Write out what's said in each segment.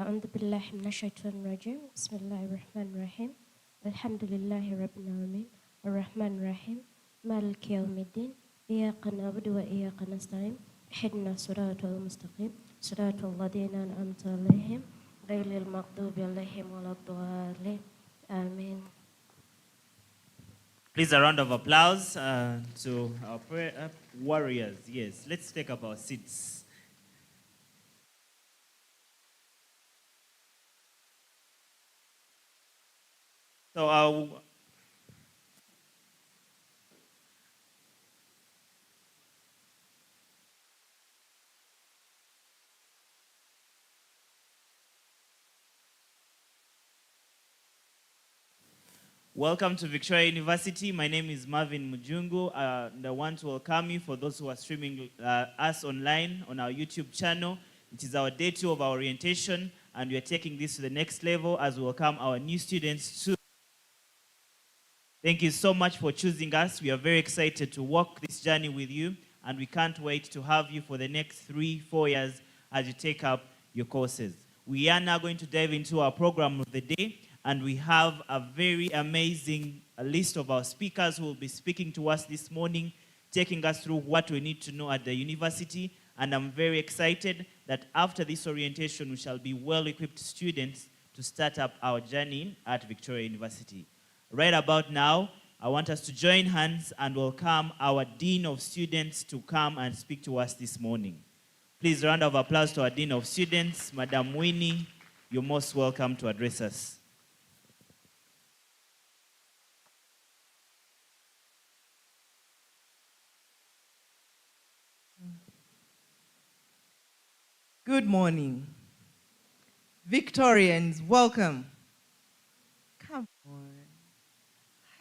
أعوذ بالله من الشيطان الرجيم بسم الله الرحمن الرحيم الحمد لله رب العالمين الرحمن الرحيم مالك يوم الدين إياك نعبد وإياك نستعين اهدنا الصراط المستقيم صراط الذين أنعمت عليهم غير المغضوب عليهم ولا الضالين آمين. Please, a round of applause to our prayer warriors. Yes, let's take up our seats. So welcome to Victoria University. My name is Marvin Mujungu. I want to welcome you for those who are streaming us online on our YouTube channel. It is our day 2 of our orientation, and we are taking this to the next level as we welcome our new students too. Thank you so much for choosing us. We are very excited to walk this journey with you, and we can't wait to have you for the next 3-4 years as you take up your courses. We are now going to dive into our program of the day, and we have a very amazing list of our speakers who will be speaking to us this morning, taking us through what we need to know at the university. And I'm very excited that after this orientation, we shall be well-equipped students to start up our journey at Victoria University. Right about now, I want us to join hands and welcome our Dean of Students to come and speak to us this morning. Please, a round of applause to our Dean of Students, Madam Winnie. You're most welcome to address us. Good morning. Victorians, welcome. Come on.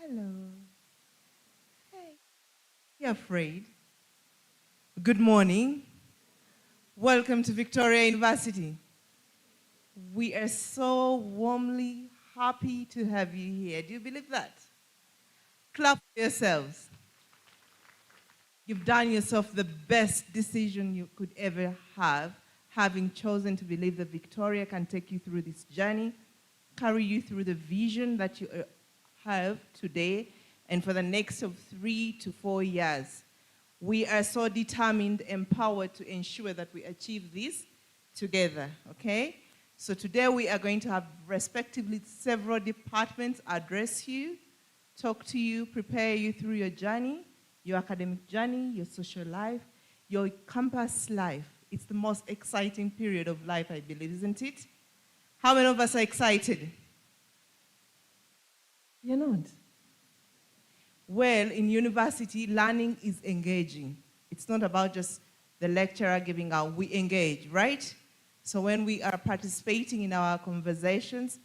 Hello. Hey. You're afraid? Good morning. Welcome to Victoria University. We are so warmly happy to have you here. Do you believe that? Clap for yourselves. You've done yourself the best decision you could ever have, having chosen to believe that Victoria can take you through this journey, carry you through the vision that you have today, and for the next 3 to 4 years. We are so determined, empowered to ensure that we achieve this together, okay? So today we are going to have respectively several departments address you, talk to you, prepare you through your journey, your academic journey, your social life, your campus life. It's the most exciting period of life, I believe, isn't it? How many of us are excited? You're not. Well, in university, learning is engaging. It's not about just the lecturer giving out. We engage, right? So when we are participating in our conversations,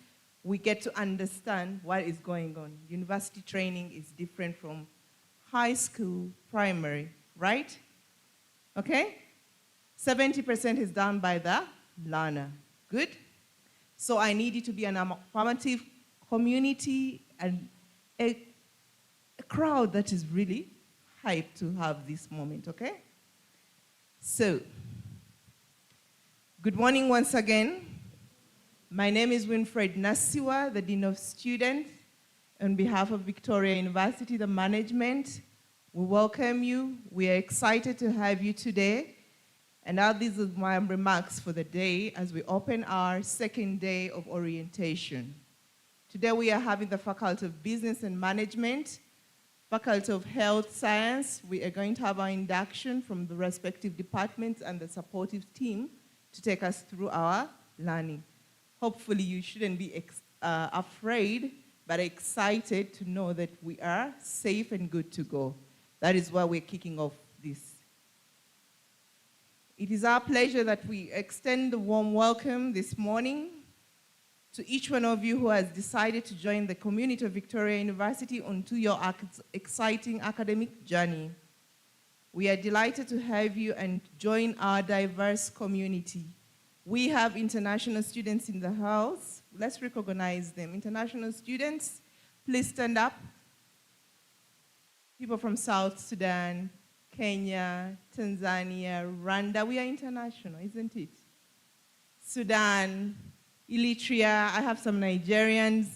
we get to understand what is going on. University training is different from high school, primary, right? Okay? 70% is done by the learner. Good? So I need you to be an affirmative community and a crowd that is really hyped to have this moment, okay? So, good morning once again. My name is Winfred Nasiwa, the Dean of Students. On behalf of Victoria University, the management, we welcome you. We are excited to have you today. And now these are my remarks for the day as we open our second day of orientation. Today we are having the Faculty of Business and Management, Faculty of Health Science. We are going to have our induction from the respective departments and the supportive team to take us through our learning. Hopefully you shouldn't be afraid, but excited to know that we are safe and good to go. That is why we're kicking off this. It is our pleasure that we extend a warm welcome this morning to each one of you who has decided to join the community of Victoria University onto your exciting academic journey. We are delighted to have you and join our diverse community. We have international students in the house. Let's recognize them. International students, please stand up. People from South Sudan, Kenya, Tanzania, Rwanda. We are international, isn't it? Sudan, Eritrea, I have some Nigerians,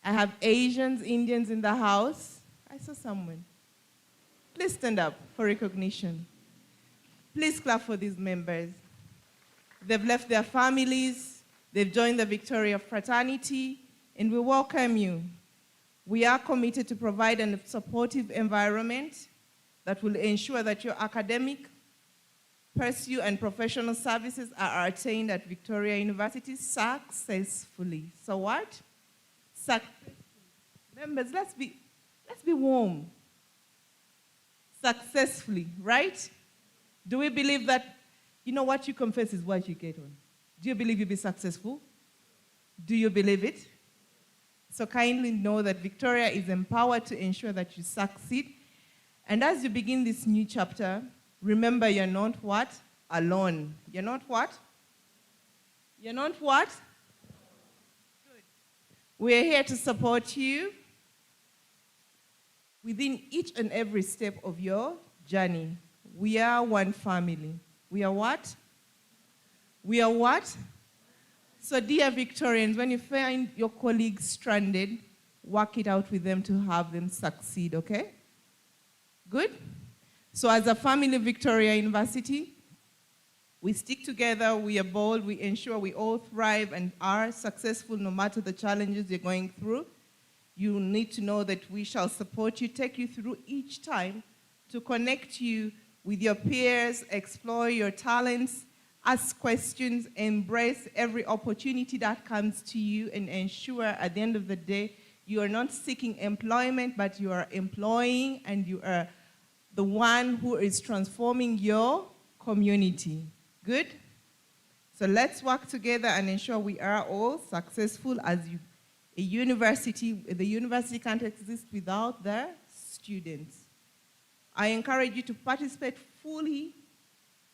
I have Asians, Indians in the house. I saw someone. Please stand up for recognition. Please clap for these members. They've left their families, they've joined the Victoria fraternity, and we welcome you. We are committed to provide a supportive environment that will ensure that your academic pursuit and professional services are attained at Victoria University successfully. So what? Successfully. Members, let's be warm. Successfully, right? Do we believe that, you know, what you confess is what you get on? Do you believe you'll be successful? Do you believe it? So kindly know that Victoria is empowered to ensure that you succeed. And as you begin this new chapter, remember you're not what? Alone. You're not what? You're not what? Good. We're here to support you within each and every step of your journey. We are one family. We are what? We are what? So dear Victorians, when you find your colleagues stranded, work it out with them to have them succeed, okay? Good? So as a family of Victoria University, we stick together, we are bold, we ensure we all thrive and are successful no matter the challenges you're going through. You need to know that we shall support you, take you through each time to connect you with your peers, explore your talents, ask questions, embrace every opportunity that comes to you, and ensure at the end of the day, you are not seeking employment, but you are employing and you are the one who is transforming your community. Good? So let's work together and ensure we are all successful as a university. The university can't exist without the students. I encourage you to participate fully,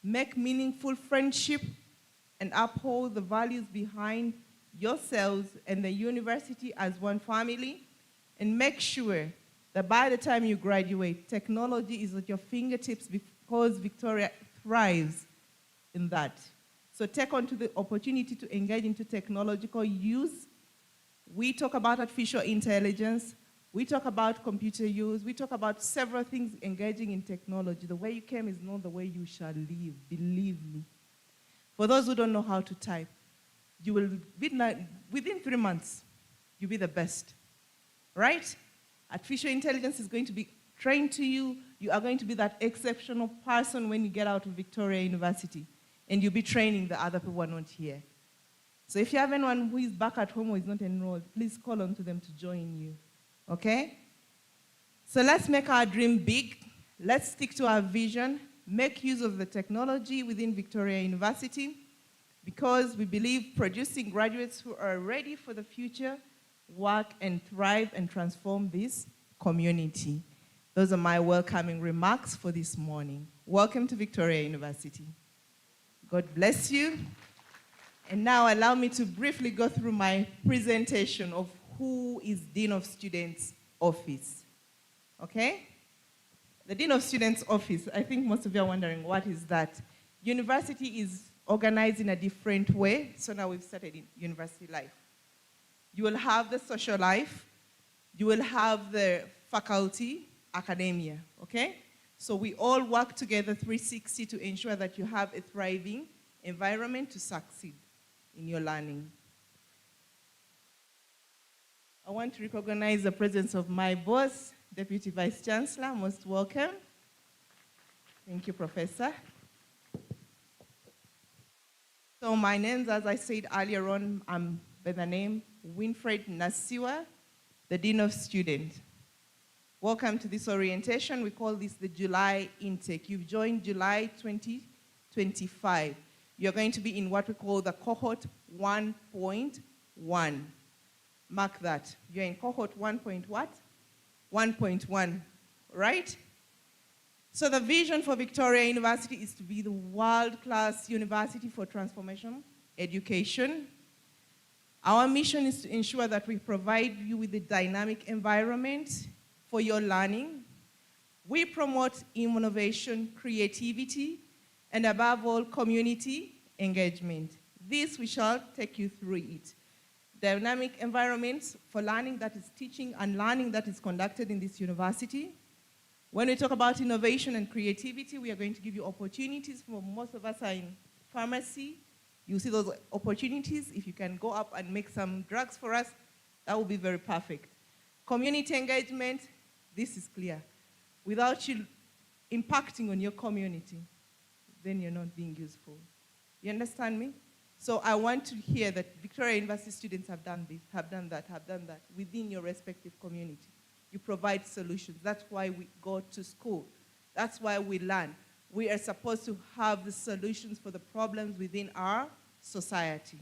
make meaningful friendship, and uphold the values behind yourselves and the university as one family, and make sure that by the time you graduate, technology is at your fingertips because Victoria thrives in that. So take on to the opportunity to engage into technological use. We talk about artificial intelligence. We talk about computer use. We talk about several things engaging in technology. The way you came is not the way you shall live, believe me. For those who don't know how to type, you will be, within 3 months, you'll be the best, right? Artificial intelligence is going to be trained to you. You are going to be that exceptional person when you get out of Victoria University, and you'll be training the other people who are not here. So if you have anyone who is back at home or is not enrolled, please call on to them to join you, okay? So let's make our dream big. Let's stick to our vision. Make use of the technology within Victoria University, because we believe producing graduates who are ready for the future work and thrive and transform this community. Those are my welcoming remarks for this morning. Welcome to Victoria University. God bless you. And now allow me to briefly go through my presentation of who is Dean of Students Office. Okay? The Dean of Students Office, I think most of you are wondering, what is that? University is organized in a different way, so now we've started in university life. You will have the social life, you will have the faculty, academia, okay? So we all work together 360 to ensure that you have a thriving environment to succeed in your learning. I want to recognize the presence of my boss, Deputy Vice Chancellor. Most welcome. Thank you, Professor. So my name's, as I said earlier on, I'm by the name Winfred Nasiwa, the Dean of Students. Welcome to this orientation. We call this the July intake. You've joined July 2025. You're going to be in what we call the cohort 1.1. Mark that. You're in cohort 1.1, right? So the vision for Victoria University is to be the world-class university for transformation education. Our mission is to ensure that we provide you with a dynamic environment for your learning. We promote innovation, creativity, and above all, community engagement. This, we shall take you through it. Dynamic environments for learning, that is teaching and learning, that is conducted in this university. When we talk about innovation and creativity, we are going to give you opportunities. For most of us are in pharmacy. You see those opportunities. If you can go up and make some drugs for us, that would be very perfect. Community engagement, this is clear. Without you impacting on your community, then you're not being useful. You understand me? So I want to hear that Victoria University students have done this, have done that within your respective community. You provide solutions. That's why we go to school. That's why we learn. We are supposed to have the solutions for the problems within our society.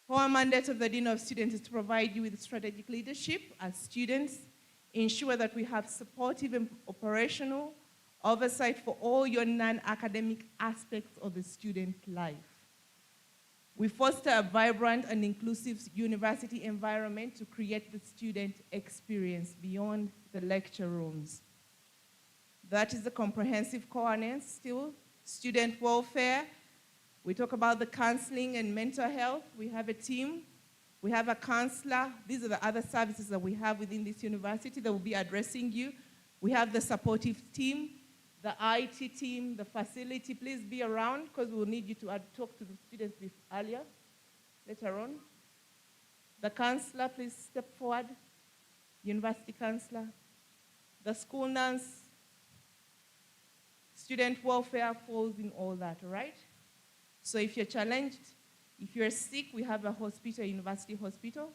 Core mandate of the Dean of Students is to provide you with strategic leadership as students, ensure that we have supportive and operational oversight for all your non-academic aspects of the student life. We foster a vibrant and inclusive university environment to create the student experience beyond the lecture rooms. That is the comprehensive coordinates still. Student welfare. We talk about the counseling and mental health. We have a team. We have a counselor. These are the other services that we have within this university that will be addressing you. We have the supportive team, the IT team, the facility. Please be around because we'll need you to talk to the students earlier, later on. The counselor, please step forward. University counselor. The school nurse. Student welfare falls in all that, all right? So if you're challenged, if you're sick, we have a hospital, university hospital.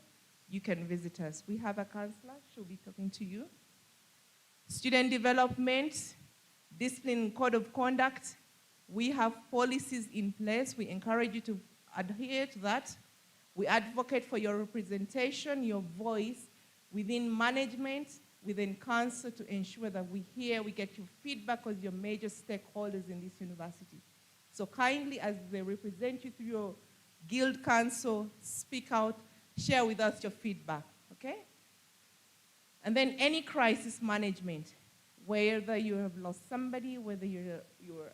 You can visit us. We have a counselor. She'll be talking to you. Student development, discipline and code of conduct. We have policies in place. We encourage you to adhere to that. We advocate for your representation, your voice within management, within council to ensure that we hear, we get your feedback as your major stakeholders in this university. So kindly, as they represent you through your guild council, speak out, share with us your feedback, okay? And then any crisis management, whether you have lost somebody, whether you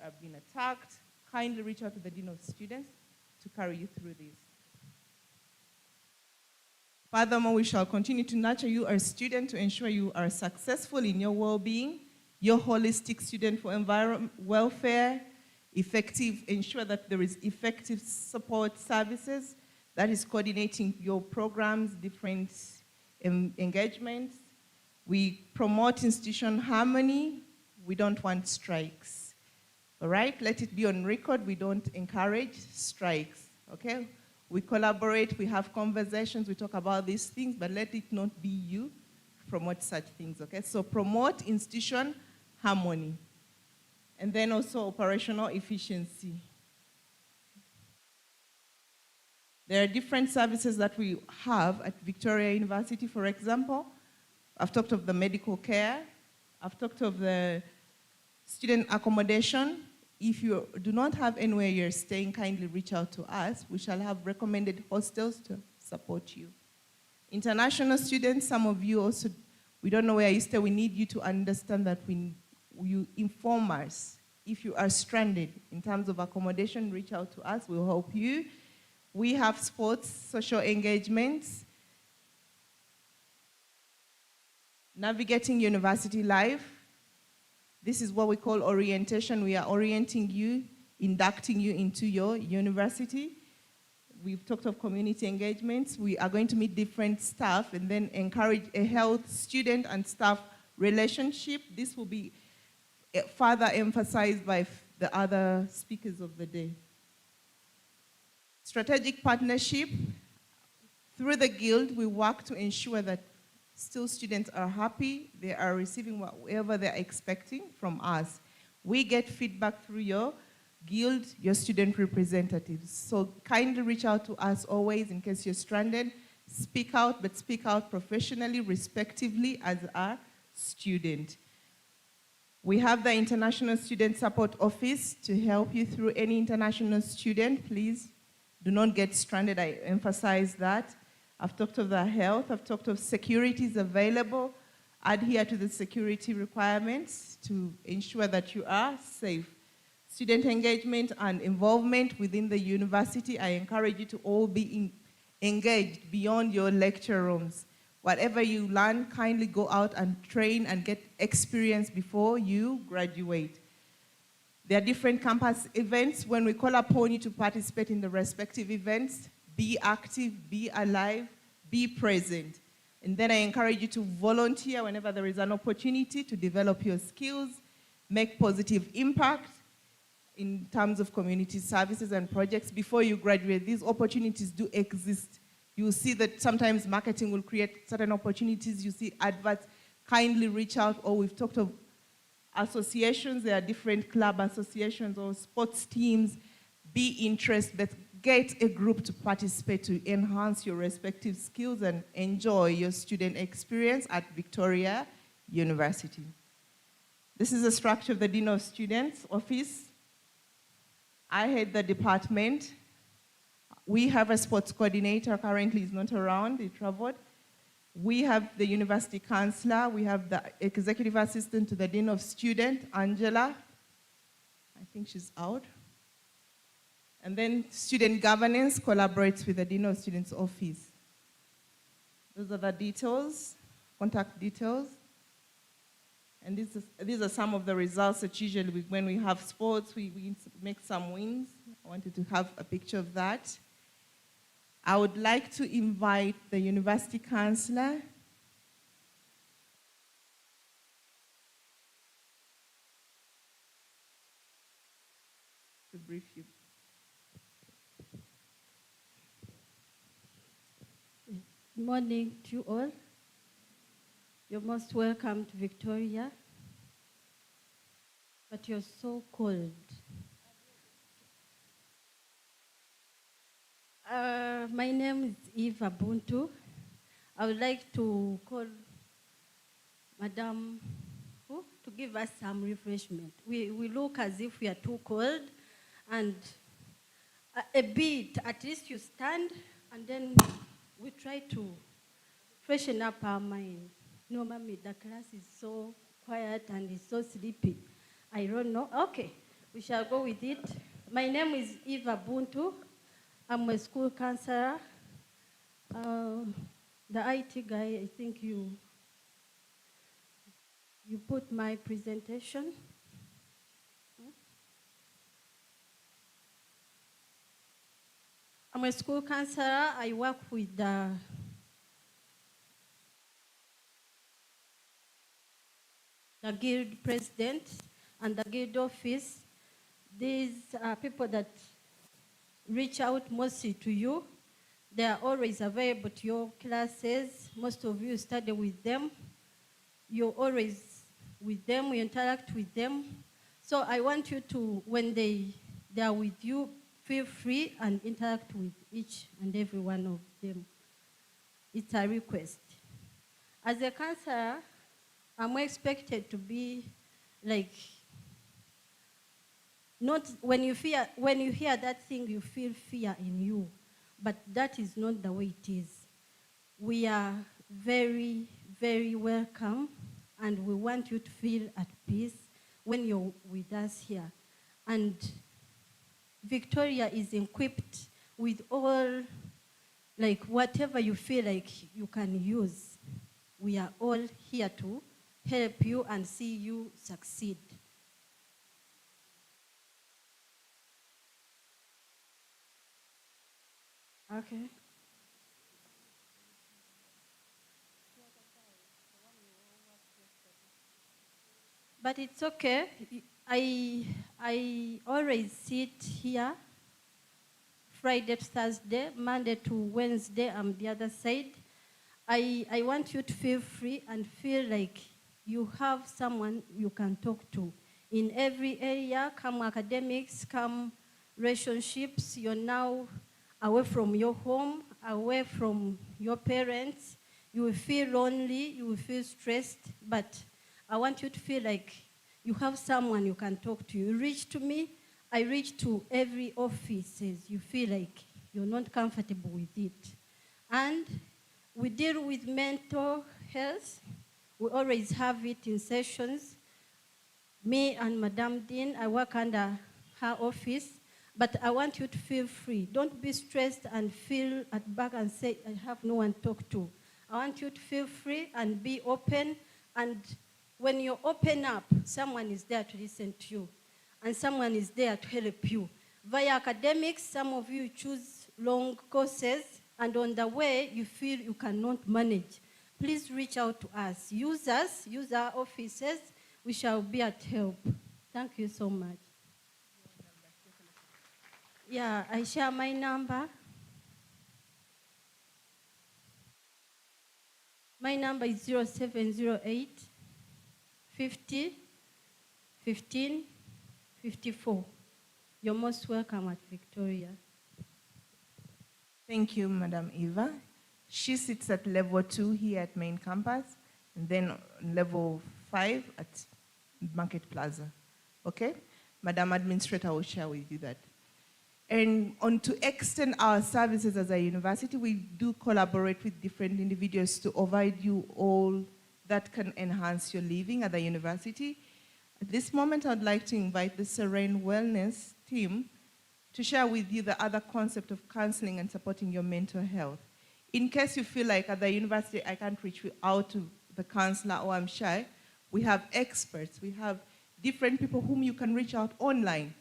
have been attacked, kindly reach out to the Dean of Students to carry you through this. Furthermore, we shall continue to nurture you as a student to ensure you are successful in your well-being, your holistic student for environment welfare, ensure that there is effective support services that is coordinating your programs, different engagements. We promote institution harmony. We don't want strikes. All right? Let it be on record. We don't encourage strikes. Okay? We collaborate. We have conversations. We talk about these things, but let it not be you promote such things. Okay? So promote institution harmony. And then also operational efficiency. There are different services that we have at Victoria University, for example. I've talked of the medical care. I've talked of the student accommodation. If you do not have anywhere you're staying, kindly reach out to us. We shall have recommended hostels to support you. International students, some of you also, we don't know where you stay. We need you to understand that you inform us. If you are stranded in terms of accommodation, reach out to us. We'll help you. We have sports, social engagements, navigating university life. This is what we call orientation. We are orienting you, inducting you into your university. We've talked of community engagements. We are going to meet different staff and then encourage a health student and staff relationship. This will be further emphasized by the other speakers of the day. Strategic partnership. Through the guild, we work to ensure that still students are happy, they are receiving whatever they're expecting from us. We get feedback through your guild, your student representatives. So kindly reach out to us always in case you're stranded. Speak out, but speak out professionally, respectively as a student. We have the International Student Support Office to help you through any international student. Please do not get stranded. I emphasize that. I've talked of the health. I've talked of securities available. Adhere to the security requirements to ensure that you are safe. student engagement and involvement within the university. I encourage you to all be engaged beyond your lecture rooms. Whatever you learn, kindly go out and train and get experience before you graduate. There are different campus events. When we call upon you to participate in the respective events, be active, be alive, be present. And then I encourage you to volunteer whenever there is an opportunity to develop your skills, make positive impact in terms of community services and projects. Before you graduate, these opportunities do exist. You will see that sometimes marketing will create certain opportunities. You see adverts, kindly reach out, or we've talked of associations. There are different club associations or sports teams. Be interested, but get a group to participate to enhance your respective skills and enjoy your student experience at Victoria University. This is the structure of the Dean of Students office. I head the department. We have a sports coordinator, currently is not around, he traveled. We have the university counselor, we have the executive assistant to the Dean of Students, Angela. I think she's out. And then student governance collaborates with the Dean of Students office. Those are the details, contact details. And these are some of the results that usually when we have sports, we make some wins. I wanted to have a picture of that. I would like to invite the university counselor to brief you. Good morning to you all. You're most welcome to Victoria, but you're so cold. My name is Eva Buntu. I would like to call Madam to give us some refreshment. We look as if we are too cold, and a bit, at least you stand, and then we try to freshen up our mind. No, Mommy, the class is so quiet and it's so sleepy. I don't know. Okay, we shall go with it. My name is Eva Buntu. I'm a school counselor. The IT guy, I think you put my presentation. I'm a school counselor. I work with the guild president and the guild office. These are people that reach out mostly to you. They are always available to your classes. Most of you study with them. You're always with them, you interact with them. So I want you to, when they are with you, feel free and interact with each and every one of them. It's a request. As a counselor, I'm expected to be like, not when you hear that thing, you feel fear in you, but that is not the way it is. We are very, very welcome, and we want you to feel at peace when you're with us here. And Victoria is equipped with all, like whatever you feel like you can use. We are all here to help you and see you succeed. Okay. But it's okay. I always sit here Friday to Thursday, Monday to Wednesday, I'm the other side. I want you to feel free and feel like you have someone you can talk to. In every area, come academics, come relationships, you're now away from your home, away from your parents. You will feel lonely, you will feel stressed, but I want you to feel like you have someone you can talk to. You reach to me, I reach to every office. You feel like you're not comfortable with it. And we deal with mental health. We always have it in sessions. Me and Madam Dean, I work under her office, but I want you to feel free. Don't be stressed and feel at back and say, I have no one to talk to. I want you to feel free and be open, and when you open up, someone is there to listen to you, and someone is there to help you. Via academics, some of you choose long courses, and on the way, you feel you cannot manage. Please reach out to us. Use us, use our offices. We shall be at help. Thank you so much. Yeah, I share my number. My number is 0708 50 15 54. You're most welcome at Victoria. Thank you, Madam Eva. She sits at level 2 here at main campus, and then level 5 at Market Plaza. Okay? Madam Administrator will share with you that. And to extend our services as a university, we do collaborate with different individuals to provide you all that can enhance your living at the university. At this moment, I'd like to invite the Serene Wellness team to share with you the other concept of counseling and supporting your mental health. In case you feel like at the university I can't reach out to the counselor or I'm shy, we have experts, we have different people whom you can reach out online,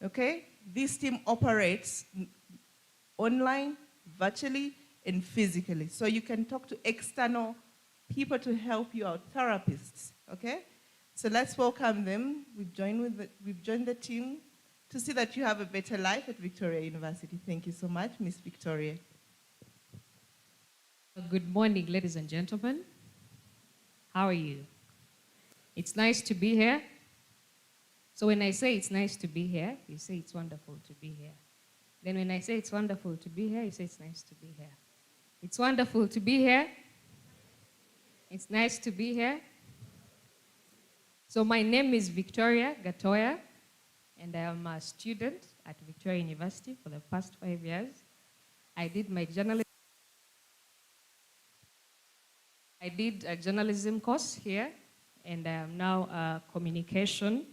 okay? This team operates online, virtually, and physically. So you can talk to external people to help you out, therapists, okay? So let's welcome them. We've joined the team to see that you have a better life at Victoria University. Thank you so much, Miss Victoria. Good morning, ladies and gentlemen. How are you? It's nice to be here. So when I say it's nice to be here, you say it's wonderful to be here. Then when I say it's wonderful to be here, you say it's nice to be here. It's wonderful to be here. It's nice to be here. So my name is Victoria Gatoya, and I am a student at Victoria University for the past 5 years. I did a journalism course here, and I am now a communication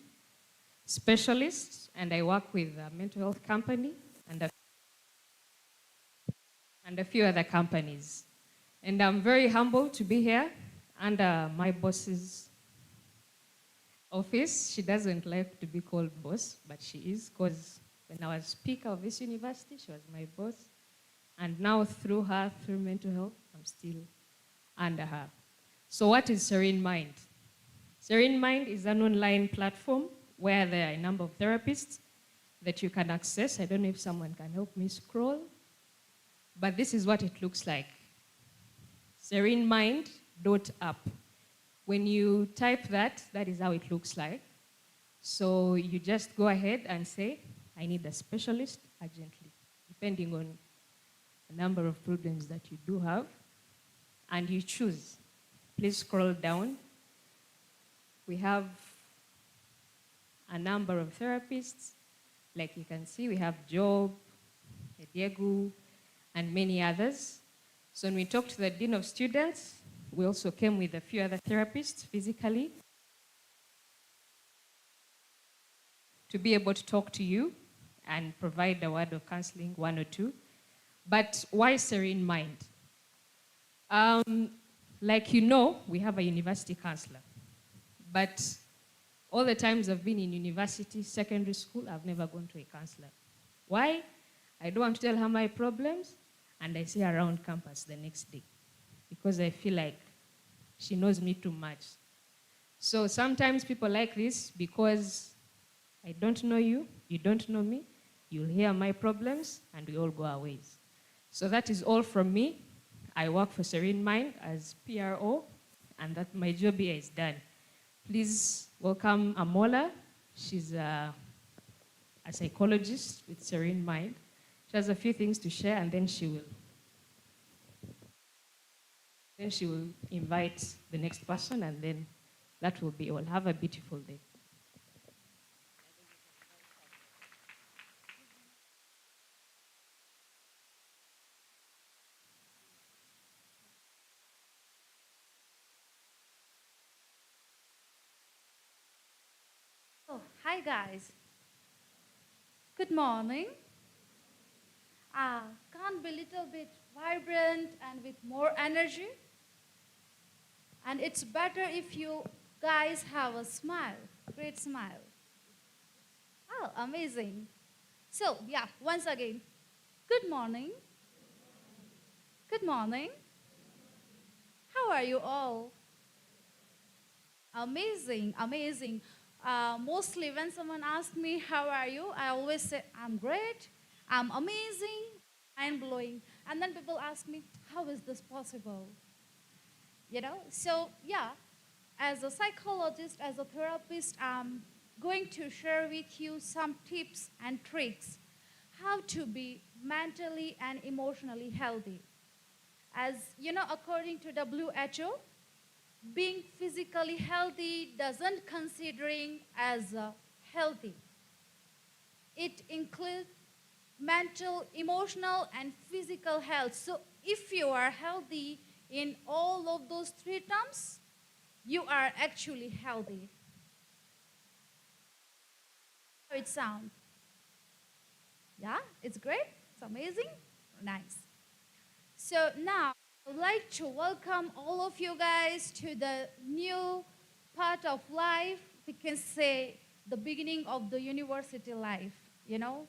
specialist, and I work with a mental health company and a few other companies. And I'm very humbled to be here under my boss's office. She doesn't like to be called boss, but she is, because when I was speaker of this university, she was my boss. And now through her, through mental health, I'm still under her. So what is Serene Mind? Serene Mind is an online platform where there are a number of therapists that you can access. I don't know if someone can help me scroll, but this is what it looks like. serenemind.app. When you type that, that is how it looks like. So you just go ahead and say, I need a specialist urgently, depending on the number of problems that you do have, and you choose. Please scroll down. We have a number of therapists. Like you can see, we have Job, Diego, and many others. So when we talked to the Dean of Students, we also came with a few other therapists physically to be able to talk to you and provide a word of counseling, one or two. But why Serene Mind? Like you know, we have a university counselor. But all the times I've been in university, secondary school, I've never gone to a counselor. Why? I don't want to tell her my problems, and I see her around campus the next day, because I feel like she knows me too much. So sometimes people like this, because I don't know you, you don't know me, you'll hear my problems, and we all go our ways. So that is all from me. I work for Serene Mind as PRO, and that my job here is done. Please welcome Amola. She's a psychologist with Serene Mind. She has a few things to share, and then she will invite the next person, and then that will be all. Have a beautiful day. Oh, hi guys. Good morning. Can't be a little bit vibrant and with more energy? And it's better if you guys have a smile, great smile. Oh, amazing. So, yeah, once again, good morning. Good morning. How are you all? Amazing, amazing. Mostly when someone asks me, how are you? I always say, I'm great, I'm amazing, mind blowing. And then people ask me, how is this possible? So yeah, as a psychologist, as a therapist, I'm going to share with you some tips and tricks how to be mentally and emotionally healthy. As you know, according to WHO, being physically healthy doesn't considering as healthy. It includes mental, emotional, and physical health. So if you are healthy in all of those three terms, you are actually healthy. How it sounds? Yeah, it's great. It's amazing. Nice. So now I'd like to welcome all of you guys to the new part of life. We can say the beginning of the university life, you know.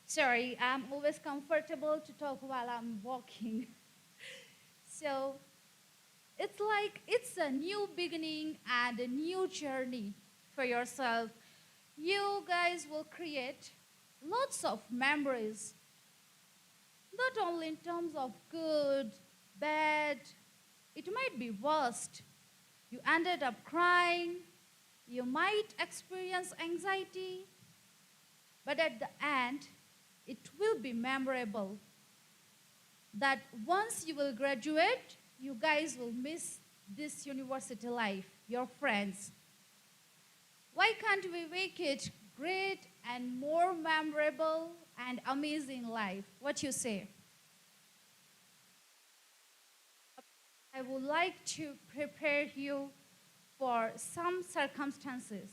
Sorry, I'm always comfortable to talk while I'm walking. So it's like it's a new beginning and a new journey for yourself. You guys will create lots of memories, not only in terms of good, bad, it might be worst. You ended up crying, you might experience anxiety, but at the end, it will be memorable. That once you will graduate, you guys will miss this university life, your friends. Why can't we make it great and more memorable and amazing life? What you say? I would like to prepare you for some circumstances.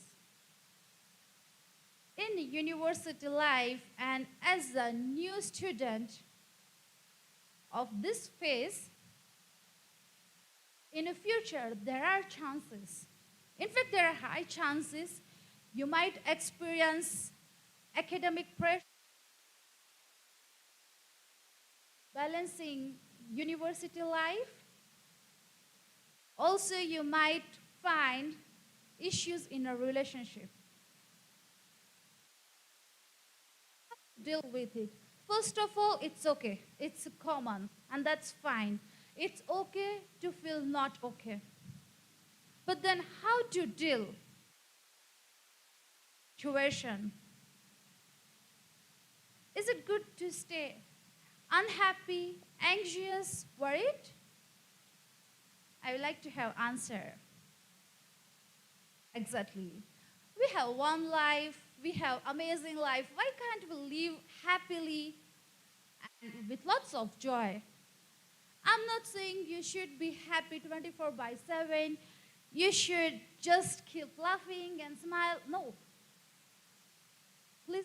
In university life and as a new student of this phase, in the future, there are chances. In fact, there are high chances you might experience academic pressure, balancing university life. Also, you might find issues in a relationship. Deal with it. First of all, it's okay. It's common, and that's fine. It's okay to feel not okay. But then, how to deal situation? Is it good to stay unhappy, anxious, worried? I would like to have answer. Exactly. We have one life, we have amazing life. Why can't we live happily and with lots of joy? I'm not saying you should be happy 24/7. You should just keep laughing and smile. No. Please,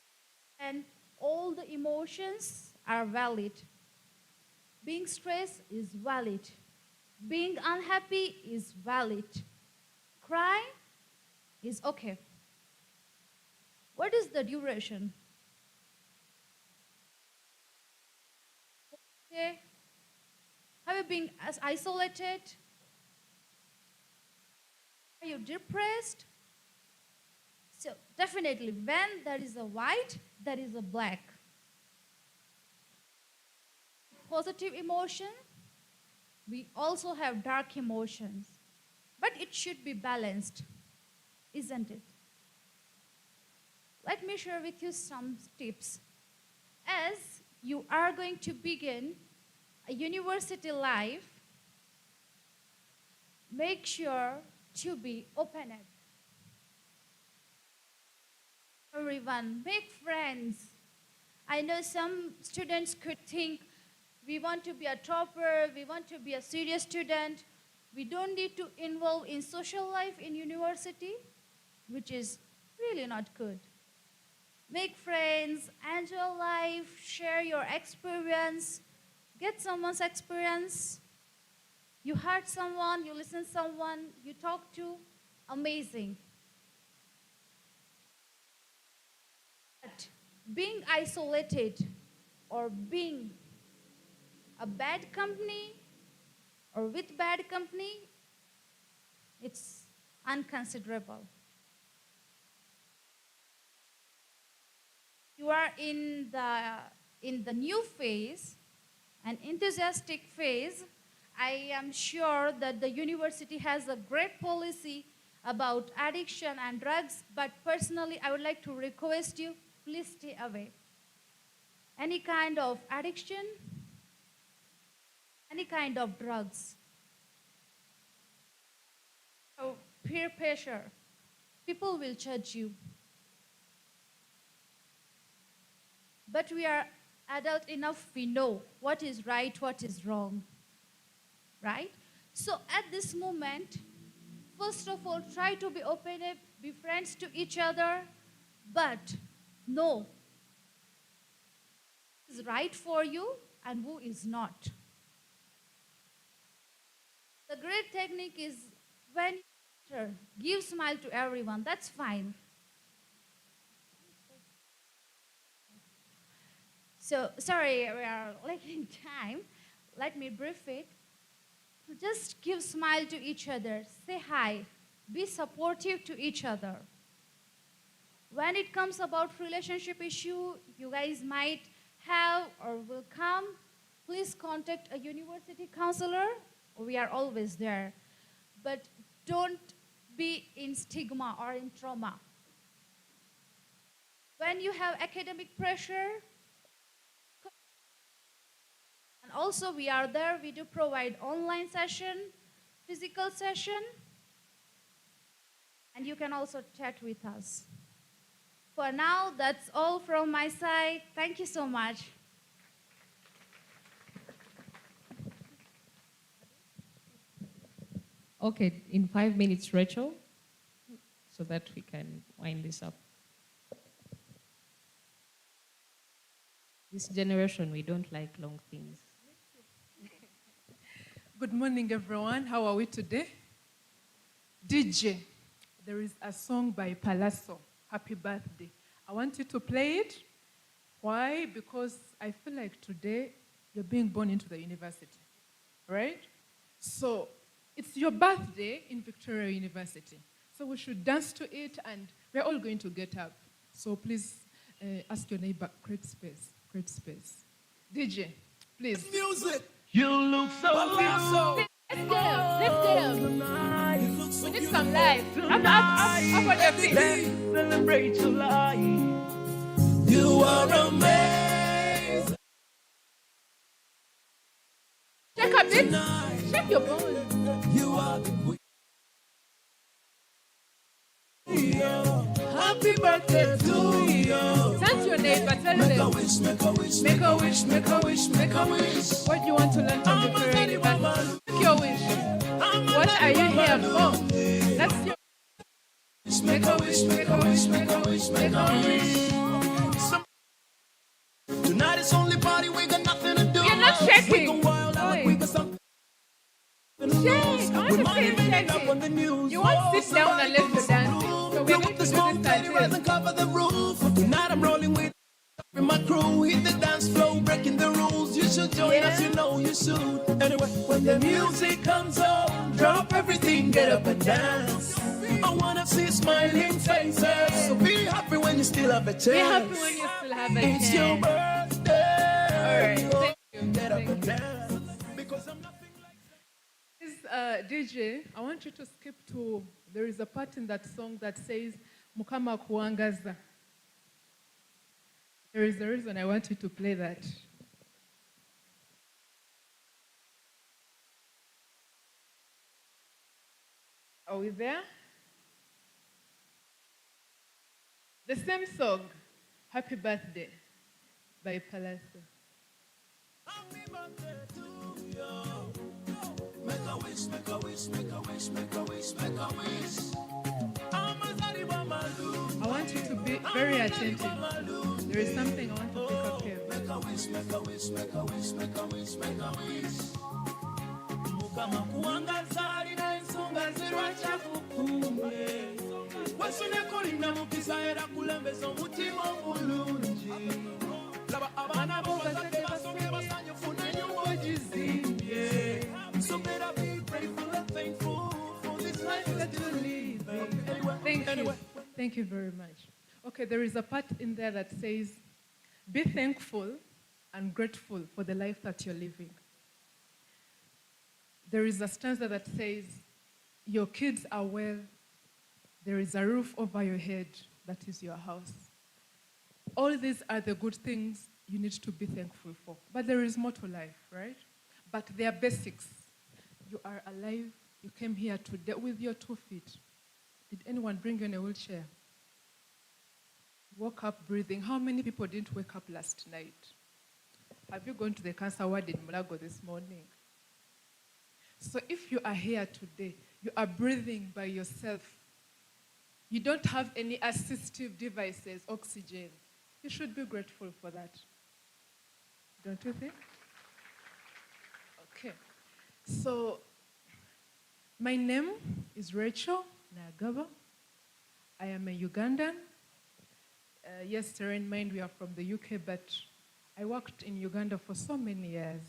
and all the emotions are valid. Being stressed is valid. Being unhappy is valid. Crying is okay. What is the duration? Okay. Have you been as isolated? Are you depressed? So definitely when there is a white, there is a black. Positive emotion, we also have dark emotions. But it should be balanced, isn't it? Let me share with you some tips. As you are going to begin a university life, make sure to be open. Everyone, make friends. I know some students could think we want to be a topper, we want to be a serious student. We don't need to involve in social life in university, which is really not good. make friends, enjoy life, share your experience, get someone's experience. You heard someone, you listen to someone, you talk to, amazing. But being isolated or being a bad company or with bad company, it's unconsiderable. You are in the new phase, an enthusiastic phase. I am sure that the university has a great policy about addiction and drugs, but personally, I would like to request you, please stay away. Any kind of addiction, any kind of drugs, or peer pressure, people will judge you. But we are adult enough, we know what is right, what is wrong, right? So at this moment, first of all, try to be open, be friends to each other, but know who is right for you and who is not. The great technique is when you enter, give smile to everyone, that's fine. So, sorry, we are lacking time. Let me brief it. Just give smile to each other. Say hi. Be supportive to each other. When it comes about relationship issue you guys might have or will come, please contact a university counselor. We are always there. But don't be in stigma or in trauma. When you have academic pressure, and also we are there, we do provide online session, physical session, and you can also chat with us. For now, that's all from my side. Thank you so much. Okay, in 5 minutes, Rachel, so that we can wind this up. This generation, we don't like long things. Good morning, everyone. How are we today? DJ, there is a song by Palazzo, Happy Birthday. I want you to play it. Why? Because I feel like today you're being born into the university, right? So it's your birthday in Victoria University. So we should dance to it, and we're all going to get up. So please ask your neighbor, create space. Great space. DJ, please. Music. You look so beautiful. Let's get up. Let's get up. We need some life. Up on your feet. Let's celebrate your life. You are amazing. Shake a bit. Shake your bones. You are the queen. Happy birthday to you. Turn to your neighbor. Tell Make a them. wish, make a wish, make a wish, make a wish, make a wish. What do you want to learn from the parade? Make your wish. What are you here for? That's your Make a wish, make a wish, make a wish, make a wish. Tonight is only party, we got nothing to do. You're not shaking. We go wild and we got something. Shake. I want to see you shaking. You won't sit down unless you're dancing. So we're going to do this like this. Cover the roof. Tonight I'm rolling with my crew. Hit the dance floor, breaking the rules. You should join us, you know you should. Anyway, when the music comes on, drop everything, get up and dance. I wanna see smiling faces. So be happy when you still have a chance. Be happy when you still have a chance. It's your birthday. All right. Thank you. Get up Thank and you. dance. Because I'm nothing like This DJ, I want you to skip to, there is a part in that song that says, Mukama kuangaza. There is a reason I want you to play that. Are we there? The same song, Happy Birthday, by Palazzo. happy birthday to you. Make a wish, make a wish, make a wish, make a wish, make a wish. I want you to be Very attentive. There is something I want to pick up here. Make a wish, make a wish, make a wish, make a wish, make a wish. Mukama kuwangaza alina ensonga zirwacha kukumbe. Wasune kulinda mukisa era kulembeza omutima omulungi. Laba abaana bo bazadde basomye basanyufu n'ennyumba ogizimbye. So better be grateful and thankful for this life that you live. Thank you. Thank you very much. Okay, there is a part in there that says, be thankful and grateful for the life that you're living. There is a stanza that says, your kids are well, there is a roof over your head, that is your house. All these are the good things you need to be thankful for. But there is more to life, right? But they are basics. You are alive, you came here today with your 2 feet. Did anyone bring you in a wheelchair? Woke up breathing. How many people didn't wake up last night? Have you gone to the cancer ward in Mulago this morning? So if you are here today, you are breathing by yourself. You don't have any assistive devices, oxygen. You should be grateful for that. Don't you think? Okay. So my name is Rachel Nagaba. I am a Ugandan. Yes, Serene, mind we are from the UK, but I worked in Uganda for so many years.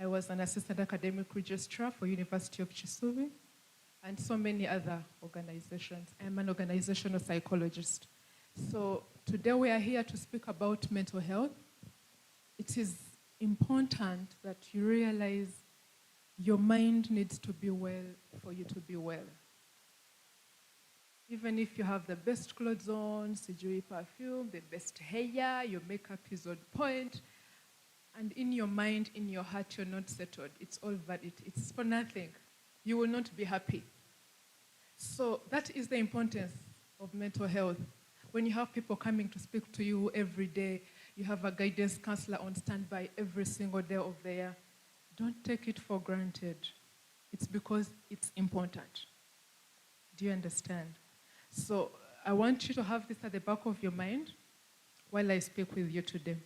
I was an assistant academic registrar for University of Kisubi and so many other organizations. I'm an organizational psychologist. So today we are here to speak about mental health. It is important that you realize your mind needs to be well for you to be well. Even if you have the best clothes on, sijui perfume, the best hair, your makeup is on point, and in your mind, in your heart, you're not settled. It's all valid. It's for nothing. You will not be happy. So that is the importance of mental health. When you have people coming to speak to you every day, you have a guidance counselor on standby every single day of the year, don't take it for granted. It's because it's important. Do you understand? So I want you to have this at the back of your mind while I speak with you today.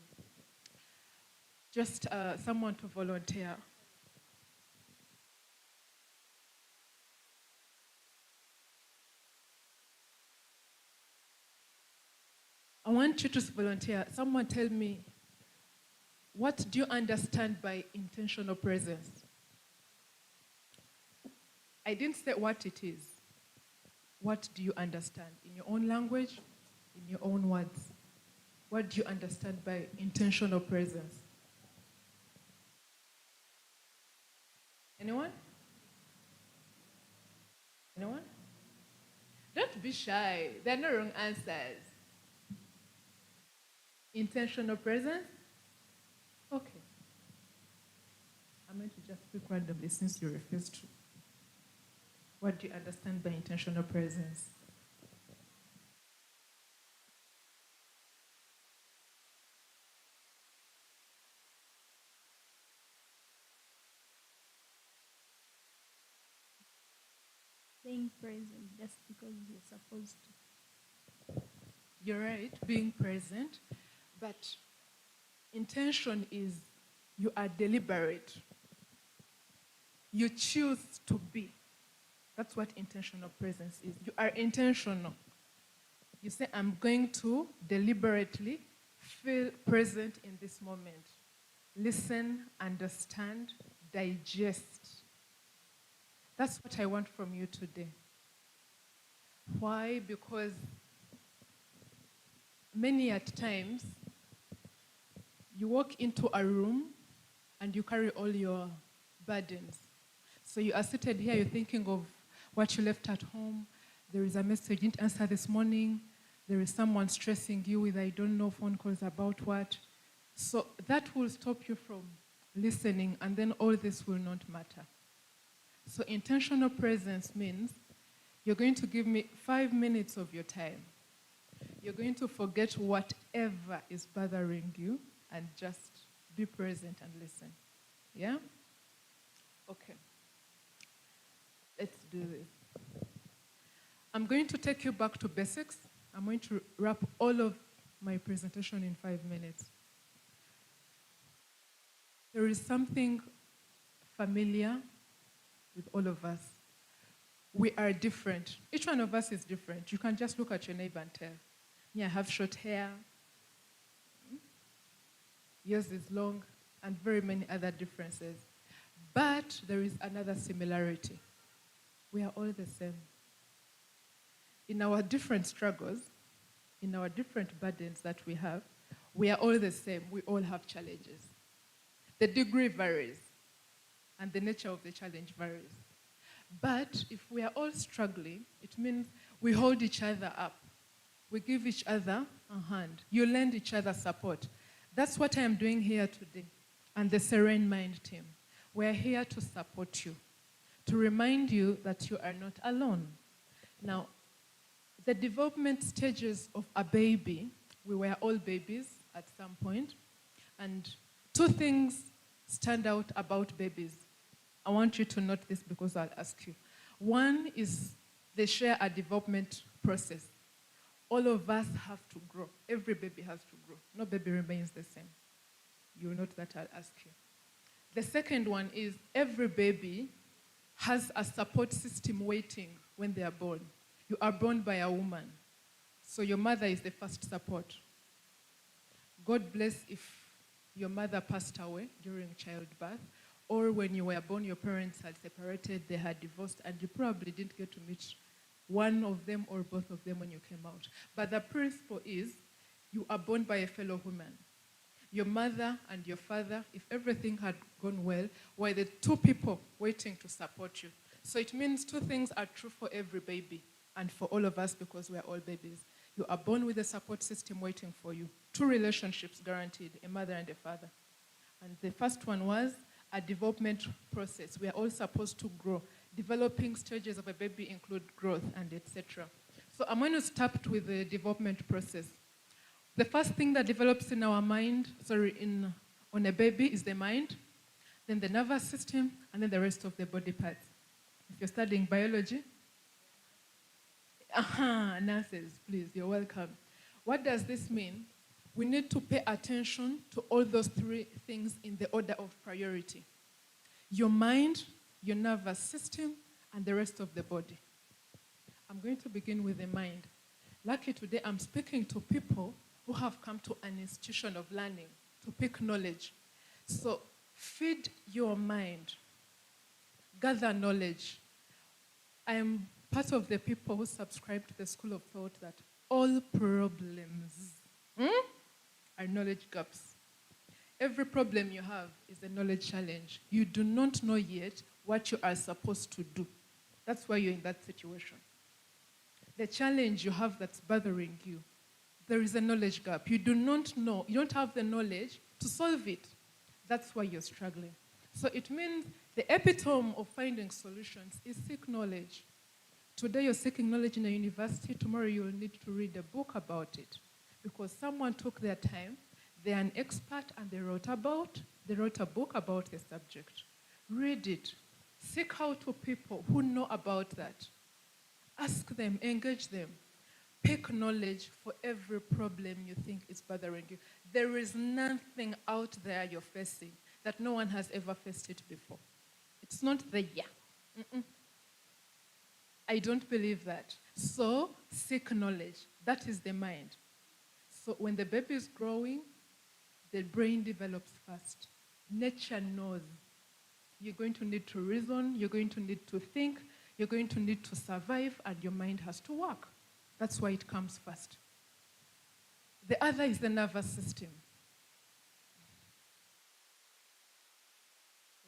Just someone to volunteer. I want you to volunteer. Someone tell me, what do you understand by intentional presence? I didn't say what it is. What do you understand? In your own language, in your own words. What do you understand by intentional presence? Anyone? Anyone? Don't be shy. There are no wrong answers. Intentional presence? Okay. I'm going to just speak randomly since you refuse to. What do you understand by intentional presence? Being present just because you're supposed to. You're right, being present, but intention is you are deliberate. You choose to be. That's what intentional presence is. You are intentional. You say, I'm going to deliberately feel present in this moment. Listen, understand, digest. That's what I want from you today. Why? Because many at times, you walk into a room and you carry all your burdens. So you are seated here, you're thinking of what you left at home. There is a message you didn't answer this morning. There is someone stressing you with, I don't know, phone calls about what. So that will stop you from listening, and then all this will not matter. So intentional presence means you're going to give me 5 minutes of your time. You're going to forget whatever is bothering you and just be present and listen. Yeah? Okay. Let's do this. I'm going to take you back to basics. I'm going to wrap all of my presentation in 5 minutes. There is something familiar with all of us. We are different. Each one of us is different. You can just look at your neighbor and tell. Me, I have short hair. Yours is long, and very many other differences. But there is another similarity. We are all the same. In our different struggles, in our different burdens that we have, we are all the same. We all have challenges. The degree varies, and the nature of the challenge varies. But if we are all struggling, it means we hold each other up. We give each other a hand. You lend each other support. That's what I am doing here today, and the Serene Mind team. We're here to support you, to remind you that you are not alone. Now, the development stages of a baby, we were all babies at some point, and two things stand out about babies. I want you to note this because I'll ask you. One is they share a development process. All of us have to grow. Every baby has to grow. No baby remains the same. You'll note that I'll ask you. The second one is every baby has a support system waiting when they are born. You are born by a woman, so your mother is the first support. God bless if your mother passed away during childbirth, or when you were born, your parents had separated, they had divorced, and you probably didn't get to meet one of them or both of them when you came out. But the principle is you are born by a fellow woman. Your mother and your father, if everything had gone well, were the two people waiting to support you. So it means two things are true for every baby and for all of us because we are all babies. You are born with a support system waiting for you. Two relationships guaranteed, a mother and a father. And the first one was a development process. We are all supposed to grow. Developing stages of a baby include growth and etc. So I'm going to start with the development process. The first thing that develops in our mind, on a baby is the mind, then the nervous system, and then the rest of the body parts. If you're studying biology, nurses, please, you're welcome. What does this mean? We need to pay attention to all those three things in the order of priority. Your mind, your nervous system, and the rest of the body. I'm going to begin with the mind. Lucky today, I'm speaking to people who have come to an institution of learning to pick knowledge. So feed your mind. Gather knowledge. I am part of the people who subscribe to the school of thought that all problems are knowledge gaps. Every problem you have is a knowledge challenge. You do not know yet what you are supposed to do. That's why you're in that situation. The challenge you have that's bothering you, there is a knowledge gap. You do not know, you don't have the knowledge to solve it. That's why you're struggling. So it means the epitome of finding solutions is seek knowledge. Today you're seeking knowledge in a university, tomorrow you'll need to read a book about it. Because someone took their time, they're an expert, and they wrote a book about the subject. Read it. Seek out to people who know about that. Ask them, engage them. Pick knowledge for every problem you think is bothering you. There is nothing out there you're facing that no one has ever faced it before. It's not the I don't believe that. So seek knowledge. That is the mind. So when the baby is growing, the brain develops fast. Nature knows. You're going to need to reason, you're going to need to think, you're going to need to survive, and your mind has to work. That's why it comes first. The other is the nervous system.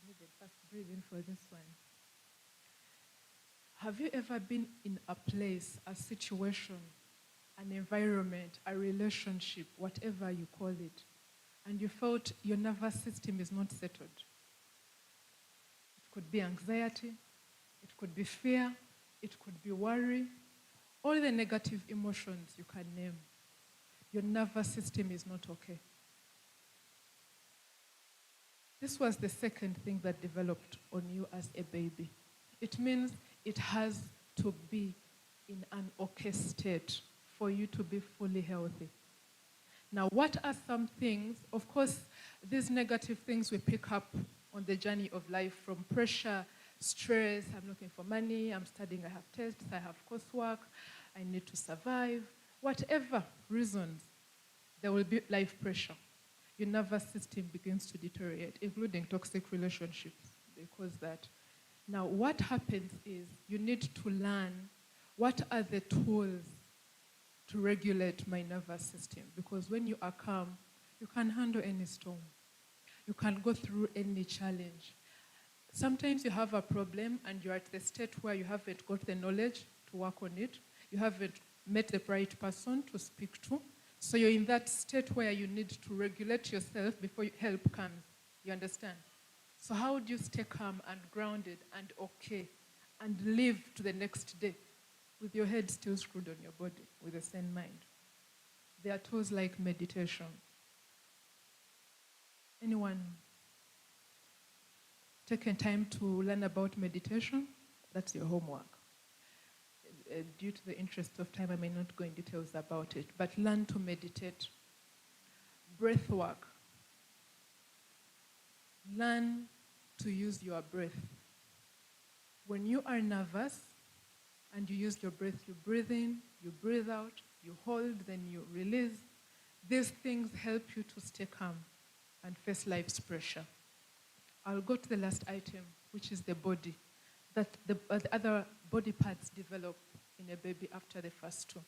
Let me first breathe in for this one. Have you ever been in a place, a situation, an environment, a relationship, whatever you call it, and you felt your nervous system is not settled? It could be anxiety, it could be fear, it could be worry, all the negative emotions you can name. Your nervous system is not okay. This was the second thing that developed on you as a baby. It means it has to be in an okay state for you to be fully healthy. Now, what are some things? Of course, these negative things we pick up on the journey of life, from pressure, stress, I'm looking for money, I'm studying, I have tests, I have coursework, I need to survive. Whatever reasons, there will be life pressure. Your nervous system begins to deteriorate, including toxic relationships, because that. Now, what happens is you need to learn what are the tools to regulate my nervous system, because when you are calm, you can handle any storm. You can go through any challenge. Sometimes you have a problem and you're at the state where you haven't got the knowledge to work on it. You haven't met the right person to speak to. So you're in that state where you need to regulate yourself before help comes. You understand? So how do you stay calm and grounded and okay and live to the next day with your head still screwed on your body, with a sane mind? There are tools like meditation. Anyone taken time to learn about meditation? That's your homework. Due to the interest of time, I may not go in details about it, but learn to meditate. Breath work. Learn to use your breath. When you are nervous and you use your breath, you breathe in, you breathe out, you hold, then you release. These things help you to stay calm and face life's pressure. I'll go to the last item, which is the body. That the other body parts develop in a baby after the first two.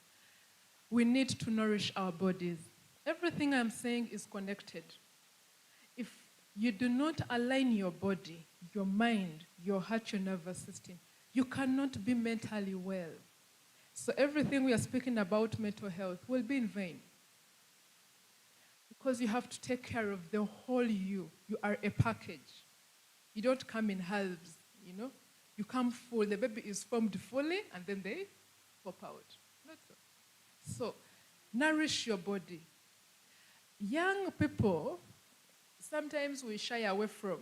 We need to nourish our bodies. Everything I'm saying is connected. If you do not align your body, your mind, your heart, your nervous system, you cannot be mentally well. So everything we are speaking about mental health will be in vain. Because you have to take care of the whole you. You are a package. You don't come in halves, you know. You come full. The baby is formed fully, and then they pop out. That's all. So, nourish your body. Young people, sometimes we shy away from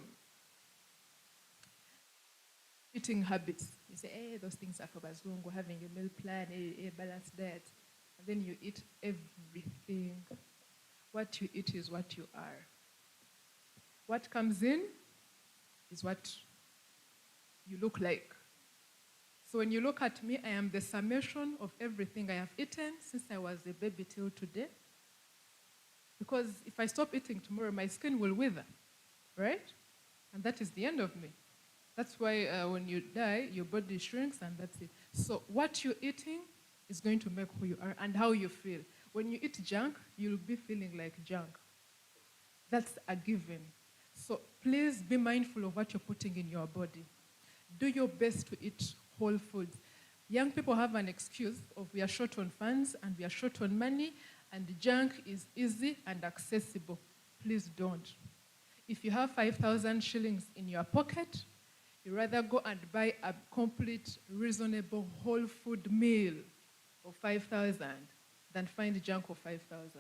eating habits. You say, hey, those things are for bazungu, having a meal plan, a balanced diet. And then you eat everything. What you eat is what you are. What comes in is what you look like. So when you look at me, I am the summation of everything I have eaten since I was a baby till today. Because if I stop eating tomorrow, my skin will wither, right? And that is the end of me. That's why when you die, your body shrinks and that's it. So what you're eating is going to make who you are and how you feel. When you eat junk, you'll be feeling like junk. That's a given. So please be mindful of what you're putting in your body. Do your best to eat whole foods. Young people have an excuse of we are short on funds and we are short on money and junk is easy and accessible. Please don't. If you have 5,000 shillings in your pocket, you rather go and buy a complete, reasonable, whole food meal of 5,000 than find junk of 5,000.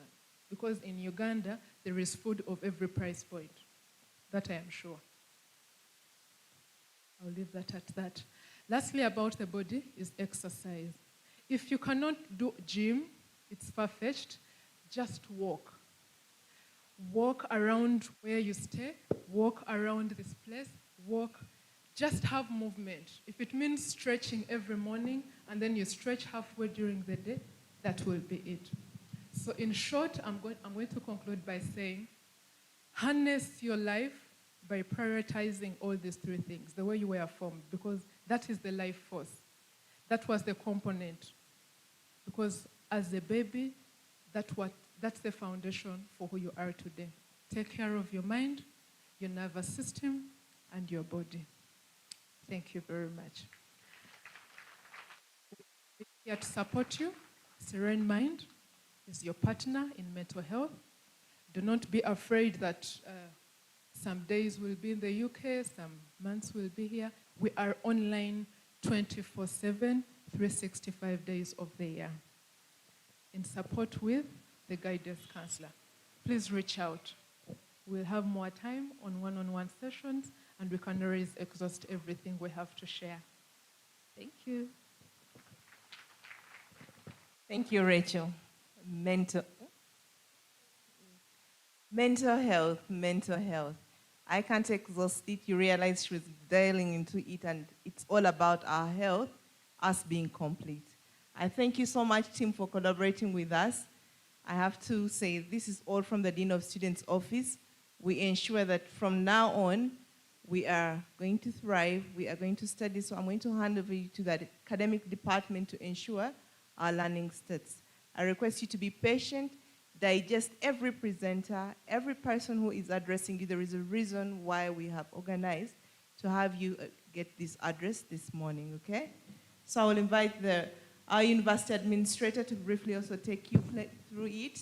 Because in Uganda, there is food of every price point. That I am sure. I'll leave that at that. Lastly, about the body is exercise. If you cannot do gym, it's far-fetched, just walk. Walk around where you stay, walk around this place, walk. Just have movement. If it means stretching every morning and then you stretch halfway during the day, that will be it. So in short, I'm going to conclude by saying, harness your life by prioritizing all these three things, the way you were formed, because that is the life force. That was the component. Because as a baby, that's the foundation for who you are today. Take care of your mind, your nervous system, and your body. Thank you very much. We're here to support you. Serene Mind is your partner in mental health. Do not be afraid that some days we'll be in the UK, some months we'll be here. We are online 24/7, 365 days of the year. In support with the guidance counselor. Please reach out. We'll have more time on one-on-one sessions and we can always exhaust everything we have to share. Thank you. Thank you, Rachel. Mental health, mental health. I can't exhaust it. You realize she was dialing into it, and it's all about our health, us being complete. I thank you so much, team, for collaborating with us. I have to say, this is all from the Dean of Students' office. We ensure that from now on, we are going to thrive, we are going to study, so I'm going to hand over you to that academic department to ensure our learning starts. I request you to be patient, digest every presenter, every person who is addressing you. There is a reason why we have organized to have you get this address this morning, okay? So I will invite our university administrator to briefly also take you through it.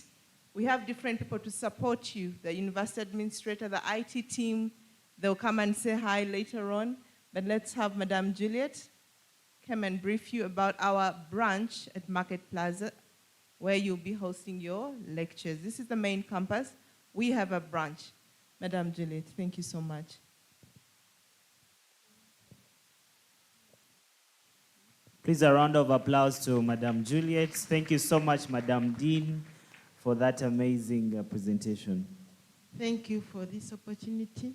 We have different people to support you, the university administrator, the IT team. They'll come and say hi later on. But let's have Madame Juliet come and brief you about our branch at Market Plaza, where you'll be hosting your lectures. This is the main campus. We have a branch. Madame Juliet, thank you so much. Please, a round of applause to Madame Juliet. Thank you so much, Madame Dean, for that amazing presentation. Thank you for this opportunity.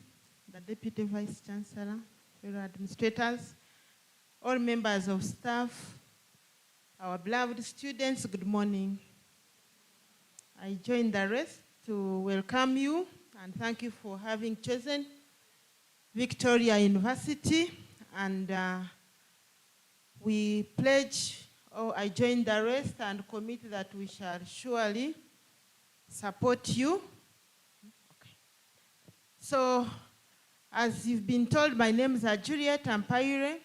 The Deputy Vice Chancellor, fellow administrators, all members of staff, our beloved students, good morning. I join the rest to welcome you and thank you for having chosen Victoria University. And we pledge, I join the rest and commit that we shall surely support you. Okay. So, as you've been told, my name is Juliet Ampaire.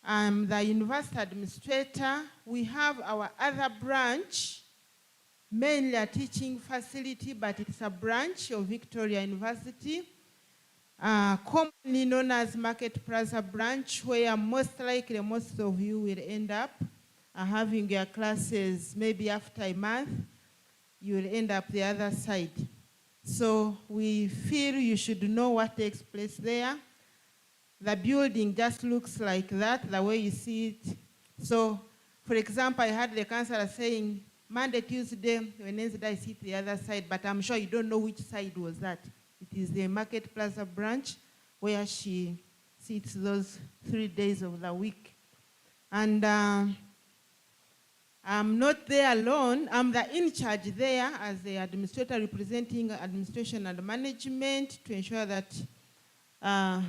I'm the university administrator. We have our other branch, mainly a teaching facility, but it's a branch of Victoria University, commonly known as Market Plaza branch, where most likely most of you will end up having your classes maybe after a month. You will end up the other side. So we feel you should know what takes place there. The building just looks like that, the way you see it. So, for example, I heard the counselor saying, Monday, Tuesday, Wednesday, I sit the other side, but I'm sure you don't know which side was that. It is the Market Plaza branch where she sits those 3 days of the week. And I'm not there alone. I'm the in charge there as the administrator representing administration and management to ensure that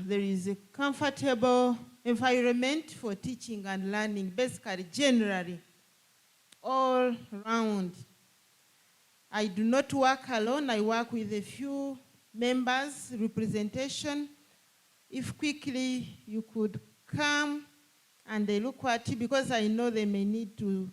there is a comfortable environment for teaching and learning, basically, generally, all around. I do not work alone. I work with a few members, representation. If quickly you could come and they look at you, because I know they may need to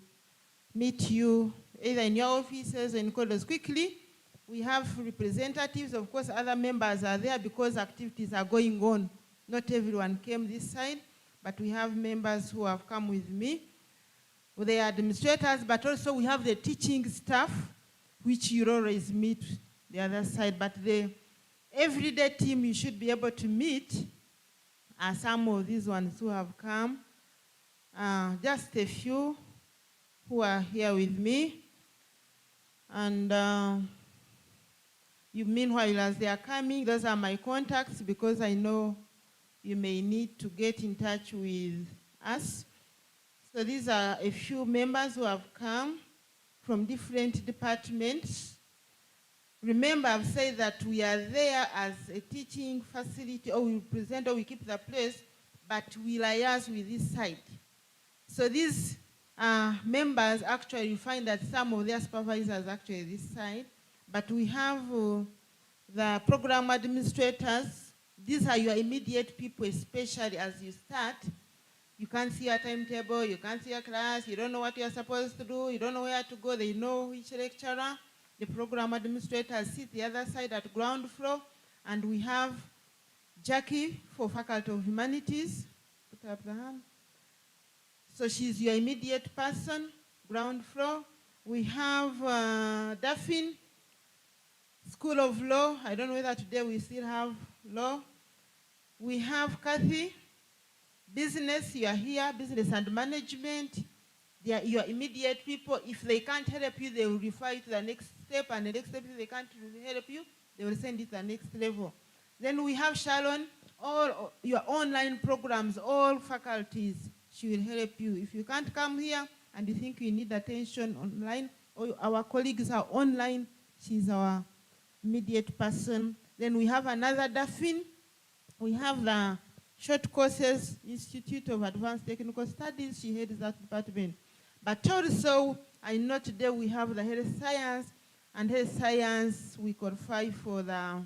meet you either in your offices or in corridors quickly. We have representatives. Of course, other members are there because activities are going on. Not everyone came this side, but we have members who have come with me. With the administrators, but also we have the teaching staff, which you always meet the other side. But the everyday team you should be able to meet are some of these ones who have come. Just a few who are here with me. And meanwhile, as they are coming, those are my contacts because I know you may need to get in touch with us. So these are a few members who have come from different departments. Remember, I've said that we are there as a teaching facility, or we present or we keep the place, but we liaise with this side. So these members actually, you find that some of their supervisors actually this side, but we have the program administrators. These are your immediate people, especially as you start. You can't see a timetable, you can't see a class, you don't know what you're supposed to do, you don't know where to go, they know which lecturer. The program administrators sit the other side at ground floor, and we have Jackie for Faculty of Humanities. Put up the hand. So she's your immediate person, ground floor. We have Daphne, School of Law. I don't know whether today we still have law. We have Kathy, business, you are here, business and management. They are your immediate people. If they can't help you, they will refer you to the next step, and the next step, if they can't help you, they will send it to the next level. Then we have Sharon, all your online programs, all faculties, she will help you. If you can't come here and you think you need attention online, or our colleagues are online, she's our immediate person. Then we have another Daphne. We have the Short Courses Institute of Advanced Technical Studies. She heads that department. But also, I know today we have the health science, and health science we qualify for the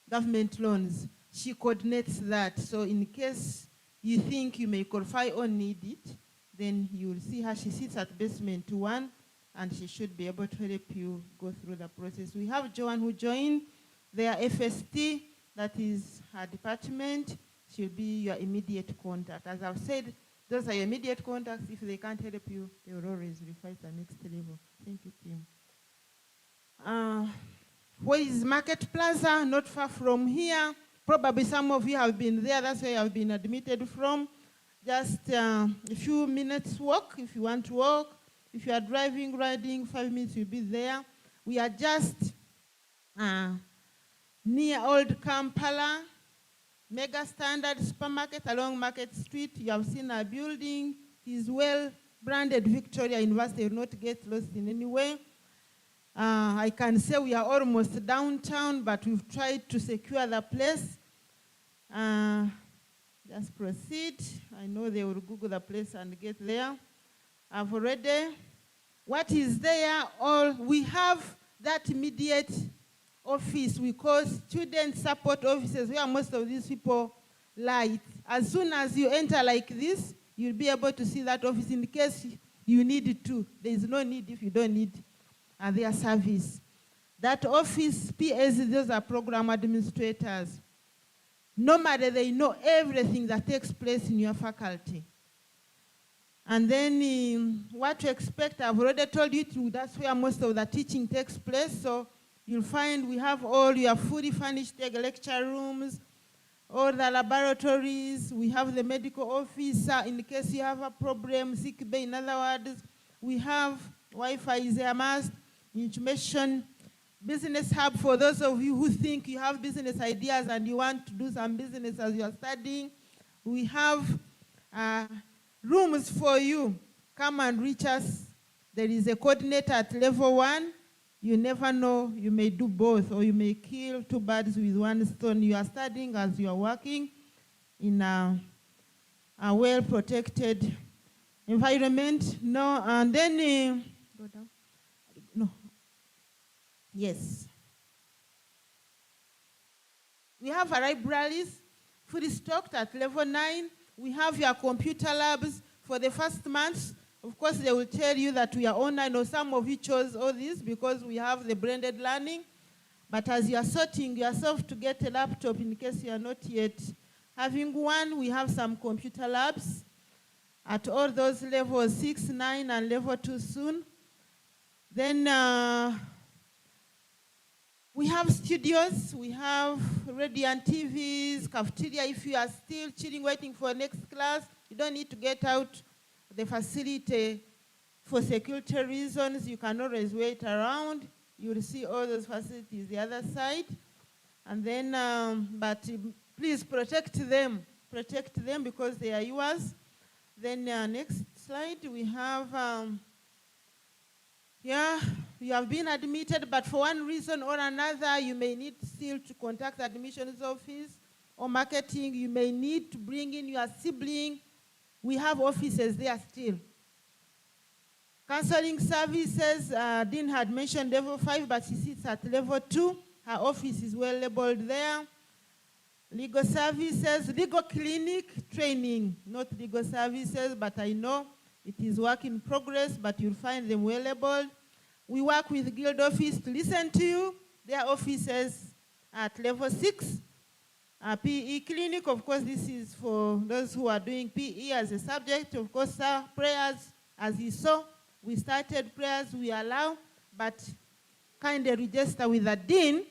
government loans. She coordinates that. So in case you think you may qualify or need it, then you will see her. She sits at basement 1, and she should be able to help you go through the process. We have Joanne who joined their FST, that is her department. She'll be your immediate contact. As I've said, those are your immediate contacts. If they can't help you, they will always refer to the next level. Thank you, team. Where is Market Plaza? Not far from here. Probably some of you have been there. That's where you have been admitted from. Just a few minutes walk if you want to walk. If you are driving, riding, 5 minutes, you'll be there. We are just near Old Kampala, Mega Standard Supermarket along Market Street. You have seen our building. It is well branded Victoria University. You will not get lost in any way. I can say we are almost downtown, but we've tried to secure the place. Just proceed. I know they will Google the place and get there. I've already. What is there? We have that immediate office we call student support offices, where most of these people lie. As soon as you enter like this, you'll be able to see that office in case you need it to. There is no need if you don't need their service. That office, PAs, those are program administrators. Normally, they know everything that takes place in your faculty. And then what to expect, I've already told you, that's where most of the teaching takes place. So you'll find we have all your fully furnished lecture rooms, all the laboratories. We have the medical office in case you have a problem, sick bay. In other words, we have Wi-Fi is a must, information, business hub for those of you who think you have business ideas and you want to do some business as you are studying. We have rooms for you. Come and reach us. There is a coordinator at level 1. You never know, you may do both, or you may kill 2 birds with 1 stone. You are studying as you are working in a well-protected environment. No, and then, go down. No. Yes. We have our libraries fully stocked at level 9. We have your computer labs for the first month. Of course, they will tell you that we are online, or some of you chose all this because we have the blended learning. But as you are sorting yourself to get a laptop, in case you are not yet having one, we have some computer labs at all those levels 6, 9, and level 2 soon. Then we have studios, we have radiant TVs, cafeteria. If you are still chilling, waiting for next class, you don't need to get out the facility for security reasons. You can always wait around. You will see all those facilities the other side. And then, but please protect them because they are yours. Then next slide, we have, you have been admitted, but for one reason or another, you may need still to contact the admissions office or marketing. You may need to bring in your sibling. We have offices there still. Counseling services, Dean had mentioned level 5, but she sits at level 2. Her office is well labeled there. Legal services, legal clinic training, not legal services, but I know it is work in progress, but you'll find them well labeled. We work with Guild Office to listen to you. Their offices at level 6. PE clinic, of course, this is for those who are doing PE as a subject. Of course, prayers, as you saw, we started prayers, we allow, but kindly register with the dean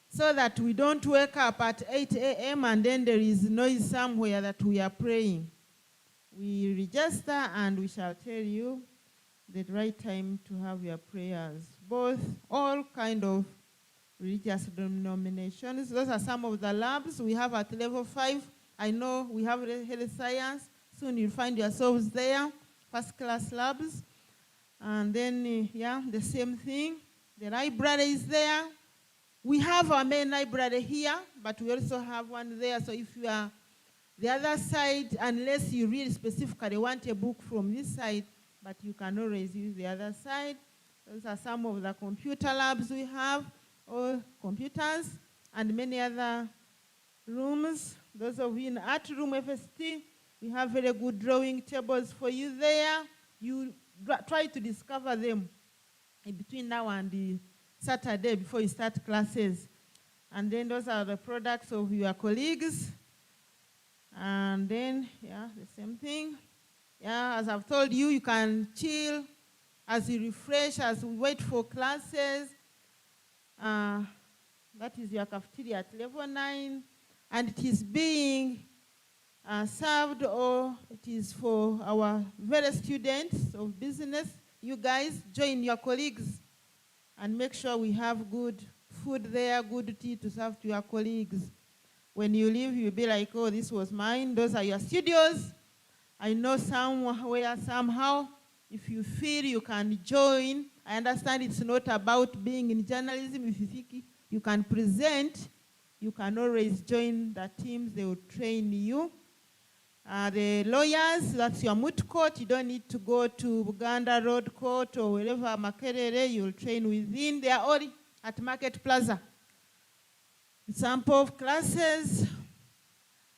so that we don't wake up at 8 a.m. and then there is noise somewhere that we are praying. we register and we shall tell you the right time to have your prayers. All kind of religious denominations. Those are some of the labs we have at level 5. I know we have health science. Soon you'll find yourselves there, first class labs. And then, the same thing. The library is there. We have our main library here, but we also have one there. So if you are the other side, unless you really specifically want a book from this side, but you can always use the other side. Those are some of the computer labs we have, all computers, and many other rooms. Those of you in art room FST, we have very good drawing tables for you there. You try to discover them in between now and the Saturday before you start classes. And then those are the products of your colleagues. And then, the same thing. As I've told you, you can chill as you refresh, as we wait for classes. That is your cafeteria at level 9. And it is being served, or it is for our various students of business. You guys join your colleagues and make sure we have good food there, good tea to serve to your colleagues. When you leave, you'll be like, oh, this was mine. Those are your studios. I know somewhere, somehow, if you feel you can join. I understand it's not about being in journalism. If you think you can present, you can always join the teams. They will train you. The lawyers, that's your moot court. You don't need to go to Buganda Road Court or wherever, Makerere. You'll train within. They are all at Market Plaza. Example of classes: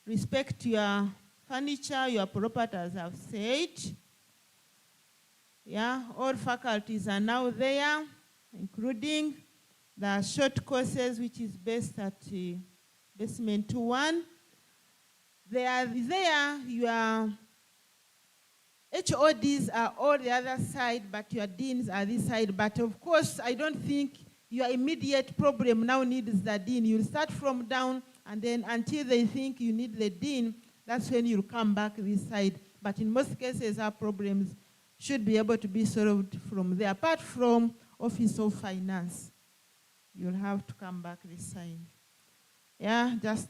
respect your furniture, your property, as I've said. All faculties are now there, including the short courses, which is based at Basement 1. They are there, your HODs are all the other side, but your deans are this side. But of course, I don't think your immediate problem now needs the dean. You'll start from down, and then until they think you need the dean, that's when you'll come back this side. But in most cases, our problems should be able to be solved from there. Apart from Office of Finance, you'll have to come back this side. Just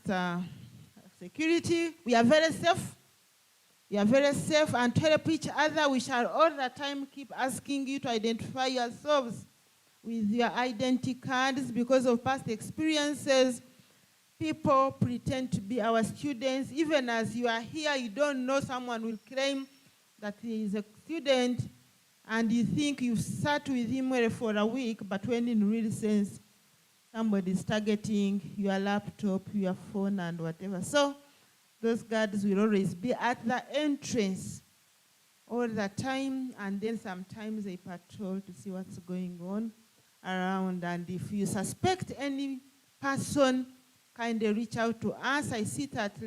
security. We are very safe. We are very safe and to help each other. We shall all the time keep asking you to identify yourselves with your identity cards. Because of past experiences, people pretend to be our students. Even as you are here, you don't know, someone will claim that he is a student, and you think you've sat with him for a week, but when in real sense, somebody is targeting your laptop, your phone, and whatever. So those guards will always be at the entrance all the time, and then sometimes they patrol to see what's going on around. And if you suspect any person, kindly reach out to us. I sit at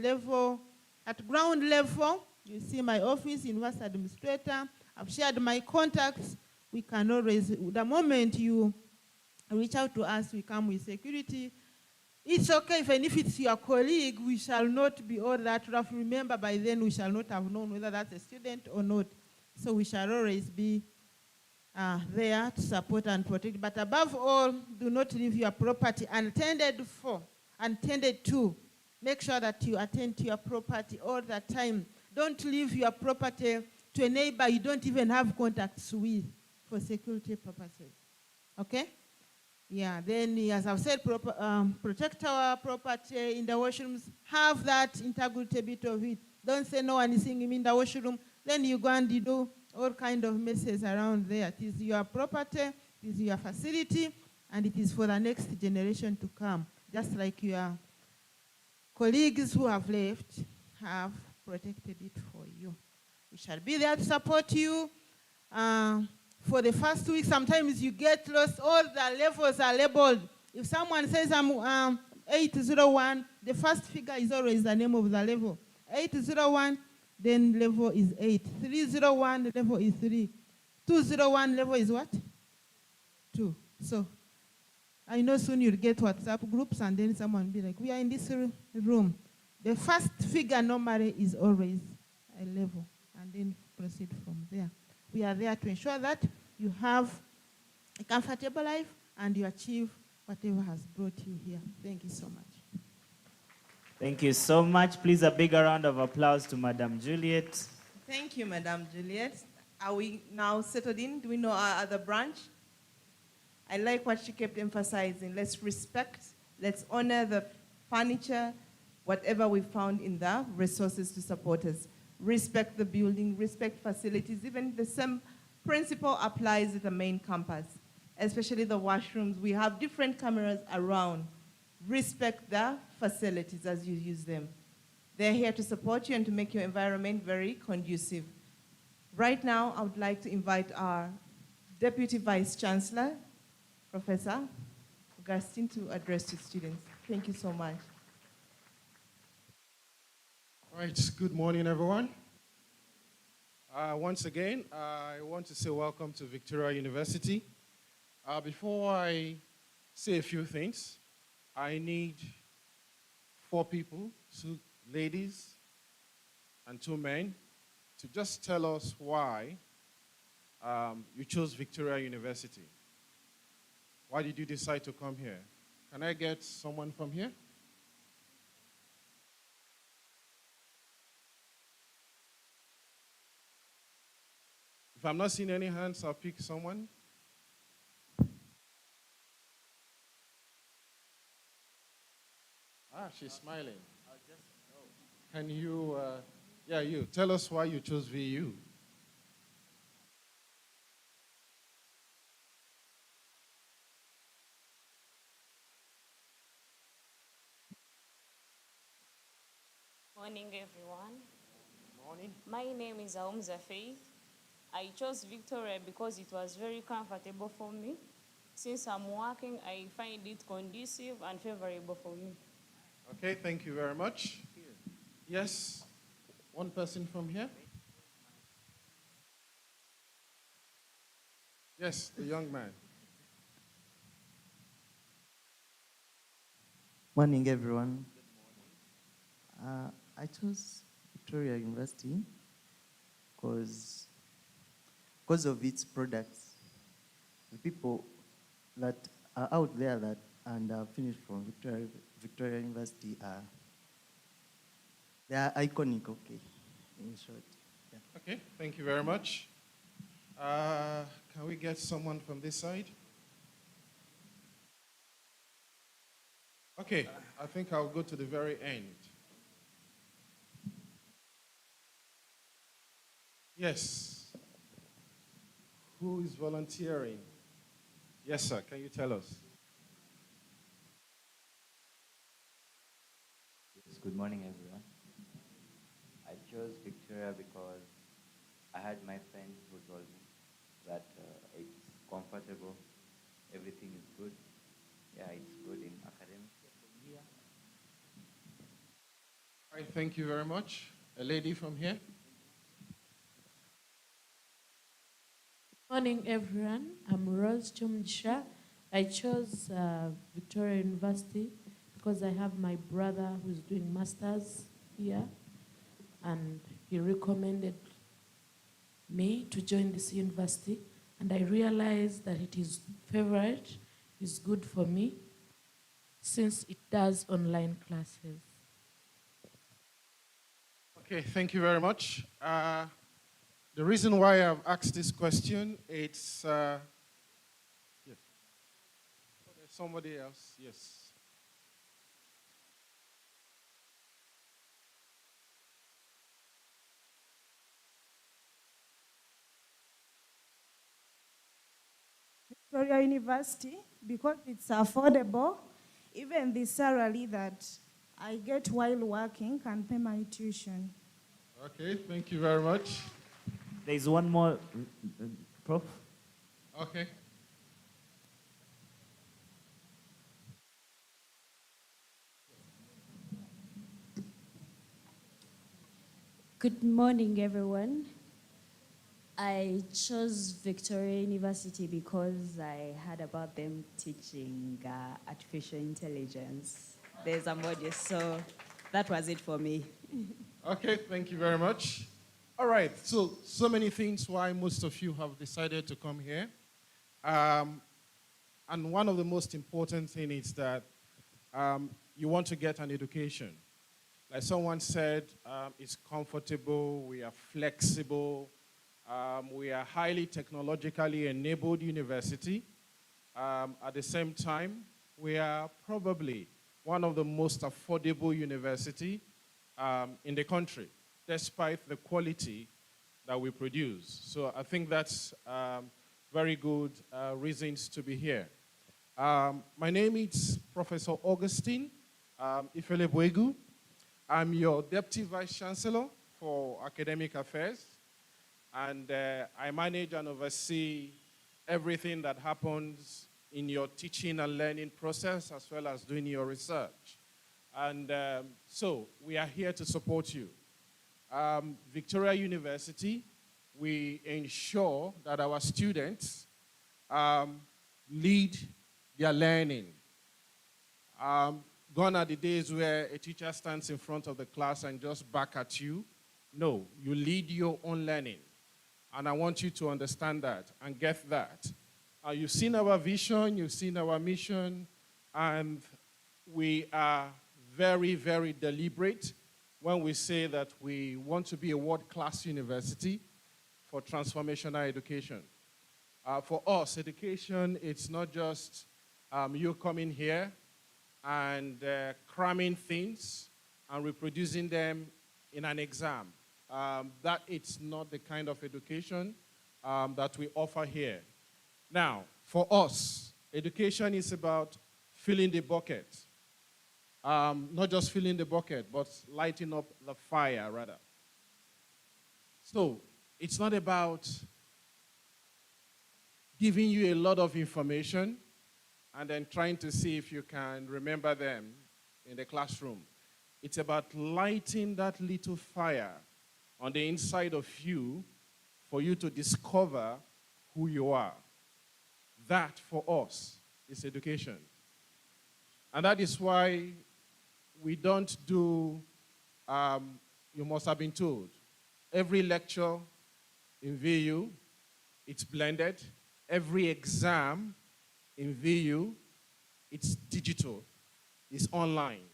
ground level. You see my office, University Administrator. I've shared my contacts. We can always, the moment you reach out to us, we come with security. It's okay, even if it's your colleague, we shall not be all that rough. Remember, by then we shall not have known whether that's a student or not. So we shall always be there to support and protect. But above all, do not leave your property unattended to. Make sure that you attend to your property all the time. Don't leave your property to a neighbor you don't even have contacts with for security purposes. Okay? Then as I've said, protect our property in the washrooms. Have that integrity bit of it. Don't say no one is seeing him in the washroom. Then you go and you do all kind of messes around there. It is your property, it is your facility, and it is for the next generation to come. Just like your colleagues who have left have protected it for you. We shall be there to support you. For the first week, sometimes you get lost. All the levels are labeled. If someone says I'm 801, the first figure is always the name of the level. 801, then level is 8. 301, level is 3. 201, level is what? 2. So I know soon you'll get WhatsApp groups, and then someone will be like, we are in this room. The first figure normally is always a level. and then proceed from there. We are there to ensure that you have a comfortable life and you achieve whatever has brought you here. Thank you so much. Thank you so much. Please, a bigger round of applause to Madam Juliet. Thank you, Madam Juliet. Are we now settled in? Do we know our other branch? I like what she kept emphasizing. Let's respect, let's honor the furniture, whatever we found in the resources to support us. Respect the building, respect facilities. Even the same principle applies at the main campus, especially the washrooms. We have different cameras around. Respect the facilities as you use them. They're here to support you and to make your environment very conducive. Right now, I would like to invite our Deputy Vice Chancellor, Professor Augustine, to address the students. Thank you so much. All right, good morning, everyone. Once again, I want to say welcome to Victoria University. Before I say a few things, I need 4 people, 2 ladies and 2 men, to just tell us why you chose Victoria University. Why did you decide to come here? Can I get someone from here? If I'm not seeing any hands, I'll pick someone. She's smiling. Can you, you, tell us why you chose VU. Morning, everyone. Morning. My name is Aumza Faith. I chose Victoria because it was very comfortable for me. Since I'm working, I find it conducive and favorable for me. Okay, thank you very much. Yes, one person from here. Yes, the young man. Morning, everyone. I chose Victoria University because of its products. The people that are out there that and are finished from Victoria University they are iconic, okay, in short. Yeah. Okay, thank you very much. Can we get someone from this side? Okay, I think I'll go to the very end. Yes. Who is volunteering? Yes, sir. Can you tell us? Yes, good morning, everyone. I chose Victoria because I had my friend who told me that it's comfortable, everything is good. Yeah, it's good in academics. All right, thank you very much. A lady from here. Morning, everyone. I'm Rose Chumjisha. I chose Victoria University because I have my brother who's doing masters here, and he recommended me to join this university, and I realized that it is favorite, is good for me, since it does online classes. Okay, thank you very much. The reason why I've asked this question, it's yes. Okay, somebody else, yes. Victoria University, because it's affordable, even the salary that I get while working can pay my tuition. Okay, thank you very much. There's one more, Prof. Okay. Good morning, everyone. I chose Victoria University because I heard about them teaching artificial intelligence. There's a module, so that was it for me. Okay, thank you very much. All right, so many things why most of you have decided to come here. And one of the most important things is that you want to get an education. Like someone said, it's comfortable, we are flexible, we are highly technologically enabled university. At the same time, we are probably one of the most affordable university in the country, despite the quality that we produce. So I think that's very good reasons to be here. My name is Professor Augustine Ifele-Boegu. I'm your Deputy Vice Chancellor for Academic Affairs, and I manage and oversee everything that happens in your teaching and learning process as well as doing your research. And so we are here to support you. Victoria University, we ensure that our students lead their learning. Gone are the days where a teacher stands in front of the class and just back at you. No, you lead your own learning. And I want you to understand that and get that. You've seen our vision, you've seen our mission, and we are very, very deliberate when we say that we want to be a world-class university for transformational education. For us, education, it's not just you coming here and cramming things and reproducing them in an exam. That it's not the kind of education that we offer here. Now, for us, education is about filling the bucket. Not just filling the bucket, but lighting up the fire, rather. So, it's not about giving you a lot of information and then trying to see if you can remember them in the classroom. It's about lighting that little fire on the inside of you for you to discover who you are. That, for us, is education. And that is why we don't do, you must have been told, every lecture in VU, it's blended. Every exam in VU, it's digital, it's online.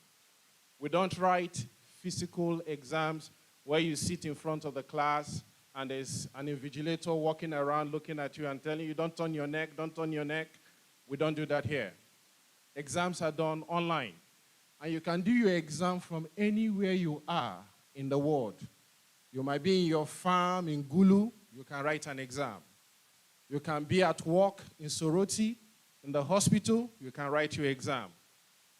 We don't write physical exams where you sit in front of the class and there's an invigilator walking around looking at you and telling you, don't turn your neck, don't turn your neck. We don't do that here. Exams are done online. And you can do your exam from anywhere you are in the world. You might be in your farm in Gulu, you can write an exam. You can be at work in Soroti, in the hospital, you can write your exam.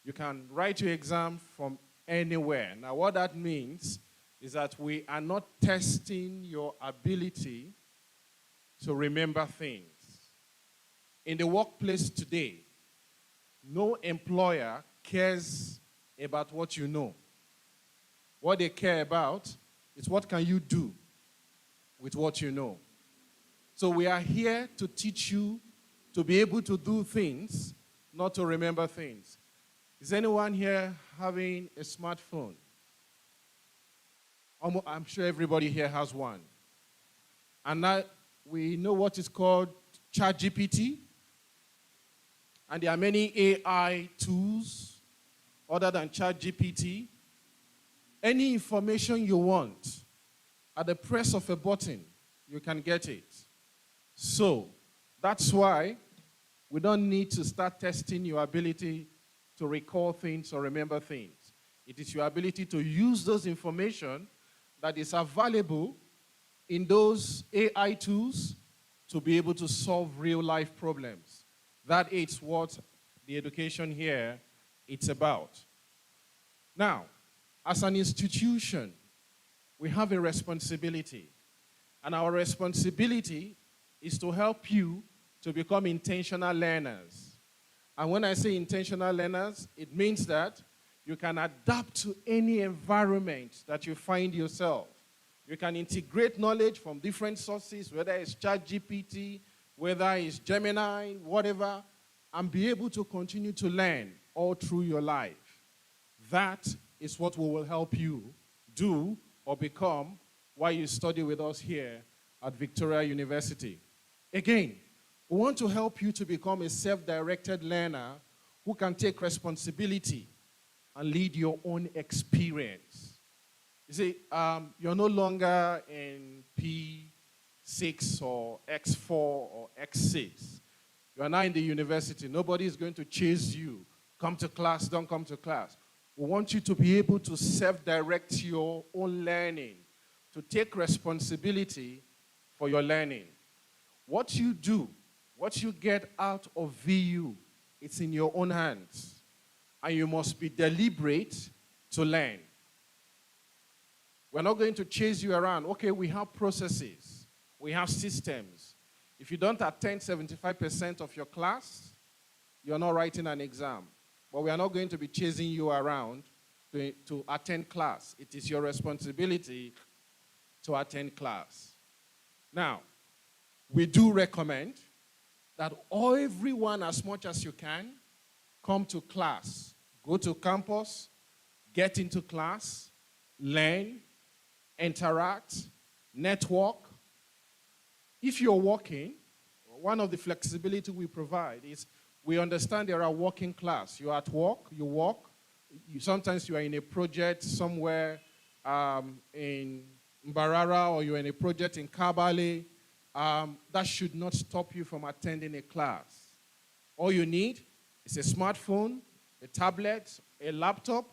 You can write your exam from anywhere. Now, what that means is that we are not testing your ability to remember things. In the workplace today, no employer cares about what you know. What they care about is what can you do with what you know. So we are here to teach you to be able to do things, not to remember things. Is anyone here having a smartphone? I'm sure everybody here has one. And now we know what is called ChatGPT. And there are many AI tools other than ChatGPT. Any information you want, at the press of a button, you can get it. So that's why we don't need to start testing your ability to recall things or remember things. It is your ability to use those information that is available in those AI tools to be able to solve real-life problems. That is what the education here it's about. Now, as an institution, we have a responsibility. And our responsibility is to help you to become intentional learners. And when I say intentional learners, it means that you can adapt to any environment that you find yourself. You can integrate knowledge from different sources, whether it's ChatGPT, whether it's Gemini, whatever, and be able to continue to learn all through your life. That is what we will help you do or become why you study with us here at Victoria University. Again, we want to help you to become a self-directed learner who can take responsibility and lead your own experience. You see, you're no longer in P6 or X4 or X6. You are now in the university. Nobody is going to chase you. Come to class, don't come to class. We want you to be able to self-direct your own learning, to take responsibility for your learning. What you do, what you get out of VU, it's in your own hands. And you must be deliberate to learn. We're not going to chase you around. Okay, we have processes. We have systems. If you don't attend 75% of your class, you're not writing an exam. But we are not going to be chasing you around to attend class. It is your responsibility to attend class. Now, we do recommend that everyone, as much as you can, come to class. Go to campus, get into class, learn, interact, network. If you're working, one of the flexibility we provide is we understand there are working class. You're at work, you work. Sometimes you are in a project somewhere in Mbarara, or you're in a project in Kabale. That should not stop you from attending a class. All you need is a smartphone, a tablet, a laptop,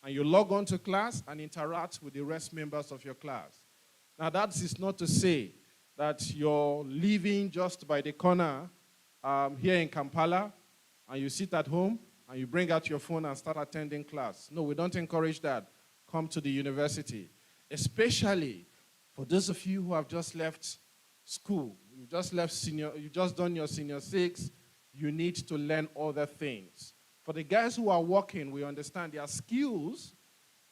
and you log on to class and interact with the rest members of your class. Now, that is not to say that you're living just by the corner here in Kampala, and you sit at home, and you bring out your phone and start attending class. No, we don't encourage that. Come to the university. Especially for those of you who have just left school. You've just done your senior 6. You need to learn other things. For the guys who are working, we understand their skills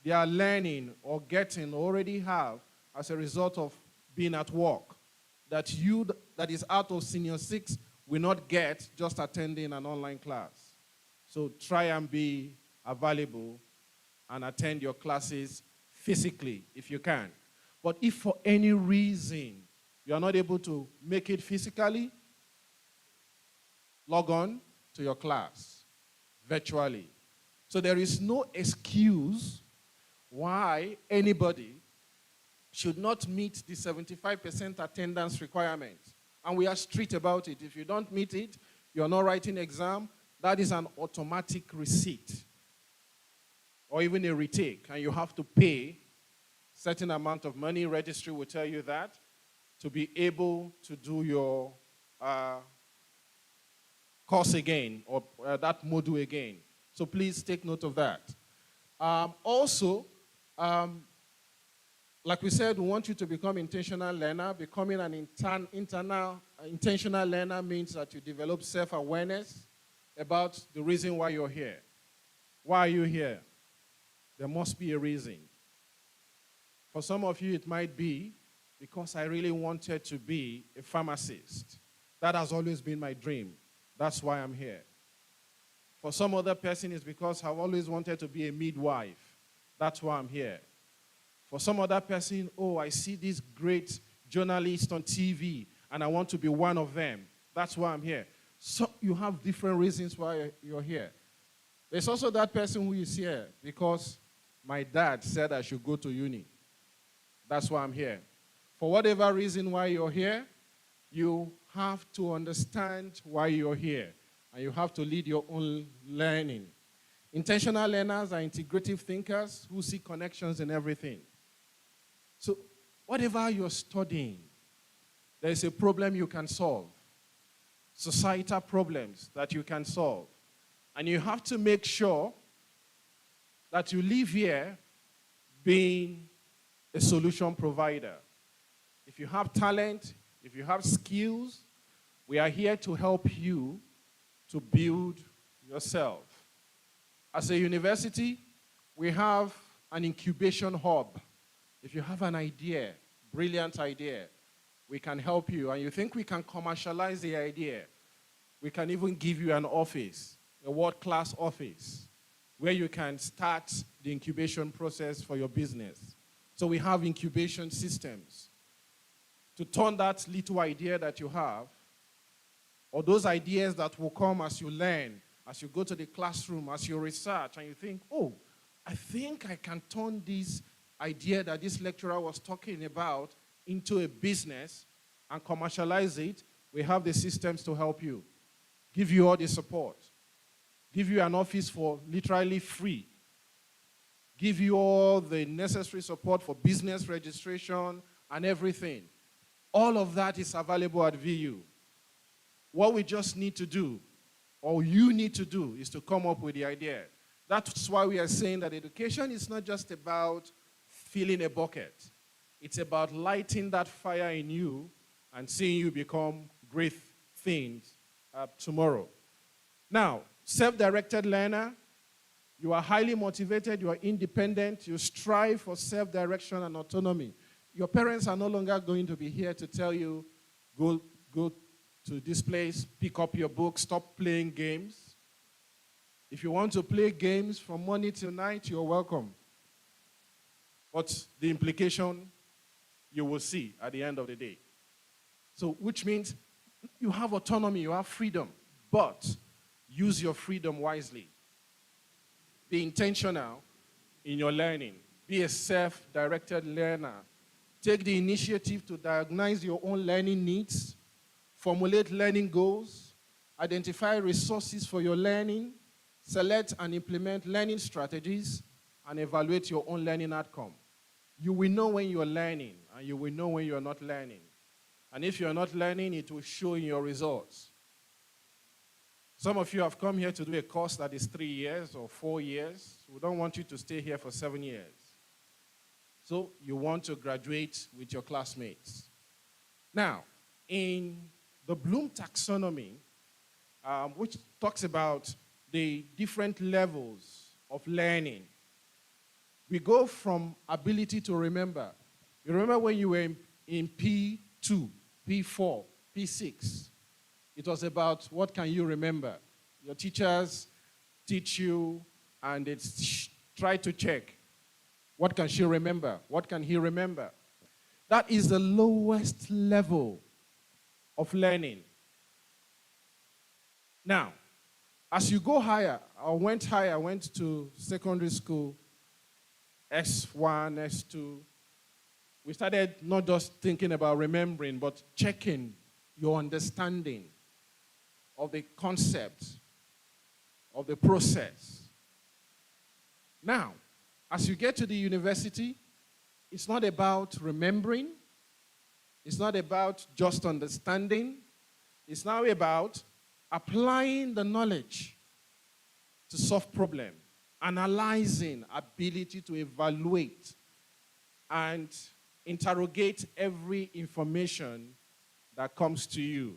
they are learning or getting already have as a result of being at work. That you that is out of senior 6 will not get just attending an online class. So try and be available and attend your classes physically if you can. But if for any reason you are not able to make it physically, log on to your class virtually. So there is no excuse why anybody should not meet the 75% attendance requirement. And we are strict about it. If you don't meet it, you're not writing exam, that is an automatic receipt or even a retake, and you have to pay certain amount of money. Registry will tell you that to be able to do your course again or that module again. So please take note of that. Also, like we said, we want you to become intentional learner. Becoming an intentional learner means that you develop self-awareness about the reason why you're here. Why are you here? There must be a reason. For some of you, it might be because I really wanted to be a pharmacist. That has always been my dream. That's why I'm here. For some other person, it's because I've always wanted to be a midwife. That's why I'm here. For some other person, oh, I see this great journalist on TV, and I want to be one of them. That's why I'm here. So you have different reasons why you're here. There's also that person who is here because my dad said I should go to uni. That's why I'm here. For whatever reason why you're here, you have to understand why you're here, and you have to lead your own learning. Intentional learners are integrative thinkers who see connections in everything. So whatever you're studying, there is a problem you can solve. Societal problems that you can solve. And you have to make sure that you live here being a solution provider. If you have talent, if you have skills, we are here to help you to build yourself. As a university, we have an incubation hub. If you have an idea, brilliant idea, we can help you. And you think we can commercialize the idea, we can even give you an office, a world-class office, where you can start the incubation process for your business. So we have incubation systems to turn that little idea that you have, or those ideas that will come as you learn, as you go to the classroom, as you research, and you think, oh, I think I can turn this idea that this lecturer was talking about into a business and commercialize it. We have the systems to help you, give you all the support, give you an office for literally free, give you all the necessary support for business registration and everything. All of that is available at VU. What we just need to do, or you need to do, is to come up with the idea. That's why we are saying that education is not just about filling a bucket. It's about lighting that fire in you and seeing you become great things tomorrow. Now, self-directed learner, you are highly motivated, you are independent, you strive for self-direction and autonomy. Your parents are no longer going to be here to tell you, go to this place, pick up your book, stop playing games. If you want to play games from morning till night, you're welcome. But the implication you will see at the end of the day. So, which means you have autonomy, you have freedom, but use your freedom wisely. Be intentional in your learning. Be a self-directed learner. Take the initiative to diagnose your own learning needs, formulate learning goals, identify resources for your learning, select and implement learning strategies, and evaluate your own learning outcome. You will know when you're learning, and you will know when you're not learning. And if you're not learning, it will show in your results. Some of you have come here to do a course that is 3 years or 4 years. We don't want you to stay here for 7 years. So you want to graduate with your classmates. Now, in the Bloom taxonomy, which talks about the different levels of learning, we go from ability to remember. You remember when you were in P2, P4, P6? It was about what can you remember. Your teachers teach you, and it's try to check. What can she remember? What can he remember? That is the lowest level of learning. Now, as you go higher, I went to secondary school, S1, S2. We started not just thinking about remembering, but checking your understanding of the concept, of the process. Now, as you get to the university, it's not about remembering. It's not about just understanding. It's now about applying the knowledge to solve problems, analyzing, ability to evaluate, and interrogate every information that comes to you.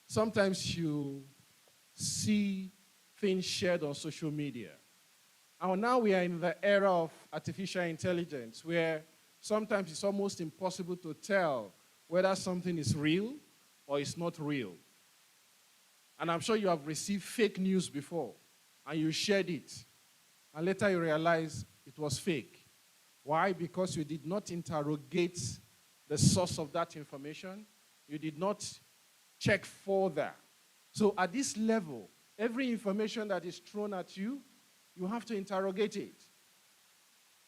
Sometimes you see things shared on social media. And now we are in the era of artificial intelligence, where sometimes it's almost impossible to tell whether something is real or it's not real. And I'm sure you have received fake news before, and you shared it. And later you realize it was fake. Why? Because you did not interrogate the source of that information. You did not check further. So at this level, every information that is thrown at you, you have to interrogate it.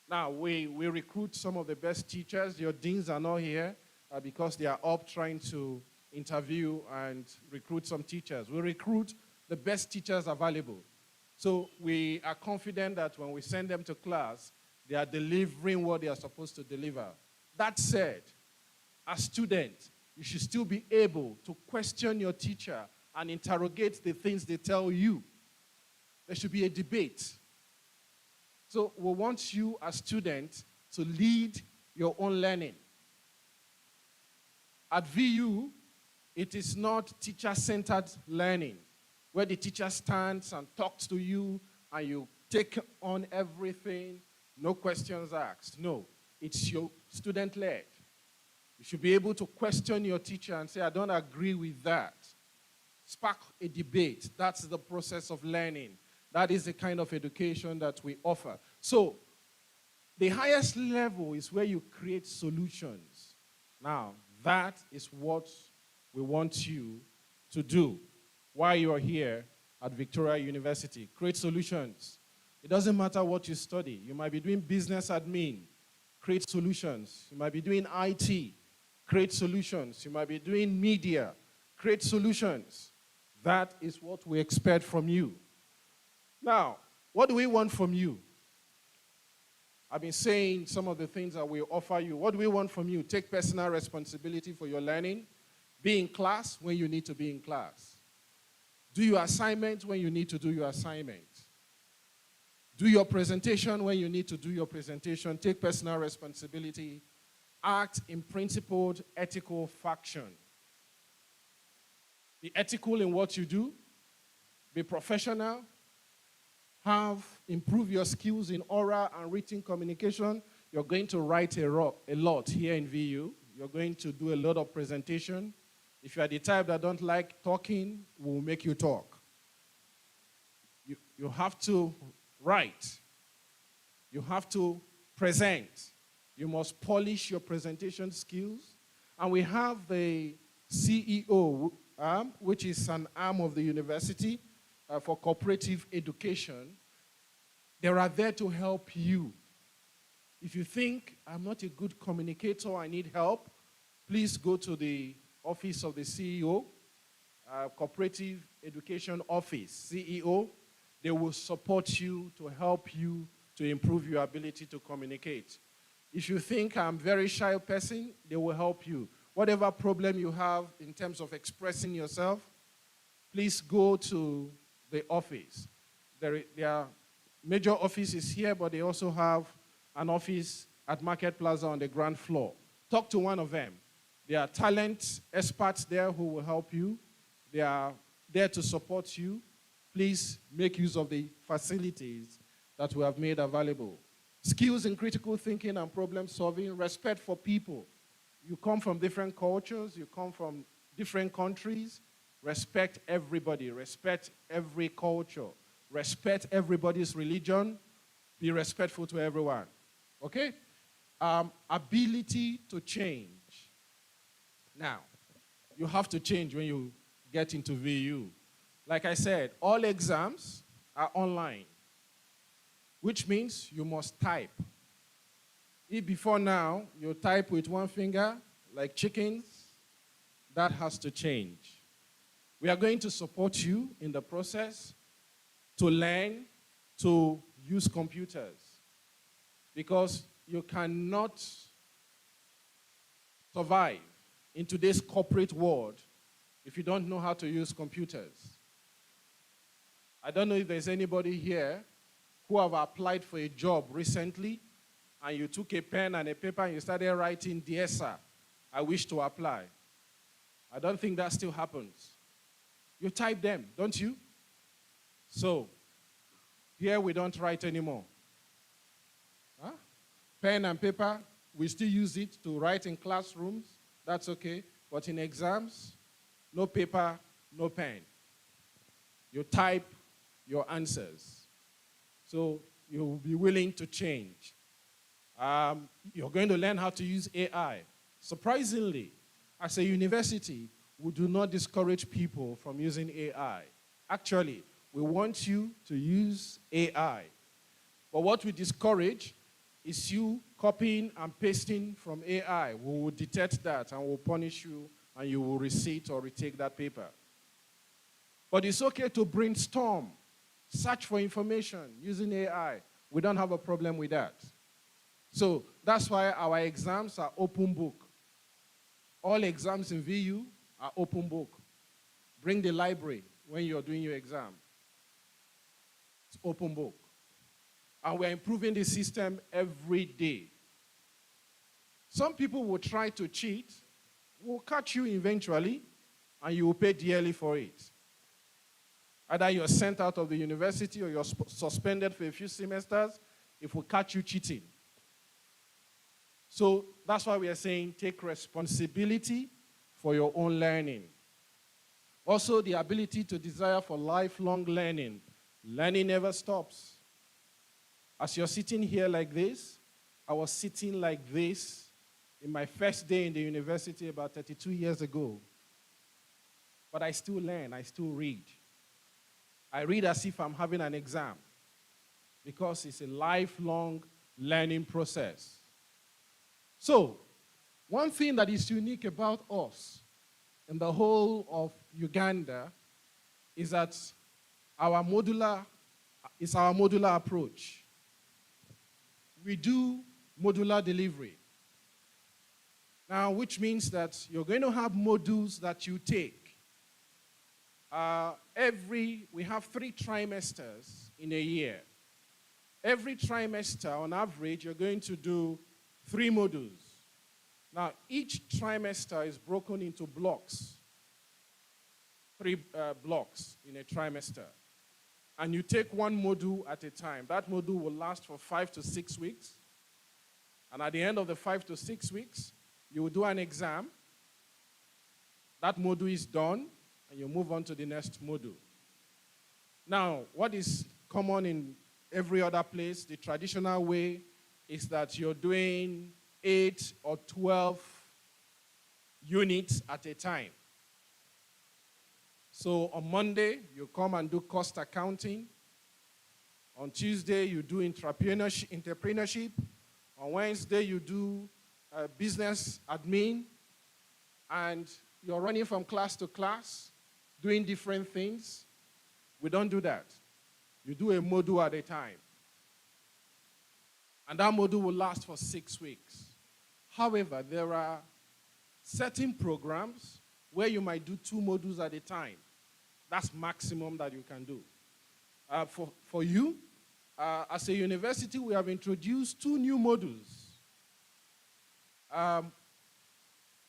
Now, we recruit some of the best teachers. Your deans are not here because they are up trying to interview and recruit some teachers. We recruit the best teachers available. So we are confident that when we send them to class, they are delivering what they are supposed to deliver. That said, as students, you should still be able to question your teacher and interrogate the things they tell you. There should be a debate. So we want you as students to lead your own learning. At VU, it is not teacher-centered learning, where the teacher stands and talks to you and you take on everything, no questions asked. No, it's your student-led. You should be able to question your teacher and say, I don't agree with that. Spark a debate. That's the process of learning. That is the kind of education that we offer. So, The highest level is where you create solutions. Now, that is what we want you to do while you're here at Victoria University. Create solutions. It doesn't matter what you study. You might be doing business admin. Create solutions. You might be doing IT. Create solutions. You might be doing media. Create solutions. That is what we expect from you. Now, what do we want from you? I've been saying some of the things that we offer you. What do we want from you? Take personal responsibility for your learning. Be in class when you need to be in class. Do your assignment when you need to do your assignment. Do your presentation when you need to do your presentation. Take personal responsibility. Act in principled, ethical fashion. Be ethical in what you do. Be professional. Improve your skills in oral and written communication. You're going to write a lot here in VU. You're going to do a lot of presentation. If you are the type that don't like talking, we'll make you talk. You have to write. You have to present. You must polish your presentation skills. And we have the CEO, which is an arm of the university for cooperative education. They are there to help you. If you think, I'm not a good communicator, I need help, please go to the office of the CEO, Cooperative Education Office, CEO. They will support you to help you to improve your ability to communicate. If you think I'm a very shy person, they will help you. Whatever problem you have in terms of expressing yourself, please go to the office. There are major offices here, but they also have an office at Market Plaza on the ground floor. Talk to one of them. There are talent experts there who will help you. They are there to support you. Please make use of the facilities that we have made available. Skills in critical thinking and problem solving, respect for people. You come from different cultures, you come from different countries. Respect everybody, respect every culture, respect everybody's religion, be respectful to everyone. Okay? Ability to change. Now, you have to change when you get into VU. Like I said, all exams are online, which means you must type. If before now you type with one finger, like chickens, that has to change. We are going to support you in the process to learn to use computers, because you cannot survive in today's corporate world if you don't know how to use computers. I don't know if there's anybody here who have applied for a job recently and you took a pen and a paper and you started writing, "Dear sir, I wish to apply." I don't think that still happens. You type them, don't you? So, here we don't write anymore. Huh? Pen and paper, we still use it to write in classrooms. That's okay. But in exams, no paper, no pen. You type your answers. So you will be willing to change. You're going to learn how to use AI. Surprisingly, as a university, we do not discourage people from using AI. Actually, we want you to use AI. But what we discourage is you copying and pasting from AI. We will detect that and will punish you, and you will receipt or retake that paper. But it's okay to brainstorm, search for information using AI. We don't have a problem with that. So that's why our exams are open book. All exams in VU are open book. Bring the library when you're doing your exam. It's open book. And we're improving the system every day. Some people will try to cheat, will catch you eventually, and you will pay dearly for it. Either you're sent out of the university or you're suspended for a few semesters if we catch you cheating. So that's why we are saying take responsibility for your own learning. Also, the ability to desire for lifelong learning. Learning never stops. As you're sitting here like this, I was sitting like this in my first day in the university about 32 years ago. But I still learn, I still read. I read as if I'm having an exam because it's a lifelong learning process. So, one thing that is unique about us in the whole of Uganda is that our modular approach. We do modular delivery. Now, which means that you're going to have modules that you take. We have 3 trimesters in a year. Every trimester, on average, you're going to do 3 modules. Now, each trimester is broken into blocks, 3 blocks in a trimester. And you take one module at a time. That module will last for 5 to 6 weeks. And at the end of the 5 to 6 weeks, you will do an exam. That module is done, and you move on to the next module. Now, what is common in every other place, the traditional way, is that you're doing 8 or 12 units at a time. So on Monday, you come and do cost accounting. On Tuesday, you do entrepreneurship. On Wednesday, you do business admin. And you're running from class to class, doing different things. We don't do that. You do a module at a time. And that module will last for 6 weeks. However, there are certain programs where you might do 2 modules at a time. That's maximum that you can do. For you, as a university, we have introduced 2 new modules. A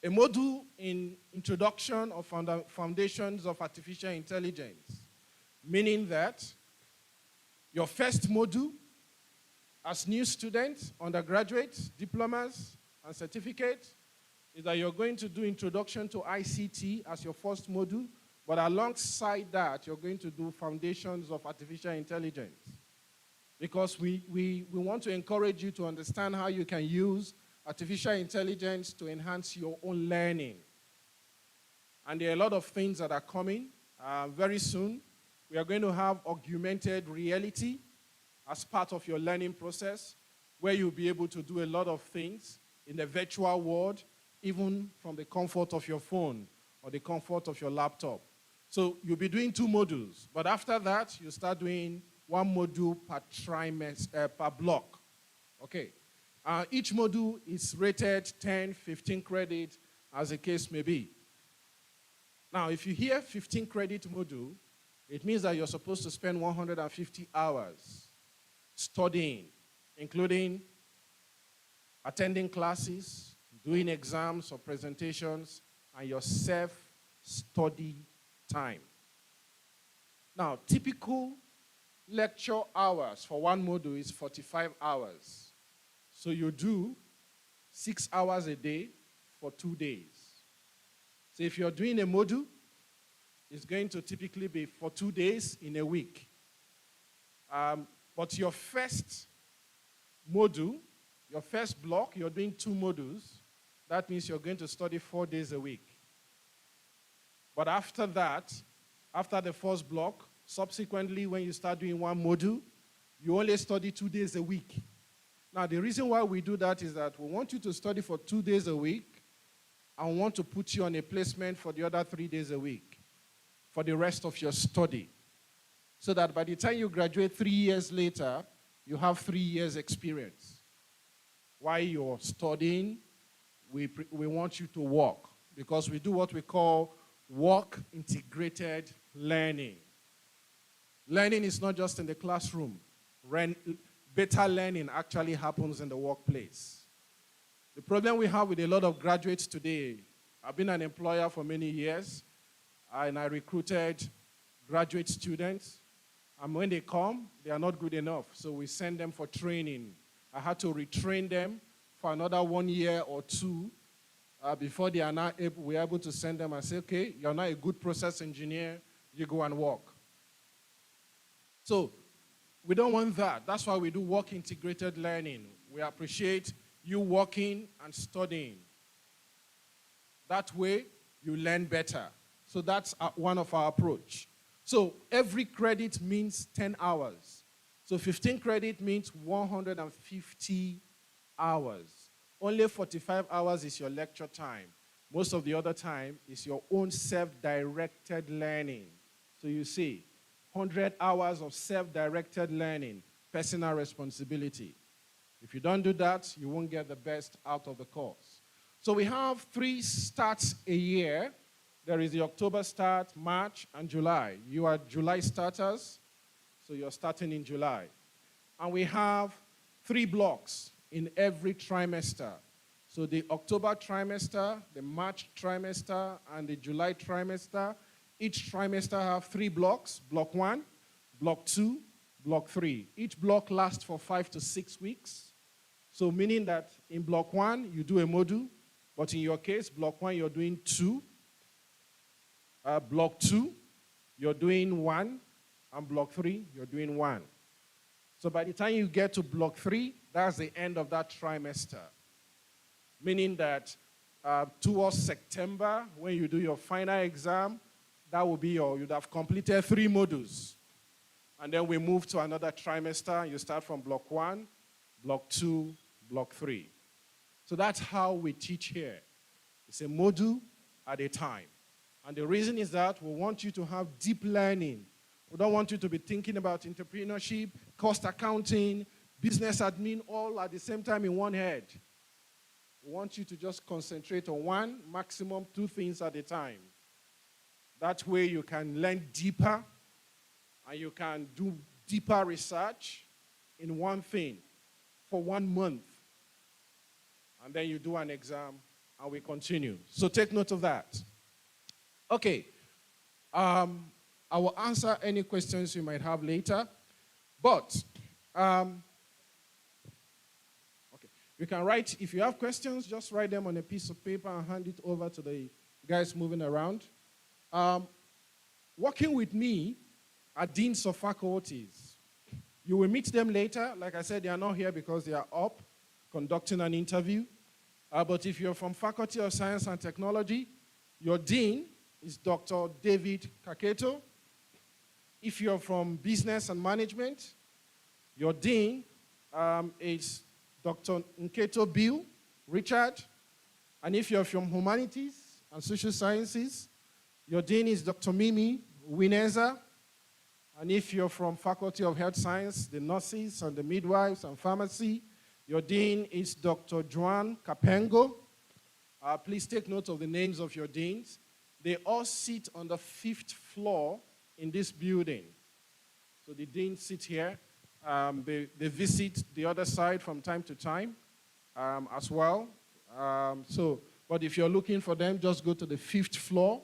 module in Introduction of Foundations of Artificial Intelligence, meaning that your first module as new students, undergraduates, diplomas, and certificates is that you're going to do Introduction to ICT as your first module, but alongside that, you're going to do Foundations of Artificial Intelligence. Because we want to encourage you to understand how you can use artificial intelligence to enhance your own learning. And there are a lot of things that are coming very soon. We are going to have augmented reality as part of your learning process, where you'll be able to do a lot of things in the virtual world, even from the comfort of your phone or the comfort of your laptop. So you'll be doing 2 modules, but after that, you start doing 1 module per trimester, per block. Okay. Each module is rated 10, 15 credits, as the case may be. Now, if you hear 15 credit module, it means that you're supposed to spend 150 hours studying, including attending classes, doing exams or presentations, and your self-study time. Now, typical lecture hours for 1 module is 45 hours. So you do 6 hours a day for 2 days. So if you're doing a module, it's going to typically be for 2 days in a week. But your first module, your first block, you're doing 2 modules. That means you're going to study 4 days a week. But after that, after the first block, subsequently when you start doing 1 module, you only study 2 days a week. Now, the reason why we do that is that we want you to study for 2 days a week and we want to put you on a placement for the other 3 days a week for the rest of your study. So that by the time you graduate 3 years later, you have 3 years experience. While you're studying, we want you to work, because we do what we call work integrated learning. Learning is not just in the classroom. Better learning actually happens in the workplace. The problem we have with a lot of graduates today, I've been an employer for many years, and I recruited graduate students, and when they come, they are not good enough, so we send them for training. I had to retrain them for another 1 year or 2 before they are now we're able to send them and say, okay, you're now a good process engineer, you go and work. So we don't want that. That's why we do work integrated learning. We appreciate you working and studying. That way, you learn better. So that's one of our approach. So every credit means 10 hours. So 15 credit means 150 hours. Only 45 hours is your lecture time. Most of the other time is your own self-directed learning. So you see, 100 hours of self-directed learning, personal responsibility. If you don't do that, you won't get the best out of the course. So we have 3 starts a year. There is the October start, March, and July. You are July starters, so you're starting in July. And we have 3 blocks in every trimester. So the October trimester, the March trimester, and the July trimester. Each trimester have 3 blocks, block 1, block 2, block 3. Each block lasts for 5 to 6 weeks. So meaning that in block 1, you do a module, but in your case, block 1, you're doing 2. Block 2, you're doing 1, and block 3, you're doing 1. So by the time you get to block 3, that's the end of that trimester. Meaning that towards September, when you do your final exam, that will be you'd have completed 3 modules. And then we move to another trimester. You start from block 1, block 2, block 3. So that's how we teach here. It's a module at a time. And the reason is that we want you to have deep learning. We don't want you to be thinking about entrepreneurship, cost accounting, business admin, all at the same time in one head. We want you to just concentrate on 1, maximum 2 things at a time. That way you can learn deeper and you can do deeper research in one thing for 1 month. And then you do an exam and we continue. So take note of that. Okay. I will answer any questions you might have later. But, okay, you can write, if you have questions, just write them on a piece of paper and hand it over to the guys moving around. Working with me are deans of faculties. You will meet them later. Like I said, they are not here because they are up conducting an interview. But if you're from Faculty of Science and Technology, your dean is Dr. David Kaketo. If you're from Business and Management, your dean is Dr. Nketo Bill Richard. And if you're from Humanities and Social Sciences, your dean is Dr. Mimi Wineza. And if you're from Faculty of Health Science, the nurses and the midwives and pharmacy, your dean is Dr. Joan Capengo. Please take note of the names of your deans. They all sit on the 5th floor in this building. So the deans sit here. They visit the other side from time to time as well. But if you're looking for them, just go to the 5th floor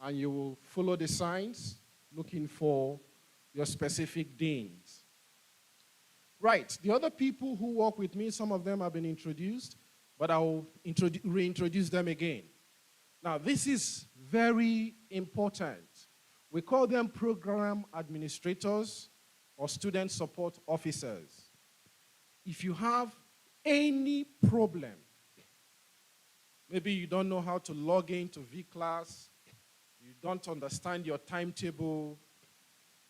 and you will follow the signs looking for your specific deans. Right, the other people who work with me, some of them have been introduced, but I will reintroduce them again. Now, this is very important. We call them program administrators or student support officers. If you have any problem, maybe you don't know how to log into V-Class, you don't understand your timetable,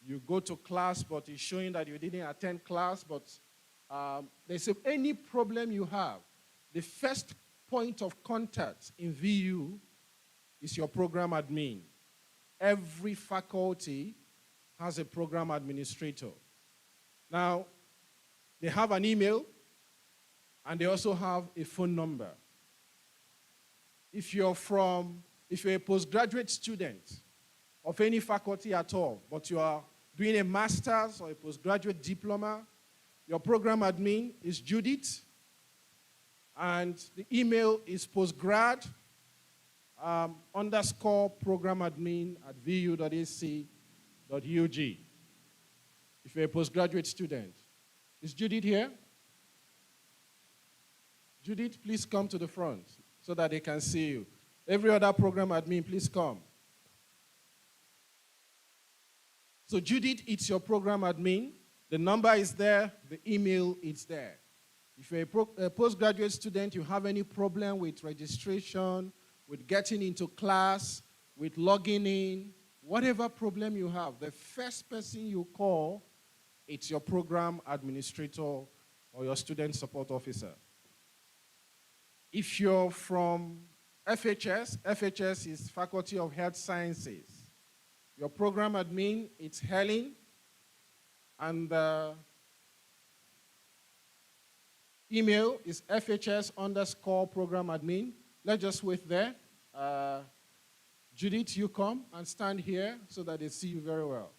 you go to class, but it's showing that you didn't attend class, but there's any problem you have, the first point of contact in VU is your program admin. Every faculty has a program administrator. Now, they have an email, and they also have a phone number. If you're a postgraduate student of any faculty at all, but you are doing a master's or a postgraduate diploma, your program admin is Judith, and the email is postgrad _programadmin@vu.ac.ug. If you're a postgraduate student. Is Judith here? Judith, please come to the front so that they can see you. Every other program admin, please come. So Judith, it's your program admin. The number is there. The email is there. If you're a postgraduate student, you have any problem with registration, with getting into class, with logging in, whatever problem you have, the first person you call, it's your program administrator or your student support officer. If you're from FHS, FHS is Faculty of Health Sciences. Your program admin, it's Helen, and the email is FHS_program admin. Let's just wait there. Judith, you come and stand here so that they see you very well.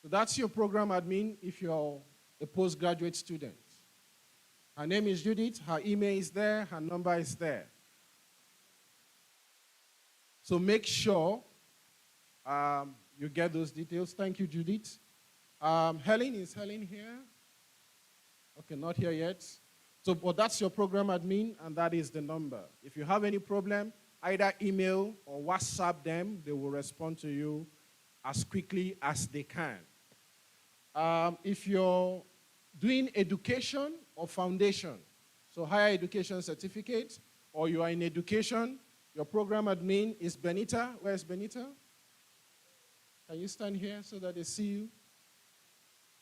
So that's your program admin if you're a postgraduate student. Her name is Judith, her email is there, her number is there. So make sure you get those details. Thank you, Judith. Helen, is Helen here? Okay, not here yet. So, but that's your program admin, and that is the number. If you have any problem, either email or WhatsApp them. They will respond to you as quickly as they can. If you're doing education or foundation, so higher education certificate, or you are in education, your program admin is Benita. Where is Benita? Can you stand here so that they see you?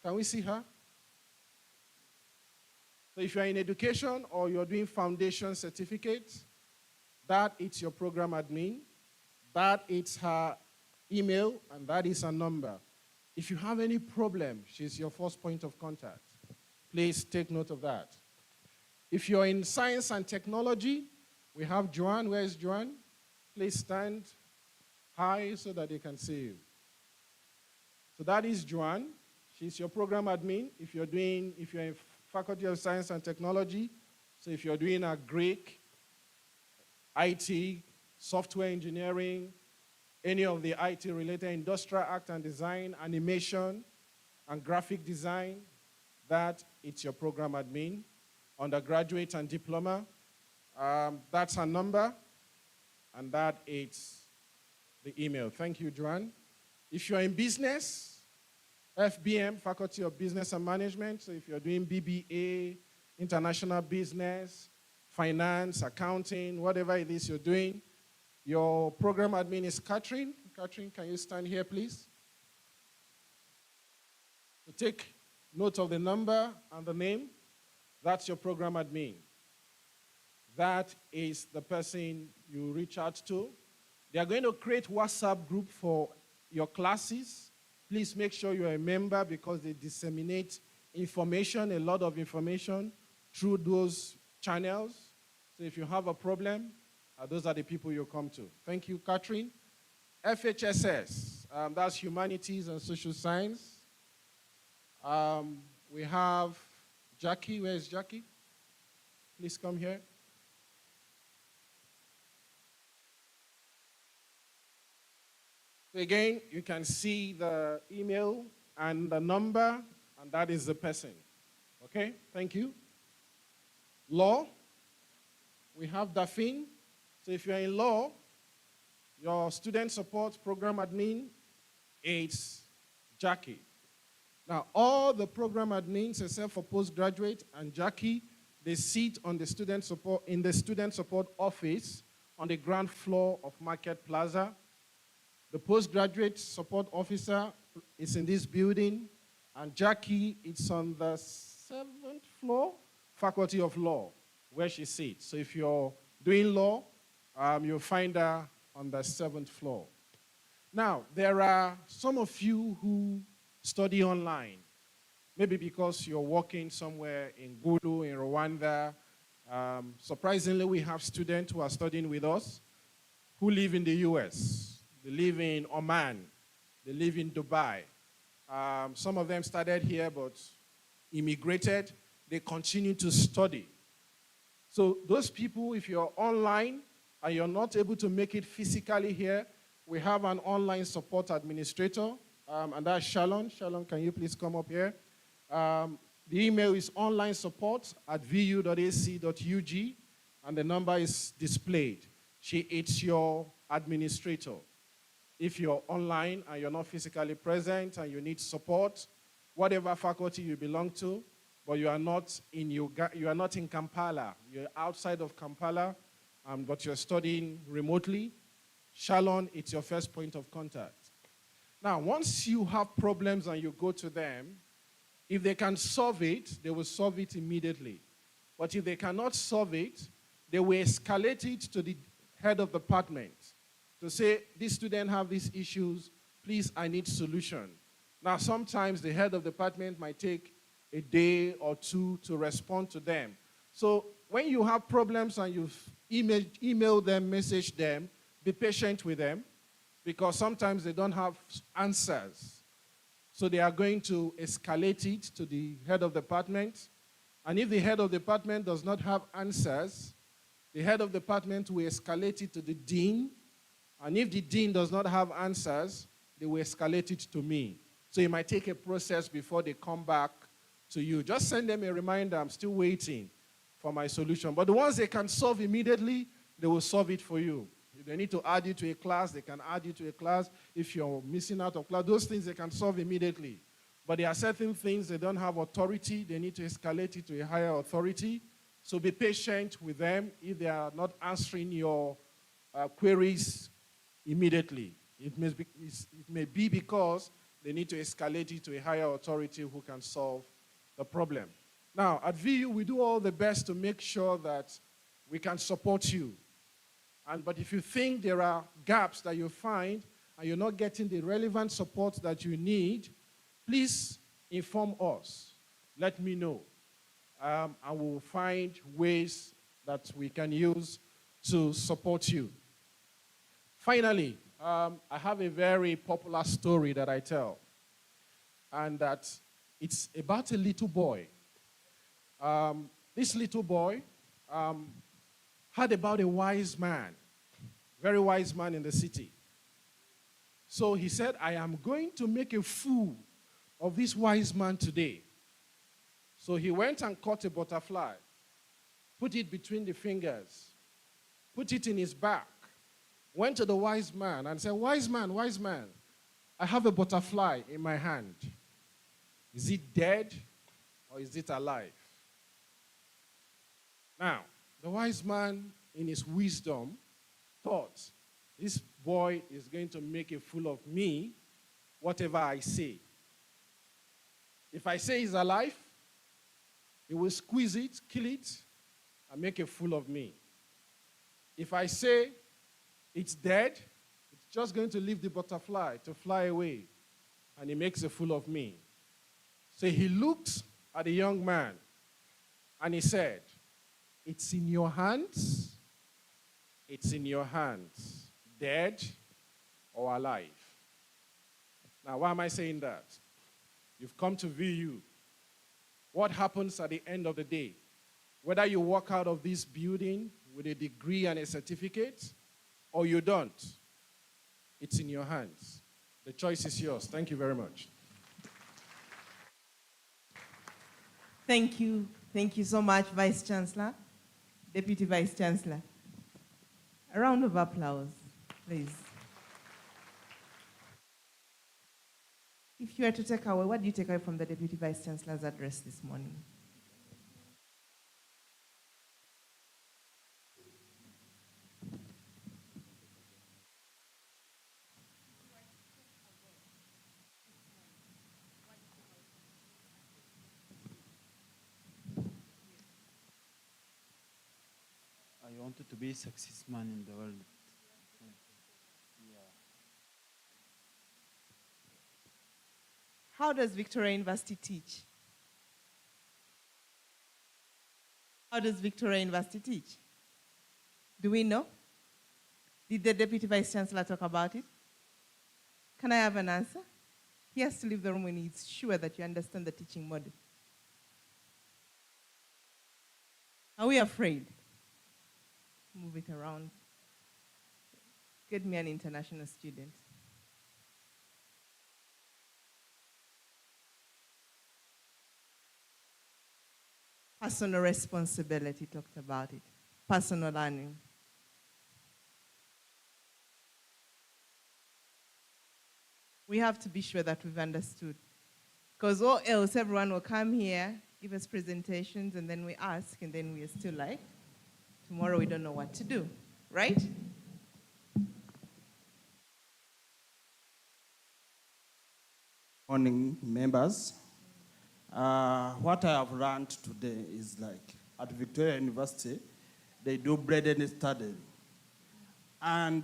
Can we see her? So if you're in education or you're doing foundation certificate, that is your program admin. That is her email, and that is her number. If you have any problem, she's your first point of contact. Please take note of that. If you're in science and technology, we have Joanne. Where is Joanne? Please stand high so that they can see you. So that is Joanne. She's your program admin. If you're in Faculty of Science and Technology, so if you're doing a Greek, IT, software engineering, any of the IT-related industrial act and design, animation, and graphic design, that it's your program admin. Undergraduate and diploma, that's her number, and that is the email. Thank you, Joanne. If you're in business, FBM, Faculty of Business and Management, so if you're doing BBA, international business, finance, accounting, whatever it is you're doing, your program admin is Catherine. Catherine, can you stand here, please? So take note of the number and the name. That's your program admin. That is the person you reach out to. They are going to create WhatsApp group for your classes. Please make sure you're a member because they disseminate information, a lot of information, through those channels. So if you have a problem, those are the people you come to. Thank you, Catherine. FHSS, that's Humanities and Social Science. We have Jackie. Where is Jackie? Please come here. So again, you can see the email and the number, and that is the person. Okay, thank you. Law, we have Daphne. So if you're in law, your student support program admin is Jackie. Now, all the program admins, except for postgraduate and Jackie, they sit on the student support, in the student support office on the ground floor of Market Plaza. The postgraduate support officer is in this building, and Jackie is on the 7th floor, Faculty of Law, where she sits. So if you're doing law, you'll find her on the 7th floor. Now, there are some of you who study online, maybe because you're working somewhere in Gulu, in Rwanda. Surprisingly, we have students who are studying with us who live in the US. They live in Oman. They live in Dubai. Some of them started here but immigrated. They continue to study. So those people, if you're online and you're not able to make it physically here, we have an online support administrator, and that's Shalon. Shalon, can you please come up here? The email is onlinesupport@vu.ac.ug, and the number is displayed. It's your administrator. If you're online and you're not physically present and you need support, whatever faculty you belong to, but you are not in Kampala, you're outside of Kampala, but you're studying remotely, Shalon, it's your first point of contact. Now, once you have problems and you go to them, if they can solve it, they will solve it immediately. But if they cannot solve it, they will escalate it to the head of the department to say, this student have these issues, please, I need solution. Now, sometimes the head of the department might take a day or two to respond to them. So when you have problems and you email them, message them, be patient with them, because sometimes they don't have answers. So they are going to escalate it to the head of the department. And if the head of the department does not have answers, the head of the department will escalate it to the dean. And if the dean does not have answers, they will escalate it to me. So it might take a process before they come back to you. Just send them a reminder, I'm still waiting for my solution. But the ones they can solve immediately, they will solve it for you. If they need to add you to a class, they can add you to a class. If you're missing out of class, those things they can solve immediately. But there are certain things they don't have authority. They need to escalate it to a higher authority. So be patient with them if they are not answering your queries immediately. It may be because they need to escalate it to a higher authority who can solve the problem. Now, at VU, we do all the best to make sure that we can support you. But if you think there are gaps that you find and you're not getting the relevant support that you need, please inform us. Let me know. And we'll find ways that we can use to support you. Finally, I have a very popular story that I tell. And that it's about a little boy. This little boy heard about a wise man, very wise man in the city. So he said, I am going to make a fool of this wise man today. So he went and caught a butterfly, put it between the fingers, put it in his back, went to the wise man and said, wise man, I have a butterfly in my hand. Is it dead or is it alive? Now, the wise man, in his wisdom, thought, this boy is going to make a fool of me, whatever I say. If I say he's alive, he will squeeze it, kill it, and make a fool of me. If I say it's dead, it's just going to leave the butterfly to fly away, and he makes a fool of me. So he looked at the young man, and he said, it's in your hands. It's in your hands, dead or alive. Now, why am I saying that? You've come to VU. What happens at the end of the day? Whether you walk out of this building with a degree and a certificate, or you don't, it's in your hands. The choice is yours. Thank you very much. Thank you. Thank you so much, Vice Chancellor, Deputy Vice Chancellor. A round of applause, please. If you were to take away, what do you take away from the Deputy Vice Chancellor's address this morning? I wanted to be a success man in the world. Yeah. How does Victoria University teach? How does Victoria University teach? Do we know? Did the Deputy Vice Chancellor talk about it? Can I have an answer? He has to leave the room when he's sure that you understand the teaching model. Are we afraid? Move it around. Get me an international student. Personal responsibility, talked about it. Personal learning. We have to be sure that we've understood. Because or else everyone will come here, give us presentations, and then we ask, and then we are still like, tomorrow we don't know what to do, right? Morning, members. What I have learned today is like at Victoria University, they do blended study. And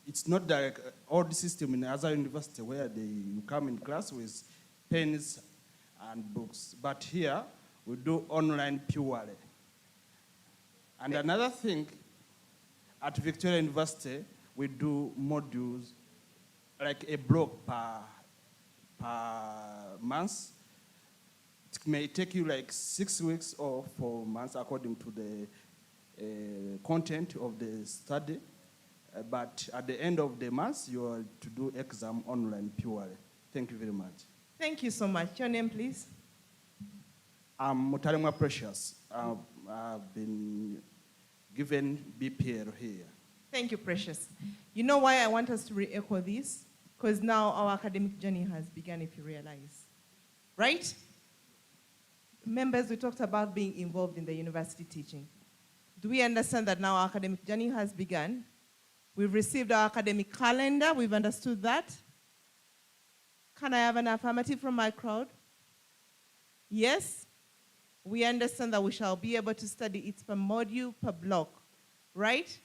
it's not like old system in other university where you come in class with pens and books. But here, we do online purely. And another thing, at Victoria University, we do modules, like a block per month. It may take you like 6 weeks or 4 months according to the content of the study. But at the end of the month, you are to do exam online purely. Thank you very much. Thank you so much. Your name, please? I'm Mutalimwa Precious. I've been given BPL here. Thank you, Precious. You know why I want us to re-echo this? Because now our academic journey has begun, if you realize. Right? Members, we talked about being involved in the university teaching. Do we understand that now our academic journey has begun? We've received our academic calendar. We've understood that. Can I have an affirmative from my crowd? Yes? We understand that we shall be able to study it per module, per block, right?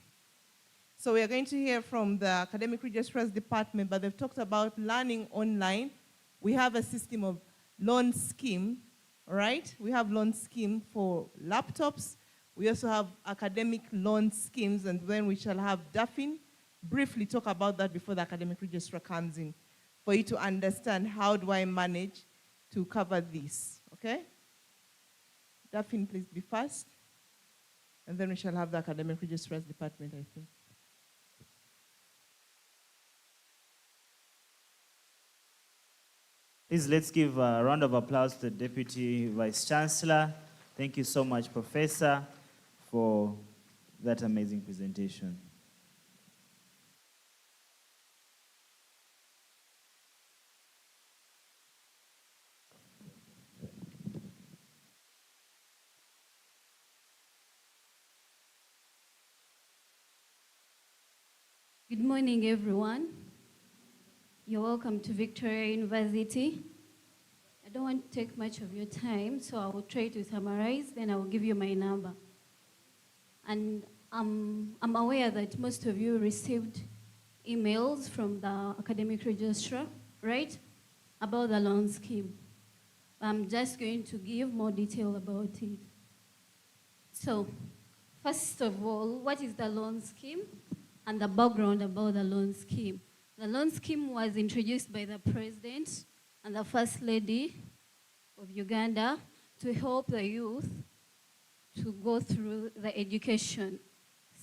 So we are going to hear from the Academic Registrars Department, but they've talked about learning online. We have a system of loan scheme, right? We have loan scheme for laptops. We also have academic loan schemes, and then we shall have Daphne briefly talk about that before the academic registrar comes in, for you to understand how do I manage to cover this, okay? Daphne, please be first. And then we shall have the academic registrars department, I think. Please, let's give a round of applause to the Deputy Vice Chancellor. Thank you so much, Professor, for that amazing presentation. Good morning, everyone. You're welcome to Victoria University. I don't want to take much of your time, so I will try to summarize, then I will give you my number. And I'm aware that most of you received emails from the academic registrar, right, about the loan scheme. I'm just going to give more detail about it. So, first of all, what is the loan scheme? And the background about the loan scheme. The loan scheme was introduced by the President and the First Lady of Uganda to help the youth to go through the education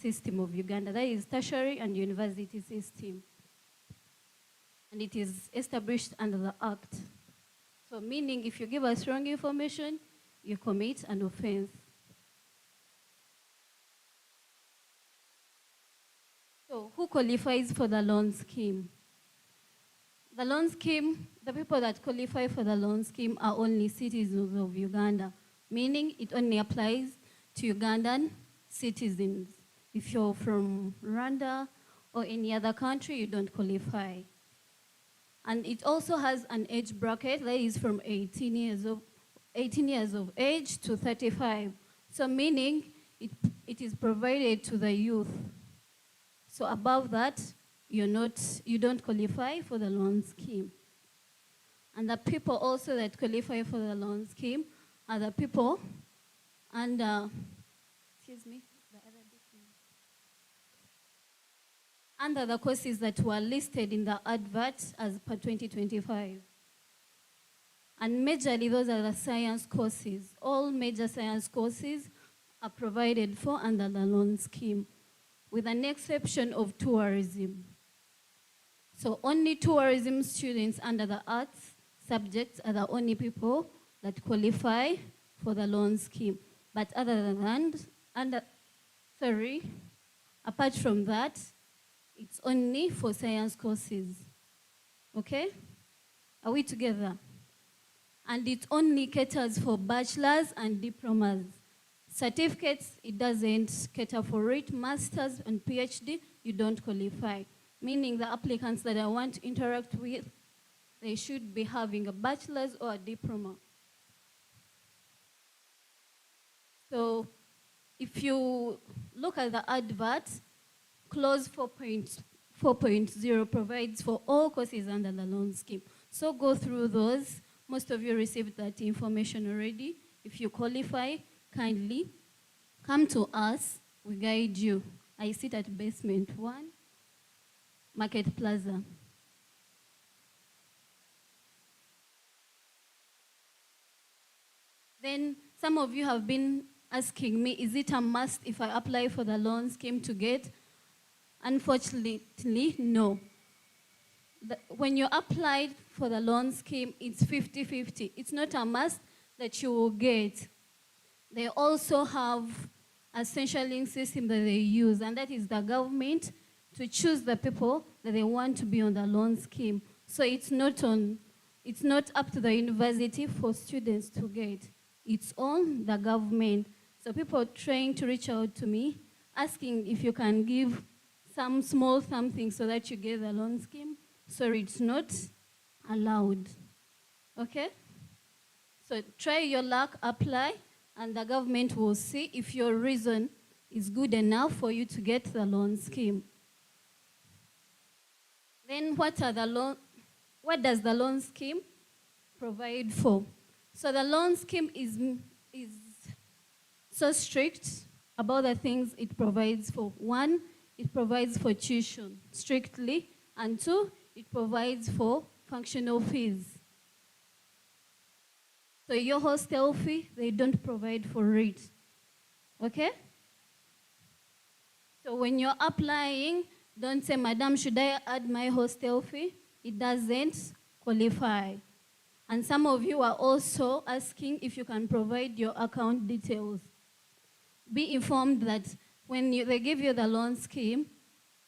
system of Uganda. That is tertiary and university system. And it is established under the Act. So meaning if you give us wrong information, you commit an offense. So who qualifies for the loan scheme? The loan scheme, the people that qualify for the loan scheme are only citizens of Uganda, meaning it only applies to Ugandan citizens. If you're from Rwanda or any other country, you don't qualify. And it also has an age bracket that is from 18 years of age to 35. So meaning it is provided to the youth. So above that, you don't qualify for the loan scheme. And the people also that qualify for the loan scheme are the people under, under the courses that were listed in the advert as per 2025. And majorly those are the science courses. All major science courses are provided for under the loan scheme, with an exception of tourism. So only tourism students under the arts subjects are the only people that qualify for the loan scheme. But other than apart from that, it's only for science courses. Okay? Are we together? And it only caters for bachelors and diplomas. Certificates, it doesn't cater for it. Masters and PhD, you don't qualify. Meaning the applicants that I want to interact with, they should be having a bachelor's or a diploma. So if you look at the advert, clause 4.0 provides for all courses under the loan scheme. So go through those. Most of you received that information already. If you qualify, kindly come to us. We guide you. I sit at basement 1, Market Plaza. Then some of you have been asking me, is it a must if I apply for the loan scheme to get? Unfortunately, no. When you applied for the loan scheme, it's 50-50. It's not a must that you will get. They also have a centralizing system that they use, and that is the government to choose the people that they want to be on the loan scheme. So it's not up to the university for students to get. It's on the government. So people trying to reach out to me, asking if you can give some small something so that you get the loan scheme. Sorry, it's not allowed. Okay? So try your luck, apply, and the government will see if your reason is good enough for you to get the loan scheme. Then what does the loan scheme provide for? So the loan scheme is so strict about the things it provides for. 1, it provides for tuition strictly, and 2, it provides for functional fees. So your hostel fee, they don't provide for it. Okay? So when you're applying, don't say, Madam, should I add my hostel fee? It doesn't qualify. And some of you are also asking if you can provide your account details. Be informed that when they give you the loan scheme,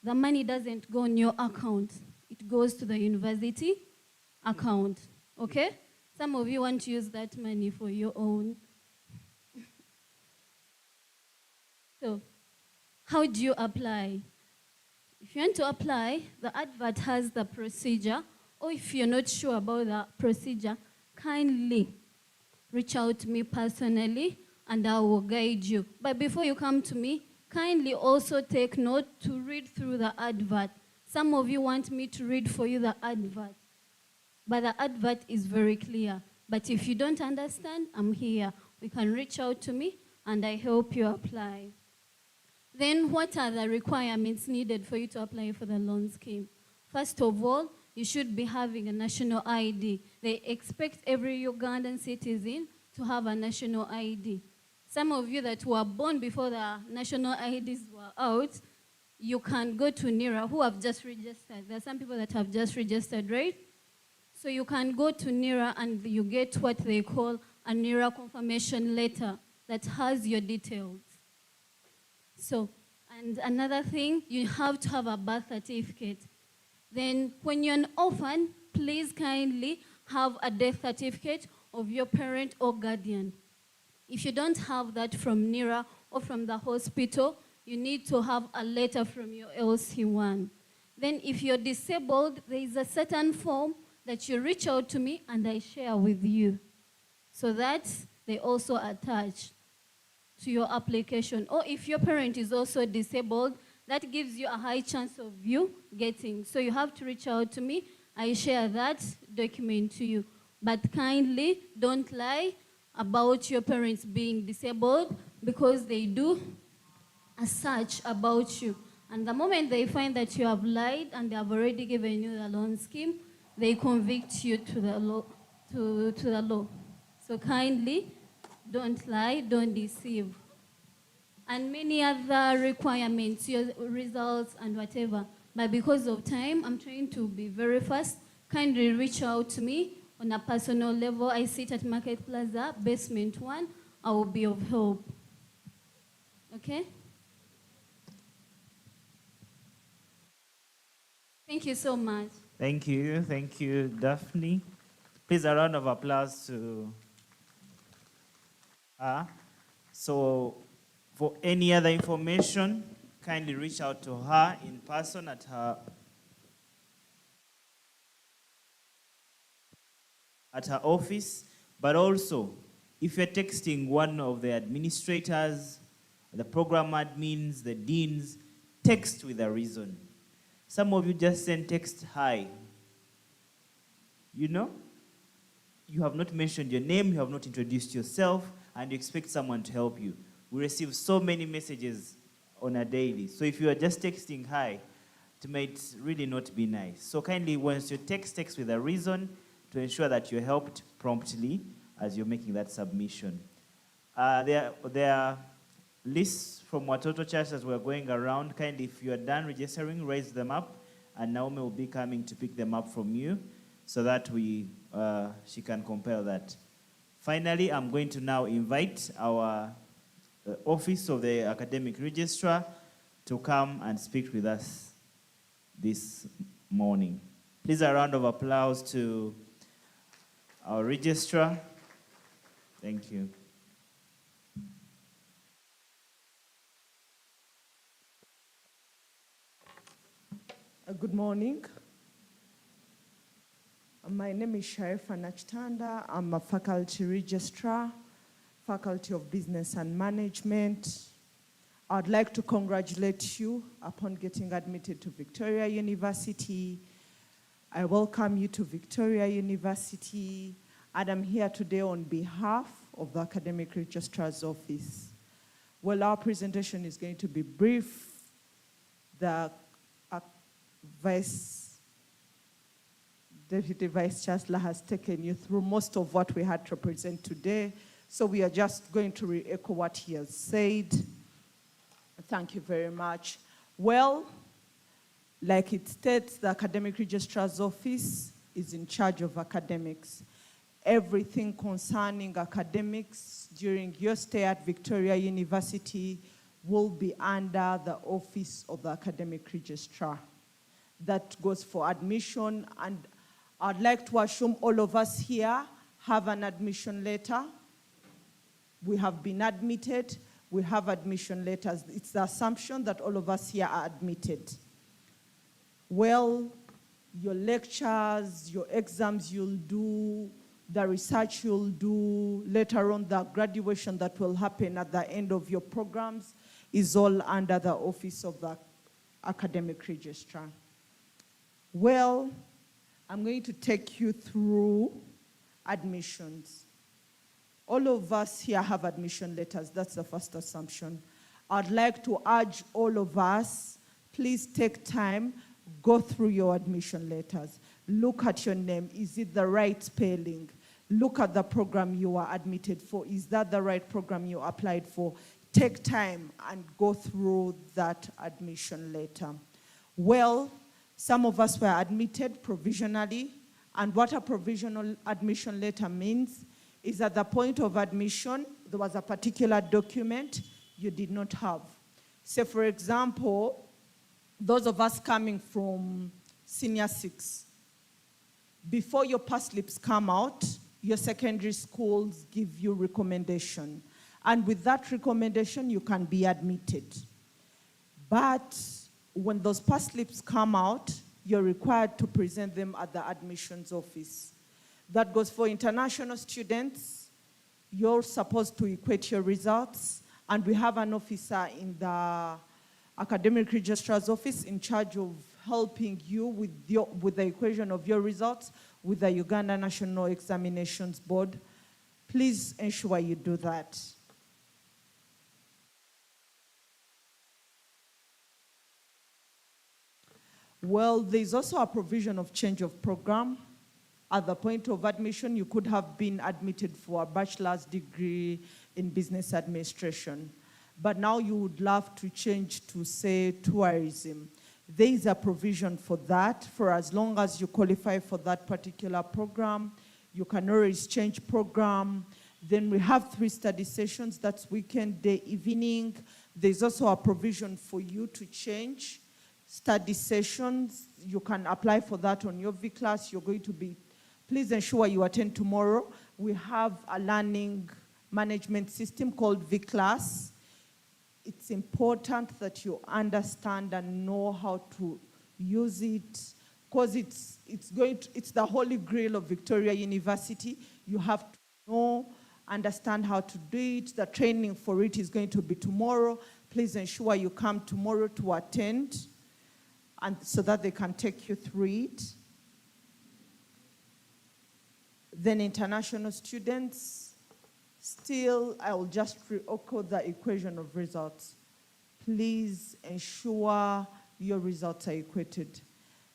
the money doesn't go on your account. It goes to the university account, okay? Some of you want to use that money for your own. So, how do you apply? If you want to apply, the advert has the procedure, or if you're not sure about the procedure, kindly reach out to me personally and I will guide you. But before you come to me, kindly also take note to read through the advert. Some of you want me to read for you the advert, but the advert is very clear. But if you don't understand, I'm here. We can reach out to me and I help you apply. Then what are the requirements needed for you to apply for the loan scheme? First of all, you should be having a national ID. They expect every Ugandan citizen to have a national ID. Some of you that were born before the national IDs were out, you can go to NIRA, who have just registered. There are some people that have just registered, right? So you can go to NIRA and you get what they call a NIRA confirmation letter that has your details. So, and another thing, you have to have a birth certificate. Then when you're an orphan, please kindly have a death certificate of your parent or guardian. If you don't have that from NIRA or from the hospital, you need to have a letter from your LC1. Then if you're disabled, there is a certain form that you reach out to me and I share with you. So that they also attach to your application. Or if your parent is also disabled, that gives you a high chance of you getting. So you have to reach out to me. I share that document to you. But kindly don't lie about your parents being disabled, because they do a search about you. And the moment they find that you have lied and they have already given you the loan scheme, they convict you to the law. To the law. So kindly don't lie, don't deceive. And many other requirements, your results and whatever. But because of time, I'm trying to be very fast. Kindly reach out to me on a personal level. I sit at Market Plaza, basement 1. I will be of help. Okay? Thank you so much. Thank you, Daphne. Please, a round of applause to her. So, for any other information, kindly reach out to her in person at her office. But also, if you're texting one of the administrators, the program admins, the deans, text with a reason. Some of you just send text, hi. You know, you have not mentioned your name, you have not introduced yourself, and you expect someone to help you. We receive so many messages on a daily. So if you are just texting hi, it might really not be nice. So kindly, once you text with a reason to ensure that you're helped promptly as you're making that submission. There are lists from Watoto Church as we're going around. Kindly, if you are done registering, raise them up, and Naomi will be coming to pick them up from you so that she can compile that. Finally, I'm going to now invite our Office of the Academic Registrar to come and speak with us this morning. Please, a round of applause to our registrar. Thank you. Good morning. My name is Sharifa Nachtanda. I'm a faculty registrar, Faculty of Business and Management. I'd like to congratulate you upon getting admitted to Victoria University. I welcome you to Victoria University, and I'm here today on behalf of the Academic Registrar's Office. Well, our presentation is going to be brief. The Deputy Vice Chancellor has taken you through most of what we had to present today, so we are just going to re-echo what he has said. Thank you very much. Well, like it states, the Academic Registrar's Office is in charge of academics. Everything concerning academics during your stay at Victoria University will be under the Office of the Academic Registrar. That goes for admission, and I'd like to assume all of us here have an admission letter. We have been admitted, we have admission letters. It's the assumption that all of us here are admitted. Well, your lectures, your exams you'll do, the research you'll do, later on the graduation that will happen at the end of your programs is all under the Office of the Academic Registrar. Well, I'm going to take you through admissions. All of us here have admission letters. That's the first assumption. I'd like to urge all of us, please take time, go through your admission letters. Look at your name. Is it the right spelling? Look at the program you are admitted for. Is that the right program you applied for? Take time and go through that admission letter. Well, some of us were admitted provisionally, and what a provisional admission letter means is at the point of admission, there was a particular document you did not have. Say, for example, those of us coming from Senior 6, before your pass slips come out, your secondary schools give you recommendation. And with that recommendation, you can be admitted. But when those pass slips come out, you're required to present them at the admissions office. That goes for international students. You're supposed to equate your results, and we have an officer in the Academic Registrar's Office in charge of helping you with the equation of your results with the Uganda National Examinations Board. Please ensure you do that. Well, there's also a provision of change of program. At the point of admission, you could have been admitted for a bachelor's degree in business administration, but now you would love to change to, say, tourism. There is a provision for that. For as long as you qualify for that particular program, you can always change program. Then we have 3 study sessions. That's weekend, day, evening. There's also a provision for you to change. study sessions. You can apply for that on your V-Class. You're going to be, please ensure you attend tomorrow. We have a learning management system called V-Class. It's important that you understand and know how to use it, because it's the holy grail of Victoria University. You have to know, understand how to do it. The training for it is going to be tomorrow. Please ensure you come tomorrow to attend, and so that they can take you through it. Then international students, still, I will just re-echo the equation of results. Please ensure your results are equated.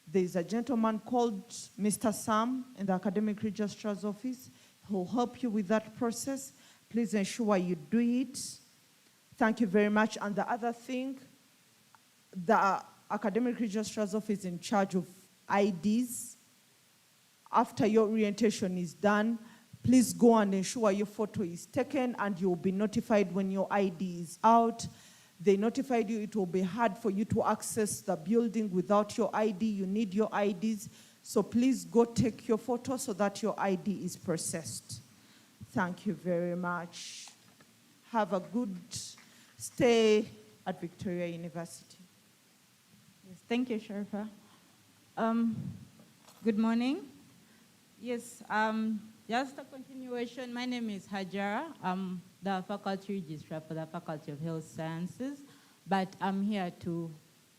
There's a gentleman called Mr. Sam in the Academic Registrar's office. He'll help you with that process. Please ensure you do it. Thank you very much. And the other thing, the Academic Registrar's office is in charge of IDs. After your orientation is done, please go and ensure your photo is taken, and you'll be notified when your ID is out. They notified you it will be hard for you to access the building without your ID. You need your IDs. So please go take your photo so that your ID is processed. Thank you very much. Have a good stay at Victoria University. Yes, thank you, Sharifa. Good morning. Yes, just a continuation. My name is Hajara. I'm the faculty registrar for the Faculty of Health Sciences, but I'm here to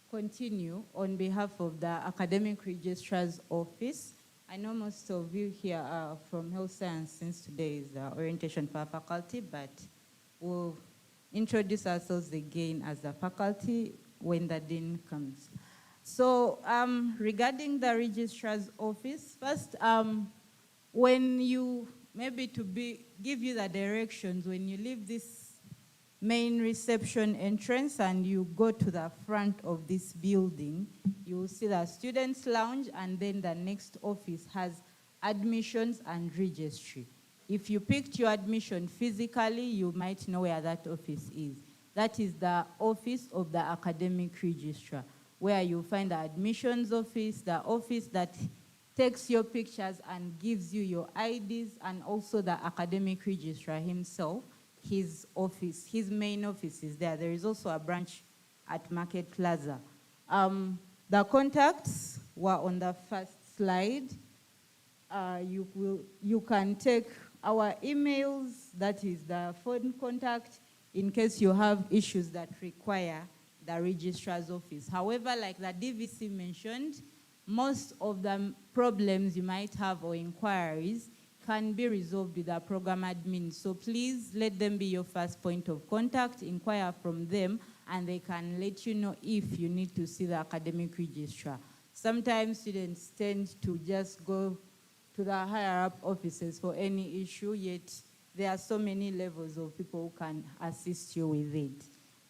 continue on behalf of the Academic Registrar's Office. I know most of you here are from Health Science since today is orientation for our faculty, but we'll introduce ourselves again as a faculty when the dean comes. So regarding the Registrar's Office, first, when you, maybe to give you the directions, when you leave this main reception entrance and you go to the front of this building, you will see the students' lounge, and then the next office has admissions and registry. If you picked your admission physically, you might know where that office is. That is the office of the academic registrar, where you find the admissions office, the office that takes your pictures and gives you your IDs, and also the academic registrar himself, his office, his main office is there. There is also a branch at Market Plaza. The contacts were on the first slide. You can take our emails, that is the phone contact, in case you have issues that require the registrar's office. However, like the DVC mentioned, most of the problems you might have or inquiries can be resolved with the program admin. So please let them be your first point of contact, inquire from them, and they can let you know if you need to see the academic registrar. Sometimes students tend to just go to the higher up offices for any issue, yet there are so many levels of people who can assist you with it.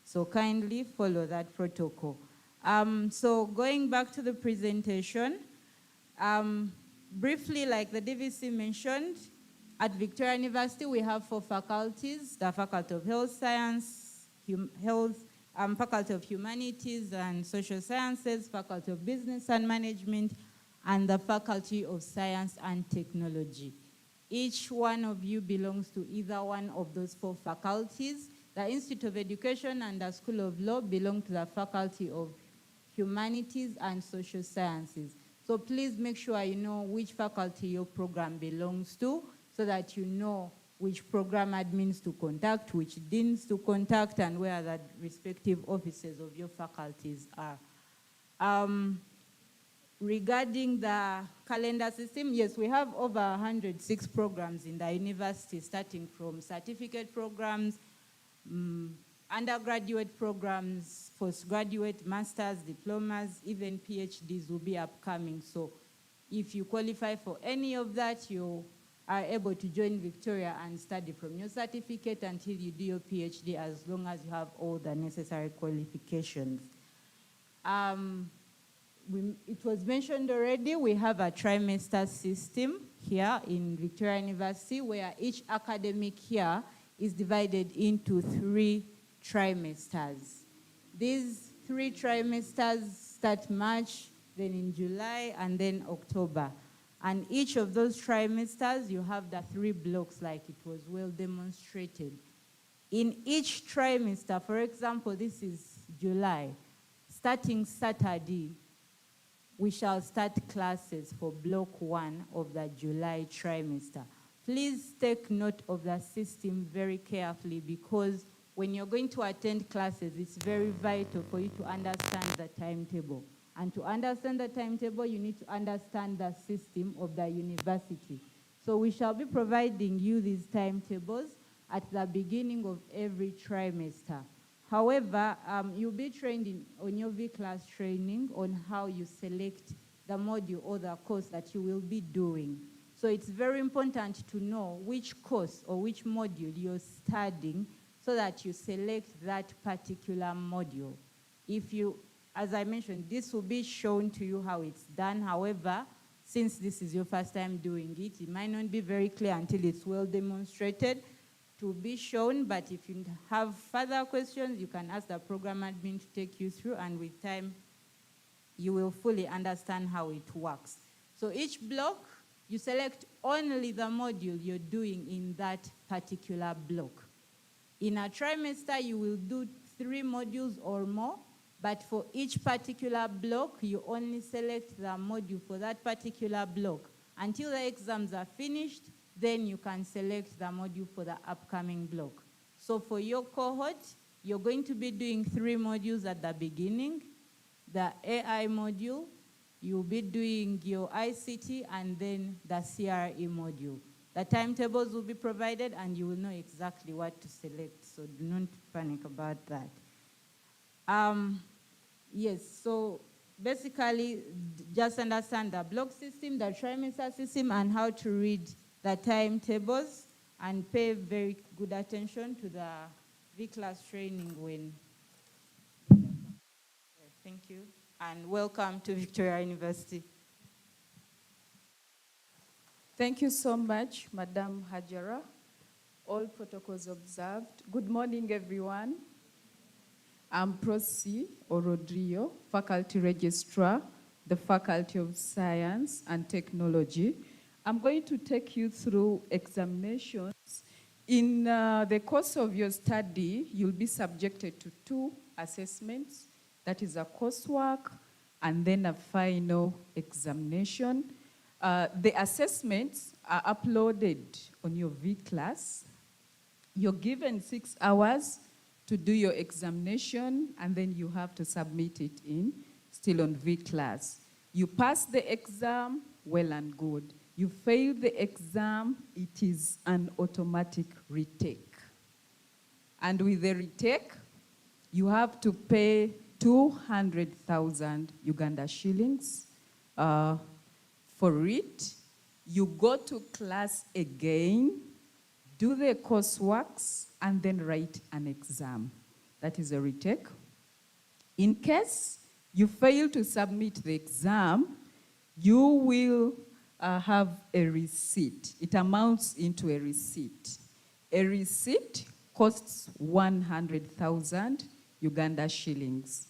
So kindly follow that protocol. So going back to the presentation, briefly, like the DVC mentioned, at Victoria University we have 4 faculties: the Faculty of Health Science, Faculty of Humanities and Social Sciences, Faculty of Business and Management, and the Faculty of Science and Technology. Each one of you belongs to either one of those 4 faculties. The Institute of Education and the School of Law belong to the Faculty of Humanities and Social Sciences. So please make sure you know which faculty your program belongs to, so that you know which program admins to contact, which deans to contact, and where the respective offices of your faculties are. Regarding the calendar system, yes, we have over 106 programs in the university, starting from certificate programs, undergraduate programs, postgraduate, masters, diplomas, even PhDs will be upcoming. So if you qualify for any of that, you are able to join Victoria and study from your certificate until you do your PhD, as long as you have all the necessary qualifications. It was mentioned already, we have a trimester system here in Victoria University, where each academic year is divided into 3 trimesters. These 3 trimesters start March, then in July, and then October. And each of those trimesters, you have the 3 blocks like it was well demonstrated. In each trimester, for example, this is July, starting Saturday, we shall start classes for block 1 of the July trimester. Please take note of the system very carefully, because when you're going to attend classes, it's very vital for you to understand the timetable. And to understand the timetable, you need to understand the system of the university. So we shall be providing you these timetables at the beginning of every trimester. However, you'll be trained on your V-class training on how you select the module or the course that you will be doing. So it's very important to know which course or which module you're studying so that you select that particular module. If you, as I mentioned, this will be shown to you how it's done. However, since this is your first time doing it, it might not be very clear until it's well demonstrated to be shown, but if you have further questions, you can ask the program admin to take you through, and with time, you will fully understand how it works. So each block, you select only the module you're doing in that particular block. In a trimester, you will do 3 modules or more, but for each particular block, you only select the module for that particular block. Until the exams are finished, then you can select the module for the upcoming block. So for your cohort, you're going to be doing 3 modules at the beginning. The AI module, you'll be doing your ICT, and then the CRE module. The timetables will be provided, and you will know exactly what to select, so do not panic about that. Yes, so basically, just understand the block system, the trimester system, and how to read the timetables, and pay very good attention to the V-class training when. Thank you, and welcome to Victoria University. Thank you so much, Madam Hajara. All protocols observed. Good morning, everyone. I'm Prosi Orodrio, Faculty Registrar, the Faculty of Science and Technology. I'm going to take you through examinations. In the course of your study, you'll be subjected to 2 assessments. That is a coursework and then a final examination. The assessments are uploaded on your V-class. You're given 6 hours to do your examination, and then you have to submit it in, still on V-class. You pass the exam, well and good. You fail the exam, it is an automatic retake. And with the retake, you have to pay 200,000 Uganda shillings for it. You go to class again, do the courseworks, and then write an exam. That is a retake. In case you fail to submit the exam, you will have a receipt. It amounts into a receipt. A receipt costs 100,000 Uganda shillings.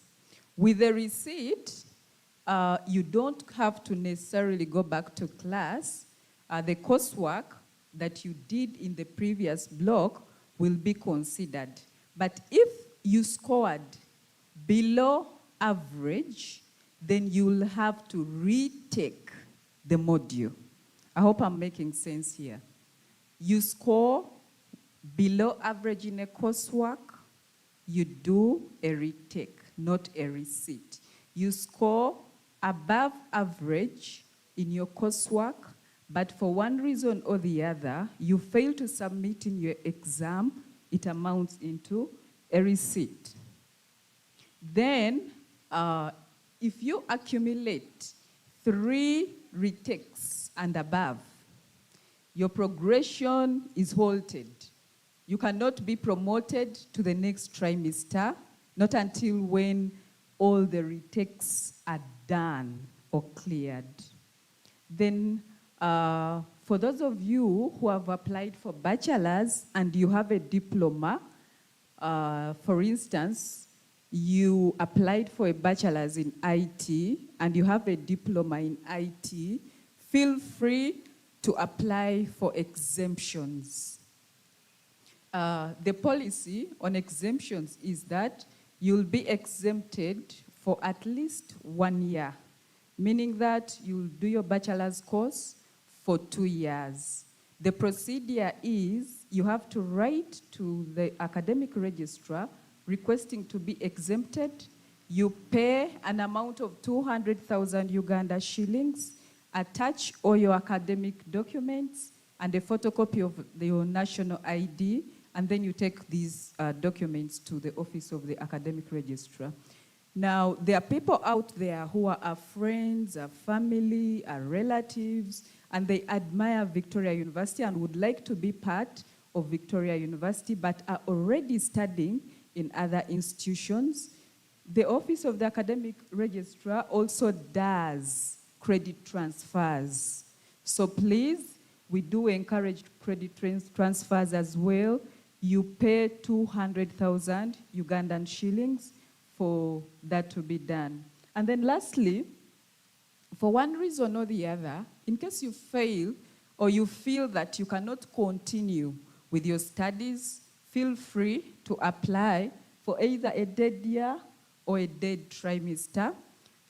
With a receipt, you don't have to necessarily go back to class. The coursework that you did in the previous block will be considered. But if you scored below average, then you'll have to retake the module. I hope I'm making sense here. You score below average in a coursework, you do a retake, not a receipt. You score above average in your coursework, but for one reason or the other, you fail to submit in your exam, it amounts into a receipt. Then, if you accumulate 3 retakes and above, your progression is halted. You cannot be promoted to the next trimester, not until when all the retakes are done or cleared. Then, for those of you who have applied for bachelor's and you have a diploma, for instance, you applied for a bachelor's in IT and you have a diploma in IT, feel free to apply for exemptions. The policy on exemptions is that you'll be exempted for at least 1 year, meaning that you'll do your bachelor's course for 2 years. The procedure is you have to write to the academic registrar requesting to be exempted. You pay an amount of 200,000 Uganda shillings, attach all your academic documents and a photocopy of your national ID, and then you take these documents to the office of the academic registrar. Now, there are people out there who are our friends, our family, our relatives, and they admire Victoria University and would like to be part of Victoria University, but are already studying in other institutions. The Office of the Academic Registrar also does credit transfers. So please, we do encourage credit transfers as well. You pay 200,000 Ugandan shillings for that to be done. And then lastly, for one reason or the other, in case you fail or you feel that you cannot continue with your studies, feel free to apply for either a dead year or a dead trimester.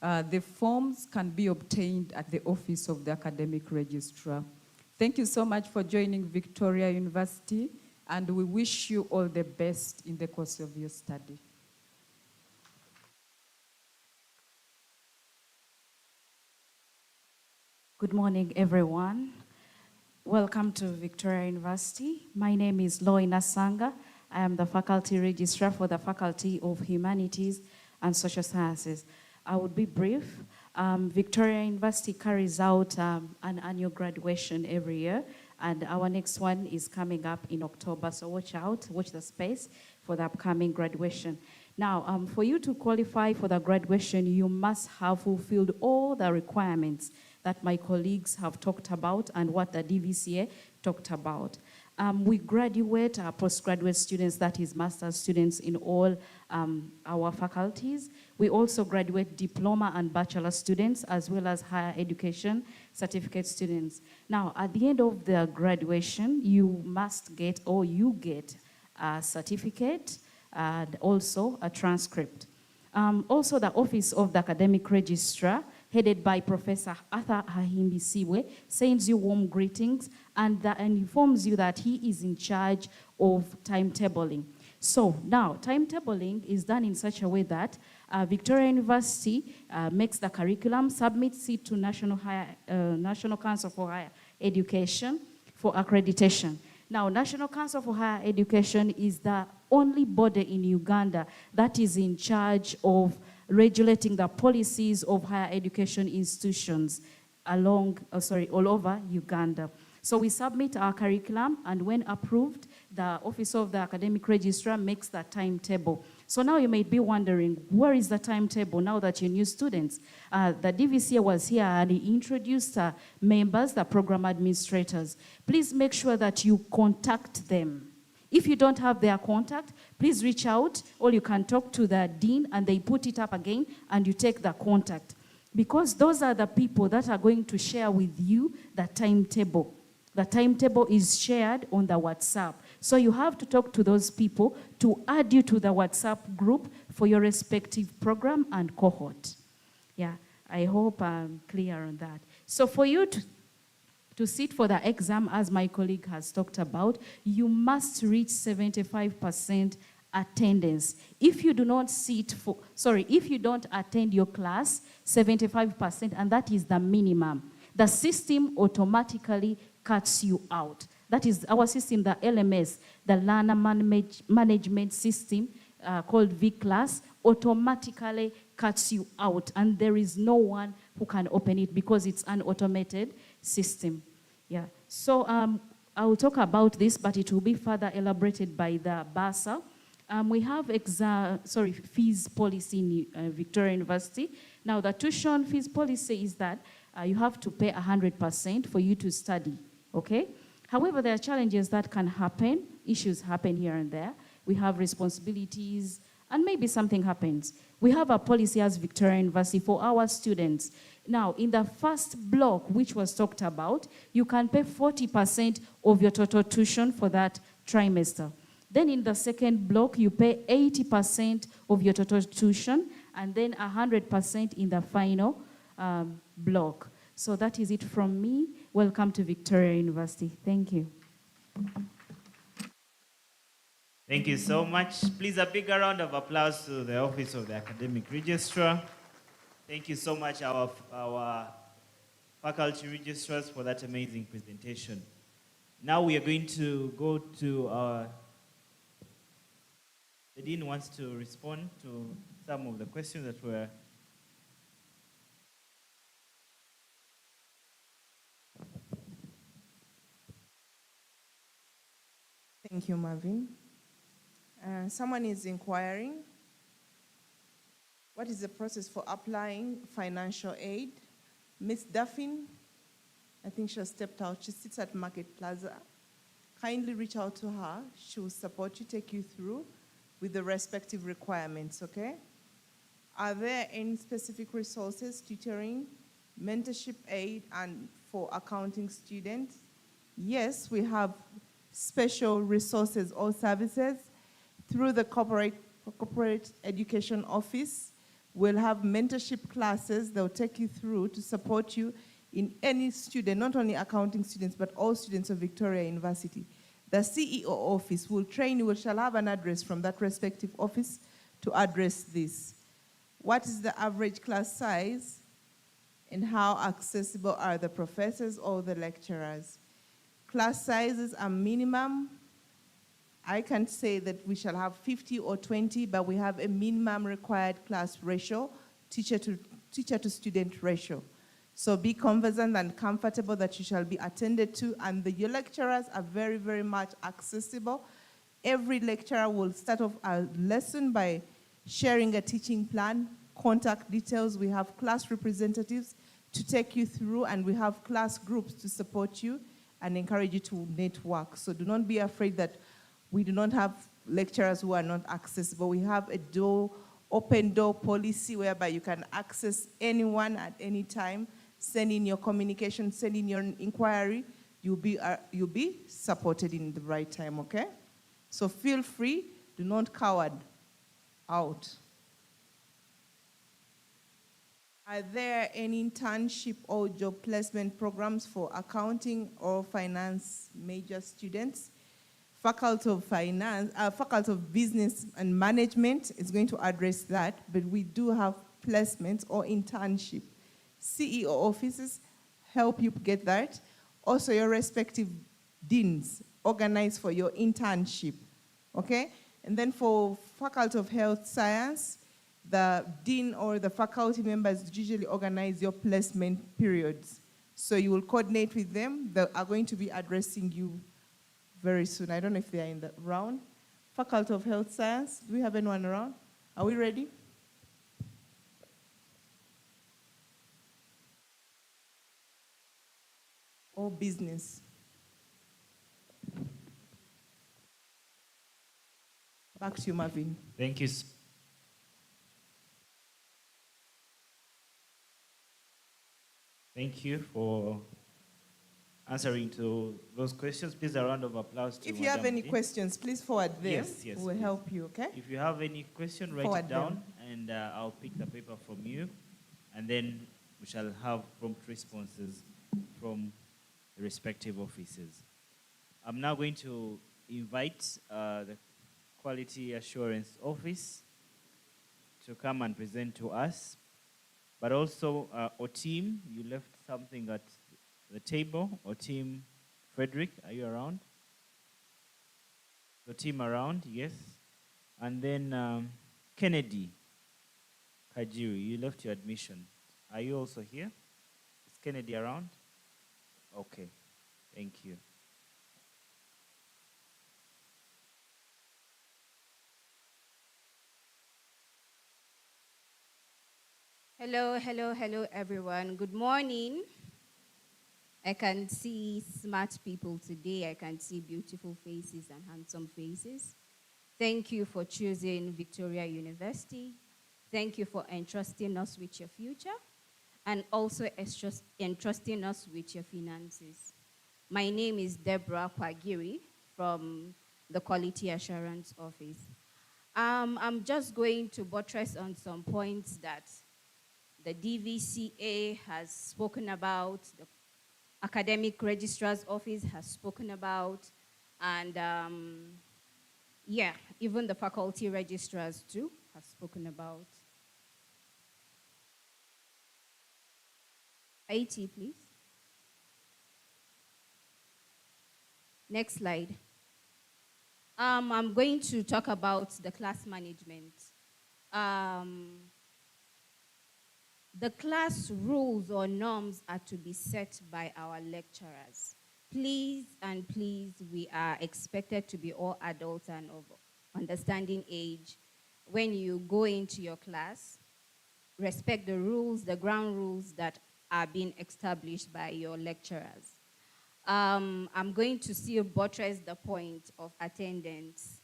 The forms can be obtained at the office of the academic registrar. Thank you so much for joining Victoria University, and we wish you all the best in the course of your study. Good morning, everyone. Welcome to Victoria University. My name is Loina Sanga. I am the faculty registrar for the Faculty of Humanities and Social Sciences. I would be brief. Victoria University carries out an annual graduation every year, and our next one is coming up in October, so watch out, watch the space for the upcoming graduation. Now, for you to qualify for the graduation, you must have fulfilled all the requirements that my colleagues have talked about and what the DVCA talked about. We graduate our postgraduate students, that is master's students in all our faculties. We also graduate diploma and bachelor students as well as higher education certificate students. Now, at the end of the graduation, you must get, or you get, a certificate and also a transcript. Also, the Office of the Academic Registrar, headed by Professor Arthur Hahimbisiwe, sends you warm greetings and informs you that he is in charge of timetabling. So now, timetabling is done in such a way that Victoria University makes the curriculum, submits it to National Council for Higher Education for accreditation. Now, National Council for Higher Education is the only body in Uganda that is in charge of regulating the policies of higher education institutions all over Uganda. So we submit our curriculum, and when approved, the Office of the Academic Registrar makes the timetable. So now you may be wondering, where is the timetable now that you're new students? The DVCA was here and he introduced members, the program administrators. Please make sure that you contact them. If you don't have their contact, please reach out, or you can talk to the dean and they put it up again and you take the contact. Because those are the people that are going to share with you the timetable. The timetable is shared on the WhatsApp. So you have to talk to those people to add you to the WhatsApp group for your respective program and cohort. Yeah, I hope I'm clear on that. So for you to sit for the exam, as my colleague has talked about, you must reach 75% attendance. If you do not if you don't attend your class, 75%, and that is the minimum, the system automatically cuts you out. That is our system, the LMS, the Learner Management System, called V-Class, automatically cuts you out, and there is no one who can open it because it's an automated system. Yeah. So I will talk about this, but it will be further elaborated by the BASA. We have fees policy in Victoria University. Now, the tuition fees policy is that you have to pay 100% for you to study, okay? However, there are challenges that can happen. Issues happen here and there. We have responsibilities and maybe something happens. We have a policy as Victoria University for our students. Now, in the first block, which was talked about, you can pay 40% of your total tuition for that trimester. Then in the second block, you pay 80% of your total tuition, and then 100% in the final block. So that is it from me. Welcome to Victoria University. Thank you. Thank you so much. Please, a big round of applause to the Office of the Academic Registrar. Thank you so much, our faculty registrars, for that amazing presentation. Now we are going to go to our... The Dean wants to respond to some of the questions that were... Thank you, Marvin. Someone is inquiring, what is the process for applying financial aid? Miss Duffin, I think she has stepped out. She sits at Market Plaza. Kindly reach out to her. She will support you, take you through with the respective requirements, okay? Are there any specific resources, tutoring, mentorship aid, and for accounting students? Yes, we have special resources or services through the corporate education office. We'll have mentorship classes that will take you through to support you in any student, not only accounting students, but all students of Victoria University. The CEO office will train you, we shall have an address from that respective office to address this. What is the average class size and how accessible are the professors or the lecturers? Class sizes are minimum. I can't say that we shall have 50 or 20, but we have a minimum required class ratio, teacher to student ratio. So be conversant and comfortable that you shall be attended to, and your lecturers are very, very much accessible. Every lecturer will start off a lesson by sharing a teaching plan, contact details. We have class representatives to take you through, and we have class groups to support you and encourage you to network. So do not be afraid that we do not have lecturers who are not accessible. We have a open door policy whereby you can access anyone at any time. Send in your communication, send in your inquiry. You'll be supported in the right time, okay? So feel free, do not coward out. Are there any internship or job placement programs for accounting or finance major students? Faculty of Finance, Faculty of Business and Management is going to address that, but we do have placements or internship. CEO offices help you get that. Also, your respective deans organize for your internship, okay? And then for Faculty of Health Science, the dean or the faculty members usually organize your placement periods. So you will coordinate with them. They are going to be addressing you very soon. I don't know if they are in the round. Faculty of Health Science, do we have anyone around? Are we ready? Or business? Back to you, Marvin. Thank you. Thank you for answering to those questions. Please, a round of applause to If you have any questions, please forward them. Yes, yes. We'll help you, okay? If you have any question, write Forward it down, them. and I'll pick the paper from you, and then we shall have prompt responses from the respective offices. I'm now going to invite the Quality Assurance Office to come and present to us. But also, our team, you left something at the table. Our team, Frederick, are you around? The team around, yes. And then Kennedy Kajiri, you left your admission. Are you also here? Is Kennedy around? Okay, thank you. Hello, everyone. Good morning. I can see smart people today. I can see beautiful faces and handsome faces. Thank you for choosing Victoria University. Thank you for entrusting us with your future and also entrusting us with your finances. My name is Deborah Kwagiri from the Quality Assurance Office. I'm just going to buttress on some points that the DVCA has spoken about, the Academic Registrar's Office has spoken about, and yeah, even the faculty registrars too have spoken about. IT, please. Next slide. I'm going to talk about the class management. The class rules or norms are to be set by our lecturers. Please and please, we are expected to be all adults and of understanding age. When you go into your class, respect the rules, the ground rules that are being established by your lecturers. I'm going to still buttress the point of attendance.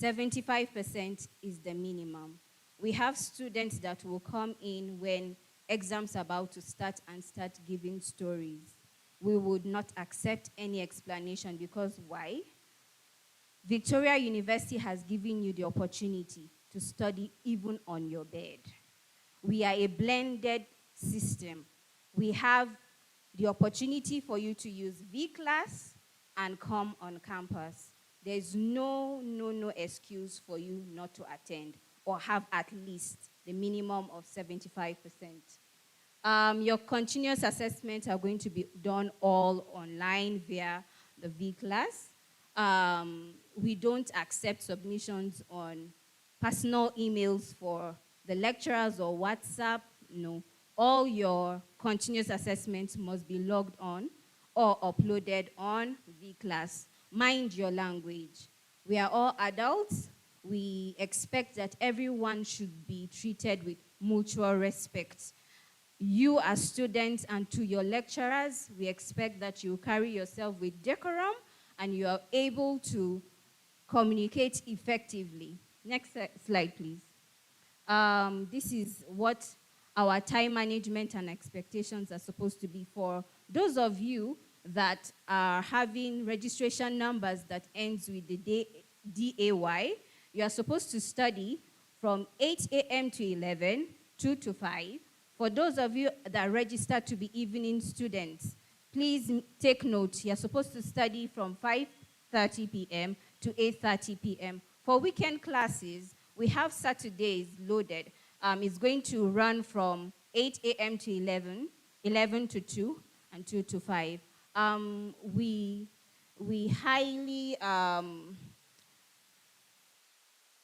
75% is the minimum. We have students that will come in when exams are about to start and start giving stories. We would not accept any explanation because why? Victoria University has given you the opportunity to study even on your bed. We are a blended system. We have the opportunity for you to use V-class and come on campus. There's no excuse for you not to attend or have at least the minimum of 75%. Your continuous assessments are going to be done all online via the V-class. We don't accept submissions on personal emails for the lecturers or WhatsApp, no. All your continuous assessments must be logged on or uploaded on V-class. Mind your language. We are all adults. We expect that everyone should be treated with mutual respect. You as students and to your lecturers, we expect that you carry yourself with decorum and you are able to communicate effectively. Next slide, please. This is what our time management and expectations are supposed to be for those of you that are having registration numbers that ends with the DAY. You are supposed to study from 8 a.m. to 11, 2 to 5. For those of you that register to be evening students, please take note. You are supposed to study from 5:30 p.m. to 8:30 p.m. For weekend classes, we have Saturdays loaded. It's going to run from 8 a.m. to 11, 11 to 2, and 2 to 5. We highly,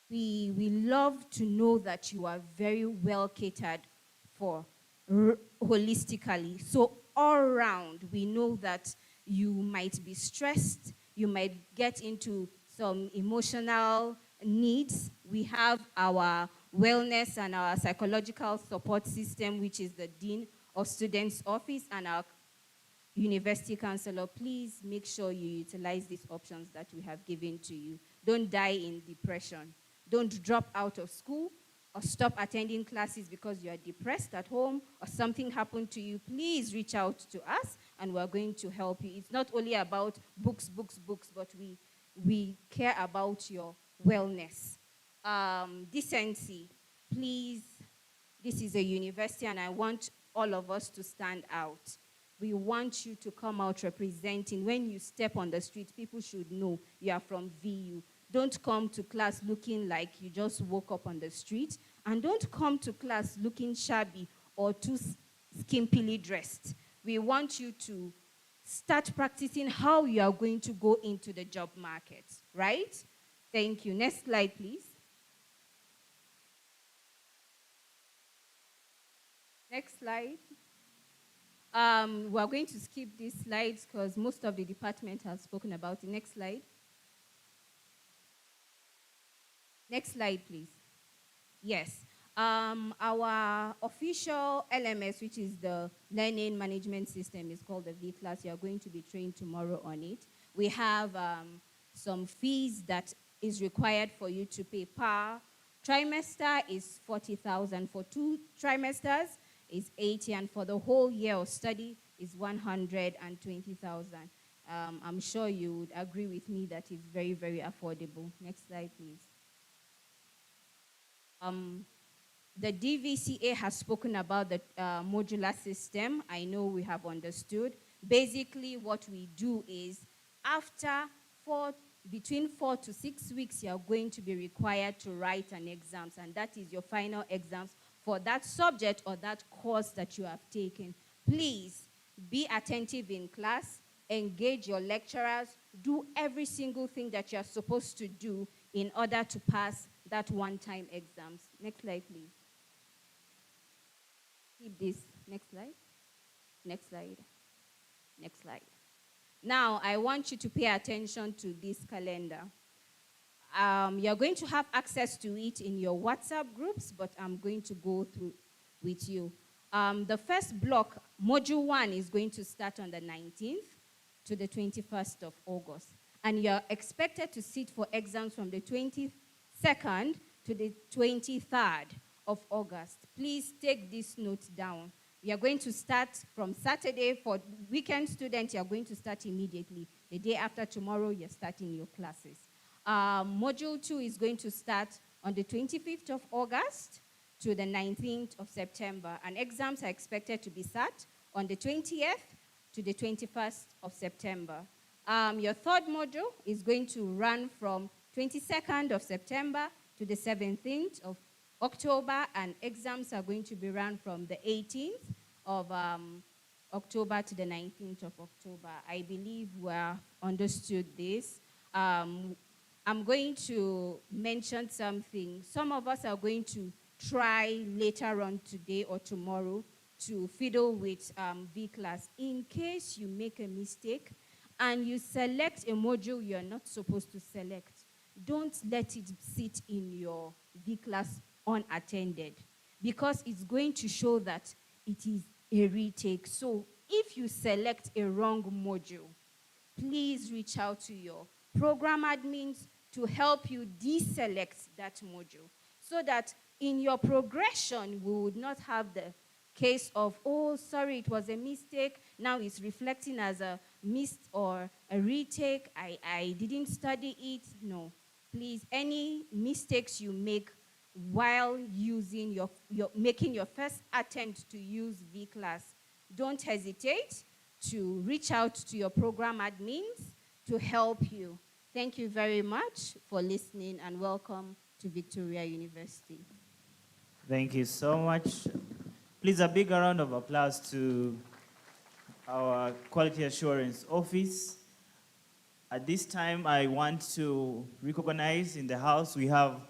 we love to know that you are very well catered for holistically. So all around, we know that you might be stressed, you might get into some emotional needs. We have our wellness and our psychological support system, which is the Dean of Students Office and our University Counselor. Please make sure you utilize these options that we have given to you. Don't die in depression. Don't drop out of school or stop attending classes because you are depressed at home or something happened to you. Please reach out to us and we're going to help you. It's not only about books, but we care about your wellness. Decency, please. This is a university and I want all of us to stand out. We want you to come out representing. When you step on the street, people should know you are from VU. Don't come to class looking like you just woke up on the street. And don't come to class looking shabby or too skimpily dressed. We want you to start practicing how you are going to go into the job market, right? Thank you. Next slide, please. Next slide. We're going to skip these slides because most of the department has spoken about it. Next slide. Next slide, please. Yes. Our official LMS, which is the Learning Management System, is called the V-Class. You are going to be trained tomorrow on it. We have some fees that is required for you to pay. Per trimester is 40,000. For 2 trimesters is 80, and for the whole year of study is 120,000. I'm sure you would agree with me that it's very, very affordable. Next slide, please. The DVCA has spoken about the modular system. I know we have understood. Basically, what we do is after between 4 to 6 weeks, you're going to be required to write an exam, and that is your final exams for that subject or that course that you have taken. Please be attentive in class, engage your lecturers, do every single thing that you're supposed to do in order to pass that one-time exams. Next slide, please. Keep this. Next slide. Next slide. Next slide. Now, I want you to pay attention to this calendar. You're going to have access to it in your WhatsApp groups, but I'm going to go through with you. The first block, Module 1, is going to start on the 19th to the 21st of August. And you're expected to sit for exams from the 22nd to the 23rd of August. Please take this note down. We are going to start from Saturday. For weekend students, you are going to start immediately. The day after tomorrow, you're starting your classes. Module 2 is going to start on the 25th of August to the 19th of September. And exams are expected to be sat on the 20th to the 21st of September. Your third module is going to run from 22nd of September to the 17th of October, and exams are going to be run from the 18th of October to the 19th of October. I believe we have understood this. I'm going to mention something. Some of us are going to try later on today or tomorrow to fiddle with V-class. In case you make a mistake and you select a module you're not supposed to select, don't let it sit in your V-class unattended, because it's going to show that it is a retake. So if you select a wrong module, please reach out to your program admins to help you deselect that module, so that in your progression, we would not have the case of, oh, sorry, it was a mistake. Now it's reflecting as a missed or a retake. I didn't study it. No. Please, any mistakes you make while using making your first attempt to use V-class, don't hesitate to reach out to your program admins to help you. Thank you very much for listening, and welcome to Victoria University. Thank you so much. Please, a big round of applause to our Quality Assurance Office. At this time, I want to recognize in the house we have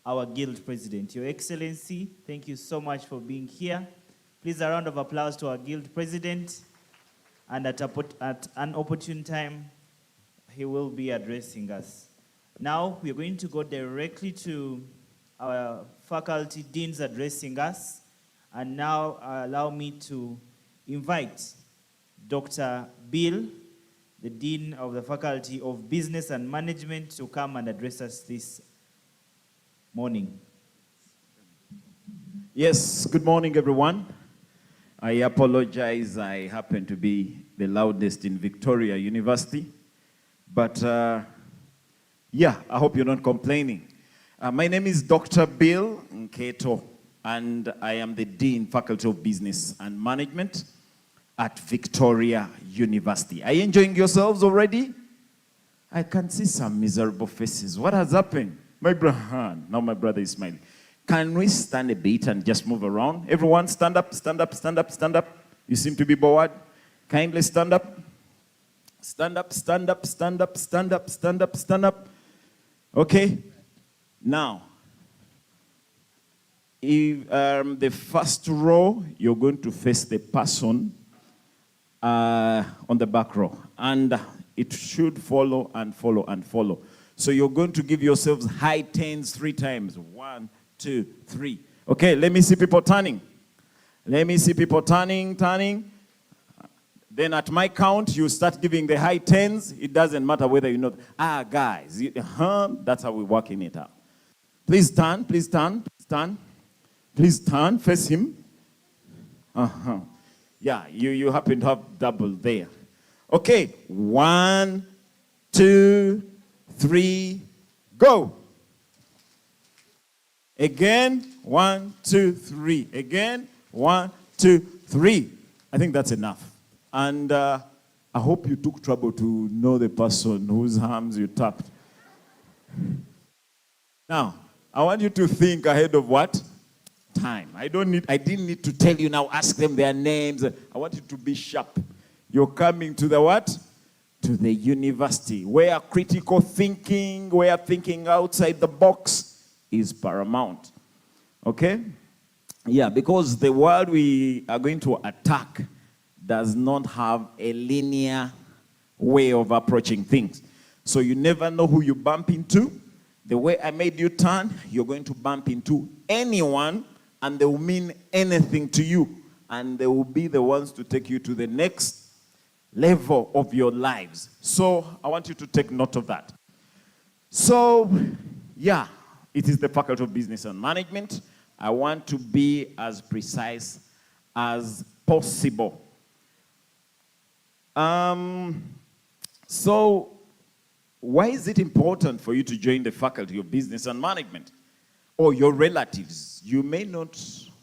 our Guild President. Your Excellency, thank you so much for being here. Please, a round of applause to our Guild President. And at an opportune time, he will be addressing us. Now, we're going to go directly to our faculty deans addressing us. And now, allow me to invite Dr. Bill, the Dean of the Faculty of Business and Management, to come and address us this morning. Yes, good morning, everyone. I apologize, I happen to be the loudest in Victoria University. But yeah, I hope you're not complaining. My name is Dr. Bill Nketo, and I am the Dean, Faculty of Business and Management at Victoria University. Are you enjoying yourselves already? I can see some miserable faces. What has happened? My brother, now my brother is smiling. Can we stand a bit and just move around? Everyone stand up, stand up, stand up, stand up. You seem to be bored. Kindly stand up. Stand up, stand up, stand up, stand up, stand up, stand up. Okay? Now, if the first row, you're going to face the person on the back row. And it should follow and follow and follow. So you're going to give yourselves high tens 3 times. 1, 2, 3. Okay, let me see people turning. Let me see people turning. Then at my count, you start giving the high tens. It doesn't matter whether you know. Guys, that's how we're working it out. Please turn, please turn, please turn. Please turn, face him. Yeah, you happen to have double there. Okay, 1, 2, 3, go. Again, 1, 2, 3. Again, 1, 2, 3. I think that's enough. And I hope you took trouble to know the person whose arms you tapped. Now, I want you to think ahead of what? Time. I didn't need to tell you now, ask them their names. I want you to be sharp. You're coming to the what? To the university, where critical thinking, where thinking outside the box is paramount. Okay? Yeah, because the world we are going to attack does not have a linear way of approaching things. So you never know who you bump into. The way I made you turn, you're going to bump into anyone, and they will mean anything to you. And they will be the ones to take you to the next level of your lives. So I want you to take note of that. So, yeah, it is the Faculty of Business and Management. I want to be as precise as possible. So, why is it important for you to join the Faculty of Business and Management? Or your relatives? You may not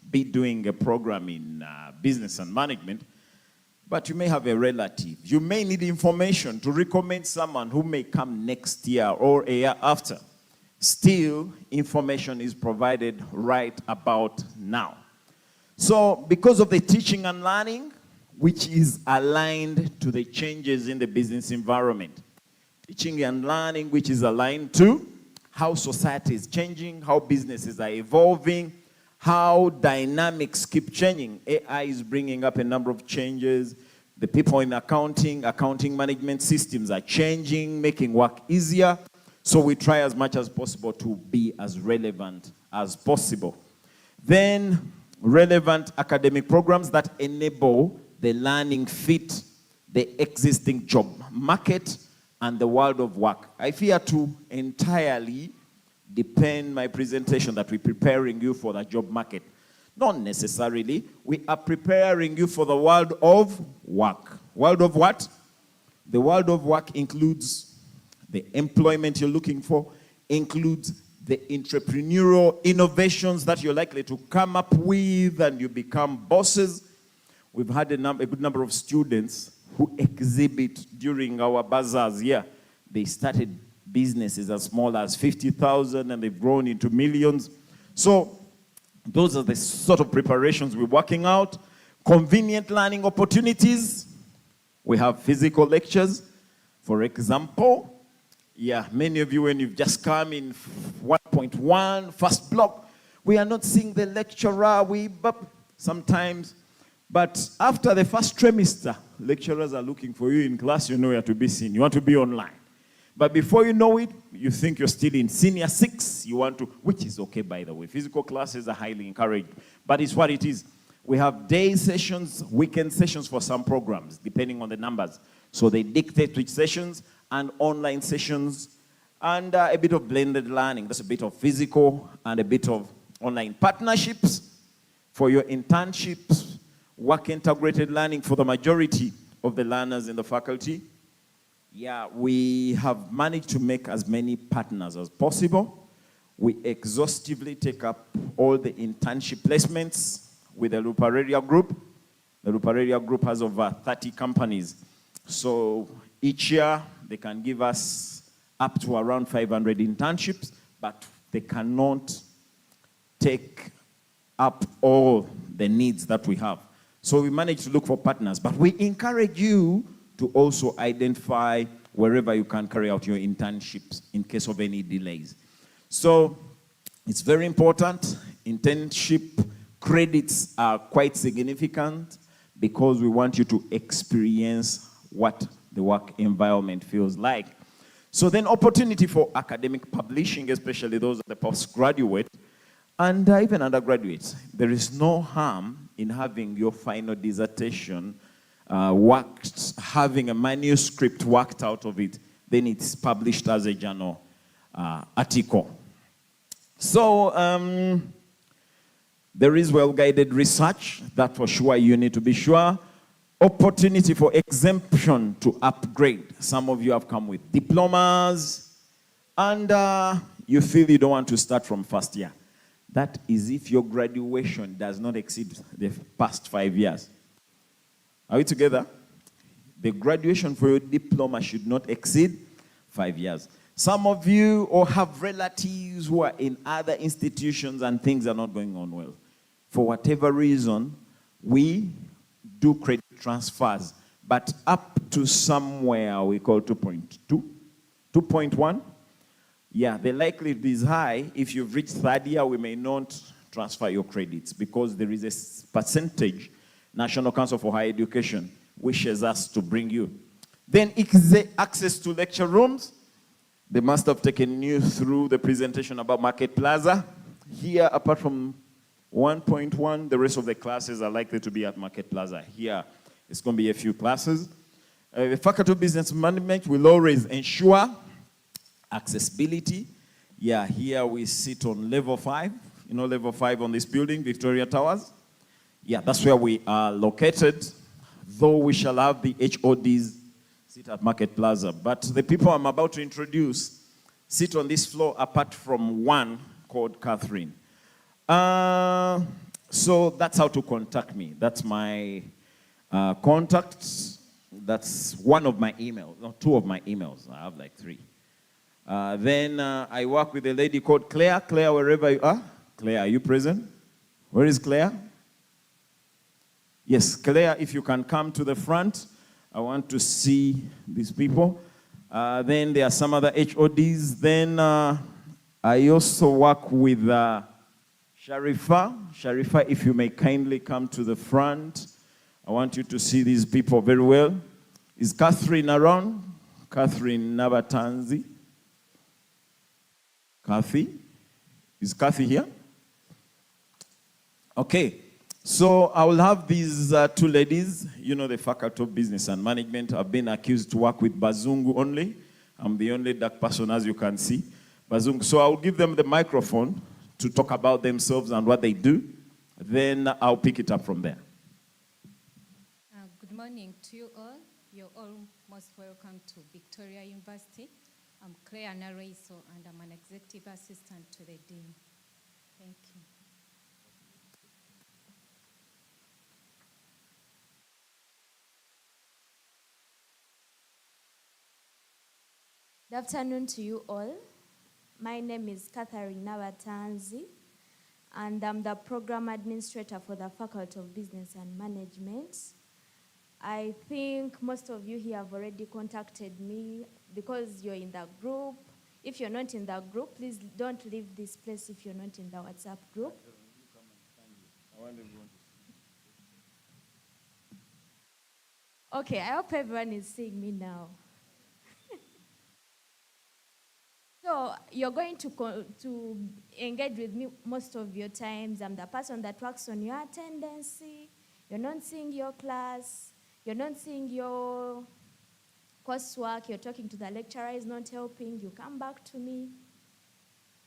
be doing a program in business and management, but you may have a relative. You may need information to recommend someone who may come next year or a year after. Still, information is provided right about now. So, because of the teaching and learning, which is aligned to the changes in the business environment. Teaching and learning, which is aligned to how society is changing, how businesses are evolving, how dynamics keep changing. AI is bringing up a number of changes. The people in accounting management systems are changing, making work easier. So we try as much as possible to be as relevant as possible. Then, relevant academic programs that enable the learning fit the existing job market and the world of work. I fear to entirely depend my presentation that we're preparing you for the job market. Not necessarily. We are preparing you for the world of work. World of what? The world of work includes the employment you're looking for, includes the entrepreneurial innovations that you're likely to come up with and you become bosses. We've had a good number of students who exhibit during our bazaars here. They started businesses as small as 50,000 and they've grown into millions. So those are the sort of preparations we're working out. Convenient learning opportunities. We have physical lectures. For example, yeah, many of you, when you've just come in 1.1, first block, we are not seeing the lecturer, sometimes. But after the first trimester, lecturers are looking for you in class, you know where to be seen. You want to be online. But before you know it, you think you're still in senior 6, which is okay, by the way. Physical classes are highly encouraged, but it's what it is. We have day sessions, weekend sessions for some programs, depending on the numbers. So they dictate which sessions, and online sessions, and a bit of blended learning. That's a bit of physical and a bit of online partnerships for your internships, work integrated learning for the majority of the learners in the faculty. Yeah, we have managed to make as many partners as possible. We exhaustively take up all the internship placements with the Lupareria Group. The Lupareria Group has over 30 companies. So each year, they can give us up to around 500 internships, but they cannot take up all the needs that we have. So we manage to look for partners, but we encourage you to also identify wherever you can carry out your internships in case of any delays. So it's very important. Internship credits are quite significant because we want you to experience what the work environment feels like. So then opportunity for academic publishing, especially those at the postgraduate and even undergraduates. There is no harm in having your final dissertation having a manuscript worked out of it, then it's published as a journal article. So there is well-guided research, that for sure you need to be sure. Opportunity for exemption to upgrade. Some of you have come with diplomas, and you feel you don't want to start from first year. That is if your graduation does not exceed the past 5 years. Are we together? The graduation for your diploma should not exceed 5 years. Some of you or have relatives who are in other institutions and things are not going on well. For whatever reason, we do credit transfers, but up to somewhere we call 2.2, 2.1. Yeah, the likelihood is high. If you've reached third year, we may not transfer your credits because there is a percentage National Council for Higher Education wishes us to bring you. Then access to lecture rooms. They must have taken you through the presentation about Market Plaza. Here, apart from 1.1, the rest of the classes are likely to be at Market Plaza. Here, it's going to be a few classes. The Faculty of Business Management will always ensure accessibility. Yeah, here we sit on level 5. You know level 5 on this building, Victoria Towers? Yeah, that's where we are located, though we shall have the HODs sit at Market Plaza. But the people I'm about to introduce sit on this floor apart from one called Catherine. So that's how to contact me. That's my contacts. That's one of my emails, no, 2 of my emails. I have like 3. Then I work with a lady called Claire. Claire, wherever you are. Claire, are you present? Where is Claire? Yes, Claire, if you can come to the front. I want to see these people. Then there are some other HODs. Then I also work with Sharifa. Sharifa, if you may kindly come to the front. I want you to see these people very well. Is Catherine around? Catherine Nabatanzi. Kathy? Is Kathy here? Okay. So I will have these 2 ladies. You know the Faculty of Business and Management. I've been accused to work with Bazungu only. I'm the only dark person, as you can see. Bazungu. So I'll give them the microphone to talk about themselves and what they do. Then I'll pick it up from there. Good morning to you all. You're all most welcome to Victoria University. I'm Claire Nareiso, and I'm an executive assistant to the dean. Thank you. Good afternoon to you all. My name is Catherine Nabatanzi, and I'm the program administrator for the Faculty of Business and Management. I think most of you here have already contacted me because you're in the group. If you're not in the group, please don't leave this place if you're not in the WhatsApp group. Okay, I hope everyone is seeing me now. So you're going to engage with me most of your times. I'm the person that works on your attendance. You're not seeing your class. You're not seeing your coursework. You're talking to the lecturer, is not helping. You come back to me.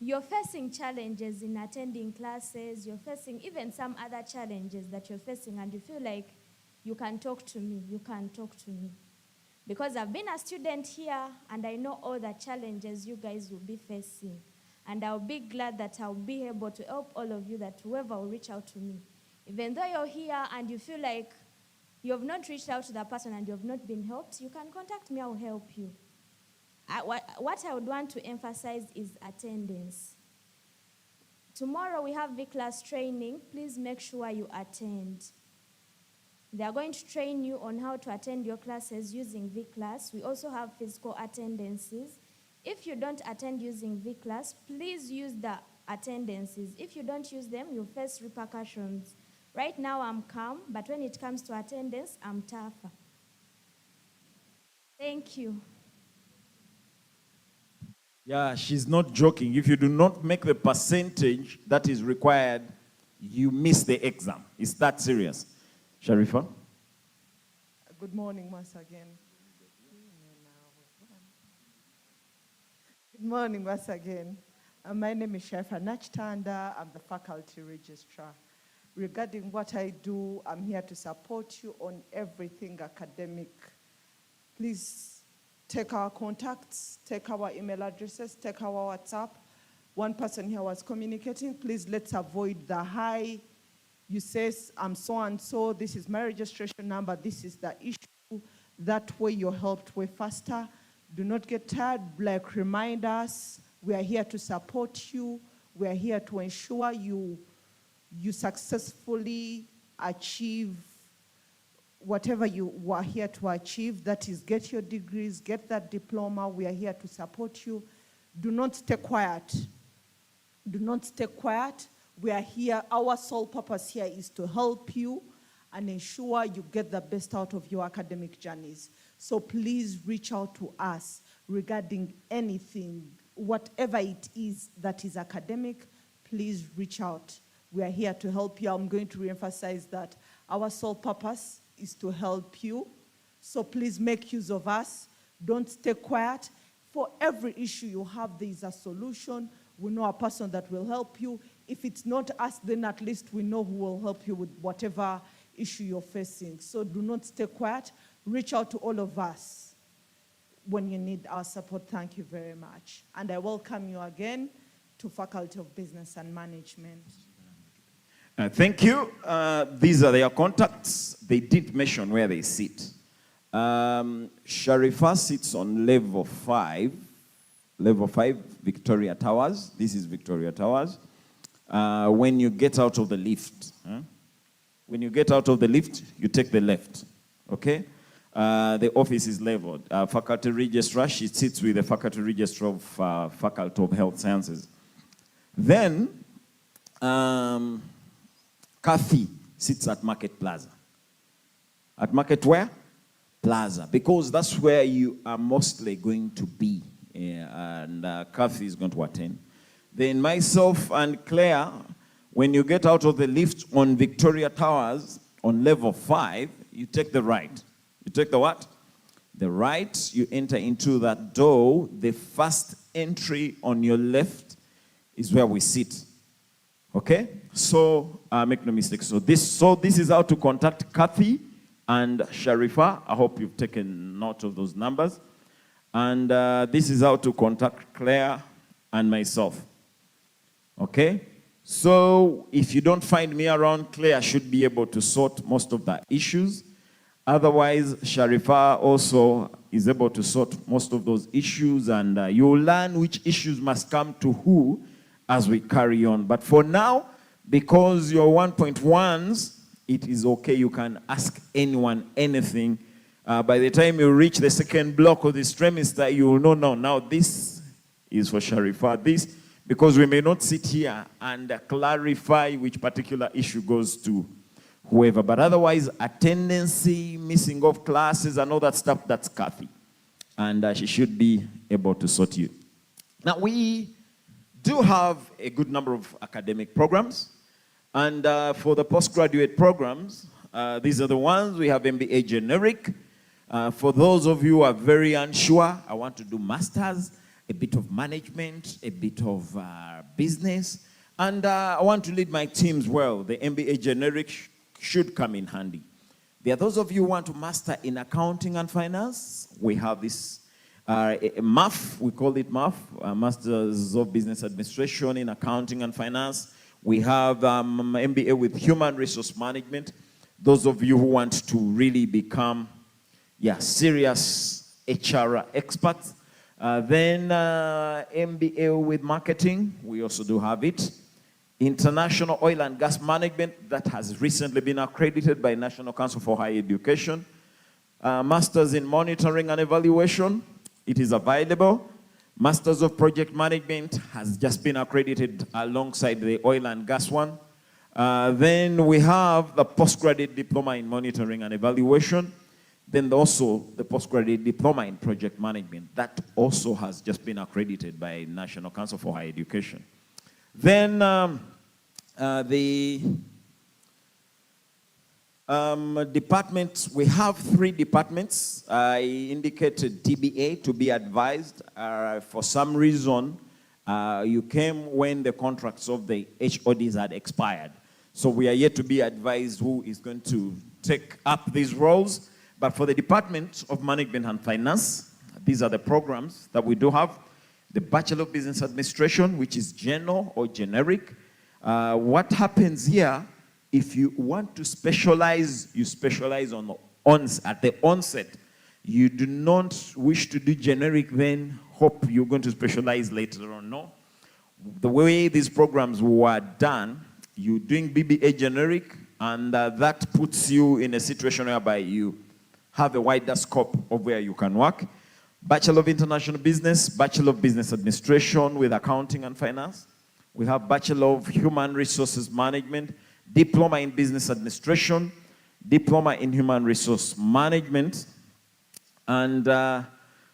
You're facing challenges in attending classes. You're facing even some other challenges that you're facing, and you feel like you can talk to me. You can talk to me. Because I've been a student here, and I know all the challenges you guys will be facing. And I'll be glad that I'll be able to help all of you, that whoever will reach out to me. Even though you're here and you feel like you have not reached out to that person and you have not been helped, you can contact me, I'll help you. What I would want to emphasize is attendance. Tomorrow we have V-class training. Please make sure you attend. They are going to train you on how to attend your classes using V-class. We also have physical attendances. If you don't attend using V-class, please use the attendances. If you don't use them, you'll face repercussions. Right now I'm calm, but when it comes to attendance, I'm tougher. Thank you. Yeah, she's not joking. If you do not make the percentage that is required, you miss the exam. It's that serious. Sharifa? Good morning once again. Good morning once again. My name is Sherifa Nachtanda. I'm the faculty registrar. Regarding what I do, I'm here to support you on everything academic. Please take our contacts, take our email addresses, take our WhatsApp. One person here was communicating. Please let's avoid the hi. You say, I'm so-and-so, this is my registration number, this is the issue. That way you're helped way faster. Do not get tired, like remind us, we are here to support you. We are here to ensure you successfully achieve whatever you were here to achieve, that is get your degrees, get that diploma. We are here to support you. Do not stay quiet. Do not stay quiet. We are here, our sole purpose here is to help you and ensure you get the best out of your academic journeys. So please reach out to us regarding anything, whatever it is that is academic, please reach out. We are here to help you. I'm going to reemphasize that our sole purpose is to help you. So please make use of us. Don't stay quiet. For every issue you have, there is a solution. We know a person that will help you. If it's not us, then at least we know who will help you with whatever issue you're facing. So do not stay quiet. Reach out to all of us when you need our support. Thank you very much. And I welcome you again to Faculty of Business and Management. Thank you. These are their contacts. They did mention where they sit. Sharifa sits on level 5. Level 5, Victoria Towers. This is Victoria Towers. When you get out of the lift, when you get out of the lift, you take the left, okay? The office is leveled. Faculty registrar, she sits with the faculty registrar of Faculty of Health Sciences. Then, Kathy sits at Market Plaza. At Market where? Plaza, because that's where you are mostly going to be. And Kathy is going to attend. Then myself and Claire, when you get out of the lift on Victoria Towers on level 5, you take the right. You take the what? The right, you enter into that door. The first entry on your left is where we sit. Okay? So, make no mistake. So this is how to contact Kathy and Sharifa. I hope you've taken note of those numbers. And this is how to contact Claire and myself. Okay? So if you don't find me around, Claire should be able to sort most of the issues. Otherwise, Sharifa also is able to sort most of those issues, and you'll learn which issues must come to who as we carry on. But for now, because you're 1.1s, it is okay. You can ask anyone anything. By the time you reach the second block of this trimester, you will know now this is for Sharifa. This, because we may not sit here and clarify which particular issue goes to whoever. But otherwise, attendance, missing of classes, and all that stuff, that's Kathy. And she should be able to sort you. Now, we do have a good number of academic programs. And for the postgraduate programs, these are the ones. We have MBA Generic. For those of you who are very unsure, I want to do masters, a bit of management, a bit of business, and I want to lead my teams well. The MBA Generic should come in handy. There are those of you who want to master in accounting and finance. We have this MAF, we call it MAF, Masters of Business Administration in Accounting and Finance. We have MBA with Human Resource Management. Those of you who want to really become serious HR experts. Then MBA with Marketing, we also do have it. International Oil and Gas Management, that has recently been accredited by National Council for Higher Education. Masters in Monitoring and Evaluation, it is available. Masters of Project Management has just been accredited alongside the oil and gas one. Then we have the Postgraduate Diploma in Monitoring and Evaluation. Then also the Postgraduate Diploma in Project Management. That also has just been accredited by National Council for Higher Education. Then Departments, we have 3 departments. I indicated TBA to be advised. For some reason, you came when the contracts of the HODs had expired. So we are yet to be advised who is going to take up these roles. But for the Department of Management and Finance, these are the programs that we do have. The Bachelor of Business Administration, which is general or generic. What happens here, if you want to specialize, you specialize at the onset. You do not wish to do generic, then hope you're going to specialize later on. No. The way these programs were done, you're doing BBA generic, and that puts you in a situation whereby you have a wider scope of where you can work. Bachelor of International Business, Bachelor of Business Administration with Accounting and Finance. We have Bachelor of Human Resources Management, Diploma in Business Administration, Diploma in Human Resource Management, and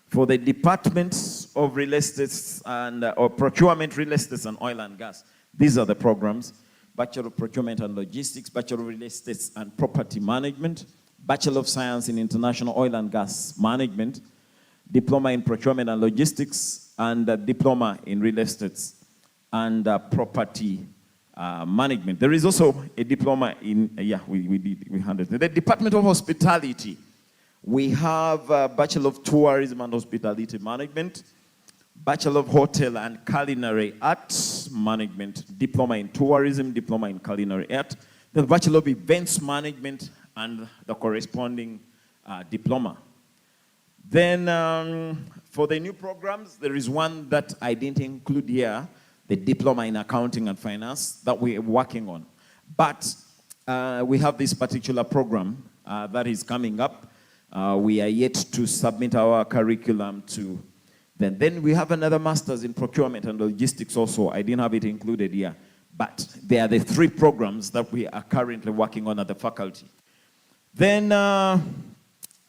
for the Departments of Real Estate and or Procurement, Real Estate and Oil and Gas. These are the programs. Bachelor of Procurement and Logistics, Bachelor of Real Estate and Property Management, Bachelor of Science in International Oil and Gas Management, Diploma in Procurement and Logistics, and Diploma in Real Estate and Property Management. There is also a diploma in, we handled it. The Department of Hospitality. We have Bachelor of Tourism and Hospitality Management, Bachelor of Hotel and Culinary Arts Management, Diploma in Tourism, Diploma in Culinary Art, the Bachelor of Events Management, and the corresponding diploma. Then for the new programs, there is one that I didn't include here, the Diploma in Accounting and Finance that we are working on. But we have this particular program that is coming up. We are yet to submit our curriculum to them. Then we have another Master's in Procurement and Logistics also. I didn't have it included here. But they are the 3 programs that we are currently working on at the faculty. Then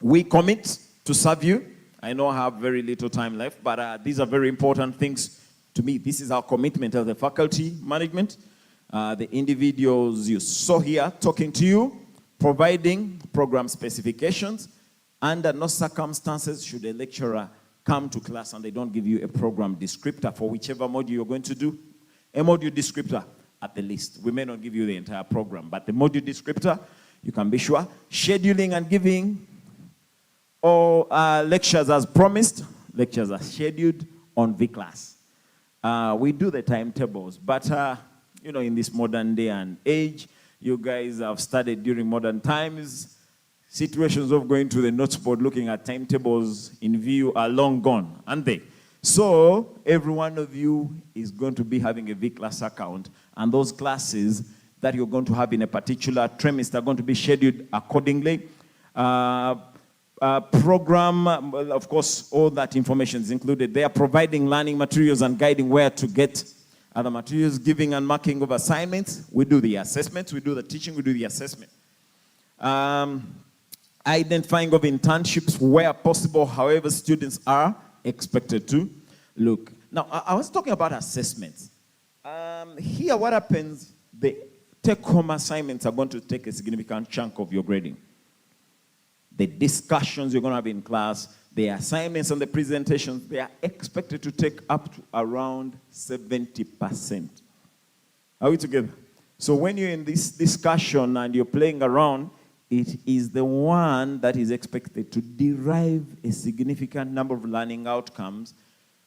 we commit to serve you. I know I have very little time left, but these are very important things to me. This is our commitment as the faculty management. The individuals you saw here talking to you, providing program specifications. Under no circumstances should a lecturer come to class and they don't give you a program descriptor for whichever module you're going to do. A module descriptor at the least. We may not give you the entire program, but the module descriptor, you can be sure. Scheduling and giving all lectures as promised. Lectures are scheduled on V-class. We do the timetables, but in this modern day and age, you guys have studied during modern times. Situations of going to the notes board looking at timetables in view are long gone, aren't they? So every one of you is going to be having a V-class account, and those classes that you're going to have in a particular trimester are going to be scheduled accordingly. Program, of course, all that information is included. They are providing learning materials and guiding where to get other materials, giving and marking of assignments. We do the assessments, we do the teaching, we do the assessment. Identifying of internships where possible, however students are expected to look. Now, I was talking about assessments. Here, what happens, the take-home assignments are going to take a significant chunk of your grading. The discussions you're going to have in class, the assignments and the presentations, they are expected to take up to around 70%. Are we together? So when you're in this discussion and you're playing around, it is the one that is expected to derive a significant number of learning outcomes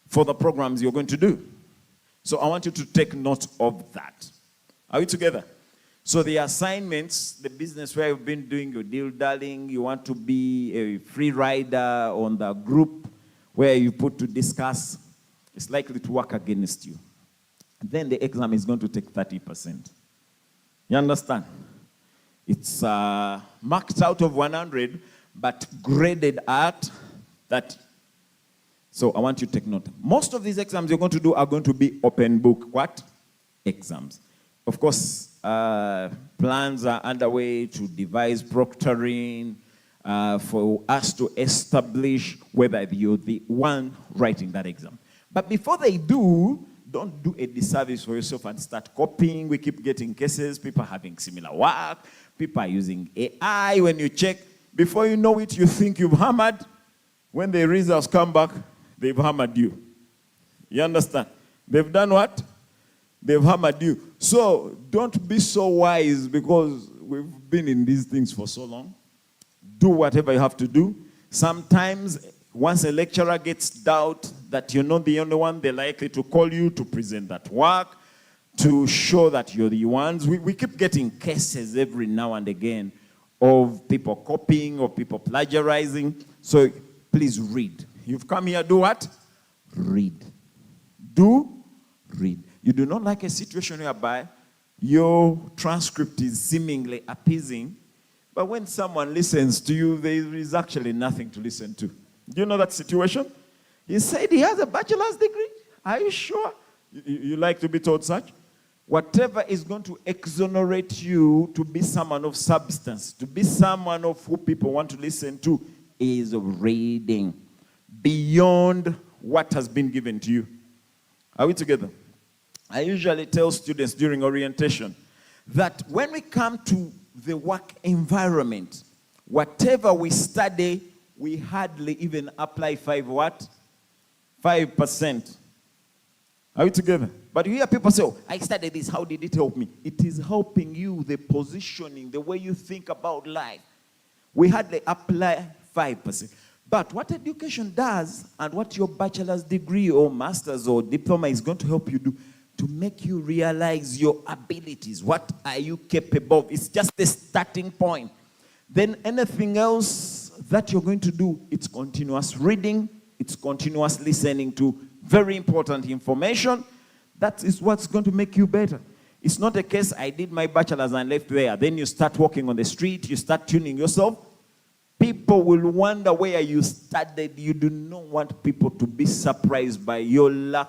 for the programs you're going to do. So I want you to take note of that. Are we together? So the assignments, the business where you've been doing your deal-darling, you want to be a free rider on the group where you put to discuss, it's likely to work against you. Then the exam is going to take 30%. You understand? It's marked out of 100, but graded at 30. So I want you to take note. Most of these exams you're going to do are going to be open book, what? Exams. Of course, plans are underway to devise proctoring for us to establish whether you're the one writing that exam. But before they do, don't do a disservice for yourself and start copying. We keep getting cases, people having similar work, people are using AI. When you check, before you know it, you think you've hammered. When the results come back, they've hammered you. You understand? They've done what? They've hammered you. So don't be so wise because we've been in these things for so long. Do whatever you have to do. Sometimes, once a lecturer gets doubt that you're not the only one, they're likely to call you to present that work, to show that you're the ones. We keep getting cases every now and again of people copying, of people plagiarizing. So please read. You've come here, do what? Read. Read. You do not like a situation whereby your transcript is seemingly appeasing, but when someone listens to you, there is actually nothing to listen to. Do you know that situation? He said he has a bachelor's degree. Are you sure? You like to be told such? Whatever is going to exonerate you to be someone of substance, to be someone of who people want to listen to, is reading beyond what has been given to you. Are we together? I usually tell students during orientation that when we come to the work environment, whatever we study, we hardly even apply 5%. Are we together? But you hear people say, oh, I studied this, how did it help me? It is helping you, the positioning, the way you think about life. We hardly apply 5%. But what education does, and what your bachelor's degree or master's or diploma is going to help you do, to make you realize your abilities. What are you capable of? It's just the starting point. Then anything else that you're going to do, it's continuous reading, it's continuous listening to very important information. That is what's going to make you better. It's not a case, I did my bachelor's and left there. Then you start walking on the street, you start tuning yourself. People will wonder where you studied. You do not want people to be surprised by your lack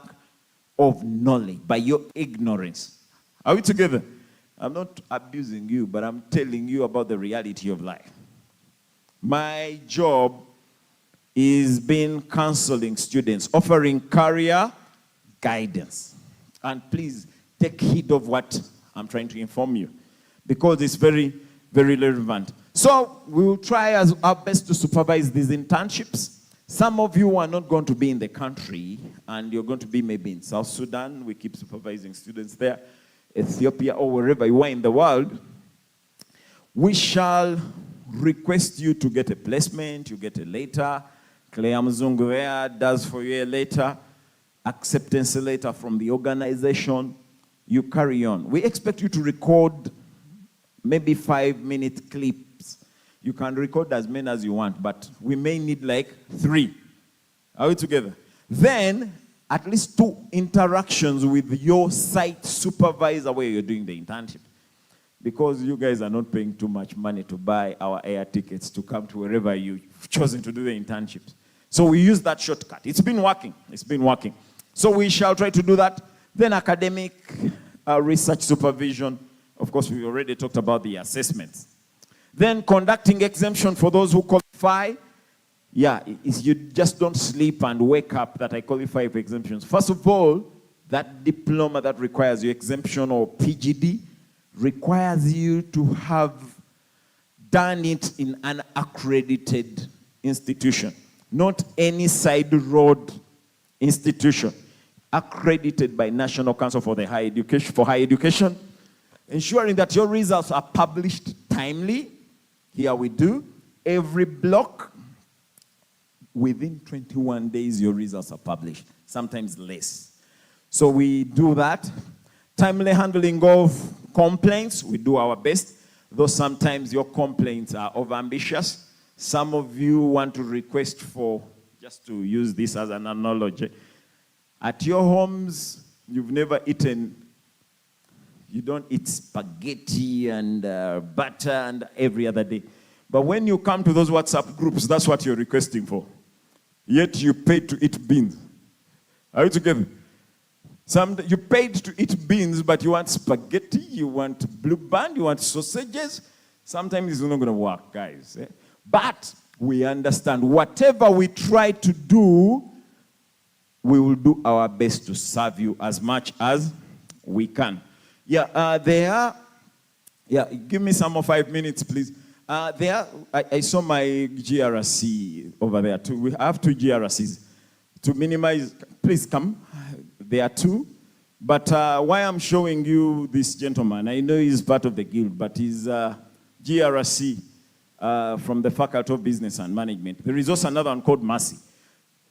of knowledge, by your ignorance. Are we together? I'm not abusing you, but I'm telling you about the reality of life. My job is being counseling students, offering career guidance. And please take heed of what I'm trying to inform you, because it's very, very relevant. So we will try our best to supervise these internships. Some of you are not going to be in the country, and you're going to be maybe in South Sudan. We keep supervising students there, Ethiopia, or wherever you are in the world. We shall request you to get a placement. You get a letter. Claire Mzungu there does for you a letter, acceptance letter from the organization. You carry on. We expect you to record maybe 5-minute clips. You can record as many as you want, but we may need like 3. Are we together? Then, at least 2 interactions with your site supervisor where you're doing the internship. Because you guys are not paying too much money to buy our air tickets to come to wherever you've chosen to do the internships. So we use that shortcut. It's been working. It's been working. So we shall try to do that. Then academic research supervision. Of course, we already talked about the assessments. Then conducting exemption for those who qualify. Yeah, you just don't sleep and wake up that I qualify for exemptions. First of all, that diploma that requires your exemption or PGD requires you to have done it in an accredited institution, not any side road institution, accredited by National Council for Higher Education, ensuring that your results are published timely. Here we do. Every block, within 21 days, your results are published, sometimes less. So we do that. Timely handling of complaints, we do our best, though sometimes your complaints are overambitious. Some of you want to request for, just to use this as an analogy, at your homes, you've never eaten, you don't eat spaghetti and butter and every other day. But when you come to those WhatsApp groups, that's what you're requesting for. Yet you paid to eat beans. Are you together? You paid to eat beans, but you want spaghetti, you want blue band, you want sausages. Sometimes it's not going to work, guys. But we understand whatever we try to do we will do our best to serve you as much as we can. Give me some more 5 minutes, please. I saw my GRC over there too. We have 2 GRCs. To minimize, please come. There are 2. But why I'm showing you this gentleman, I know he's part of the guild, but he's GRC from the Faculty of Business and Management. There is also another one called Mercy.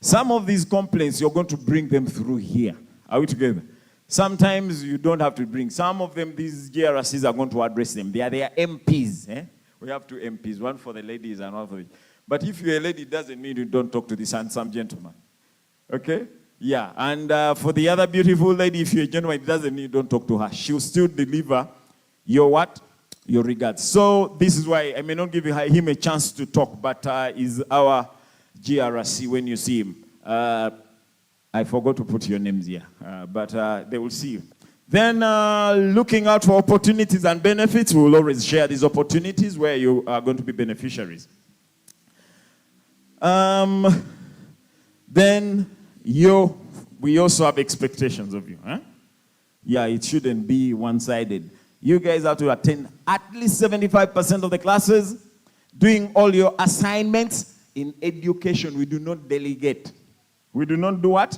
Some of these complaints, you're going to bring them through here. Are we together? Sometimes you don't have to bring. Some of them, these GRCs are going to address them. They are their MPs. We have 2 MPs, one for the ladies and one for the... But if you're a lady, it doesn't mean you don't talk to this handsome gentleman. Okay? Yeah, and for the other beautiful lady, if you're a gentleman, it doesn't mean you don't talk to her. She'll still deliver your what? Your regards. So this is why I may not give him a chance to talk, but is our GRC when you see him. I forgot to put your names here, but they will see you. Then looking out for opportunities and benefits, we will always share these opportunities where you are going to be beneficiaries. Then we also have expectations of you. Yeah, it shouldn't be one-sided. You guys have to attend at least 75% of the classes, doing all your assignments. In education, we do not delegate. We do not do what?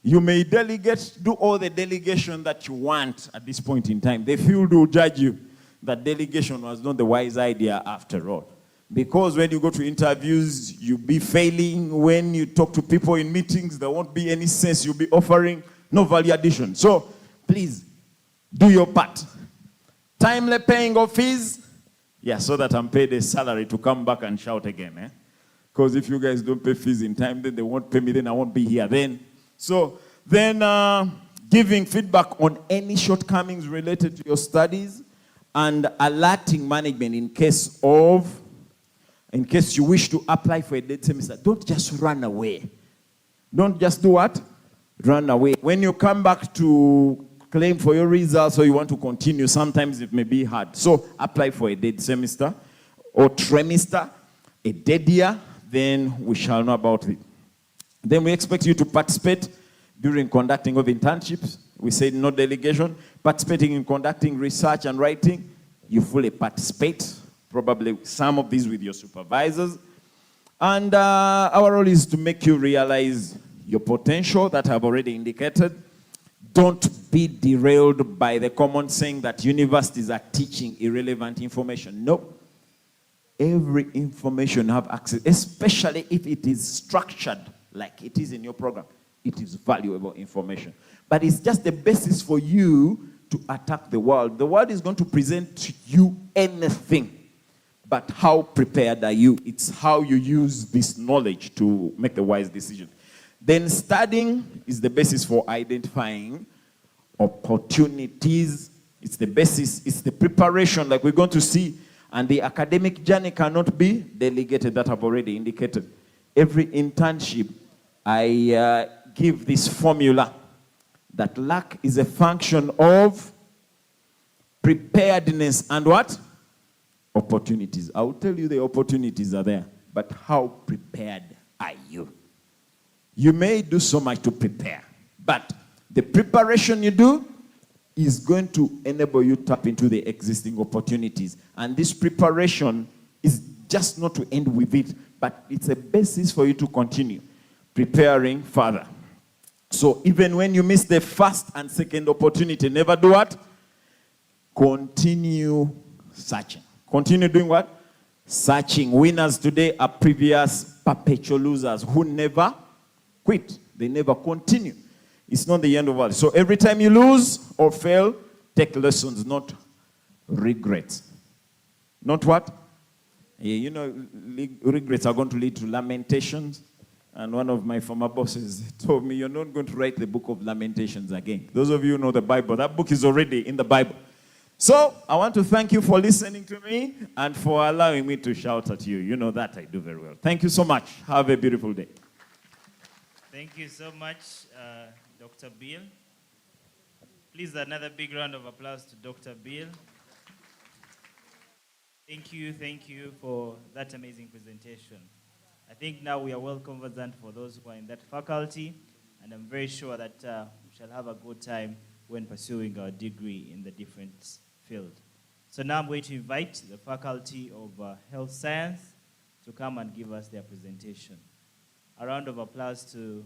You may delegate, do all the delegation that you want at this point in time. The field will judge you that delegation was not the wise idea after all. Because when you go to interviews, you'll be failing. When you talk to people in meetings, there won't be any sense. You'll be offering no value addition. So, please, do your part. Timely paying of fees. Yeah, so that I'm paid a salary to come back and shout again. Because if you guys don't pay fees in time, then they won't pay me, then I won't be here. Then giving feedback on any shortcomings related to your studies and alerting management in case you wish to apply for a dead semester. Don't just run away. Don't just do what? Run away. When you come back to claim for your results or you want to continue, sometimes it may be hard. So apply for a dead semester or trimester, a dead year, then we shall know about it. Then we expect you to participate during conducting of internships. We said no delegation. Participating in conducting research and writing, you fully participate. Probably some of these with your supervisors. And our role is to make you realize your potential that I've already indicated. Don't be derailed by the common saying that universities are teaching irrelevant information. No. Every information you have access, especially if it is structured like it is in your program. It is valuable information. But it's just the basis for you to attack the world. The world is going to present to you anything. But how prepared are you? It's how you use this knowledge to make the wise decision. Then studying is the basis for identifying opportunities. It's the basis, it's the preparation like we're going to see. And the academic journey cannot be delegated, that I've already indicated. Every internship, I give this formula that luck is a function of preparedness and what? Opportunities. I will tell you the opportunities are there, but how prepared are you? You may do so much to prepare, but the preparation you do is going to enable you to tap into the existing opportunities. And this preparation is just not to end with it, but it's a basis for you to continue preparing further. So even when you miss the first and second opportunity, never do what? Continue searching. Continue doing what? Searching. Winners today are previous perpetual losers who never quit. They never continue. It's not the end of all. So every time you lose or fail, take lessons, not regrets. Not what? Yeah, you know, regrets are going to lead to lamentations. And one of my former bosses told me, you're not going to write the book of Lamentations again. Those of you who know the Bible, that book is already in the Bible. So I want to thank you for listening to me and for allowing me to shout at you. You know that I do very well. Thank you so much. Have a beautiful day. Thank you so much, Dr. Bill. Please, another big round of applause to Dr. Bill. Thank you for that amazing presentation. I think now we are well conversant for those who are in that faculty And I'm very sure that we shall have a good time when pursuing our degree in the different field. So now I'm going to invite the Faculty of Health Science to come and give us their presentation. A round of applause to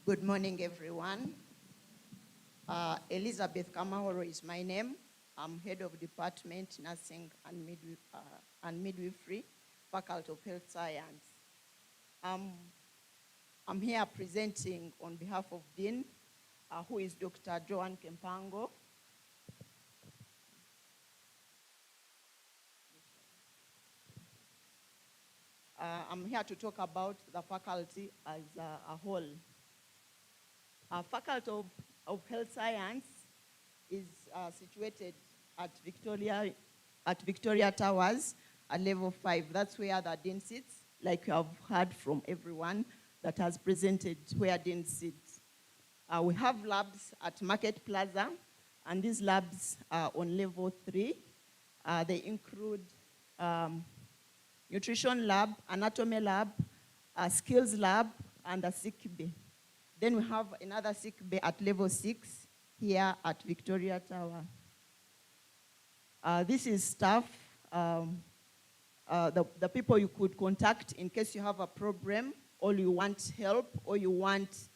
Good morning, everyone. Elizabeth Kamahoro is my name. I'm head of Department Nursing and Midwifery, Faculty of Health Science. I'm here presenting on behalf of Dean, who is Dr. Joan Kempango. I'm here to talk about the faculty as a whole. Faculty of Health Science is situated at Victoria Towers at level 5. That's where the Dean sits, like you have heard from everyone that has presented where Dean sits. We have labs at Market Plaza, and these labs are on level 3. They include nutrition lab, anatomy lab, a skills lab, and a sick bay. Then we have another sick bay at level 6 here at Victoria Tower. This is staff, the people you could contact in case you have a problem, or you want help, or you want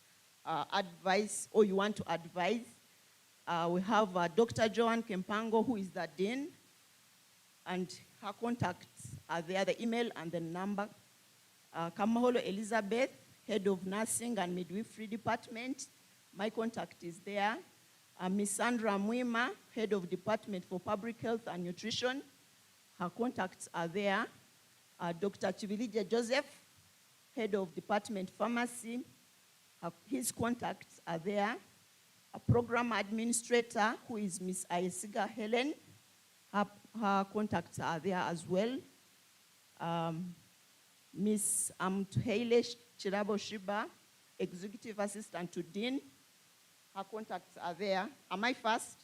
advice, or you want to advise. We have Dr. Joan Kempango, who is the Dean, and her contacts are there, the email and the number. Kamaholo Elizabeth, Head of Nursing and Midwifery Department. My contact is there. Ms. Sandra Mwima, Head of Department for Public Health and Nutrition. Her contacts are there. Dr. Chivilije Joseph, Head of Department Pharmacy. His contacts are there. A Program Administrator, who is Ms. Ayesiga Helen. Her contacts are there as well. Ms. Amtuheile Chirabo Shiba, Executive Assistant to Dean. Her contacts are there. Am I fast?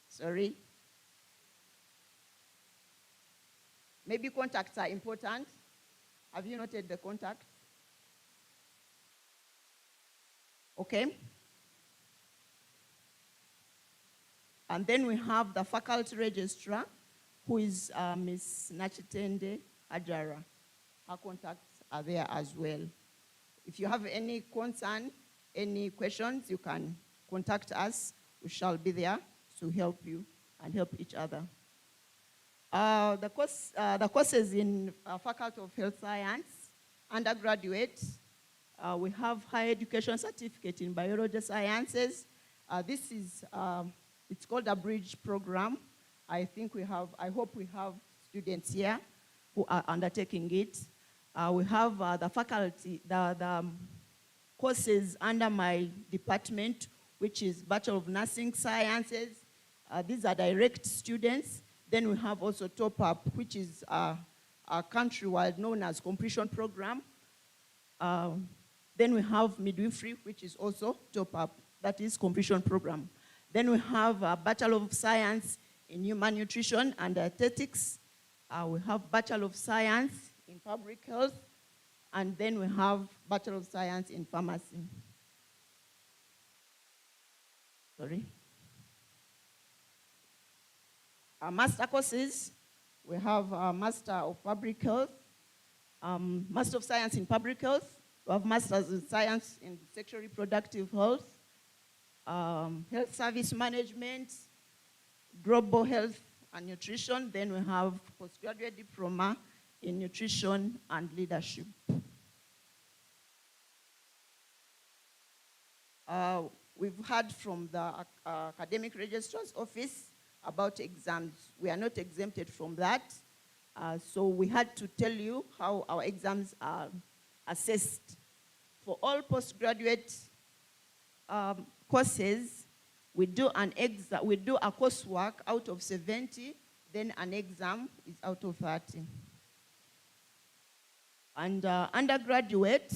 Sorry. Maybe contacts are important. Have you noted the contacts? Okay. And then we have the faculty registrar, who is Ms. Nachitende Ajara. Her contacts are there as well. If you have any concern, any questions, you can contact us. We shall be there to help you and help each other. The courses in Faculty of Health Science, undergraduate, we have higher education certificate in biology sciences. This is, it's called a bridge program. I hope we have students here who are undertaking it. We have the faculty, the courses under my department, which is Bachelor of Nursing Sciences. These are direct students. Then we have also Top Up, which is a countrywide known as completion program. Then we have Midwifery, which is also Top Up, that is completion program. Then we have a Bachelor of Science in Human Nutrition and Dietetics. We have Bachelor of Science in Public Health, and then we have Bachelor of Science in Pharmacy. Sorry. Our master courses, we have Master of Public Health, Master of Science in Public Health, we have Masters in Science in Sexual Reproductive Health, Health Service Management, Global Health and Nutrition. Then we have Postgraduate Diploma in Nutrition and Leadership. We've heard from the Academic Registrar's Office about exams. We are not exempted from that. So we had to tell you how our exams are assessed. For all postgraduate courses, we do a coursework out of 70, then an exam is out of 30. And undergraduate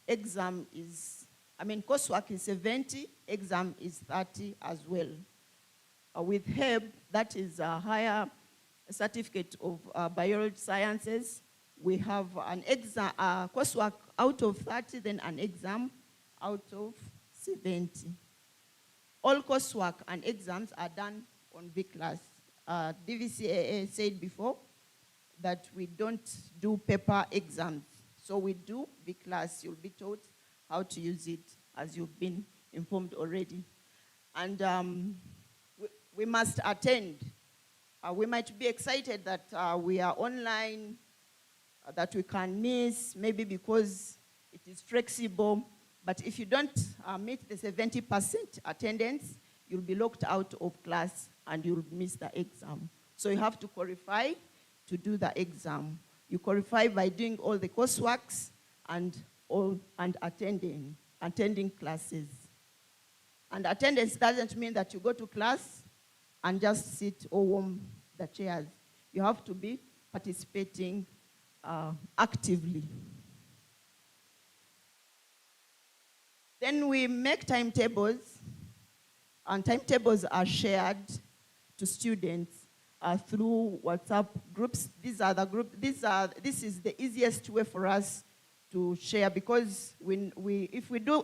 exam is coursework is 70, exam is 30 as well. With HEB, that is a higher certificate of biology sciences, we have an exam, coursework out of 30, then an exam out of 70. All coursework and exams are done on V-Class. DVCAA said before that we don't do paper exams. So we do V-Class. You'll be taught how to use it, as you've been informed already. And we must attend. We might be excited that we are online, that we can miss, maybe because it is flexible. But if you don't meet the 70% attendance, you'll be locked out of class and you'll miss the exam. So you have to qualify to do the exam. You qualify by doing all the courseworks and attending classes. And attendance doesn't mean that you go to class and just sit or warm the chairs. You have to be participating actively. Then we make timetables, and timetables are shared to students through WhatsApp groups. These are the groups. This is the easiest way for us to share, because if we do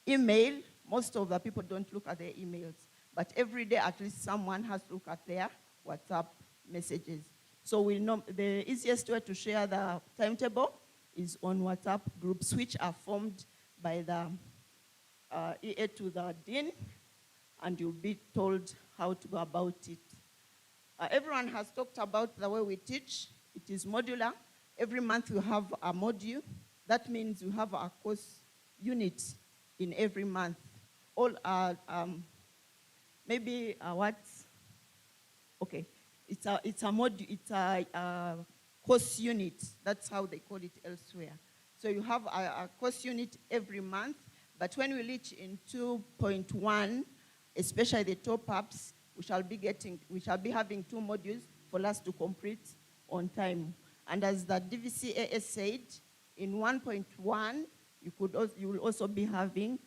email, most of the people don't look at their emails. But every day, at least someone has to look at their WhatsApp messages. So we know the easiest way to share the timetable is on WhatsApp groups, which are formed by the EA to the Dean, and you'll be told how to go about it. Everyone has talked about the way we teach. It is modular. Every month we have a module. That means we have a course unit in every month. All are maybe what? Okay, it's a module. It's a course unit. That's how they call it elsewhere. So you have a course unit every month. But when we reach in 2.1, especially the top-ups, we shall be having 2 modules for us to complete on time. And as the DVCAA said, in 1.1, you will also be having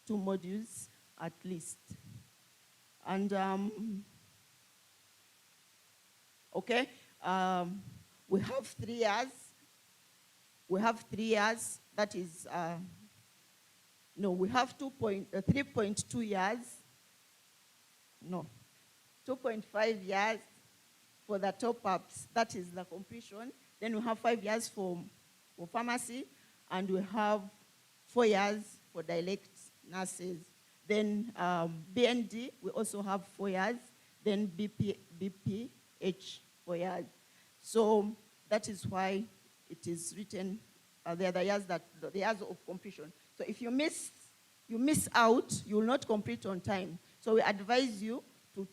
2 modules at least. And okay, we have 3 years. We have 3 years. That is. No, we have 3.2 years. No, 2.5 years for the top-ups. That is the completion. Then we have 5 years for pharmacy, and we have 4 years for direct nurses. Then BND, we also have 4 years. Then BPH, 4 years. So that is why it is written. They are the years of completion. So if you miss out, you will not complete on time. So we advise you to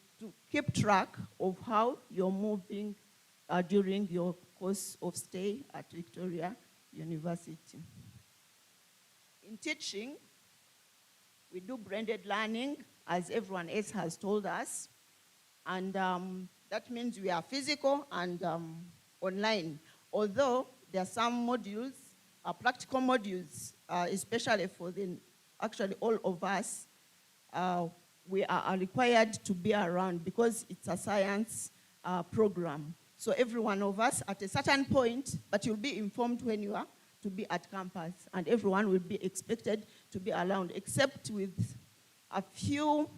keep track of how you're moving during your course of stay at Victoria University. In teaching, we do blended learning, as everyone else has told us. And that means we are physical and online. Although there are some modules, practical modules, especially for actually all of us, we are required to be around because it's a science program. So every one of us at a certain point, but you'll be informed when you are to be at campus, and everyone will be expected to be around, except with a few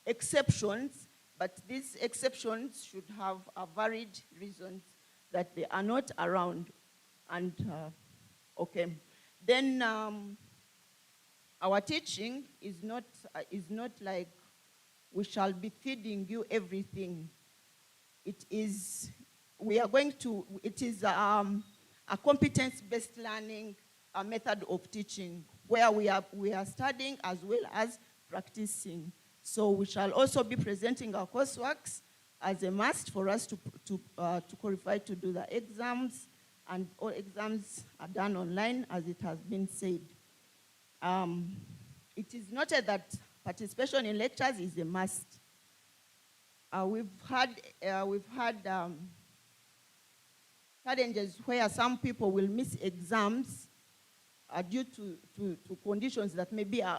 exceptions, but these exceptions should have a varied reasons that they are not around. And okay, then our teaching is not like we shall be feeding you everything. It is a competence-based learning method of teaching, where we are studying as well as practicing. So we shall also be presenting our courseworks as a must for us to qualify to do the exams, and all exams are done online, as it has been said. It is noted that participation in lectures is a must. We've had challenges where some people will miss exams due to conditions that maybe are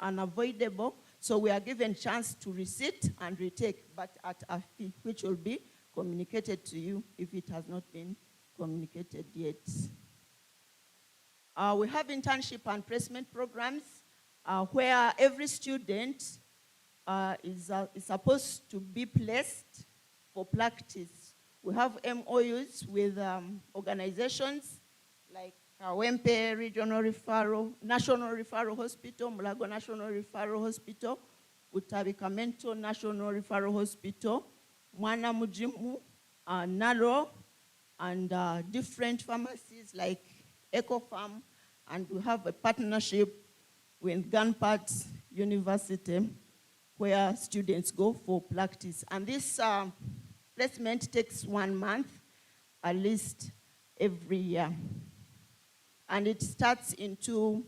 unavoidable. So we are given chance to resit and retake, but at a fee, which will be communicated to you if it has not been communicated yet. We have internship and placement programs where every student is supposed to be placed for practice. We have MOUs with organizations like Wempe Regional Referral, National Referral Hospital, Mulago National Referral Hospital, Utabikamento National Referral Hospital, Mwana Mujimu, Naro, and different pharmacies like EcoFarm, and we have a partnership with Gunpart University where students go for practice. And this placement takes 1 month, at least every year. And it starts into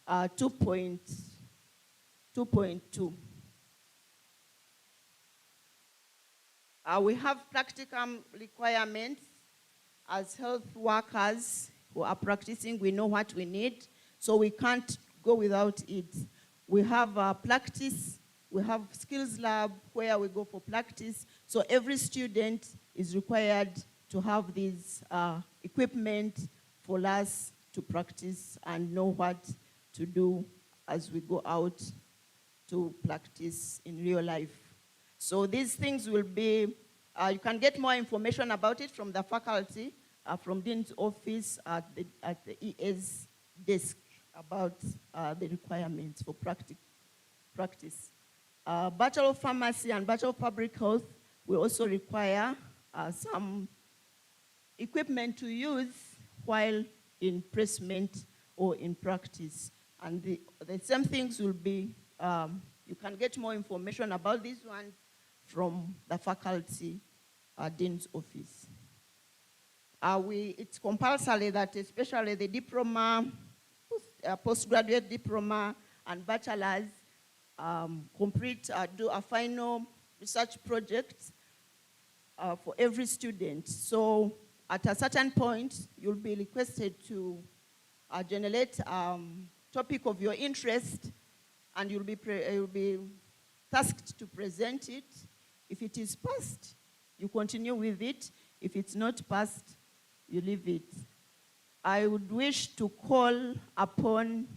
2.2. We have practicum requirements. As health workers who are practicing, we know what we need, so we can't go without it. We have practice, we have skills lab where we go for practice, so every student is required to have this equipment for us to practice and know what to do as we go out to practice in real life. So these things will be, you can get more information about it from the faculty, from Dean's office at the EA's desk about the requirements for practice. Bachelor of Pharmacy and Bachelor of Public Health will also require some equipment to use while in placement or in practice. And the same things will be, you can get more information about this one from the faculty Dean's office. It's compulsory that especially the diploma, postgraduate diploma and bachelors do a final research project for every student. So at a certain point, you'll be requested to generate topic of your interest, and you'll be tasked to present it. If it is passed, you continue with it. If it's not passed, you leave it. I would wish to call upon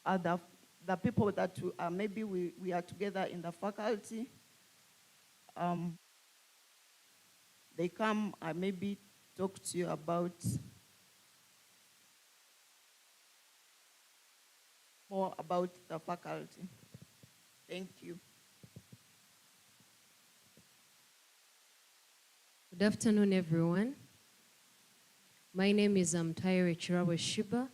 the people that maybe we are together in the faculty. They come and maybe talk to you about more about the faculty. Thank you. Good afternoon, everyone. My name is Taire Chirawe Shiba,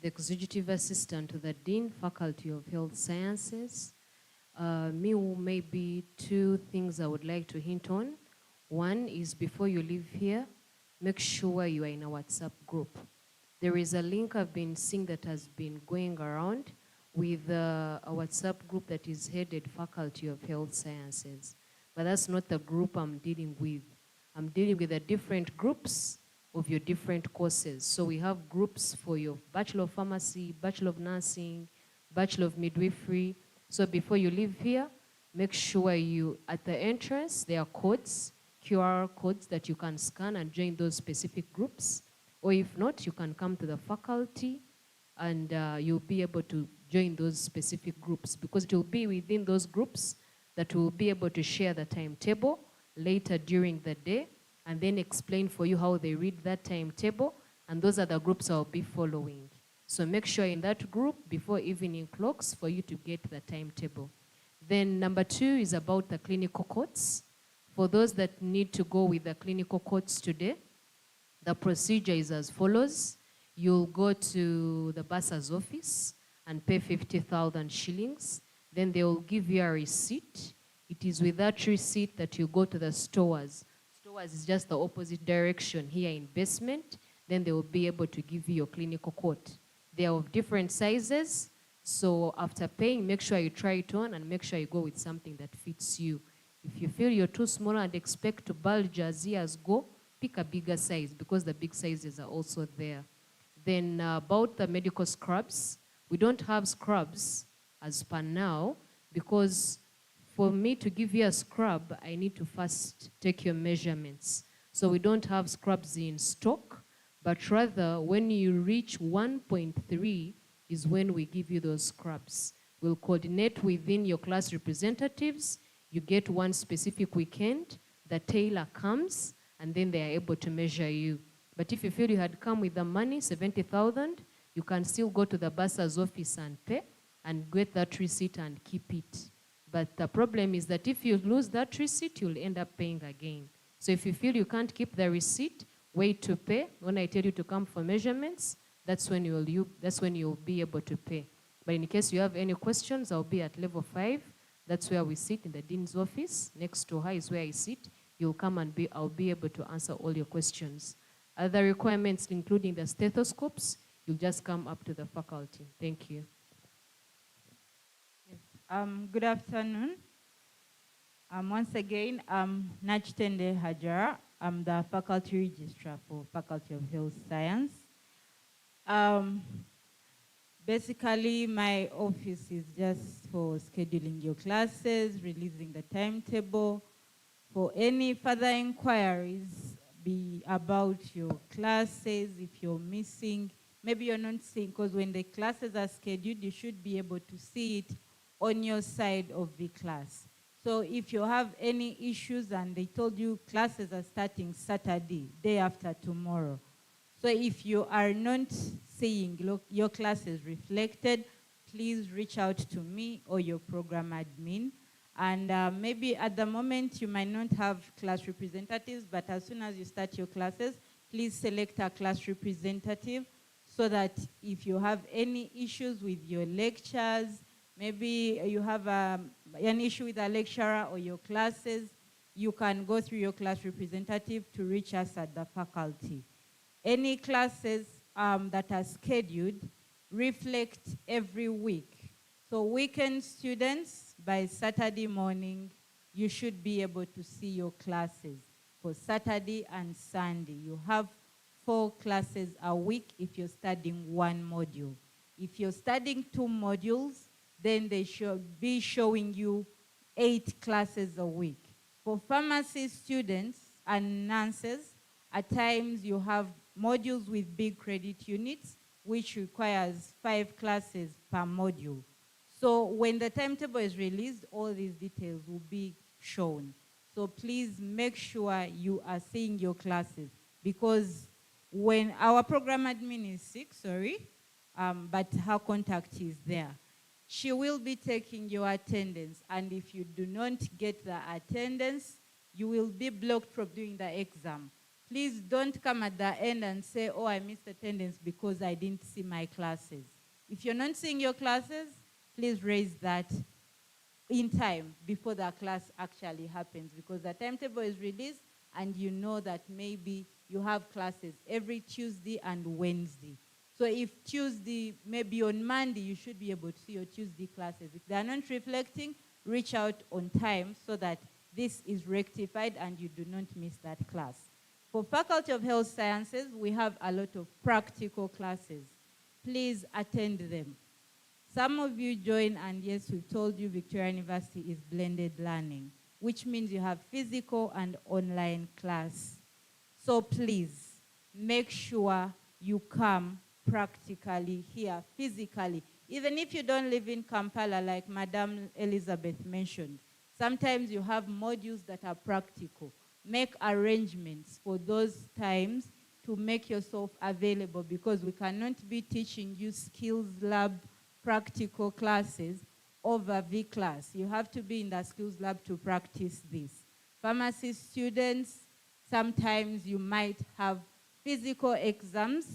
the Executive Assistant to the Dean, Faculty of Health Sciences. Maybe two things I would like to hint on. One is before you leave here, make sure you are in a WhatsApp group. There is a link I've been seeing that has been going around with a WhatsApp group that is headed Faculty of Health Sciences. But that's not the group I'm dealing with. I'm dealing with the different groups of your different courses. So we have groups for your Bachelor of Pharmacy, Bachelor of Nursing, Bachelor of Midwifery. So before you leave here, make sure you, at the entrance, there are codes, QR codes that you can scan and join those specific groups. Or if not, you can come to the faculty and you'll be able to join those specific groups, because it will be within those groups that we'll be able to share the timetable later during the day and then explain for you how they read that timetable, and those are the groups I'll be following. So make sure in that group before evening clocks for you to get the timetable. Then number 2 is about the clinical course. For those that need to go with the clinical course today, the procedure is as follows. You'll go to the bursar's office and pay 50,000 shillings. Then they will give you a receipt. It is with that receipt that you go to the stores. Stores is just the opposite direction here in basement. Then they will be able to give you your clinical coat. They are of different sizes. So after paying, make sure you try it on and make sure you go with something that fits you. If you feel you're too small and expect to bulge as years go, pick a bigger size because the big sizes are also there. Then about the medical scrubs, we don't have scrubs as per now because for me to give you a scrub, I need to first take your measurements. So we don't have scrubs in stock, but rather when you reach 1.3 is when we give you those scrubs. We'll coordinate within your class representatives. You get one specific weekend, the tailor comes, and then they are able to measure you. But if you feel you had come with the money, 70,000, you can still go to the bursar's office and pay and get that receipt and keep it. But the problem is that if you lose that receipt, you'll end up paying again. So if you feel you can't keep the receipt, wait to pay. When I tell you to come for measurements, that's when you'll be able to pay. But in case you have any questions, I'll be at level 5. That's where we sit in the dean's office. Next to her is where I sit. You'll come and I'll be able to answer all your questions. Other requirements, including the stethoscopes, you'll just come up to the faculty. Thank you. Good afternoon. Once again, I'm Nachtende Hajara. I'm the faculty registrar for Faculty of Health Science. Basically, my office is just for scheduling your classes, releasing the timetable. For any further inquiries, be about your classes, if you're missing, maybe you're not seeing, because when the classes are scheduled, you should be able to see it on your side of the class. So if you have any issues and they told you classes are starting Saturday, day after tomorrow. So if you are not seeing your classes reflected, please reach out to me or your program admin. And maybe at the moment you might not have class representatives, but as soon as you start your classes, please select a class representative so that if you have any issues with your lectures, maybe you have an issue with a lecturer or your classes, you can go through your class representative to reach us at the faculty. Any classes that are scheduled reflect every week. So weekend students, by Saturday morning, you should be able to see your classes for Saturday and Sunday. You have 4 classes a week if you're studying 1 module. If you're studying 2 modules, then they should be showing you 8 classes a week. For pharmacy students and nurses, at times you have modules with big credit units, which requires 5 classes per module. So when the timetable is released, all these details will be shown. So please make sure you are seeing your classes, because when our program admin is sick, but her contact is there, she will be taking your attendance, and if you do not get the attendance, you will be blocked from doing the exam. Please don't come at the end and say, oh, I missed attendance because I didn't see my classes. If you're not seeing your classes, please raise that in time before the class actually happens, because the timetable is released and you know that maybe you have classes every Tuesday and Wednesday. So if Tuesday, maybe on Monday, you should be able to see your Tuesday classes. If they're not reflecting, reach out on time so that this is rectified and you do not miss that class. For Faculty of Health Sciences, we have a lot of practical classes. Please attend them. Some of you join, and yes, we told you Victoria University is blended learning, which means you have physical and online class. So please, make sure you come practically here, physically. Even if you don't live in Kampala, like Madam Elizabeth mentioned, sometimes you have modules that are practical. Make arrangements for those times to make yourself available, because we cannot be teaching you skills lab practical classes over V-class. You have to be in the skills lab to practice this. Pharmacy students, sometimes you might have physical exams,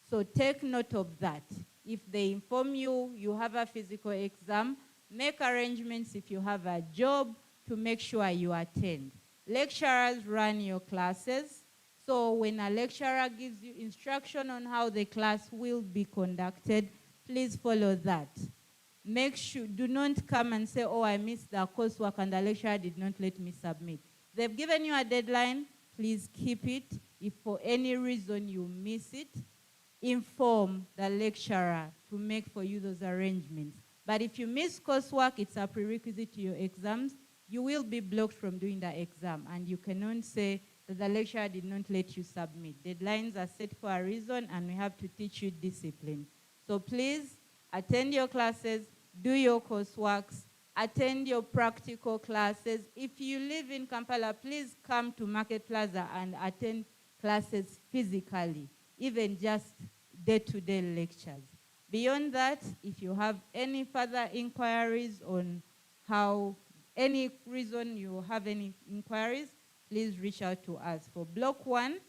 so take note of that. If they inform you you have a physical exam, make arrangements if you have a job to make sure you attend. Lecturers run your classes, so when a lecturer gives you instruction on how the class will be conducted, please follow that. Make sure, do not come and say, oh, I missed the coursework and the lecturer did not let me submit. They've given you a deadline, please keep it. If for any reason you miss it, inform the lecturer to make for you those arrangements. But if you miss coursework, it's a prerequisite to your exams. You will be blocked from doing the exam, and you cannot say that the lecturer did not let you submit. Deadlines are set for a reason, and we have to teach you discipline. So please attend your classes, do your courseworks, attend your practical classes. If you live in Kampala, please come to Market Plaza and attend classes physically, even just day-to-day lectures. Beyond that, if you have any further inquiries on any reason you have any inquiries, please reach out to us. For Block 1,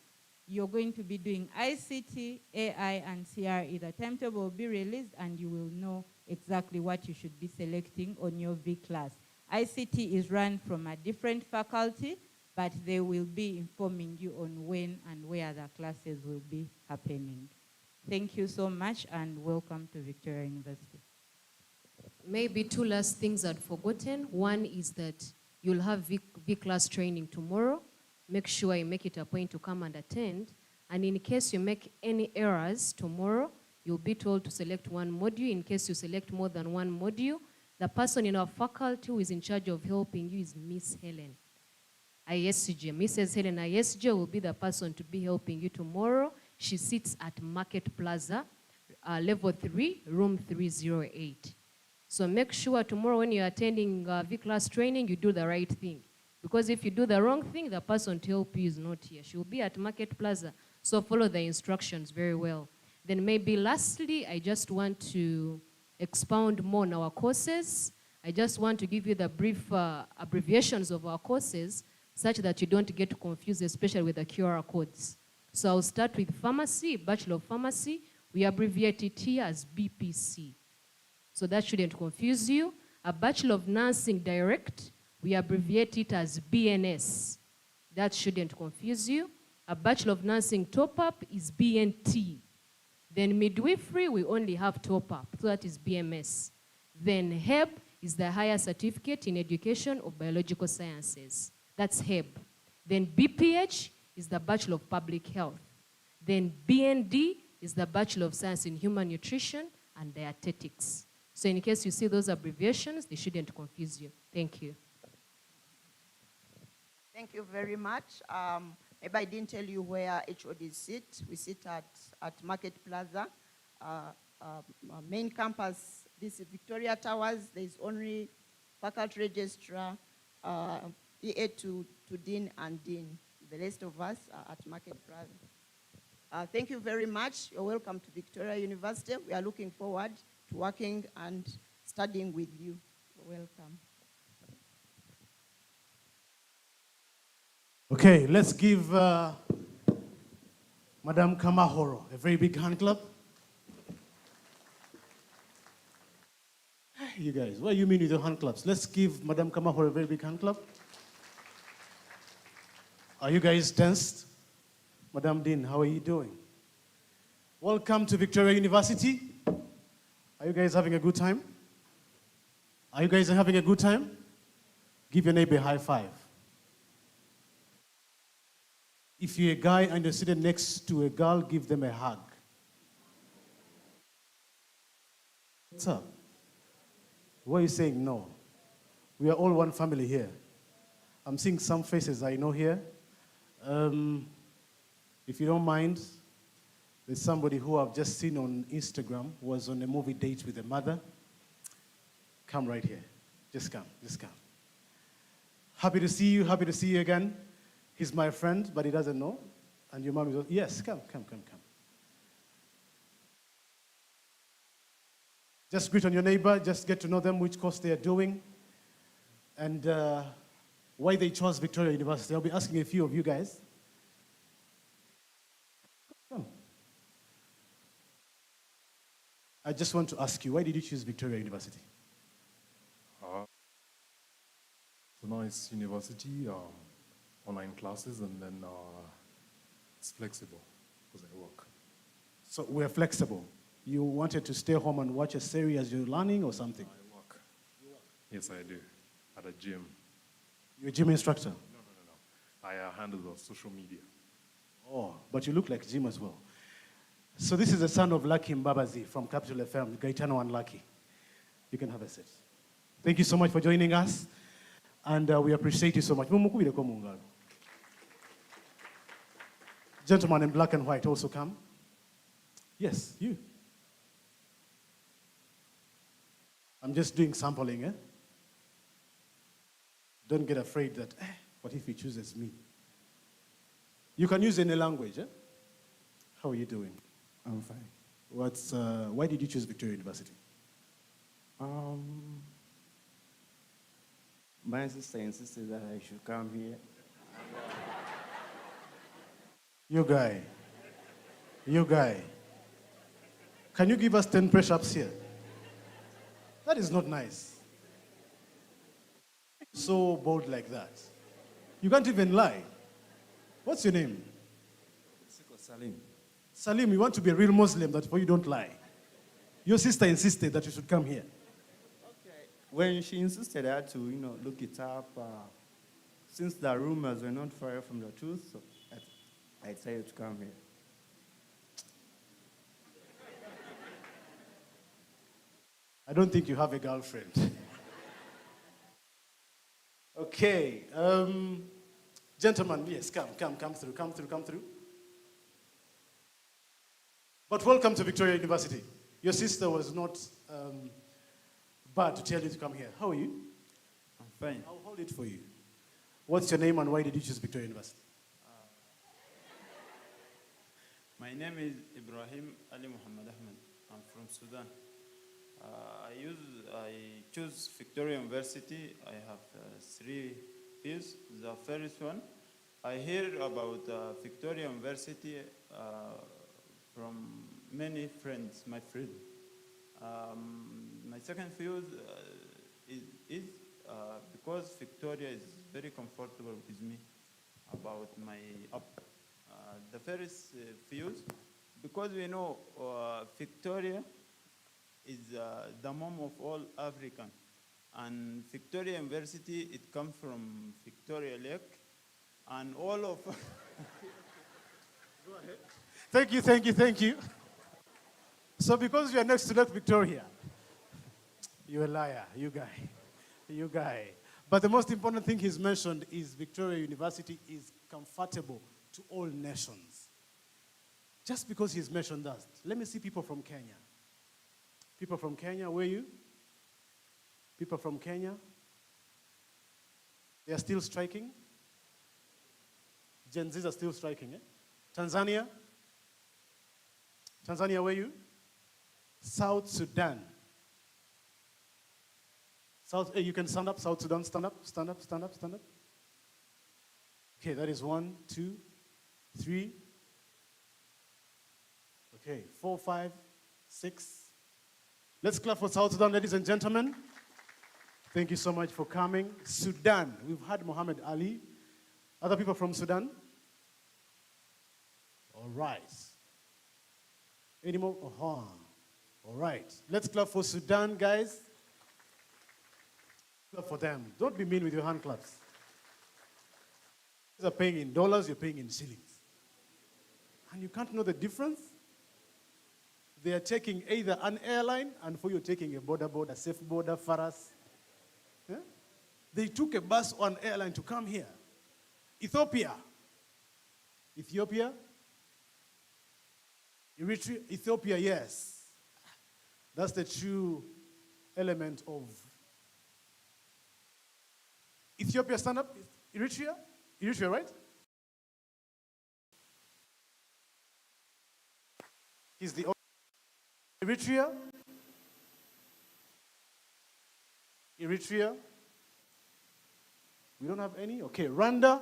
you're going to be doing ICT, AI, and CRE. The timetable will be released, and you will know exactly what you should be selecting on your V class. ICT is run from a different faculty, but they will be informing you on when and where the classes will be happening. Thank you so much, and welcome to Victoria University. Maybe two last things I'd forgotten. One is that you'll have V-class training tomorrow. Make sure you make it a point to come and attend. And in case you make any errors tomorrow, you'll be told to select one module. In case you select more than one module, the person in our faculty who is in charge of helping you is Miss Helen ISJ. Mrs. Helen ISJ will be the person to be helping you tomorrow. She sits at Market Plaza, level 3, room 308. So make sure tomorrow when you're attending V-class training, you do the right thing. Because if you do the wrong thing, the person to help you is not here. She will be at Market Plaza. So follow the instructions very well. Then maybe lastly, I just want to expound more on our courses. I just want to give you the brief abbreviations of our courses such that you don't get confused, especially with the QR codes. So I'll start with pharmacy, Bachelor of Pharmacy. We abbreviate it here as BPC. So that shouldn't confuse you. A Bachelor of Nursing Direct, we abbreviate it as BNS. That shouldn't confuse you. A Bachelor of Nursing Top-Up is BNT. Then midwifery, we only have top-up, so that is BMS. Then HEB is the Higher Certificate in Education of Biological Sciences. That's HEB. Then BPH is the Bachelor of Public Health. Then BND is the Bachelor of Science in Human Nutrition and Dietetics. So in case you see those abbreviations, they shouldn't confuse you. Thank you. Thank you very much. Maybe I didn't tell you where HODs sit. We sit at Market Plaza. Main campus, this is Victoria Towers. There's only faculty registrar, EA to Dean and Dean. The rest of us are at Market Plaza. Thank you very much. You're welcome to Victoria University. We are looking forward to working and studying with you. You're welcome. Okay, let's give Madam Kamahoro a very big hand clap. You guys, what do you mean with your hand claps? Let's give Madam Kamahoro a very big hand clap. Are you guys tensed? Madam Dean, how are you doing? Welcome to Victoria University. Are you guys having a good time? Are you guys having a good time? Give your neighbor a high five. If you're a guy and you're sitting next to a girl, give them a hug. What's up? Why are you saying no? We are all one family here. I'm seeing some faces I know here. If you don't mind, there's somebody who I've just seen on Instagram who was on a movie date with a mother. Come right here. Just come, just come. Happy to see you again. He's my friend, but he doesn't know. And your mom is, yes, come. Just greet on your neighbor, just get to know them, which course they are doing, and why they chose Victoria University. I'll be asking a few of you guys. Come. I just want to ask you, why did you choose Victoria University? It's a nice university, online classes, and then it's flexible because I work. So we're flexible. You wanted to stay home and watch a series as you're learning or something? I work. Yes, I do. At a gym. You're a gym instructor? No. I handle the social media. Oh, but you look like Jim as well. So this is the son of Lucky Mbabazi from Capital FM, Gaetano and Lucky. You can have a seat. Thank you so much for joining us, and we appreciate you so much. Gentleman in black and white also come. Yes, you. I'm just doing sampling, eh? Don't get afraid that, what if he chooses me? You can use any language, eh? How are you doing? I'm fine. Why did you choose Victoria University? My sister insisted that I should come here. You guy. Can you give us 10 press-ups here? That is not nice. So bold like that. You can't even lie. What's your name? Salim. Salim, you want to be a real Muslim, that's why you don't lie. Your sister insisted that you should come here. When she insisted, I had to, look it up. Since the rumors were not far from the truth, so I decided to come here. I don't think you have a girlfriend. Okay. Gentlemen, yes, come through. But welcome to Victoria University. Your sister was not bad to tell you to come here. How are you? I'm fine. I'll hold it for you. What's your name and why did you choose Victoria University? My name is Ibrahim Ali Muhammad Ahmed. I'm from Sudan. I choose Victoria University. I have 3 fees. The first one, I hear about Victoria University from many friends, my friend. My second view is because Victoria is very comfortable with me about my up. The first views, because we know Victoria is the mom of all African. And Victoria University, it comes from Victoria Lake. And all of... Go ahead. Thank you. So because you are next to Lake Victoria, you're a liar, you guy. But the most important thing he's mentioned is Victoria University is comfortable to all nations. Just because he's mentioned that, let me see people from Kenya. People from Kenya, where are you? People from Kenya? They are still striking? Gen Zs are still striking, eh? Tanzania? Tanzania, where are you? South Sudan. You can stand up, South Sudan, stand up. Okay, that is 1, 2, 3. Okay, 4, 5, 6. Let's clap for South Sudan, ladies and gentlemen. Thank you so much for coming. Sudan, we've had Muhammad Ali. Other people from Sudan? All right. Any more? All right. Let's clap for Sudan, guys. Clap for them. Don't be mean with your hand claps. These are paying in dollars, you're paying in shillings. And you can't know the difference? They are taking either an airline, and for you taking a border, a safe border, Faras. Yeah? They took a bus or an airline to come here. Ethiopia. Eritrea, Ethiopia, yes. That's the true element of Ethiopia, stand up. Eritrea, right? He's the Eritrea. We don't have any? Okay, Rwanda.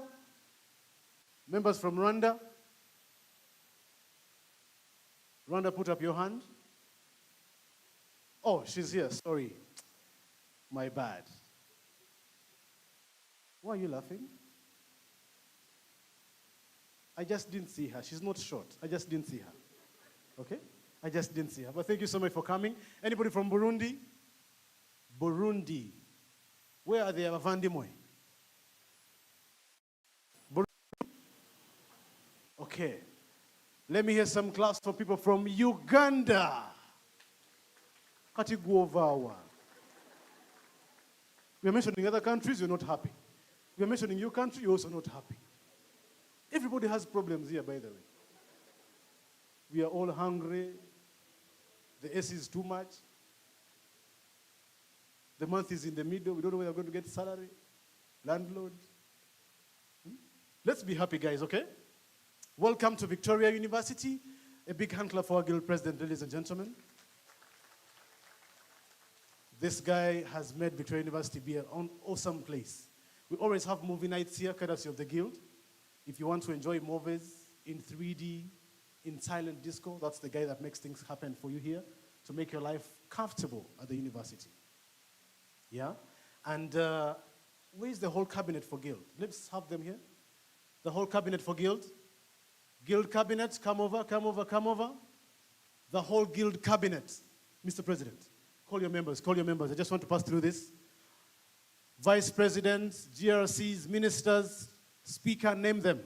Members from Rwanda. Rwanda, put up your hand. Oh, she's here, sorry. My bad. Why are you laughing? I just didn't see her. She's not short. I just didn't see her. Okay? I just didn't see her. But thank you so much for coming. Anybody from Burundi? Burundi. Where are the Avandimoy? Okay. Let me hear some claps for people from Uganda. Katiguovawa. We are mentioning other countries, you're not happy. We are mentioning your country, you're also not happy. Everybody has problems here, by the way. We are all hungry. The AC is too much. The month is in the middle. We don't know whether we're going to get salary, landlord. Let's be happy, guys, okay? Welcome to Victoria University. A big hand clap for our guild president, ladies and gentlemen. This guy has made Victoria University be an awesome place. We always have movie nights here, courtesy of the guild. If you want to enjoy movies in 3D, in silent disco, that's the guy that makes things happen for you here to make your life comfortable at the university. Yeah? And where's the whole cabinet for guild? Let's have them here. The whole cabinet for guild. Guild cabinet, come over, come over, come over. The whole guild cabinet. Mr. President, call your members, call your members. I just want to pass through this. Vice presidents, GRCs, ministers, speaker, name them.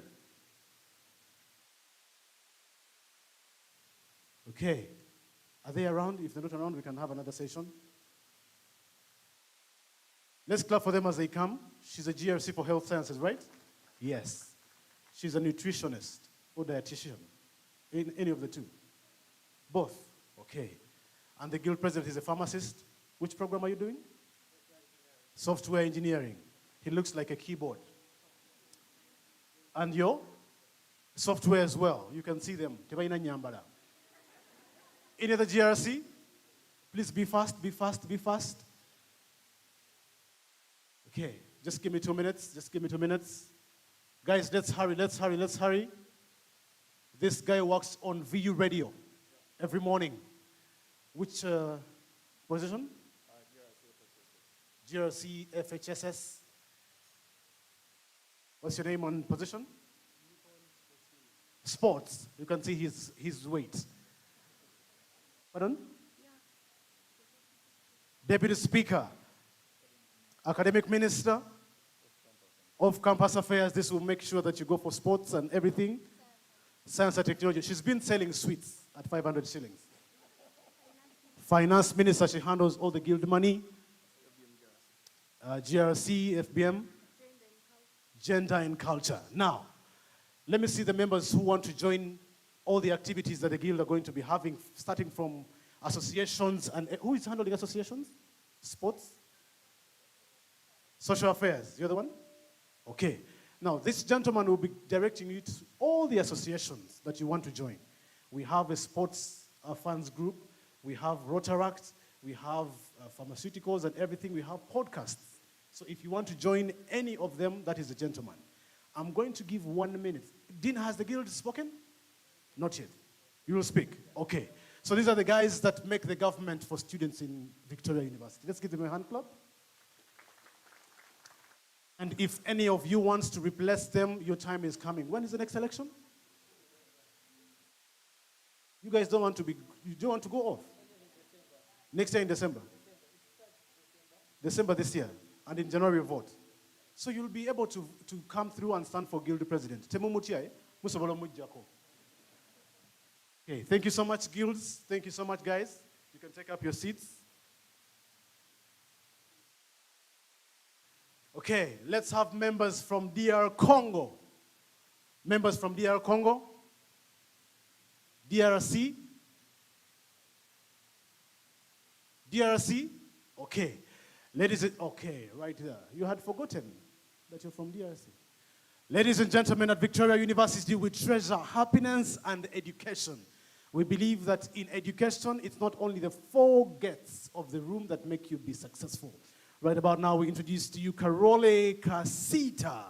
Okay. Are they around? If they're not around, we can have another session. Let's clap for them as they come. She's a GRC for health sciences, right? Yes. She's a nutritionist or dietitian. Any of the two? Both. Okay. And the guild president is a pharmacist. Which program are you doing? Software engineering. He looks like a keyboard. And your software as well. You can see them. Any other GRC? Please be fast, be fast, be fast. Okay, just give me 2 minutes. Just give me 2 minutes. Guys, let's hurry, let's hurry, let's hurry. This guy works on VU radio every morning. Which position? GRC FHSS. What's your name on position? Sports. You can see his weight. Pardon? Deputy Speaker, Academic Minister of Campus Affairs. This will make sure that you go for sports and everything. Science and Technology. She's been selling sweets at 500 shillings. Finance Minister, she handles all the guild money. GRC, FBM. Gender and Culture. Now, let me see the members who want to join all the activities that the guild are going to be having, starting from associations. And who is handling associations? Sports? Social affairs. You're the one? Okay. Now, this gentleman will be directing you to all the associations that you want to join. We have a sports fans group. We have Rotaract. We have pharmaceuticals and everything. We have podcasts. So if you want to join any of them, that is the gentleman. I'm going to give 1 minute. Dean, has the guild spoken? Not yet. You will speak. Okay. So these are the guys that make the government for students in Victoria University. Let's give them a hand clap. And if any of you wants to replace them, your time is coming. When is the next election? You guys don't want to go off? Next year in December. December this year. And in January you vote. So you'll be able to come through and stand for guild president. Okay, thank you so much, guilds. Thank you so much, guys. You can take up your seats. Okay, let's have members from DR Congo. Members from DR Congo. DRC. DRC. Okay. Ladies and, okay, right there. You had forgotten that you're from DRC. Ladies and gentlemen, at Victoria University, we treasure happiness and education. We believe that in education, it's not only the 4 gates of the room that make you be successful. Right about now, we introduce to you Carole Casita.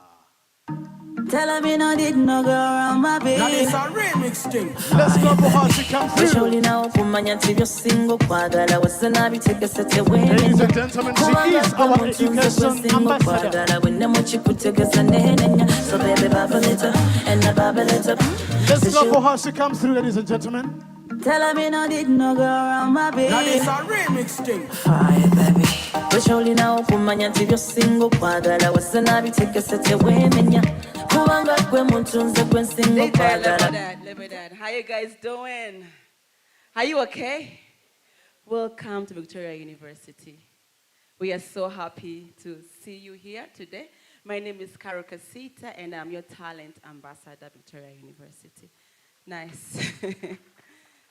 Tell me no did no go around my baby. That is a remix thing. Let's go for how she comes through. Surely now, kumanya tibyo single kwagala wasana biteke sete we. Ladies and gentlemen, she is our education ambassador. So baby, bubble it up and I bubble it up. Let's go for how she comes through, ladies and gentlemen. Tell me no did no go around my baby. That is a remix thing. Fire, baby. Surely now, kumanya tibyo single kwagala wasana biteke sete we menya. kubanga gwe muntu nze gwe nsinga okwagala. Libertad. How you guys doing? Are you okay? Welcome to Victoria University. We are so happy to see you here today. My name is Carol Casita, and I'm your talent ambassador at Victoria University. Nice.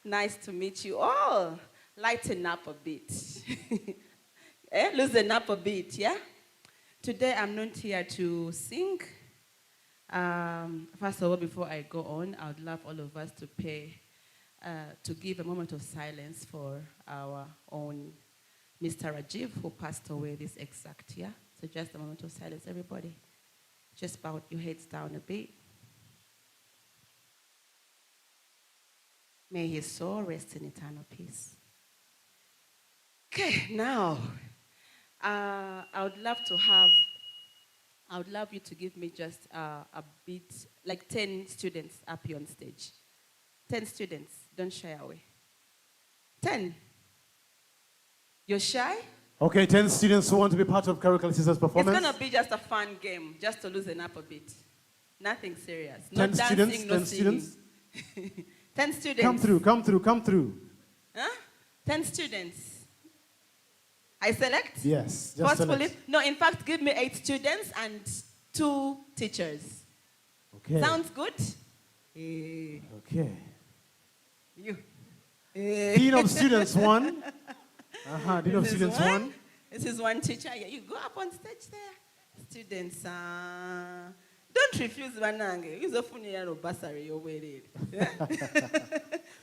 Nice to meet you all. Lighten up a bit. Loosen up a bit, yeah? Today, I'm not here to sing. First of all, before I go on, I would love all of us to give a moment of silence for our own Mr. Rajiv, who passed away this exact year. So just a moment of silence, everybody. Just bow your heads down a bit. May his soul rest in eternal peace. Okay, now, I would love you to give me just a bit, like 10 students up here on stage. 10 students, don't shy away. 10. You're shy? Okay, 10 students who want to be part of Carol Casisa's performance. It's going to be just a fun game, just to loosen up a bit. Nothing serious. 10 No dancing, students, no 10 singing. students. 10 students. Come through. Huh? 10 students. I select? Yes, just Forcefully? select. No, in fact, give me 8 students and 2 teachers. Okay. Sounds good? Okay. You. Dean of students 1. Dean of This is students one. 1. This is one teacher. Yeah, you go up on stage there. Students, don't refuse banange. Use a funeral bursary you're waiting.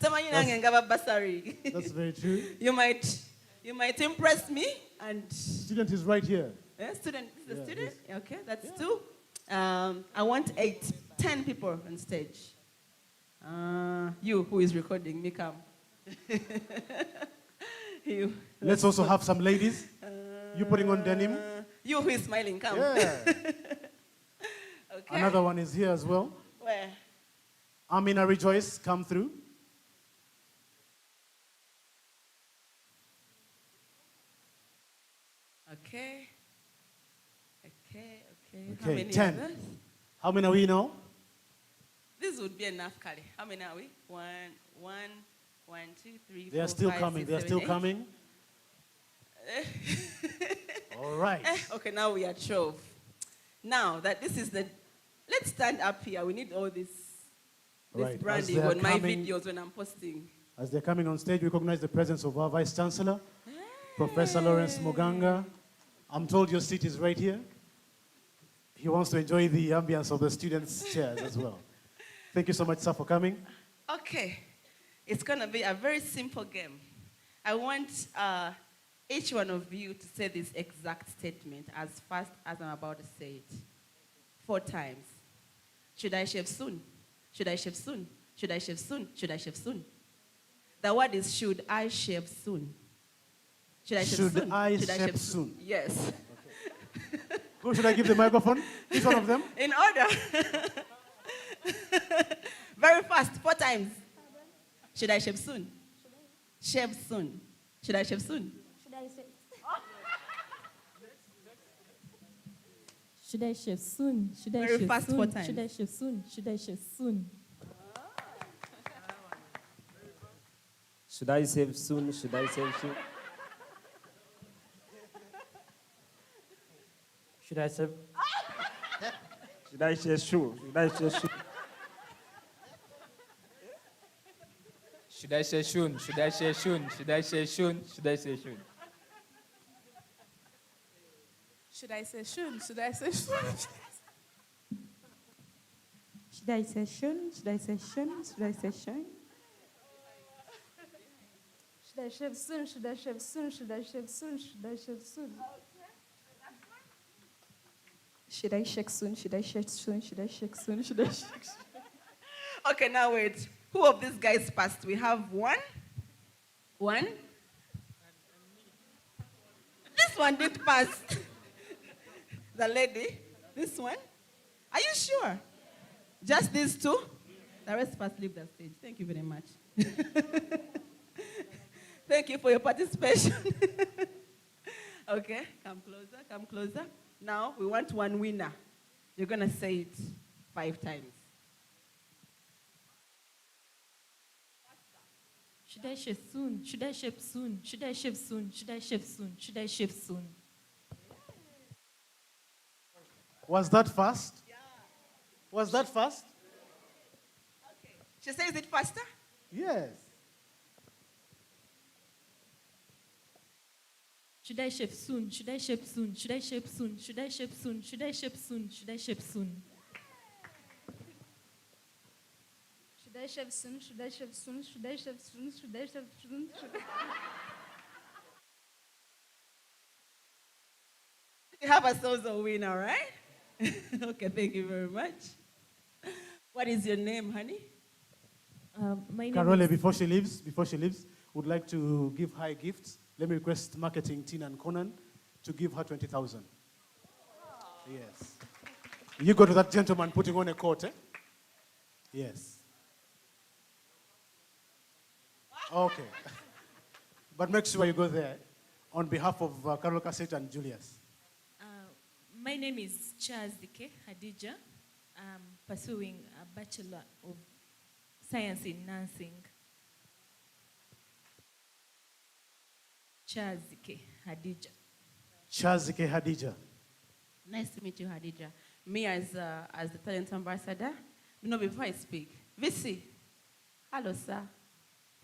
Someone you ngaba bursary. That's very true. You might impress me and Student is right here. student. This is Yeah, a student. yes. Okay, that's 2. I want 10 people on stage. You who is recording me, come. You. Let's also have some ladies. You putting on denim. You who is smiling, come. Yeah. Okay. Another one is here as well. Where? Amina Rejoice, come through. Okay. How Okay, many 10. others? How many are we now? This would be enough, Kali. How many are we? 1, 2, 3, They are 4, still 5, coming. 6, They are 7, still 8. coming. All right. Okay, now we are 12. Now that this is let's stand up here. We need all this Right, as branding they are on my coming- videos when I'm posting. As they're coming on stage, we recognize the presence of our Vice Chancellor, Professor Lawrence Moganga. I'm told your seat is right here. He wants to enjoy the ambience of the students' chairs as well. Thank you so much, sir, for coming. Okay, it's going to be a very simple game. I want each one of you to say this exact statement as fast as I'm about to say it. 4 times. Should I shave soon? Should I shave soon? Should I shave soon? Should I shave soon? The word is should I shave soon? Should I shave Should soon? I Should shave soon? Yes. Who should I give the microphone? Each one of them? In order. Very fast, 4 times. Should I shave soon? Shave soon. Should I shave soon? Should I say? Should I shave soon? Should I Very shave fast, soon? 4 times. Should I shave soon? Should I shave soon? Should I save soon? Should I save soon? Should I save? Should I say soon? Should I say soon? Should I say soon? Should I say soon? Should I say soon? Should I say soon? Should I say soon? Should I say soon? Should I say soon? Should I say soon? Should I say soon? Should I shave soon? Should I shave soon? Should I shave soon? Should I shave soon? Should I shake soon? Should I shake soon? Should I shake soon? Should I shake soon? Okay, now wait. Who of these guys passed? We have 1. 1. This one did pass. The lady. This one. Are you sure? Just these 2? The rest must leave the stage. Thank you very much. Thank you for your participation. Okay, come closer, come closer. Now we want one winner. You're going to say it 5 times. Should I shave soon? Should I shave soon? Should I shave soon? Should I shave soon? Should I shave soon? Was that fast? Yeah. Was that fast? Okay. She says it faster? Yes. Should I shave soon? Should I shave soon? Should I shave soon? Should I shave soon? Should I shave soon? Should I shave soon? Should I shave soon? Should I shave soon? Should I shave soon? Should I shave soon? We have ourselves a winner, right? Okay, thank you very much. What is your name, honey? My name Carole, is... before she leaves, would like to give her gifts. Let me request marketing Tina and Conan to give her 20,000. Yes. You go to that gentleman putting on a coat, eh? Yes. Okay. But make sure you go there on behalf of Carol Cassette and Julius. My name is Chazike Hadija. I'm pursuing a Bachelor of Science in Nursing. Chazike Hadija. Chazike Hadija. Nice to meet you, Hadija. Me as the talent ambassador. You know, before I speak, VC. Hello, sir.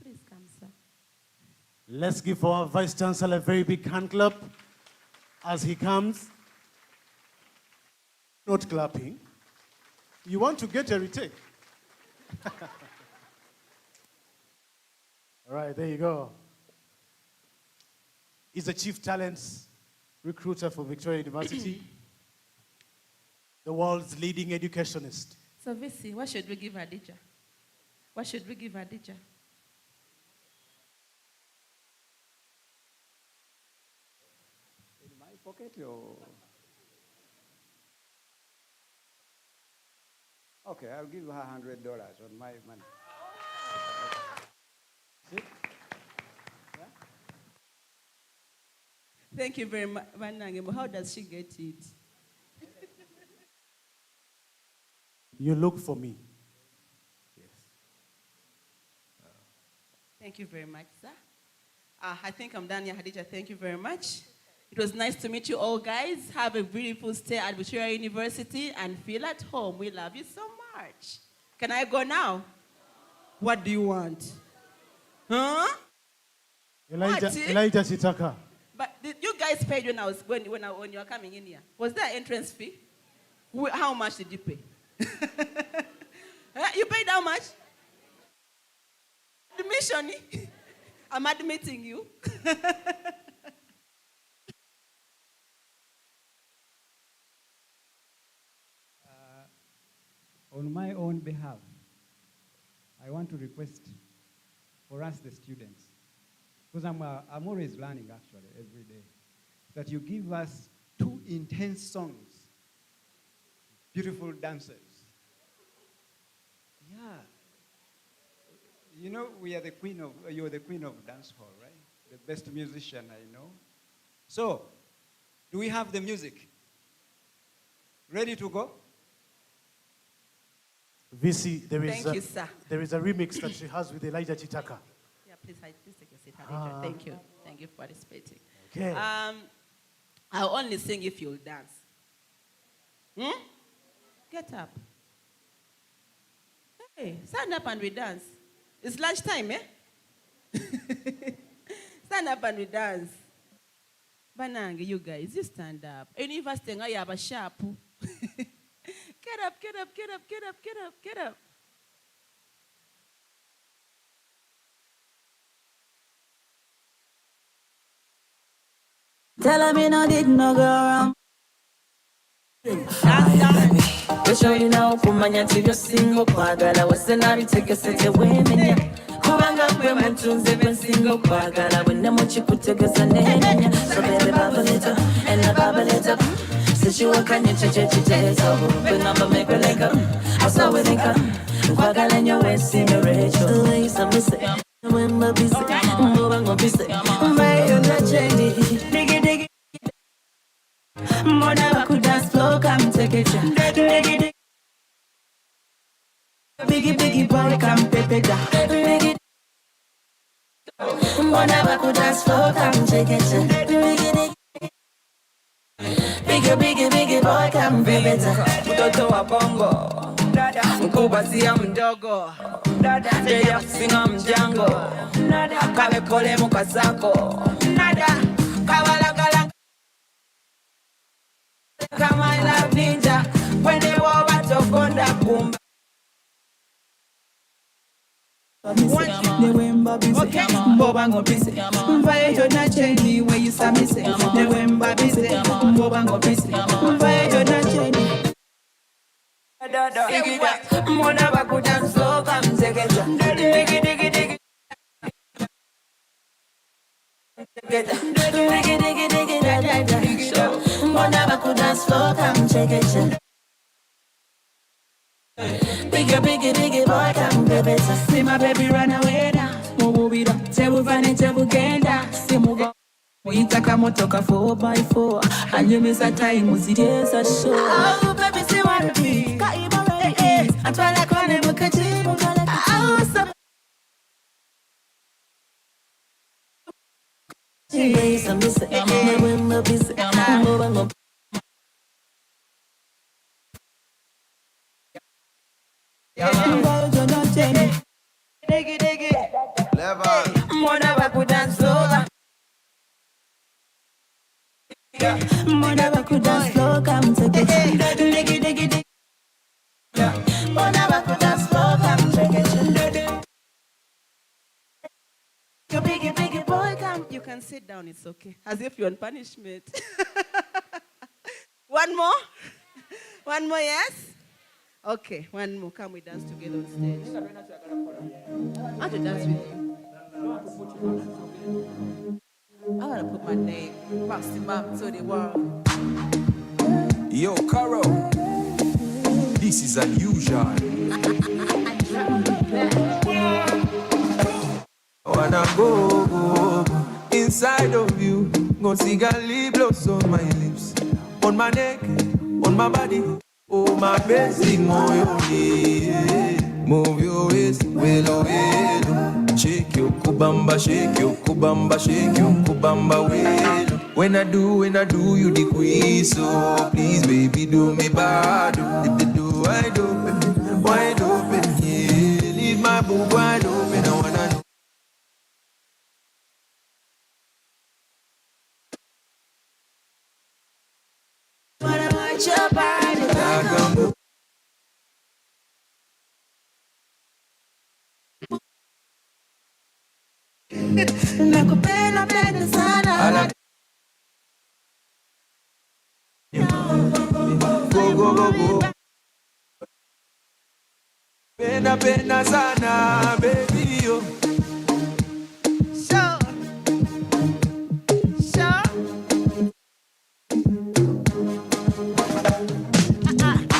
Please come, sir. Let's give our Vice Chancellor a very big hand clap as he comes. Not clapping. You want to get a retake. All right, there you go. He's the Chief Talents Recruiter for Victoria University, the world's leading educationist. So, VC, what should we give Hadija? What should we give Hadija? In my pocket or... Okay, I'll give her $100 on my money. See? Yeah? Thank you very much, Vanangemo. How does she get it? You look for me. Yes. Thank you very much, sir. I think I'm done here, Hadija. Thank you very much. It was nice to meet you all, guys. Have a beautiful stay at Victoria University and feel at home. We love you so much. Can I go now? What do you want? Huh? Elijah Sitaka. But did you guys paid when you were coming in here? Was there an entrance fee? How much did you pay? You paid how much? Admission. I'm admitting you. On my own behalf, I want to request for us, the students, because I'm always learning actually every day, that you give us 2 intense songs, beautiful dancers. Yeah. You know, you're the queen of dance hall, right? The best musician I know. So, do we have the music? Ready to go? VC, Thank you, sir. There is a remix that she has with Elijah Chitaka. Yeah, please take a seat, Hadija. Thank you. Thank you for participating. Okay. I'll only sing if you'll dance. Get up. Hey, stand up and we dance. It's lunchtime, eh? Stand up and we dance. Banange, you guys, you stand up. University, I have a sharp. Get up, get up, get up, get up, get up, get up. Tell me no did no go wrong. We show you now kumanya tibyo single kwagala wase nabi tegese wemenya kubanga kwe muntunze ben single kwagala bwe nemuchikutegeza nenya so baby bubble it up and the bubble it up situation chichezo we number make a link up I saw we link up kwagala nyo we see me Rachel the way some say when my busy mbo busy my you not change diggy Mona could dance flow, come take it. Biggie, biggie boy, come pepe da. Biggie, mbona baku dance floor, come take it. Biggie, biggie, biggie boy, come pepe da. Mtoto wa bongo, mkubwa siya mdogo. Teja kusinga mjango, kabe kole mukasako. Kawala kama ila ninja, wende woba tokonda kumba. Newemba busy, mboba ngo busy. Mvaye jona cheni where you sami say. Newemba busy, mboba ngo busy. Mvaye jona cheni. Mona bakudan so come together. Diggy diggy diggy. Diggy diggy diggy da da da. Mona bakudan so come together. Biggie, biggie boy, come baby. See my baby run away now. Move up, table vani, table genda. See move. Uitaka motoka 4x4. And you miss a time, was it is a show. Oh baby, see what it is. Kaiba ready. I try like one of Mukachi. Oh, so. Yes, I'm busy. I'm busy. I'm moving. Diggy, diggy. Level. Mona baku dance slow. Mona baku dance slow. Come take it. Diggy, diggy, diggy. Mona baku dance slow. Come take it. You biggie, biggie boy, come. You can sit down. It's okay. As if you're on punishment. One more. One more, yes. Okay, one more. Come, we dance together on stage. I want to dance with you. I want to put my name, maximum, to the world. Yo, Caro, this is unusual. I wanna go inside of you. Go see lip gloss on my lips, on my neck, on my body. Oh, my basic move your waist, well, shake your kubamba, shake your kubamba, shake your kubamba, well. When I do, you the quiz. So please, baby, do me bad. Do wide open, yeah. Leave my boob wide open. I wanna know. Wanna watch your body. Nakupenda penda sana. Go. Penda sana, baby, yo. Sure.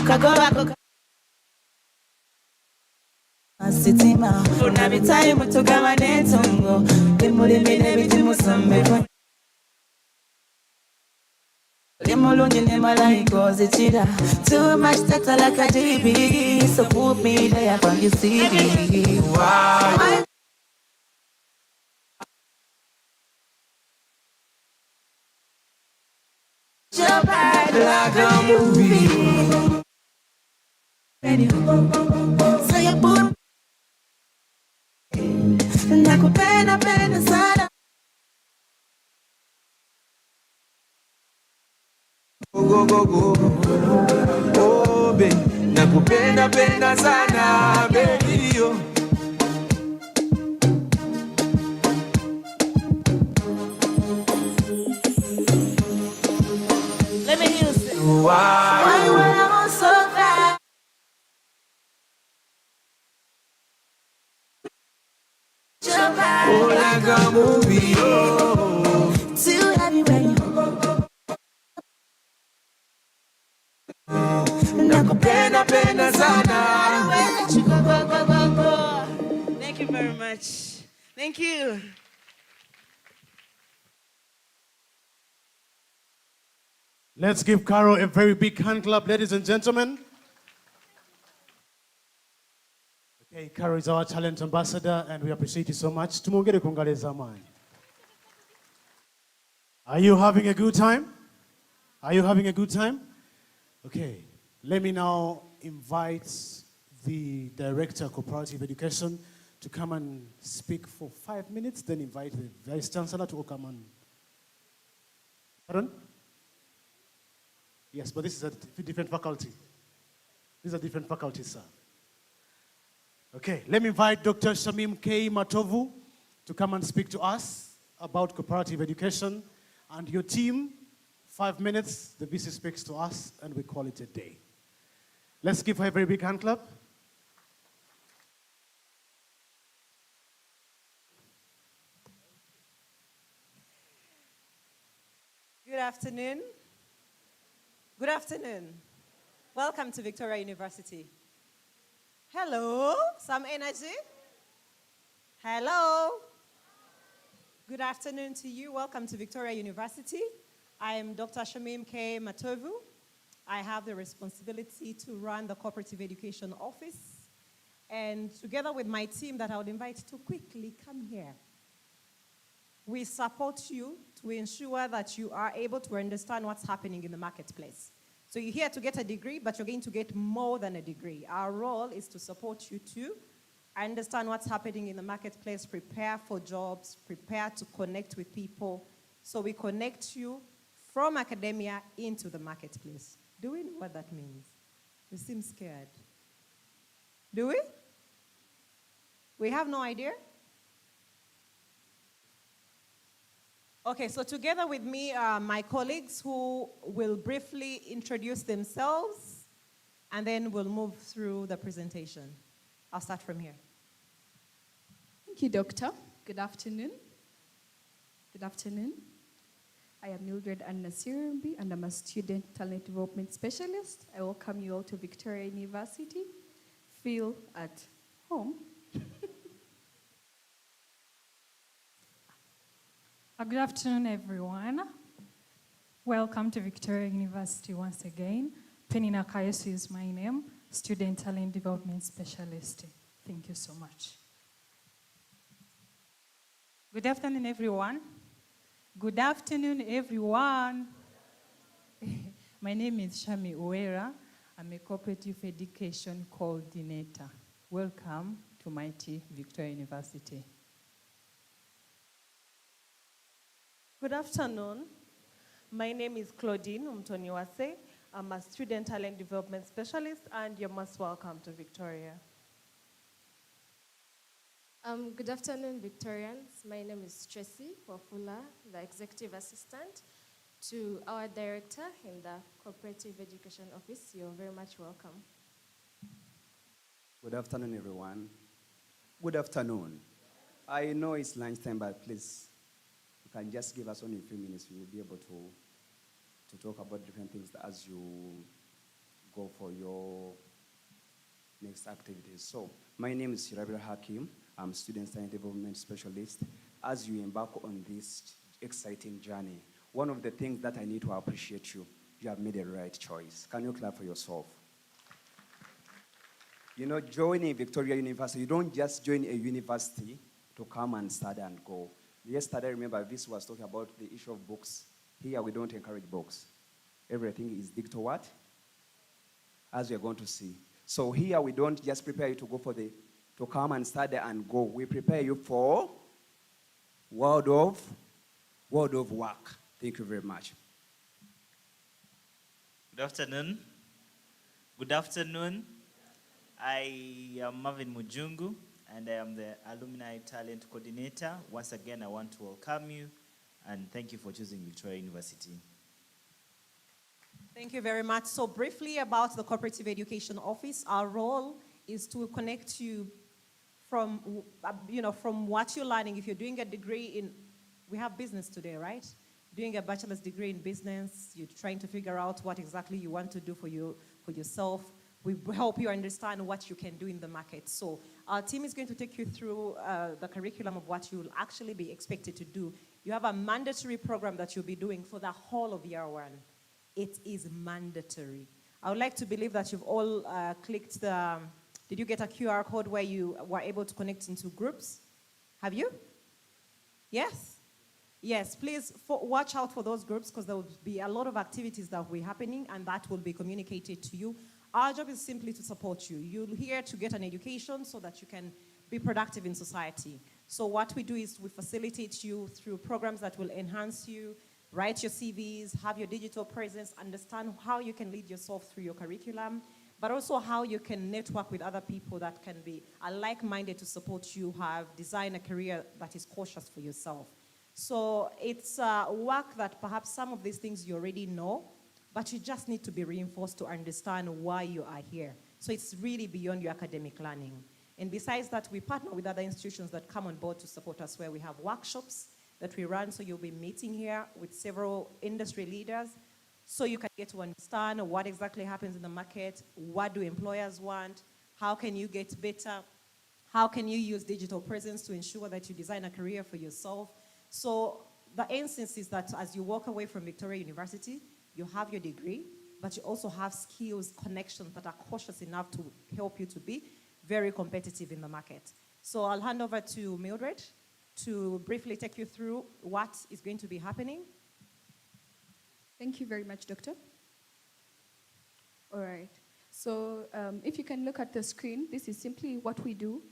Kagoba. Sitima, una bitai mutugama netongo. Imulimi biti musambe. Limulungi ne malaiko zichira. Too much data like a GB, so put me there on your CD. Wow. Jump right like a movie. So you put. Nakupenda penda sana. Go. Oh, baby, nakupenda sana, baby, yo. Let me hear you say. Why when I'm so fast? Jump right. Oh, like a movie, oh. Too heavy when you. Nakupenda sana. Thank you very much. Thank you. Let's give Caro a very big hand clap, ladies and gentlemen. Okay, Carol is our talent ambassador, and we appreciate you so much. Tumongere kungale zamani. Are you having a good time? Are you having a good time? Okay, let me now invite the Director of Cooperative Education to come and speak for 5 minutes, then invite the Vice Chancellor to come and... Pardon? Yes, but this is a different faculty. These are different faculties, sir. Okay, let me invite Dr. Shamim K. Matovu to come and speak to us about cooperative education. And your team, 5 minutes, the VC speaks to us, and we call it a day. Let's give her a very big hand clap. Good afternoon. Good afternoon. Welcome to Victoria University. Hello, some energy? Hello. Good afternoon to you. Welcome to Victoria University. I am Dr. Shamim K. Matovu. I have the responsibility to run the Cooperative Education Office. And together with my team that I would invite to quickly come here, we support you to ensure that you are able to understand what's happening in the marketplace. So you're here to get a degree, but you're going to get more than a degree. Our role is to support you to understand what's happening in the marketplace, prepare for jobs, prepare to connect with people. So we connect you from academia into the marketplace. Do we know what that means? You seem scared. Do we? We have no idea? Okay, so together with me are my colleagues who will briefly introduce themselves, and then we'll move through the presentation. I'll start from here. Thank you, Doctor. Good afternoon. Good afternoon. I am Mildred Anna Sirumbi, and I'm a student talent development specialist. I welcome you all to Victoria University. Feel at home. Good afternoon, everyone. Welcome to Victoria University once again. Penina Kayesu is my name, Student Talent Development Specialist. Thank you so much. Good afternoon, everyone. Good afternoon, everyone. My name is Shami Uwera. I'm a Cooperative Education Coordinator. Welcome to Mighty Victoria University. Good afternoon. My name is Claudine Umtoniwase. I'm a Student Talent Development Specialist, and you're most welcome to Victoria. Good afternoon, Victorians. My name is Tracy Wafula, the Executive Assistant to our Director in the Cooperative Education Office. You're very much welcome. Good afternoon, everyone. Good afternoon. I know it's lunchtime, but please, you can just give us only a few minutes. We will be able to talk about different things as you go for your next activities. So, my name is Shirabira Hakim. I'm Student Science Development Specialist. As you embark on this exciting journey, one of the things that I need to appreciate you have made the right choice. Can you clap for yourself? You know, joining Victoria University, you don't just join a university to come and study and go. Yesterday, remember, this was talking about the issue of books. Here, we don't encourage books. Everything is digital what? As we are going to see. So here, we don't just prepare you to go to come and study and go. We prepare you for world of work. Thank you very much. Good afternoon. Good afternoon. I am Marvin Mujungu, and I am the Alumni Talent Coordinator. Once again, I want to welcome you, and thank you for choosing Victoria University. Thank you very much. So briefly about the Cooperative Education Office, our role is to connect you from what you're learning. If you're doing a degree in, we have business today, right? Doing a bachelor's degree in business, you're trying to figure out what exactly you want to do for yourself. We help you understand what you can do in the market. So our team is going to take you through the curriculum of what you'll actually be expected to do. You have a mandatory program that you'll be doing for the whole of year one. It is mandatory. I would like to believe that you've all clicked the Did you get a QR code where you were able to connect into groups? Have you? Yes? Yes, please watch out for those groups because there will be a lot of activities that will be happening and that will be communicated to you. Our job is simply to support you. You're here to get an education so that you can be productive in society. So what we do is we facilitate you through programs that will enhance you, write your CVs, have your digital presence, understand how you can lead yourself through your curriculum, but also how you can network with other people that can be like-minded to support you, design a career that is cautious for yourself. So it's work that perhaps some of these things you already know, but you just need to be reinforced to understand why you are here. So it's really beyond your academic learning. And besides that, we partner with other institutions that come on board to support us where we have workshops that we run. So you'll be meeting here with several industry leaders so you can get to understand what exactly happens in the market, what do employers want, how can you get better, how can you use digital presence to ensure that you design a career for yourself. So the essence is that as you walk away from Victoria University, you have your degree, but you also have skills, connections that are cautious enough to help you to be very competitive in the market. So I'll hand over to Mildred to briefly take you through what is going to be happening. Thank you very much, Doctor. All right. So if you can look at the screen, this is simply what we do.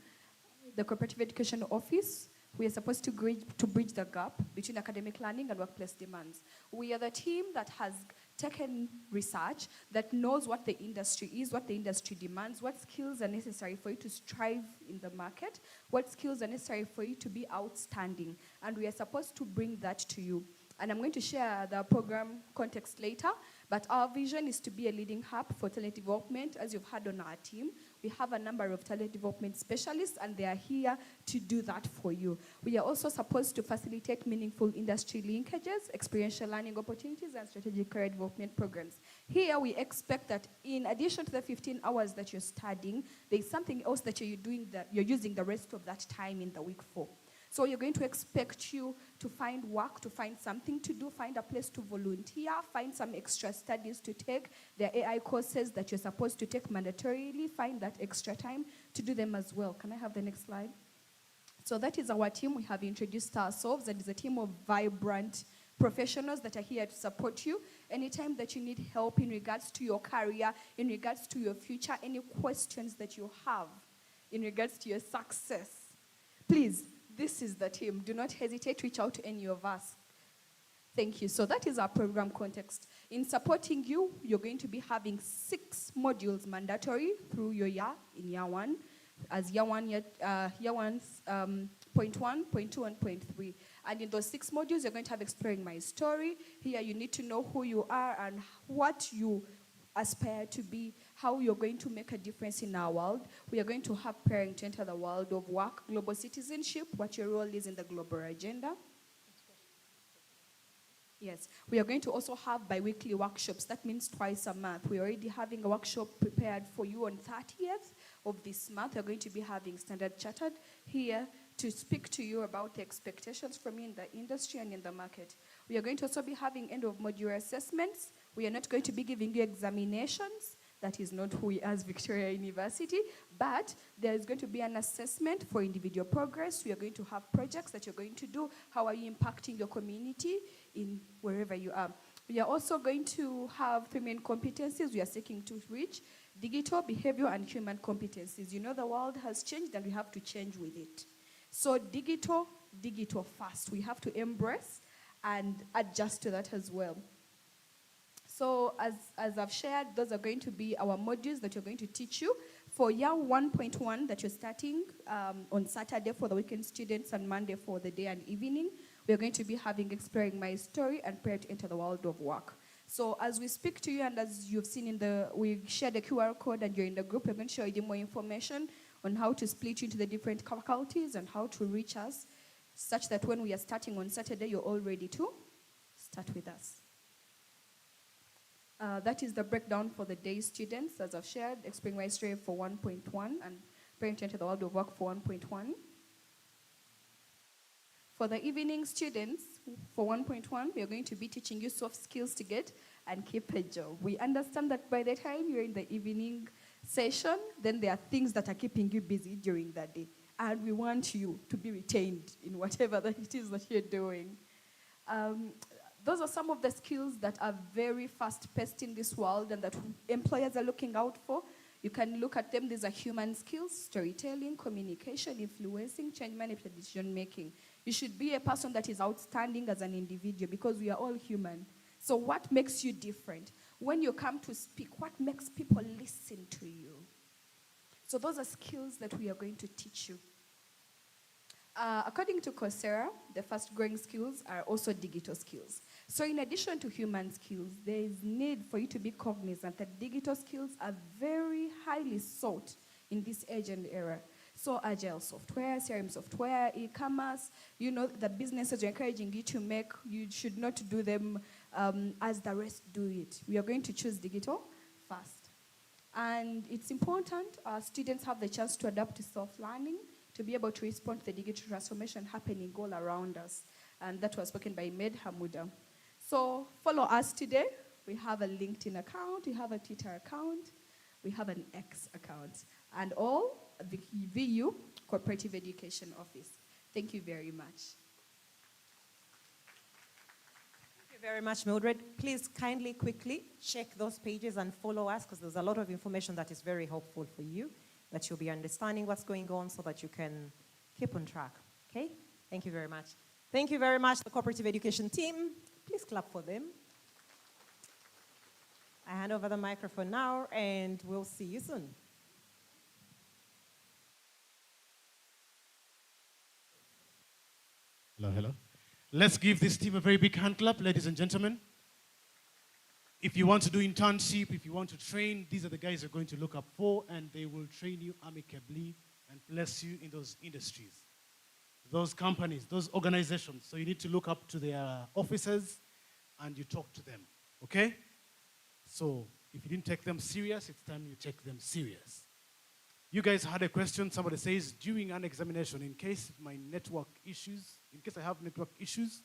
The Cooperative Education Office, we are supposed to bridge the gap between academic learning and workplace demands. We are the team that has taken research, that knows what the industry is, what the industry demands, what skills are necessary for you to strive in the market, what skills are necessary for you to be outstanding. And we are supposed to bring that to you. And I'm going to share the program context later, but our vision is to be a leading hub for talent development. As you've heard on our team, we have a number of talent development specialists, and they are here to do that for you. We are also supposed to facilitate meaningful industry linkages, experiential learning opportunities, and strategic career development programs. Here, we expect that in addition to the 15 hours that you're studying, there's something else that you're doing that you're using the rest of that time in the week for. So you're going to expect you to find work, to find something to do, find a place to volunteer, find some extra studies to take. There are AI courses that you're supposed to take mandatorily, find that extra time to do them as well. Can I have the next slide? So that is our team. We have introduced ourselves, and it's a team of vibrant professionals that are here to support you. Anytime that you need help in regards to your career, in regards to your future, any questions that you have in regards to your success, please, this is the team. Do not hesitate to reach out to any of us. Thank you. So that is our program context. In supporting you, you're going to be having 6 modules mandatory through your year, in year 1, as year 1's point 1, point 2, and point 3. And in those 6 modules, you're going to have Exploring My Story. Here you need to know who you are and what you aspire to be, how you're going to make a difference in our world. We are going to have Preparing to Enter the World of Work, Global Citizenship, what your role is in the global agenda. Yes, we are going to also have bi-weekly workshops. That means twice a month. We're already having a workshop prepared for you on 30th of this month. We're going to be having Standard Chartered here to speak to you about the expectations from you in the industry and in the market. We are going to also be having end of module assessments. We are not going to be giving you examinations. That is not who we are as Victoria University, but there is going to be an assessment for individual progress. We are going to have projects that you're going to do. How are you impacting your community in wherever you are? We are also going to have 3 main competencies we are seeking to reach: digital, behavioral, and human competencies. You know, the world has changed and we have to change with it. So digital first. We have to embrace and adjust to that as well. So as I've shared, those are going to be our modules that you're going to teach you. For year 1.1 that you're starting on Saturday for the weekend students and Monday for the day and evening, we're going to be having Exploring My Story and Prepare to Enter the World of Work. So as we speak to you and as you've seen we shared the QR code and you're in the group, we're going to show you more information on how to split you into the different faculties and how to reach us, such that when we are starting on Saturday, you're all ready to start with us. That is the breakdown for the day students, as I've shared, Exploring My Story for 1.1 and Preparing to Enter the World of Work for 1.1. For the evening students, for 1.1, we are going to be teaching you soft skills to get and keep a job. We understand that by the time you're in the evening session, then there are things that are keeping you busy during that day. And we want you to be retained in whatever that it is that you're doing. Those are some of the skills that are very fast-paced in this world and that employers are looking out for. You can look at them. These are human skills: storytelling, communication, influencing, change management, decision-making. You should be a person that is outstanding as an individual because we are all human. So what makes you different? When you come to speak, what makes people listen to you? So those are skills that we are going to teach you. According to Coursera, the fast-growing skills are also digital skills. So in addition to human skills, there is need for you to be cognizant that digital skills are very highly sought in this age and era. So agile software, CRM software, e-commerce, the businesses are encouraging you to make, you should not do them as the rest do it. We are going to choose digital first. And it's important students have the chance to adapt to self-learning, to be able to respond to the digital transformation happening all around us. And that was spoken by Med Hamuda. So follow us today. We have a LinkedIn account, we have a Twitter account, we have an X account, and all the VU Cooperative Education Office. Thank you very much. Thank you very much, Mildred. Please kindly, quickly check those pages and follow us because there's a lot of information that is very helpful for you, that you'll be understanding what's going on so that you can keep on track, okay? Thank you very much. Thank you very much, the Cooperative Education team. Please clap for them. I hand over the microphone now, and we'll see you soon. Hello, hello. Let's give this team a very big hand clap, ladies and gentlemen. If you want to do internship, if you want to train, these are the guys you're going to look up for, and they will train you amicably and place you in those industries, those companies, those organizations. So you need to look up to their officers and you talk to them, okay? So if you didn't take them serious, it's time you take them serious. You guys had a question. Somebody says, during an examination, in case my network issues, in case I have network issues,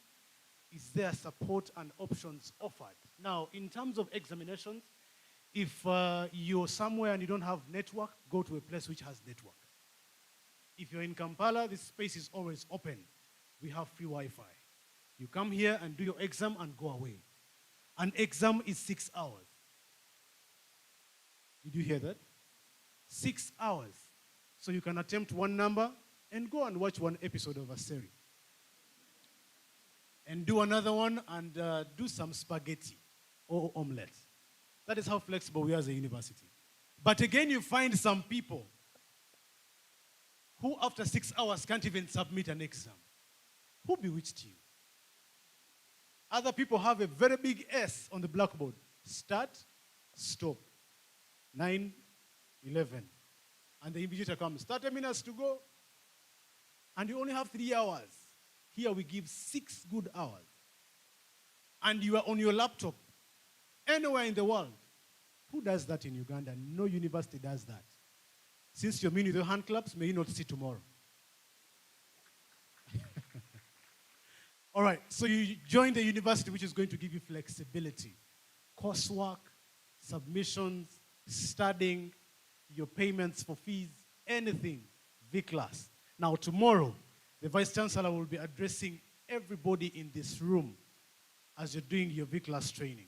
is there support and options offered? Now, in terms of examinations, if you're somewhere and you don't have network, go to a place which has network. If you're in Kampala, this space is always open. We have free Wi-Fi. You come here and do your exam and go away. An exam is 6 hours. Did you hear that? 6 hours. So you can attempt one number and go and watch one episode of a series. And do another one and do some spaghetti or omelette. That is how flexible we are as a university. But again, you find some people who after 6 hours can't even submit an exam. Who bewitched you? Other people have a very big S on the blackboard. Start, stop. 9, 11. And the invigilator comes, 30 minutes to go. And you only have 3 hours. Here we give 6 good hours. And you are on your laptop, anywhere in the world. Who does that in Uganda? No university does that. Since you're mean with your hand claps, may you not see tomorrow. All right, so you join the university, which is going to give you flexibility. Coursework, submissions, studying, your payments for fees, anything, V-Class. Now tomorrow, the Vice Chancellor will be addressing everybody in this room as you're doing your V-Class training.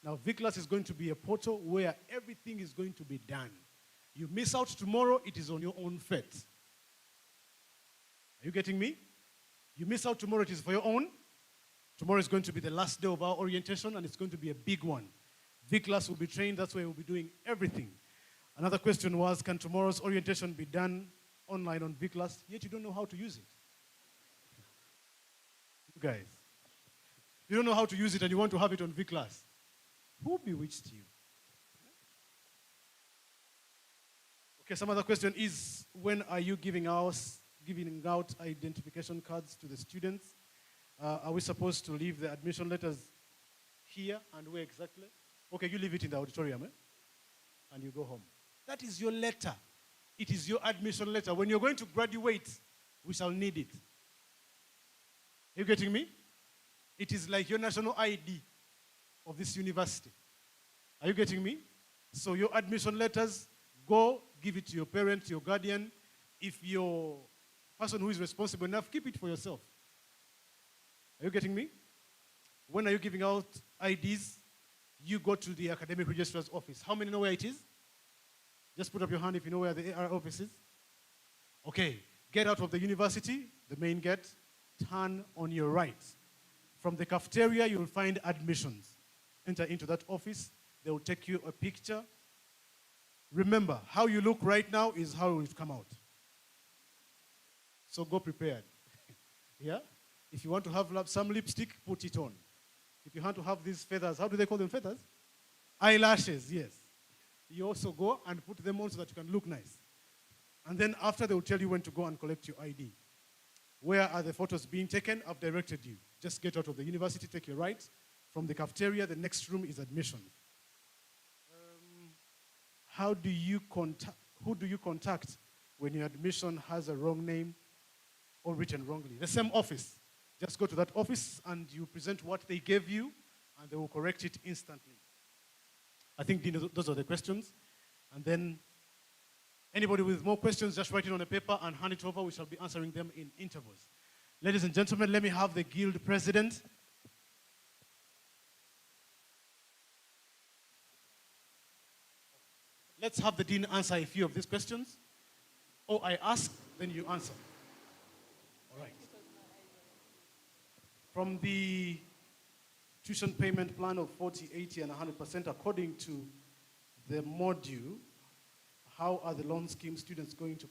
Now V-Class is going to be a portal where everything is going to be done. You miss out tomorrow, it is on your own fate. Are you getting me? You miss out tomorrow, it is for your own. Tomorrow is going to be the last day of our orientation, and it's going to be a big one. V-Class will be trained, that's where we'll be doing everything. Another question was, can tomorrow's orientation be done online on V-Class, yet you don't know how to use it? You guys, you don't know how to use it and you want to have it on V-Class. Who bewitched you? Okay, some other question is, when are you giving out identification cards to the students? Are we supposed to leave the admission letters here, and where exactly? Okay, you leave it in the auditorium, and you go home. That is your letter. It is your admission letter. When you're going to graduate, we shall need it. Are you getting me? It is like your national ID of this university. Are you getting me? So your admission letters, Go, give it to your parent, your guardian. If your person who is responsible enough, keep it for yourself. Are you getting me? When are you giving out IDs? You go to the academic registrar's office. How many know where it is? Just put up your hand if you know where the AR office is. Okay, get out of the university, the main gate, turn on your right. From the cafeteria, you will find admissions. Enter into that office. They will take you a picture. Remember, how you look right now is how it will come out. So go prepared. Yeah? If you want to have some lipstick, put it on. If you want to have these feathers, how do they call them feathers? Eyelashes, yes. You also go and put them on so that you can look nice. And then after, they will tell you when to go and collect your ID. Where are the photos being taken? I've directed you. Just get out of the university, take your right. From the cafeteria, the next room is admission. Who do you contact when your admission has a wrong name or written wrongly? The same office. Just go to that office and you present what they gave you and they will correct it instantly. I think those are the questions. And then anybody with more questions, just write it on a paper and hand it over. We shall be answering them in intervals. Ladies and gentlemen, let me have the guild president. Let's have the dean answer a few of these questions. Or I ask, then you answer. All right. From the tuition payment plan of 40, 80, and 100%, according to the module, how are the loan scheme students going to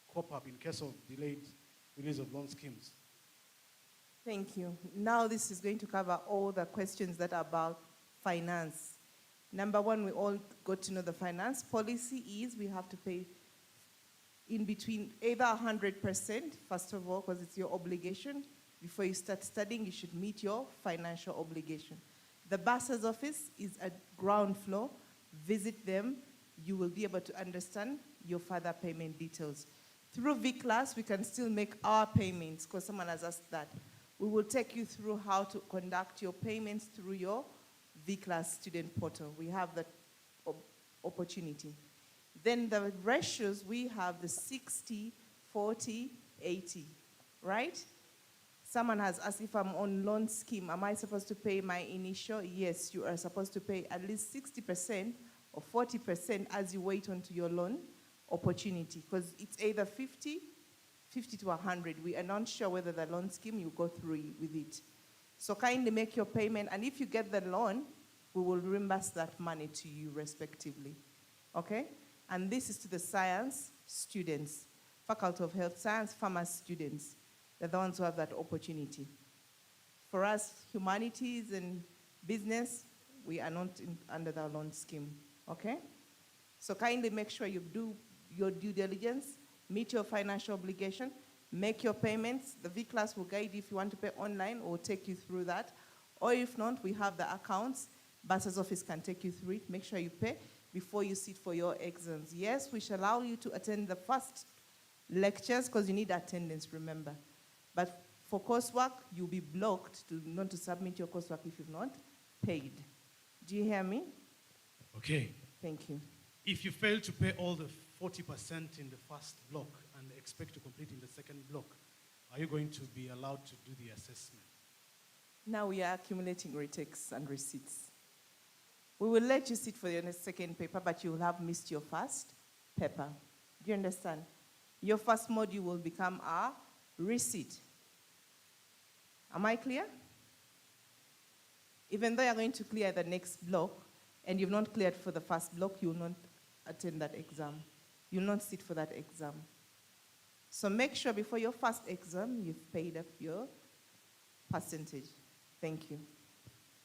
cope up in case of delayed release of loan schemes? Thank you. Now this is going to cover all the questions that are about finance. Number one, we all got to know the finance policy is we have to pay in between either 100%, first of all, because it's your obligation. Before you start studying, you should meet your financial obligation. The bursar's office is at ground floor. Visit them. You will be able to understand your further payment details. Through V-Class, we can still make our payments, because someone has asked that. We will take you through how to conduct your payments through your V-Class student portal. We have that opportunity. Then the ratios, we have the 60, 40, 80, right? Someone has asked if I'm on loan scheme, am I supposed to pay my initial? Yes, you are supposed to pay at least 60% or 40% as you wait onto your loan opportunity, because it's either 50 to 100. We are not sure whether the loan scheme you go through with it. So kindly make your payment, and if you get the loan, we will reimburse that money to you respectively, okay? And this is to the science students, Faculty of Health Science, Pharmacy students. They're the ones who have that opportunity. For us, humanities and business, we are not under the loan scheme, okay? So kindly make sure you do your due diligence, meet your financial obligation, make your payments. The V-Class will guide you if you want to pay online or take you through that. Or if not, we have the accounts. Bursar's office can take you through it. Make sure you pay before you sit for your exams. Yes, we shall allow you to attend the first lectures because you need attendance, remember. But for coursework, you'll be blocked not to submit your coursework if you've not paid. Do you hear me? Okay. Thank you. If you fail to pay all the 40% in the first block and expect to complete in the second block, are you going to be allowed to do the assessment? Now we are accumulating retakes and receipts. We will let you sit for your second paper, but you will have missed your first paper. Do you understand? Your first module will become a receipt. Am I clear? Even though you're going to clear the next block, and you've not cleared for the first block, you will not attend that exam. You will not sit for that exam. So make sure before your first exam, you've paid up your percentage. Thank you.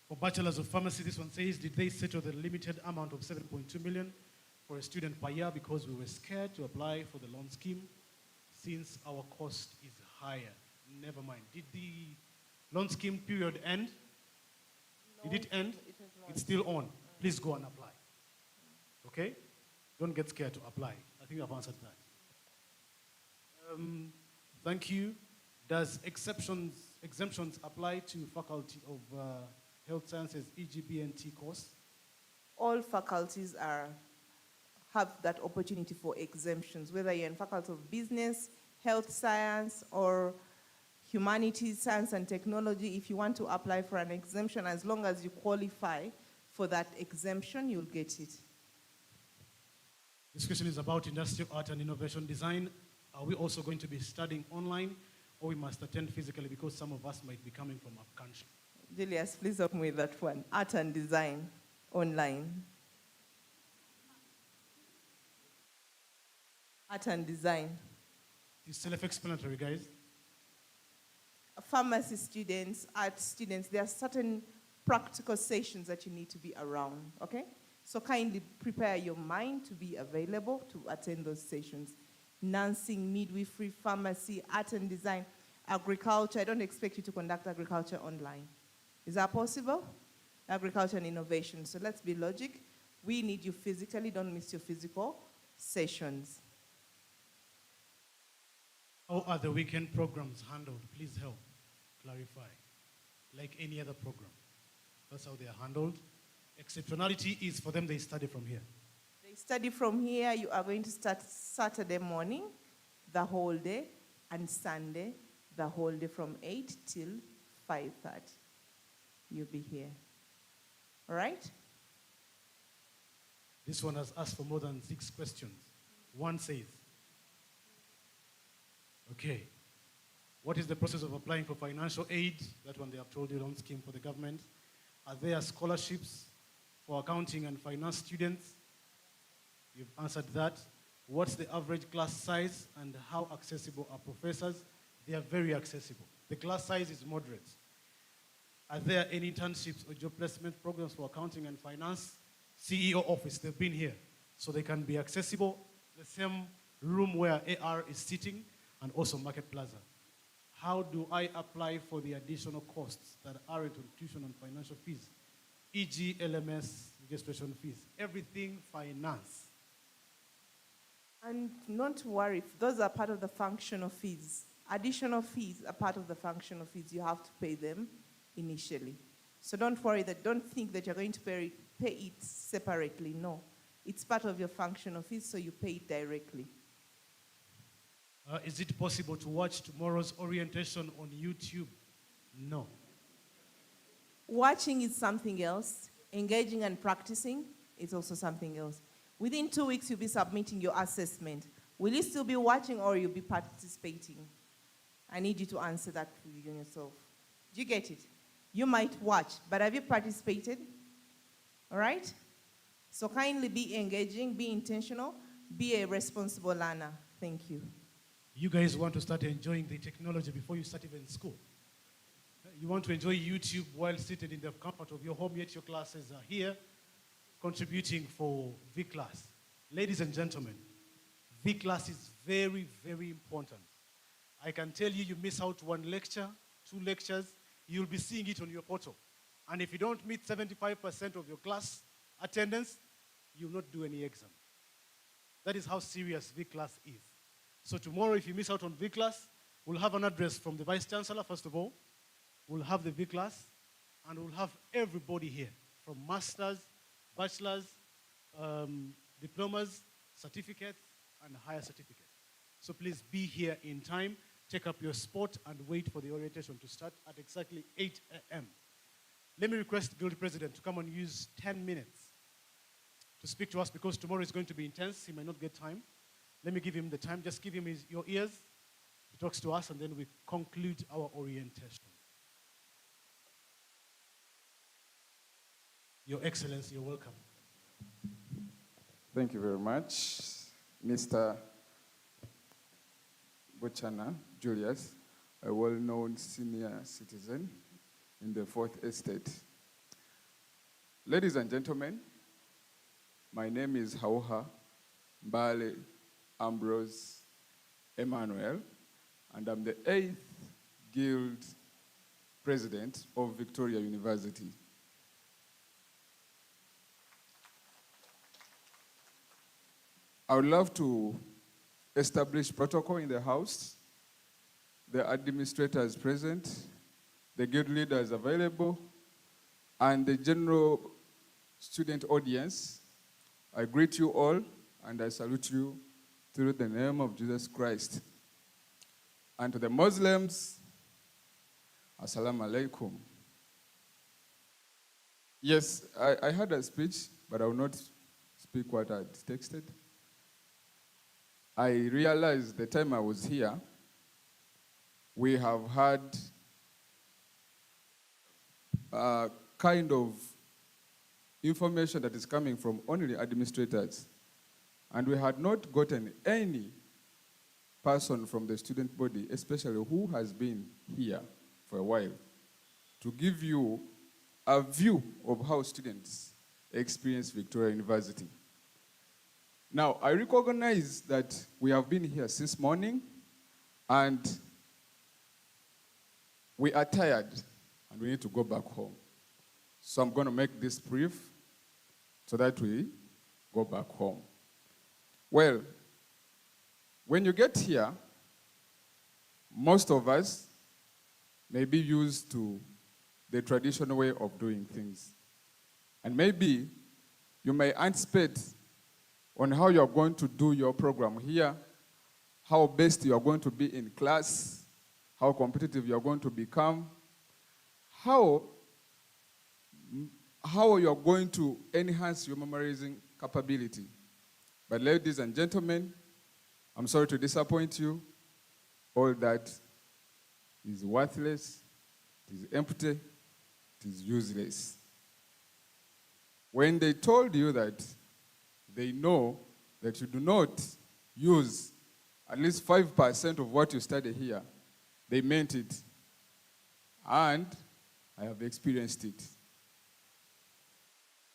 For bachelors of pharmacy, this one says, did they settle the limited amount of 7.2 million for a student per year because we were scared to apply for the loan scheme since our cost is higher? Never mind. Did the loan scheme period end? No, did it end? It's still on. Please go and apply. Okay? Don't get scared to apply. I think I've answered that. Thank you. Does exemptions apply to Faculty of Health Sciences EGBNT course? All faculties have that opportunity for exemptions, whether you're in Faculty of Business, Health Science, or Humanities, Science and Technology. If you want to apply for an exemption, as long as you qualify for that exemption, you'll get it. This question is about industrial art and innovation design. Are we also going to be studying online, or we must attend physically because some of us might be coming from up country? Julius, please help me with that one. Art and design online. Art and design. It's self-explanatory, guys. Pharmacy students, art students, there are certain practical sessions that you need to be around, okay? So kindly prepare your mind to be available to attend those sessions. Nursing, midwifery, pharmacy, art and design, agriculture. I don't expect you to conduct agriculture online. Is that possible? Agriculture and innovation. So let's be logic. We need you physically. Don't miss your physical sessions. How are the weekend programs handled? Please help clarify. Like any other program. That's how they are handled. Exceptionality is for them, they study from here. They study from here. You are going to start Saturday morning, the whole day, and Sunday, the whole day from 8 till 5:30. You'll be here. All right? This one has asked for more than 6 questions. One says, okay, what is the process of applying for financial aid? That one they have told you, loan scheme for the government. Are there scholarships for accounting and finance students? You've answered that. What's the average class size and how accessible are professors? They are very accessible. The class size is moderate. Are there any internships or job placement programs for accounting and finance? CEO office, they've been here. So they can be accessible. The same room where AR is sitting and also Market Plaza. How do I apply for the additional costs that are into tuition and financial fees? E.g. LMS, registration fees, everything finance. And not to worry, if those are part of the functional fees. Additional fees are part of the functional fees. You have to pay them initially. So don't worry, don't think that you're going to pay it separately. No, it's part of your functional fees, so you pay it directly. Is it possible to watch tomorrow's orientation on YouTube? No. Watching is something else. Engaging and practicing is also something else. Within 2 weeks, you'll be submitting your assessment. Will you still be watching or you'll be participating? I need you to answer that for yourself. Do you get it? You might watch, but have you participated? All right? So kindly be engaging, be intentional, be a responsible learner. Thank you. You guys want to start enjoying the technology before you start even school. You want to enjoy YouTube while seated in the comfort of your home, yet your classes are here contributing for V-Class. Ladies and gentlemen, V-Class is very, very important. I can tell you, you miss out 1 lecture, 2 lectures, you'll be seeing it on your portal. And if you don't meet 75% of your class attendance, you'll not do any exam. That is how serious V-Class is. So tomorrow, if you miss out on V-Class, we'll have an address from the Vice Chancellor, first of all. We'll have the V-Class, and we'll have everybody here, from masters, bachelors, diplomas, certificates, and higher certificates. So please be here in time, take up your spot, and wait for the orientation to start at exactly 8 a.m. Let me request Guild President to come and use 10 minutes to speak to us because tomorrow is going to be intense. He might not get time. Let me give him the time. Just give him your ears. He talks to us, and then we conclude our orientation. Your Excellency, you're welcome. Thank you very much, Mr. Bochana Julius, a well-known senior citizen in the 4th Estate. Ladies and gentlemen, my name is Hauha Mbale Ambrose Emmanuel, and I'm the 8th Guild President of Victoria University. I would love to establish protocol in the house, the administrators present, the guild leaders available, and the general student audience. I greet you all and I salute you through the name of Jesus Christ. And to the Muslims, Assalamu alaikum. Yes, I had a speech, but I will not speak what I texted. I realized the time I was here, we have had a kind of information that is coming from only administrators. And we had not gotten any person from the student body, especially who has been here for a while, to give you a view of how students experience Victoria University. Now, I recognize that we have been here since morning, and we are tired, and we need to go back home. So I'm going to make this brief so that we go back home. Well, when you get here, most of us may be used to the traditional way of doing things. And maybe you may anticipate on how you're going to do your program here, how best you're going to be in class, how competitive you're going to become, how you're going to enhance your memorizing capability. But ladies and gentlemen, I'm sorry to disappoint you. All that is worthless, it is empty, it is useless. When they told you that they know that you do not use at least 5% of what you study here, they meant it. And I have experienced it.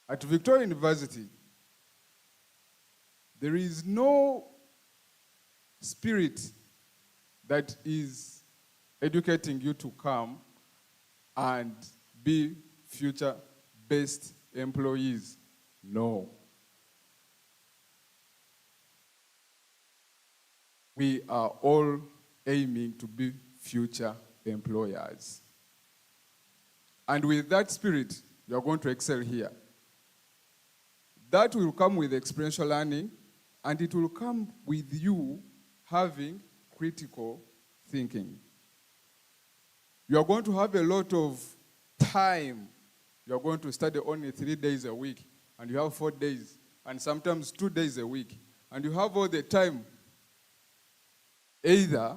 At Victoria University, there is no spirit that is educating you to come and be future-based employees. No. We are all aiming to be future employers. And with that spirit, you are going to excel here. That will come with experiential learning, and it will come with you having critical thinking. You are going to have a lot of time. You are going to study only 3 days a week, and you have 4 days, and sometimes 2 days a week. And you have all the time either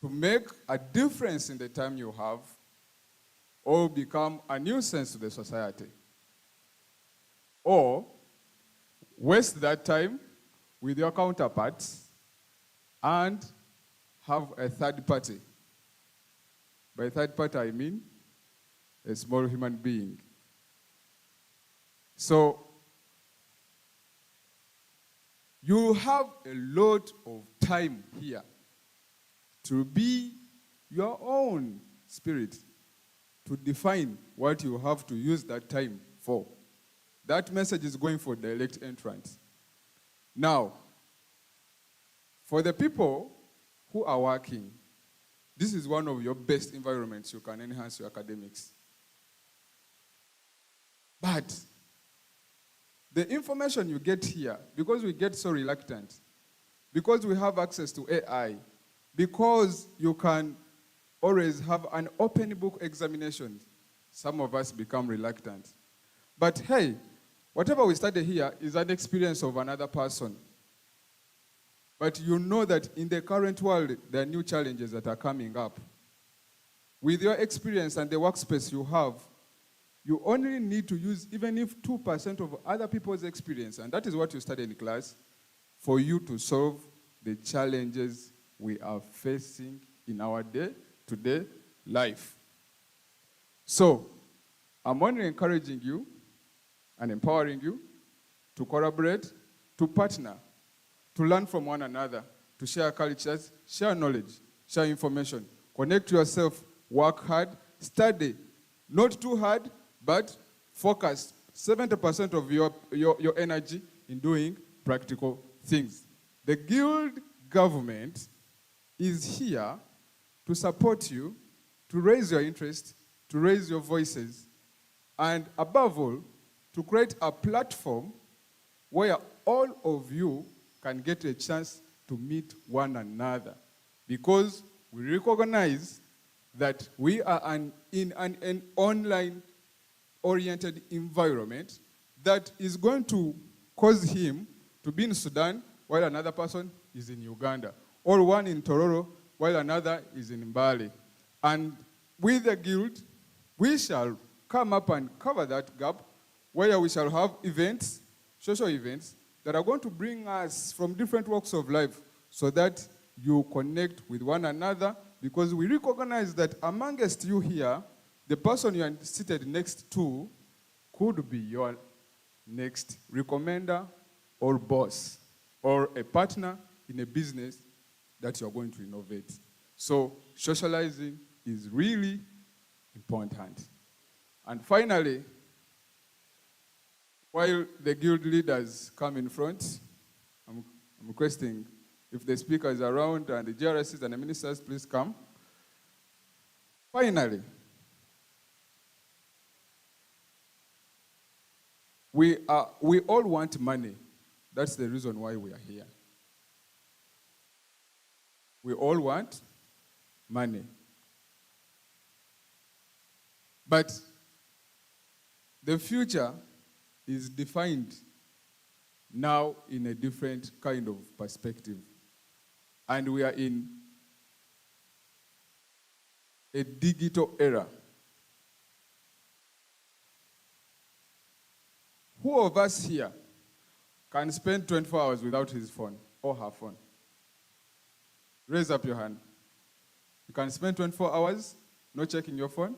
to make a difference in the time you have or become a nuisance to the society. Or waste that time with your counterparts and have a third party. By third party, I mean a small human being. So, you have a lot of time here to be your own spirit, to define what you have to use that time for. That message is going for direct entrance. Now, for the people who are working, this is one of your best environments you can enhance your academics. But the information you get here, because we get so reluctant, because we have access to AI, because you can always have an open book examination, some of us become reluctant. But hey, whatever we study here is an experience of another person. But you know that in the current world, there are new challenges that are coming up. With your experience and the workspace you have, you only need to use even if 2% of other people's experience, and that is what you study in class, for you to solve the challenges we are facing in our day-to-day life. So, I'm only encouraging you and empowering you to collaborate, to partner, to learn from one another, to share cultures, share knowledge, share information, connect yourself, work hard, study, not too hard, but focus 70% of your energy in doing practical things. The guild government is here to support you, to raise your interest, to raise your voices, and above all, to create a platform where all of you can get a chance to meet one another, because we recognize that we are in an online-oriented environment that is going to cause him to be in Sudan while another person is in Uganda, or one in Tororo while another is in Mbale. And with the guild, we shall come up and cover that gap, where we shall have events, social events, that are going to bring us from different walks of life so that you connect with one another, because we recognize that amongst you here, the person you are seated next to could be your next recommender or boss or a partner in a business that you are going to innovate. So socializing is really important. And finally, while the guild leaders come in front, I'm requesting if the speaker is around and the GRSs and the ministers, please come. Finally, we all want money. That's the reason why we are here. We all want money. But the future is defined now in a different kind of perspective. And we are in a digital era. Who of us here can spend 24 hours without his phone or her phone? Raise up your hand. You can spend 24 hours not checking your phone?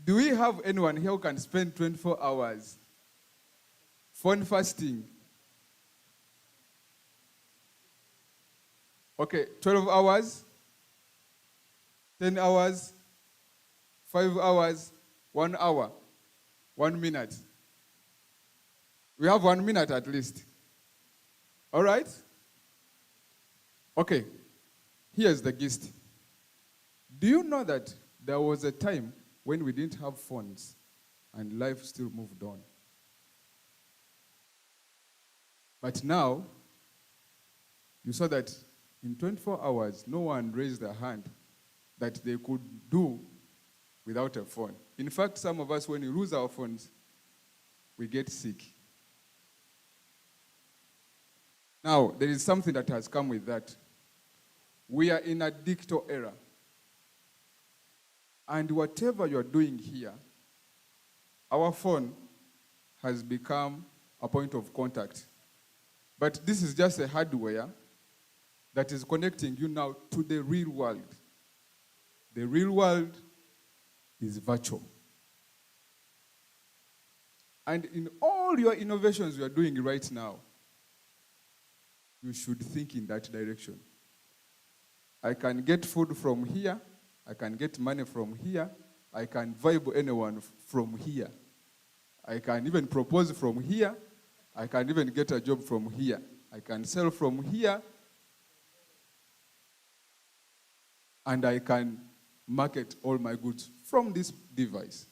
Do we have anyone here who can spend 24 hours phone fasting? Okay, 12 hours, 10 hours, 5 hours, 1 hour, 1 minute. We have 1 minute at least. All right? Okay, here's the gist. Do you know that there was a time when we didn't have phones and life still moved on? But now, you saw that in 24 hours, no one raised their hand that they could do without a phone. In fact, some of us, when we lose our phones, we get sick. Now, there is something that has come with that. We are in a digital era. And whatever you're doing here, our phone has become a point of contact. But this is just a hardware that is connecting you now to the real world. The real world is virtual. And in all your innovations you are doing right now, you should think in that direction. I can get food from here. I can get money from here. I can vibe anyone from here. I can even propose from here. I can even get a job from here. I can sell from here. And I can market all my goods from this device.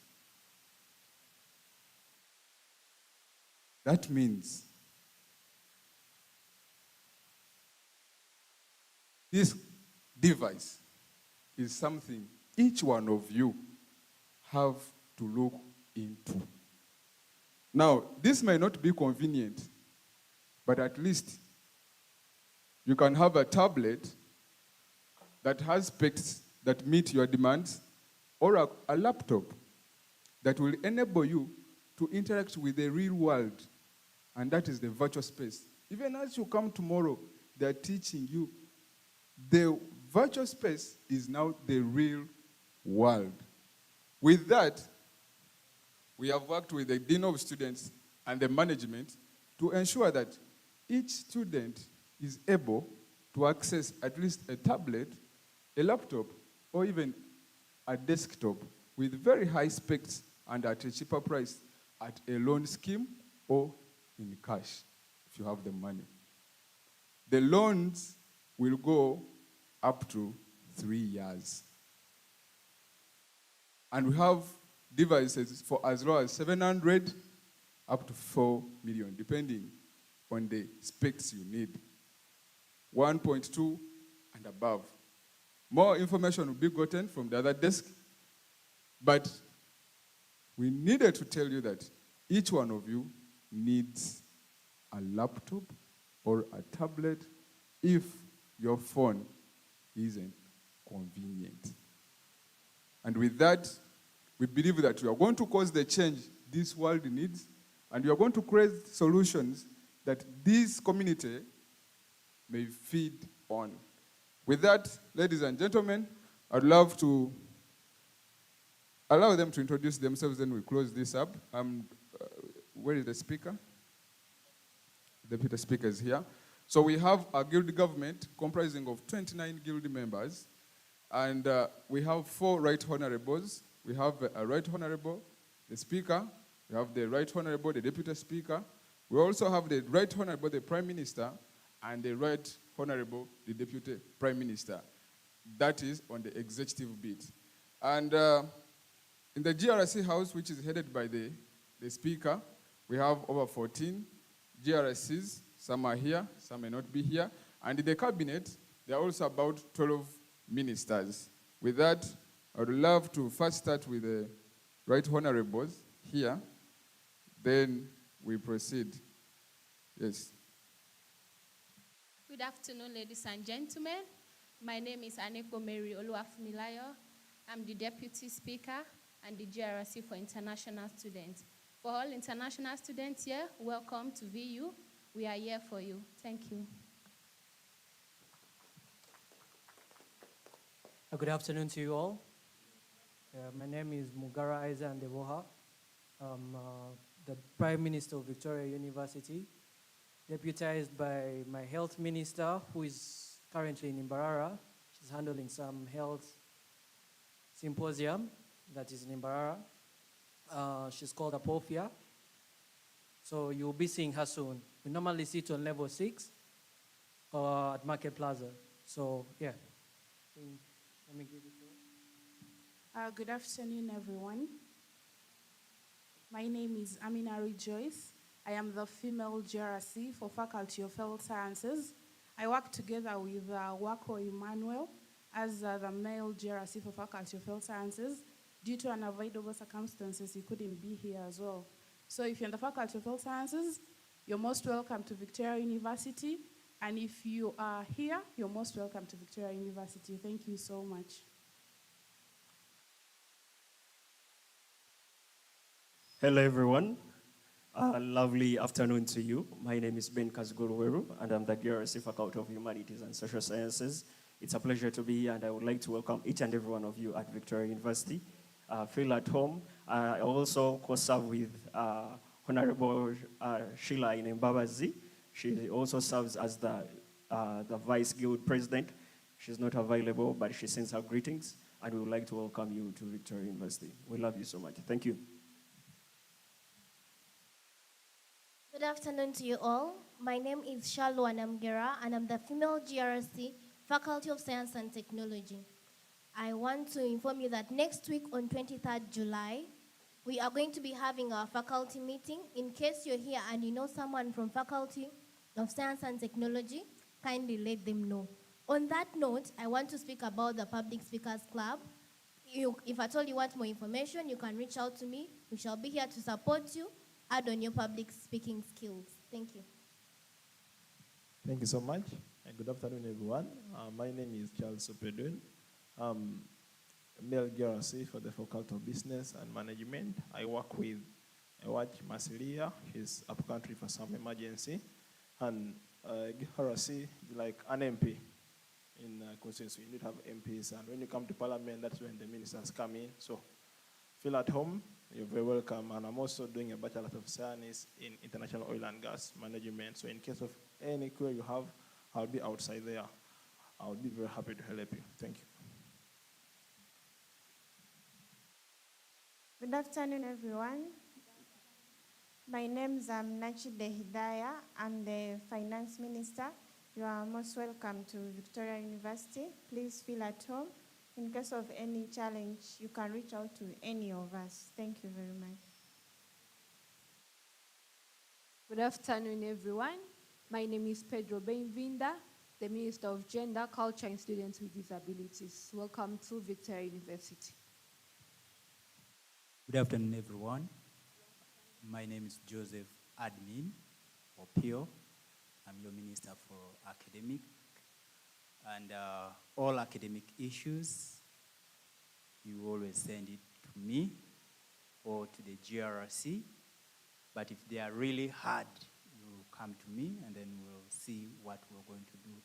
That means this device is something each one of you have to look into. Now, this may not be convenient, but at least you can have a tablet that has specs that meet your demands, or a laptop that will enable you to interact with the real world, and that is the virtual space. Even as you come tomorrow, they're teaching you the virtual space is now the real world. With that, we have worked with the Dean of Students and the management to ensure that each student is able to access at least a tablet, a laptop, or even a desktop with very high specs and at a cheaper price at a loan scheme or in cash, if you have the money. The loans will go up to 3 years. And we have devices for as low as 700 up to 4 million, depending on the specs you need. 1.2 and above. More information will be gotten from the other desk, but we needed to tell you that each one of you needs a laptop or a tablet if your phone isn't convenient. And with that, we believe that we are going to cause the change this world needs, and we are going to create solutions that this community may feed on. With that, ladies and gentlemen, I'd love to allow them to introduce themselves, then we close this up. Where is the speaker? The deputy speaker is here. So we have a guild government comprising of 29 guild members, and we have 4 right honorables. We have a right honorable, the speaker. We have the right honorable, the deputy speaker. We also have the right honorable, the prime minister, and the right honorable, the deputy prime minister. That is on the executive bit. And in the GRC house, which is headed by the speaker, we have over 14 GRCs. Some are here, some may not be here. And in the cabinet, there are also about 12 ministers. With that, I would love to first start with the right honorables here. Then we proceed. Yes. Good afternoon, ladies and gentlemen. My name is Aneko Mary Oluwafumilayo. I'm the Deputy Speaker and the GRC for International Students. For all international students here, welcome to VU. We are here for you. Thank you. Good afternoon to you all. My name is Mugara Aiza Ndeboha. I'm the Prime Minister of Victoria University, deputized by my health minister, who is currently in Imbarara. She's handling some health symposium that is in Imbarara. She's called Apofia. So you'll be seeing her soon. We normally sit on level 6 at Market Plaza. So yeah, let me give it to her. Good afternoon, everyone. My name is Amina Rejoice. I am the female GRC for Faculty of Health Sciences. I work together with Wako Emmanuel as the male GRC for Faculty of Health Sciences. Due to unavoidable circumstances, he couldn't be here as well. So if you're in the Faculty of Health Sciences, you're most welcome to Victoria University. And if you are here, you're most welcome to Victoria University. Thank you so much. Hello, everyone. Lovely afternoon to you. My name is Ben Kazguruweru, and I'm the GRC Faculty of Humanities and Social Sciences. It's a pleasure to be here, and I would like to welcome each and every one of you at Victoria University. Feel at home. I also co-serve with Honorable Sheila Inembabazi. She also serves as the Vice Guild President. She's not available, but she sends her greetings, and we would like to welcome you to Victoria University. We love you so much. Thank you. Good afternoon to you all. My name is Shalu Anamgera, and I'm the female GRC, Faculty of Science and Technology. I want to inform you that next week on 23rd July, we are going to be having our faculty meeting. In case you're here and you know someone from Faculty of Science and Technology, kindly let them know. On that note, I want to speak about the Public Speakers Club. If at all you want more information, you can reach out to me. We shall be here to support you. Add on your public speaking skills. Thank you. Thank you so much, and good afternoon, everyone. My name is Charles Opedun. I'm a male GRC for the Faculty of Business and Management. I work with Ewach Masilia. He's up country for some emergency. And GRC is like an MP in constituency. You need to have MPs, and when you come to Parliament, that's when the ministers come in. So feel at home. You're very welcome. And I'm also doing a Bachelor of Science in International Oil and Gas Management. So in case of any query you have, I'll be outside there. I'll be very happy to help you. Thank you. Good afternoon, everyone. My name is Nachide Hidaya. I'm the Finance Minister. You are most welcome to Victoria University. Please feel at home. In case of any challenge, you can reach out to any of us. Thank you very much. Good afternoon, everyone. My name is Pedro Benvinda, the Minister of Gender, Culture, and Students with Disabilities. Welcome to Victoria University. Good afternoon, everyone. My name is Joseph Admin, or Pio. I'm your Minister for Academic. And all academic issues, you always send it to me or to the GRC. But if they are really hard, you come to me and then we'll see what we're going to do.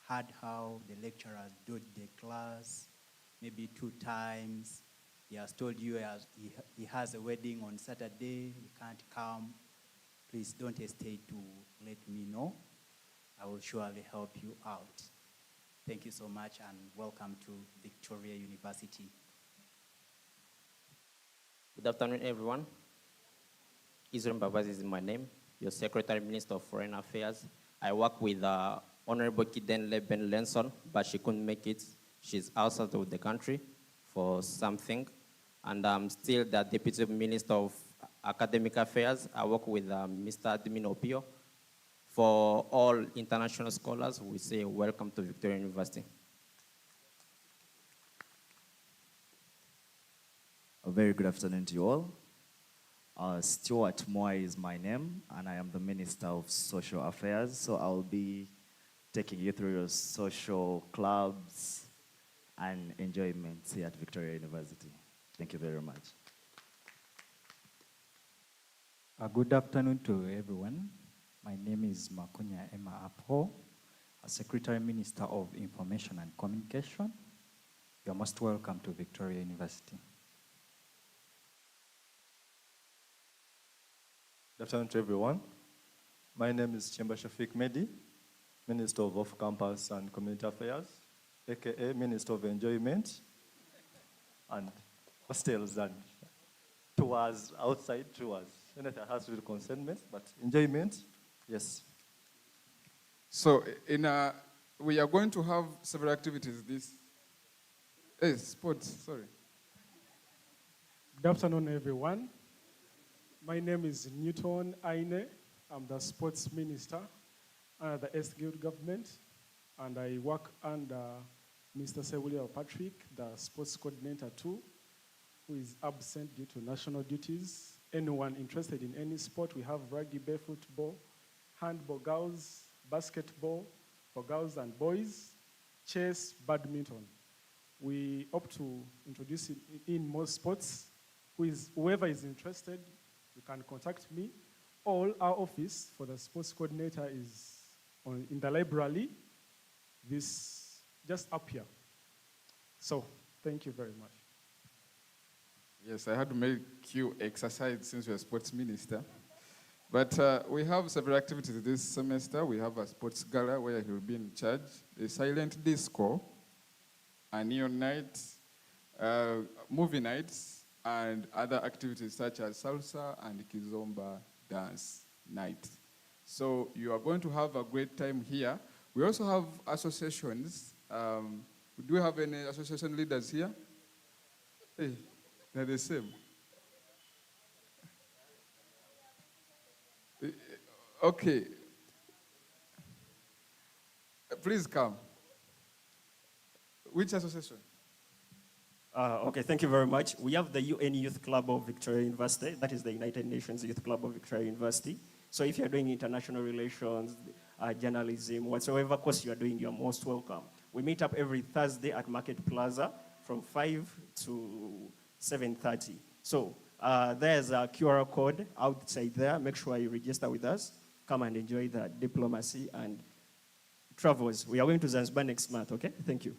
Hard how the lecturer dodged the class, maybe 2 times. He has told you he has a wedding on Saturday, he can't come. Please don't hesitate to let me know. I will surely help you out. Thank you so much and welcome to Victoria University. Good afternoon, everyone. Israel Babazi is my name, your Secretary Minister of Foreign Affairs. I work with Honorable Kiden Leben Lenson, but she couldn't make it. She's outside of the country for something. And I'm still the Deputy Minister of Academic Affairs. I work with Mr. Admin Opio. For all international scholars, we say welcome to Victoria University. A very good afternoon to you all. Stuart Moy is my name, and I am the Minister of Social Affairs. So I'll be taking you through your social clubs and enjoyments here at Victoria University. Thank you very much. Good afternoon to everyone. My name is Makunya Emma Apo, a Secretary Minister of Information and Communication. You're most welcome to Victoria University. Good afternoon to everyone. My name is Chemba Shafiq Medi, Minister of Off-Campus and Community Affairs, aka Minister of Enjoyment and hostels and tours, outside tours. Anything has to do with consentment, but enjoyment, yes. So we are going to have several activities sports, sorry. Good afternoon, everyone. My name is Newton Aine. I'm the Sports Minister under the East Guild government, and I work under Mr. Sewulia Patrick, the Sports Coordinator too, who is absent due to national duties. Anyone interested in any sport, we have rugby, football, handball girls, basketball for girls and boys, chess, badminton. We opt to introduce in more sports. Whoever is interested, you can contact me. Our office for the sports coordinator is in the library, just up here. So, thank you very much. Yes, I had to make you exercise since you're a sports minister. But we have several activities this semester. We have a sports gala where he'll be in charge, a silent disco, a neon night, movie nights, and other activities such as salsa and kizomba dance night. So you are going to have a great time here. We also have associations. Do we have any association leaders here? Hey, they're the same. Okay. Please come. Which association? Okay, thank you very much. We have the UN Youth Club of Victoria University. That is the United Nations Youth Club of Victoria University. So if you're doing international relations, journalism, whatsoever course you're doing, you're most welcome. We meet up every Thursday at Market Plaza from 5 to 7:30. So there's a QR code outside there. Make sure you register with us. Come and enjoy the diplomacy and travels. We are going to Zanzibar next month, okay? Thank you.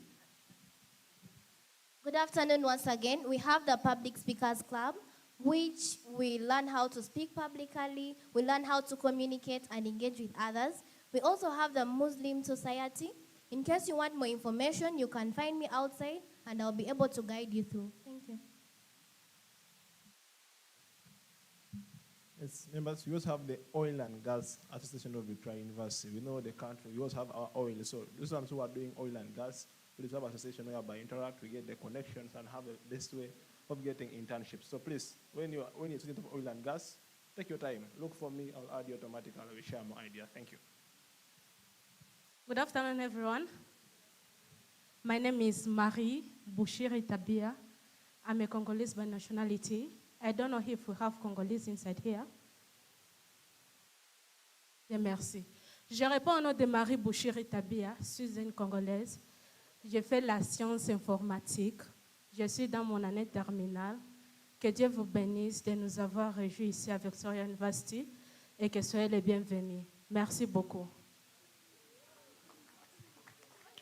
Good afternoon once again. We have the Public Speakers Club, which we learn how to speak publicly, we learn how to communicate and engage with others. We also have the Muslim Society. In case you want more information, you can find me outside and I'll be able to guide you through. Thank you. Yes, members, we also have the Oil and Gas Association of Victoria University. We know the country, we also have our oil. So those ones who are doing oil and gas, please have association whereby interact, we get the connections and have the best way of getting internships. So please, when you're a student of oil and gas, take your time. Look for me, I'll add you automatically, I will share my idea. Thank you. Good afternoon, everyone. My name is Marie Bouchiri Tabia. I'm a Congolese by nationality. I don't know if we have Congolese inside here. Bien, merci. Je réponds au nom de Marie Bouchiri Tabia. Je suis une Congolaise. Je fais la science informatique. Je suis dans mon année terminale. Que Dieu vous bénisse de nous avoir rejoints ici à Victoria University et que soyez les bienvenus. Merci beaucoup.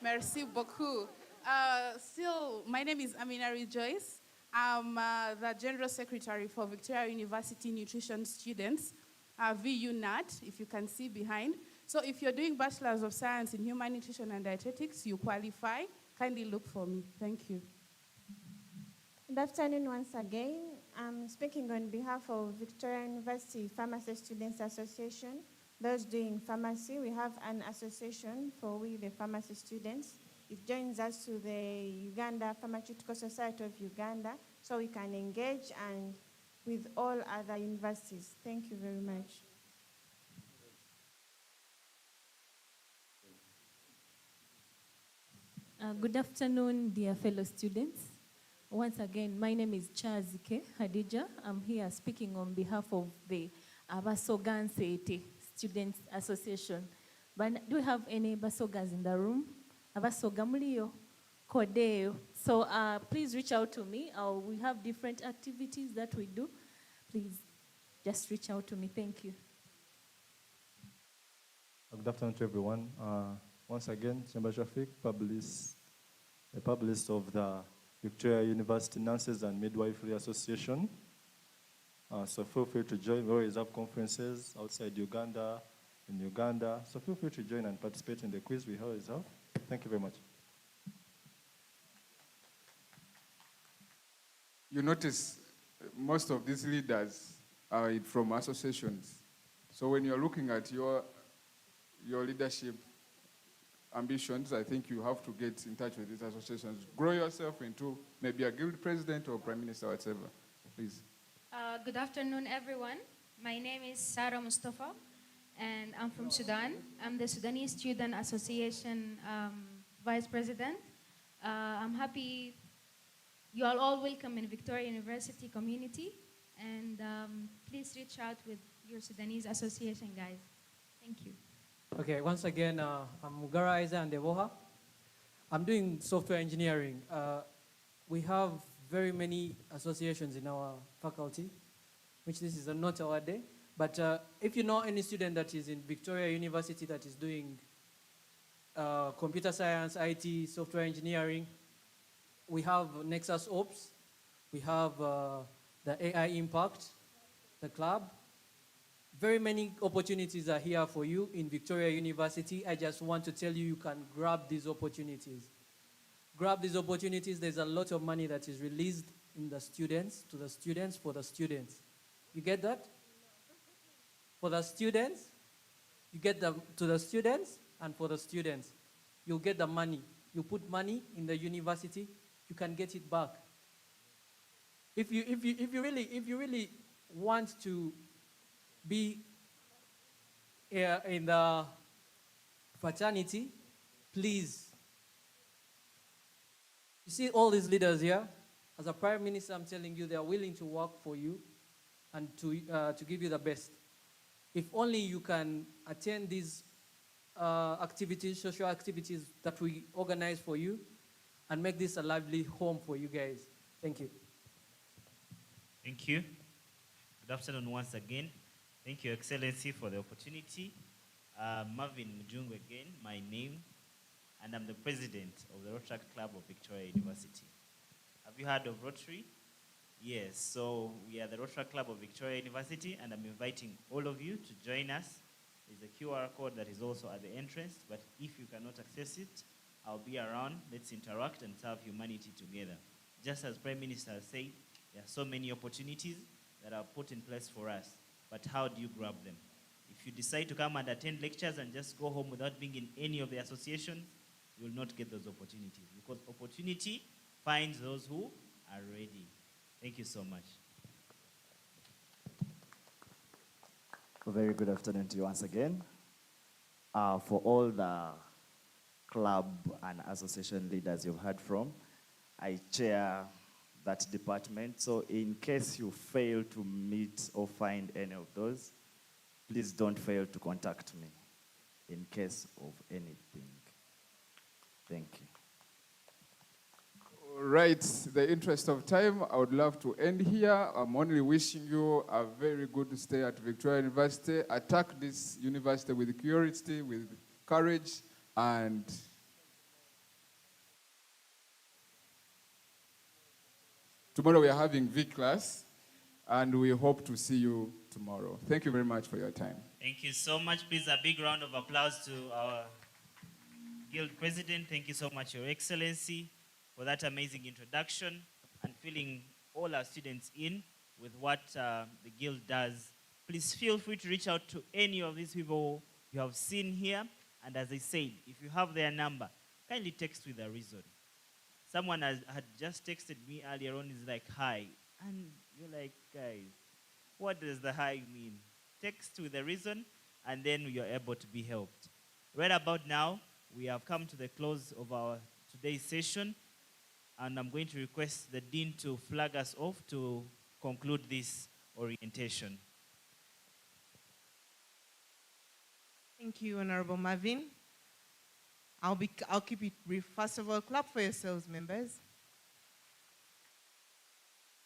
Merci beaucoup. Still, my name is Aminari Joyce. I'm the General Secretary for Victoria University Nutrition Students, VU NAT, if you can see behind. So if you're doing Bachelor's of Science in Human Nutrition and Dietetics, you qualify. Kindly look for me. Thank you. Good afternoon once again. I'm speaking on behalf of Victoria University Pharmacy Students Association. Those doing pharmacy, we have an association for we, the pharmacy students. It joins us to the Uganda Pharmaceutical Society of Uganda, so we can engage and with all other universities. Thank you very much. Good afternoon, dear fellow students. Once again, my name is Chazike Hadija. I'm here speaking on behalf of the Abasogansete Students Association. But do we have any Basogas in the room? Abasogamulio, Kodeo. So please reach out to me. We have different activities that we do. Please just reach out to me. Thank you. Good afternoon to everyone. Once again, Chemba Shafik, a publicist of the Victoria University Nurses and Midwifery Association. So feel free to join. We always have conferences outside Uganda, in Uganda. So feel free to join and participate in the quiz we always have. Thank you very much. You notice most of these leaders are from associations. So when you're looking at your leadership ambitions, I think you have to get in touch with these associations. Grow yourself into maybe a guild president or prime minister, whatever. Please. Good afternoon, everyone. My name is Sarah Mustafa, and I'm from Sudan. I'm the Sudanese Student Association Vice President. I'm happy you are all welcome in Victoria University community, and please reach out with your Sudanese association, guys. Thank you. Okay, once again, I'm Mugara Isa and Devoha. I'm doing software engineering. We have very many associations in our faculty, which this is not our day. But if you know any student that is in Victoria University that is doing computer science, IT, software engineering, we have Nexus Ops, we have the AI Impact, the club. Very many opportunities are here for you in Victoria University. I just want to tell you, you can grab these opportunities. Grab these opportunities. There's a lot of money that is released in the students, to the students, for the students. You get that? For the students, you get them to the students and for the students. You'll get the money. You put money in the university, you can get it back. If you really want to be in the fraternity, please. You see all these leaders here? As a prime minister, I'm telling you, they are willing to work for you and to give you the best. If only you can attend these activities, social activities that we organize for you, and make this a lively home for you guys. Thank you. Thank you. Good afternoon once again. Thank you, Excellency, for the opportunity. Marvin Mujungu again, my name, and I'm the president of the Rotary Club of Victoria University. Have you heard of Rotary? Yes, so we are the Rotary Club of Victoria University, and I'm inviting all of you to join us. There's a QR code that is also at the entrance, but if you cannot access it, I'll be around. Let's interact and serve humanity together. Just as Prime Minister said, there are so many opportunities that are put in place for us, but how do you grab them? If you decide to come and attend lectures and just go home without being in any of the associations, you will not get those opportunities, because opportunity finds those who are ready. Thank you so much. A very good afternoon to you once again. For all the club and association leaders you've heard from, I chair that department. So in case you fail to meet or find any of those, please don't fail to contact me in case of anything. Thank you. Right, the interest of time, I would love to end here. I'm only wishing you a very good stay at Victoria University. Attack this university with curiosity, with courage, and tomorrow we are having V class, and we hope to see you tomorrow. Thank you very much for your time. Thank you so much. Please, a big round of applause to our Guild President. Thank you so much, Your Excellency, for that amazing introduction and filling all our students in with what the Guild does. Please feel free to reach out to any of these people you have seen here. And as I said, if you have their number, kindly text with a reason. Someone had just texted me earlier on, is like, hi. And you're like, guys, what does the hi mean? Text with a reason, and then you're able to be helped. Right about now, we have come to the close of our today's session, and I'm going to request the Dean to flag us off to conclude this orientation. Thank you, Honorable Marvin. I'll keep it brief. First of all, clap for yourselves, members.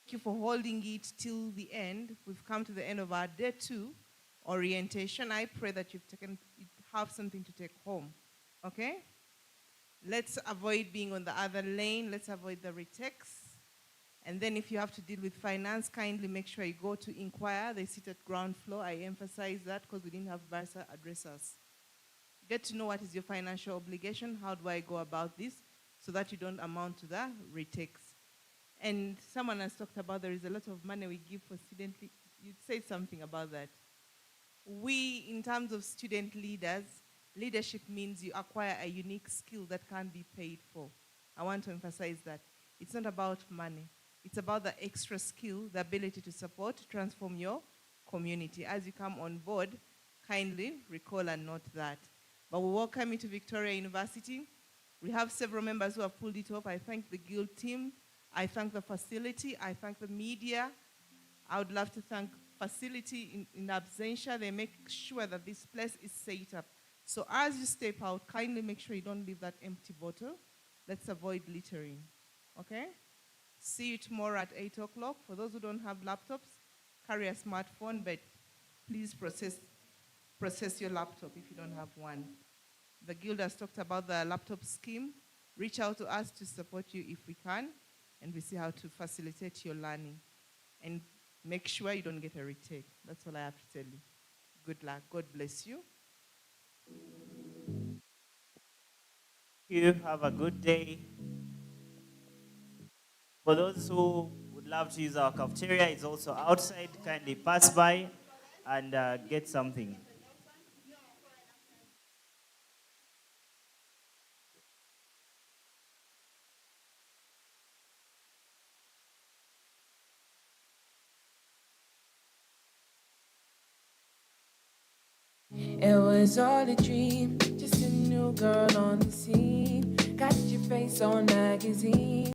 Thank you for holding it till the end. We've come to the end of our day 2 orientation. I pray that you have something to take home. Okay? Let's avoid being on the other lane. Let's avoid the retakes. And then if you have to deal with finance, kindly make sure you go to inquire. They sit at ground floor. I emphasize that because we didn't have Barca address us. Get to know what is your financial obligation. How do I go about this so that you don't amount to the retakes? And someone has talked about there is a lot of money we give for student. You said something about that. We, in terms of student leaders, leadership means you acquire a unique skill that can't be paid for. I want to emphasize that. It's not about money. It's about the extra skill, the ability to support, to transform your community. As you come on board, kindly recall and note that. But we welcome you to Victoria University. We have several members who have pulled it off. I thank the Guild team. I thank the facility. I thank the media. I would love to thank facility in absentia. They make sure that this place is set up. So as you step out, kindly make sure you don't leave that empty bottle. Let's avoid littering, okay? See you tomorrow at 8 o'clock. For those who don't have laptops, carry a smartphone, but please process your laptop if you don't have one. The Guild has talked about the laptop scheme. Reach out to us to support you if we can, and we see how to facilitate your learning. And make sure you don't get a retake. That's all I have to tell you. Good luck. God bless you. You have a good day. For those who would love to use our cafeteria, it's also outside. Kindly pass by and get something. It was all a dream, just a new girl on the scene. Got your face on magazine.